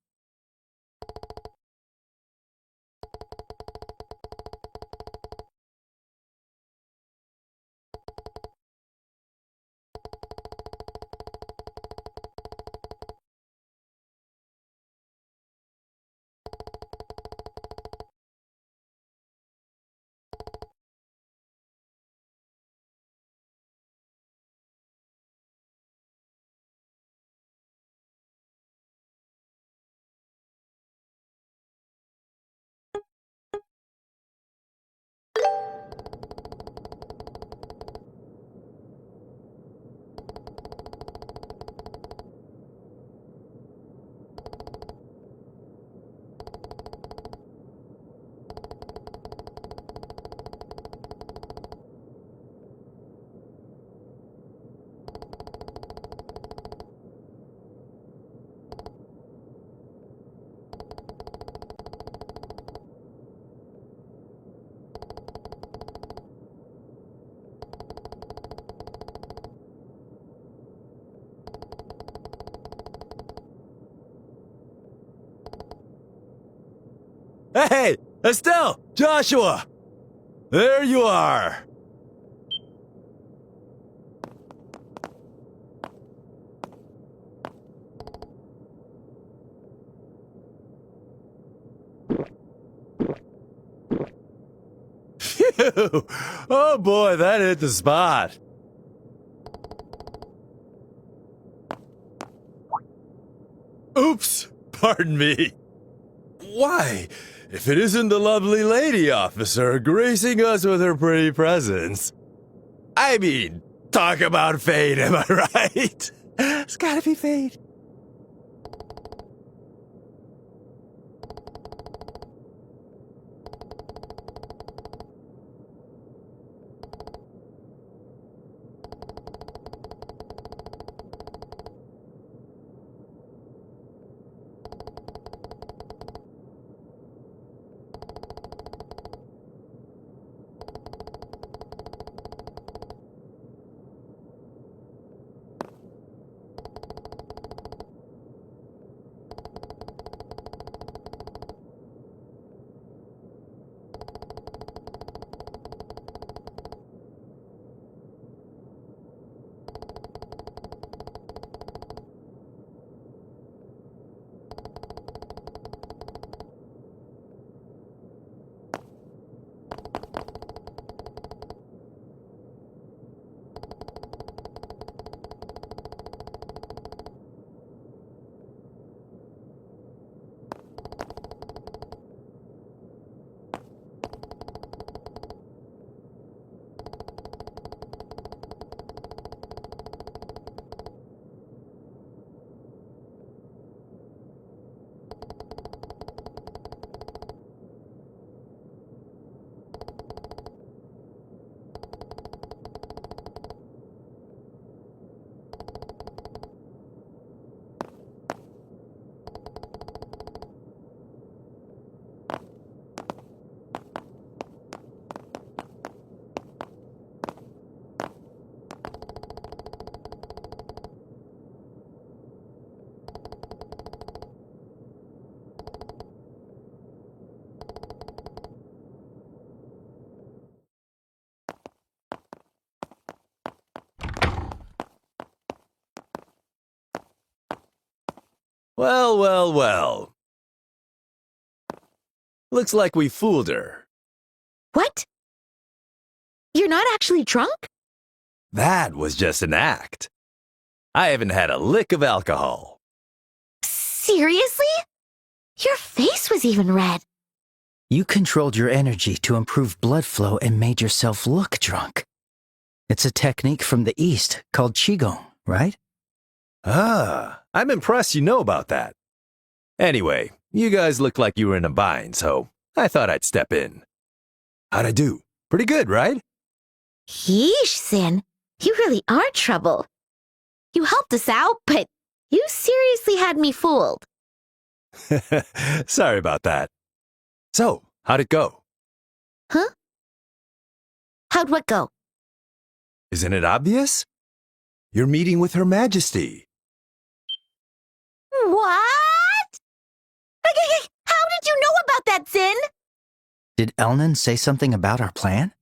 Hey, Estelle! Joshua! There you are! Phew! Oh boy, that hit the spot. Oops! Pardon me. Why, if it isn't the lovely lady officer gracing us with her pretty presence. I mean, talk about fate, am I right? It's gotta be fate. Well, well, well. Looks like we fooled her. What? You're not actually drunk? That was just an act. I haven't had a lick of alcohol. Seriously? Your face was even red. You controlled your energy to improve blood flow and made yourself look drunk. It's a technique from the East called Qigong, right? Ah, I'm impressed you know about that. Anyway, you guys look like you were in a bind, so I thought I'd step in. How'd I do? Pretty good, right? Yeesh, Sin. You really are trouble. You helped us out, but you seriously had me fooled. Sorry about that. So, how'd it go? Huh? How'd what go? Isn't it obvious? You're meeting with Her Majesty. What? How did you know about that, Sin? Did Elnan say something about our plan?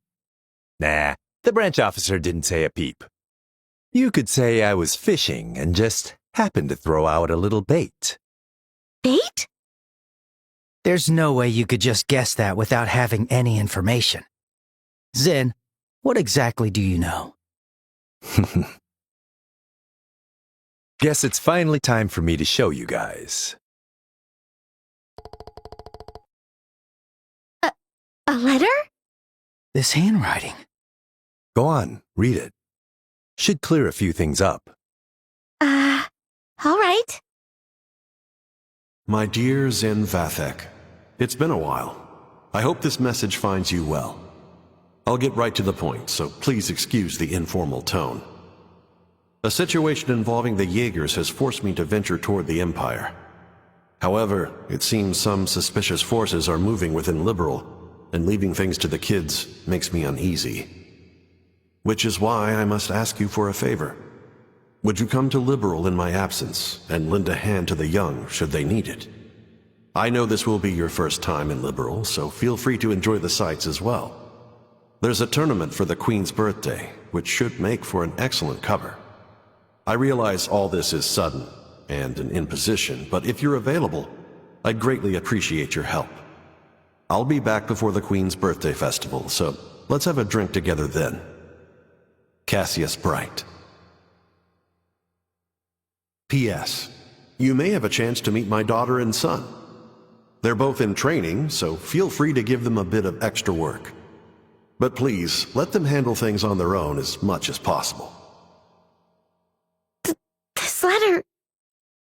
Nah, the branch officer didn't say a peep. You could say I was fishing and just happened to throw out a little bait. Bait? There's no way you could just guess that without having any information. Zin, what exactly do you know? Guess it's finally time for me to show you guys. A letter? This handwriting. Go on, read it. Should clear a few things up. All right. My dear Zin Vathek, it's been a while. I hope this message finds you well. I'll get right to the point, so please excuse the informal tone. A situation involving the Jaegers has forced me to venture toward the Empire. However, it seems some suspicious forces are moving within Liberl, and leaving things to the kids makes me uneasy. Which is why I must ask you for a favor. Would you come to Liberl in my absence and lend a hand to the young should they need it? I know this will be your first time in Liberal, so feel free to enjoy the sights as well. There's a tournament for the Queen's birthday, which should make for an excellent cover. I realize all this is sudden and an imposition, but if you're available, I'd greatly appreciate your help. I'll be back before the Queen's birthday festival, so let's have a drink together then. Cassius Bright. P.S. You may have a chance to meet my daughter and son. They're both in training, so feel free to give them a bit of extra work. But please, let them handle things on their own as much as possible. This letter...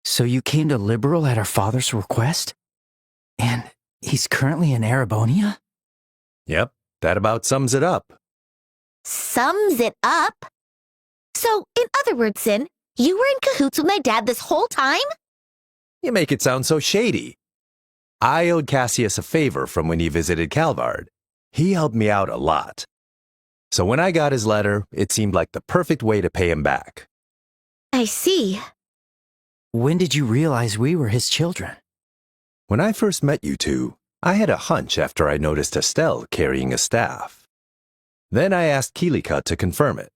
So you came to Liberal at our father's request? And he's currently in Erebonia? Yep, that about sums it up. Sums it up? So, in other words, Sin, you were in cahoots with my dad this whole time? You make it sound so shady. I owed Cassius a favor from when he visited Calvard. He helped me out a lot. So when I got his letter, it seemed like the perfect way to pay him back. I see. When did you realize we were his children? When I first met you two, I had a hunch after I noticed Estelle carrying a staff. Then I asked Keelicka to confirm it.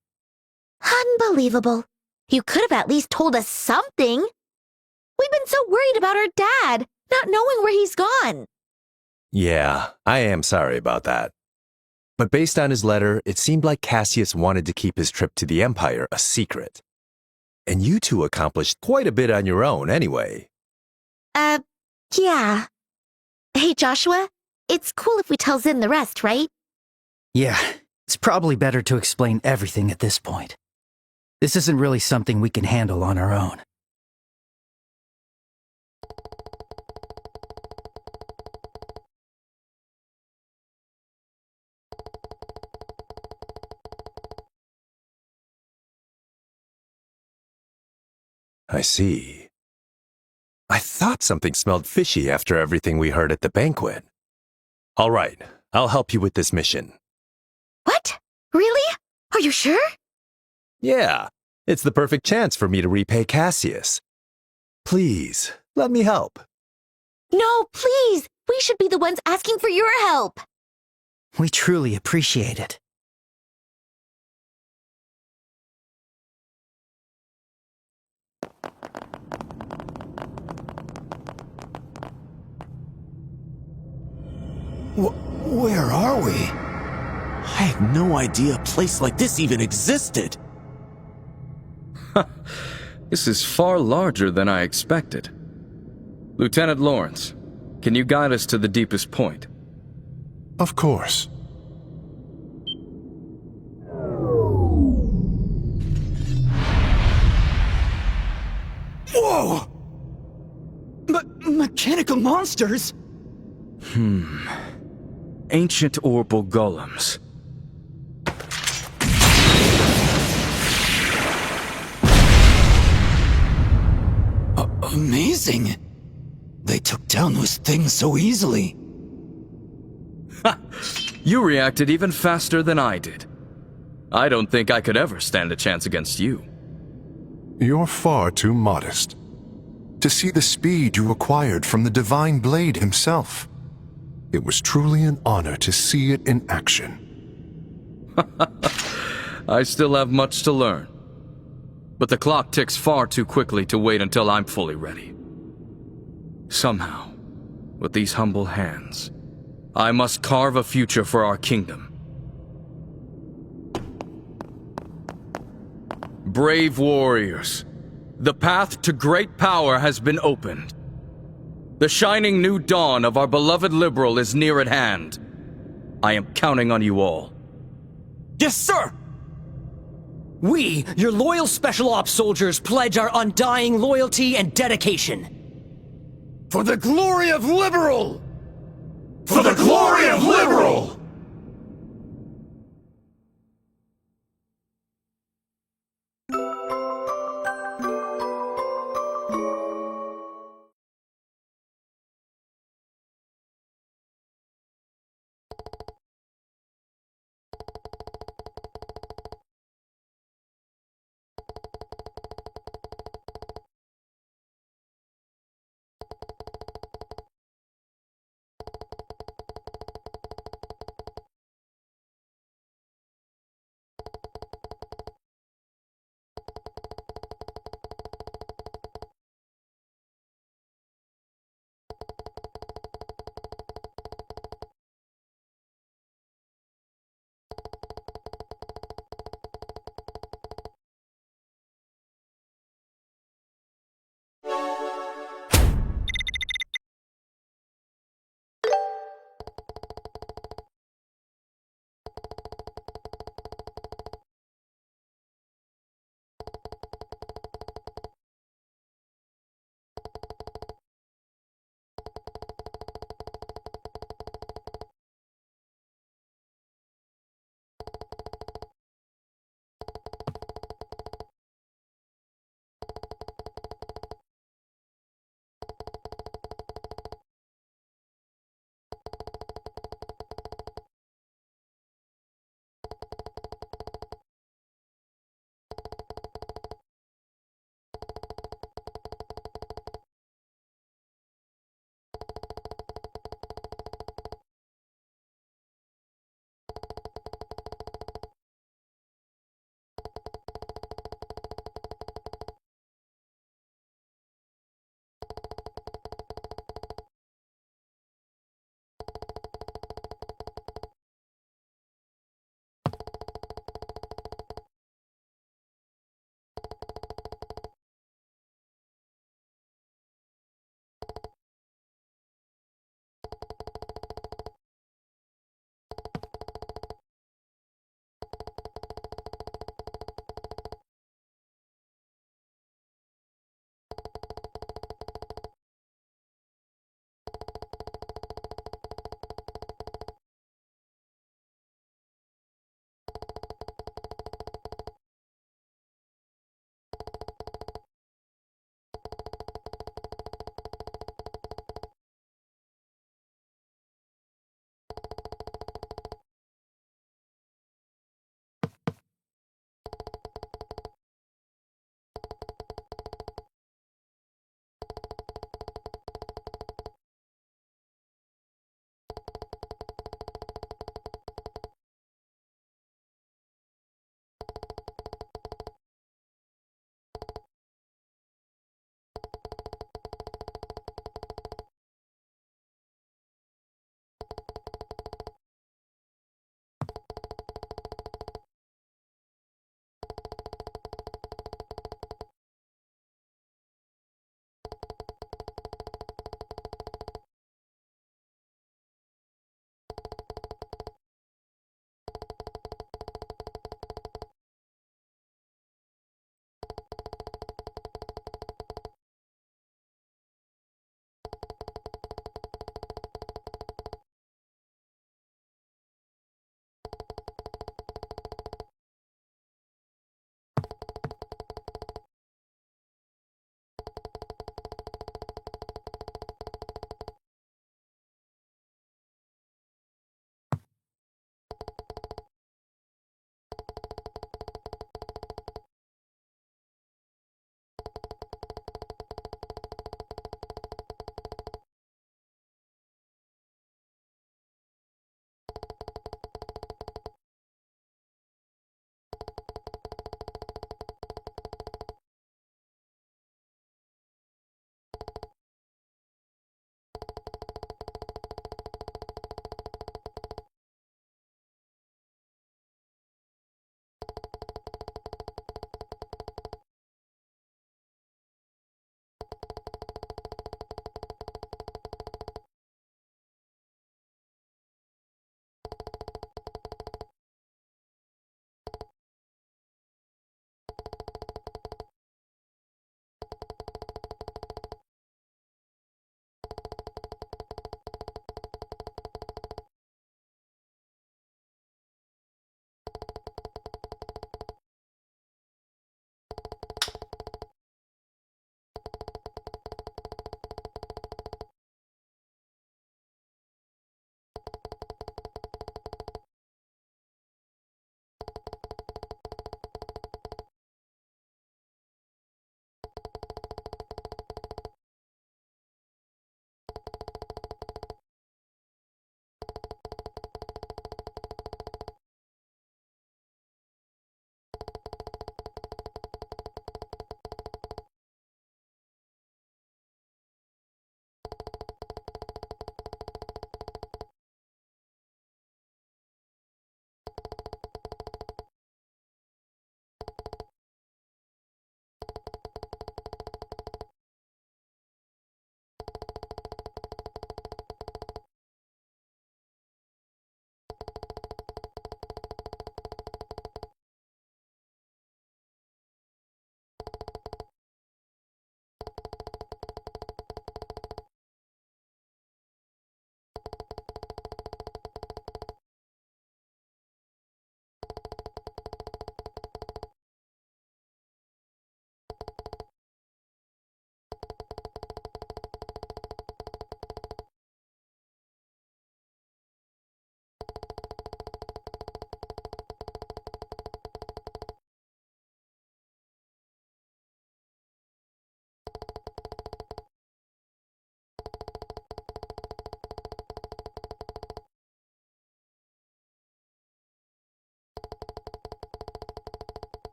Unbelievable. You could have at least told us something. We've been so worried about our dad, not knowing where he's gone. Yeah, I am sorry about that. But based on his letter, it seemed like Cassius wanted to keep his trip to the Empire a secret. And you two accomplished quite a bit on your own anyway. Yeah. Hey, Joshua, it's cool if we tell Zin the rest, right? Yeah, it's probably better to explain everything at this point. This isn't really something we can handle on our own. I see. I thought something smelled fishy after everything we heard at the banquet. All right, I'll help you with this mission. What? Really? Are you sure? Yeah, it's the perfect chance for me to repay Cassius. Please, let me help. No, please. We should be the ones asking for your help. We truly appreciate it. Where are we? I had no idea a place like this even existed. This is far larger than I expected. Lieutenant Lawrence, can you guide us to the deepest point? Of course. Whoa! Mechanical monsters? Ancient orbital golems. Amazing! They took down those things so easily. You reacted even faster than I did. I don't think I could ever stand a chance against you. You're far too modest. To see the speed you acquired from the Divine Blade himself. It was truly an honor to see it in action. I still have much to learn. But the clock ticks far too quickly to wait until I'm fully ready. Somehow, with these humble hands, I must carve a future for our kingdom. Brave warriors, the path to great power has been opened. The shining new dawn of our beloved Liberal is near at hand. I am counting on you all. Yes, sir! We, your loyal Special Ops soldiers, pledge our undying loyalty and dedication. For the glory of Liberal! For the glory of Liberal!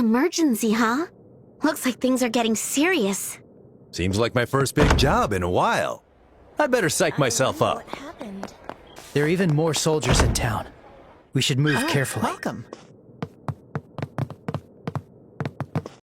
Emergency, huh? Looks like things are getting serious. Seems like my first big job in a while. I'd better psych myself up. There are even more soldiers in town. We should move carefully. Welcome.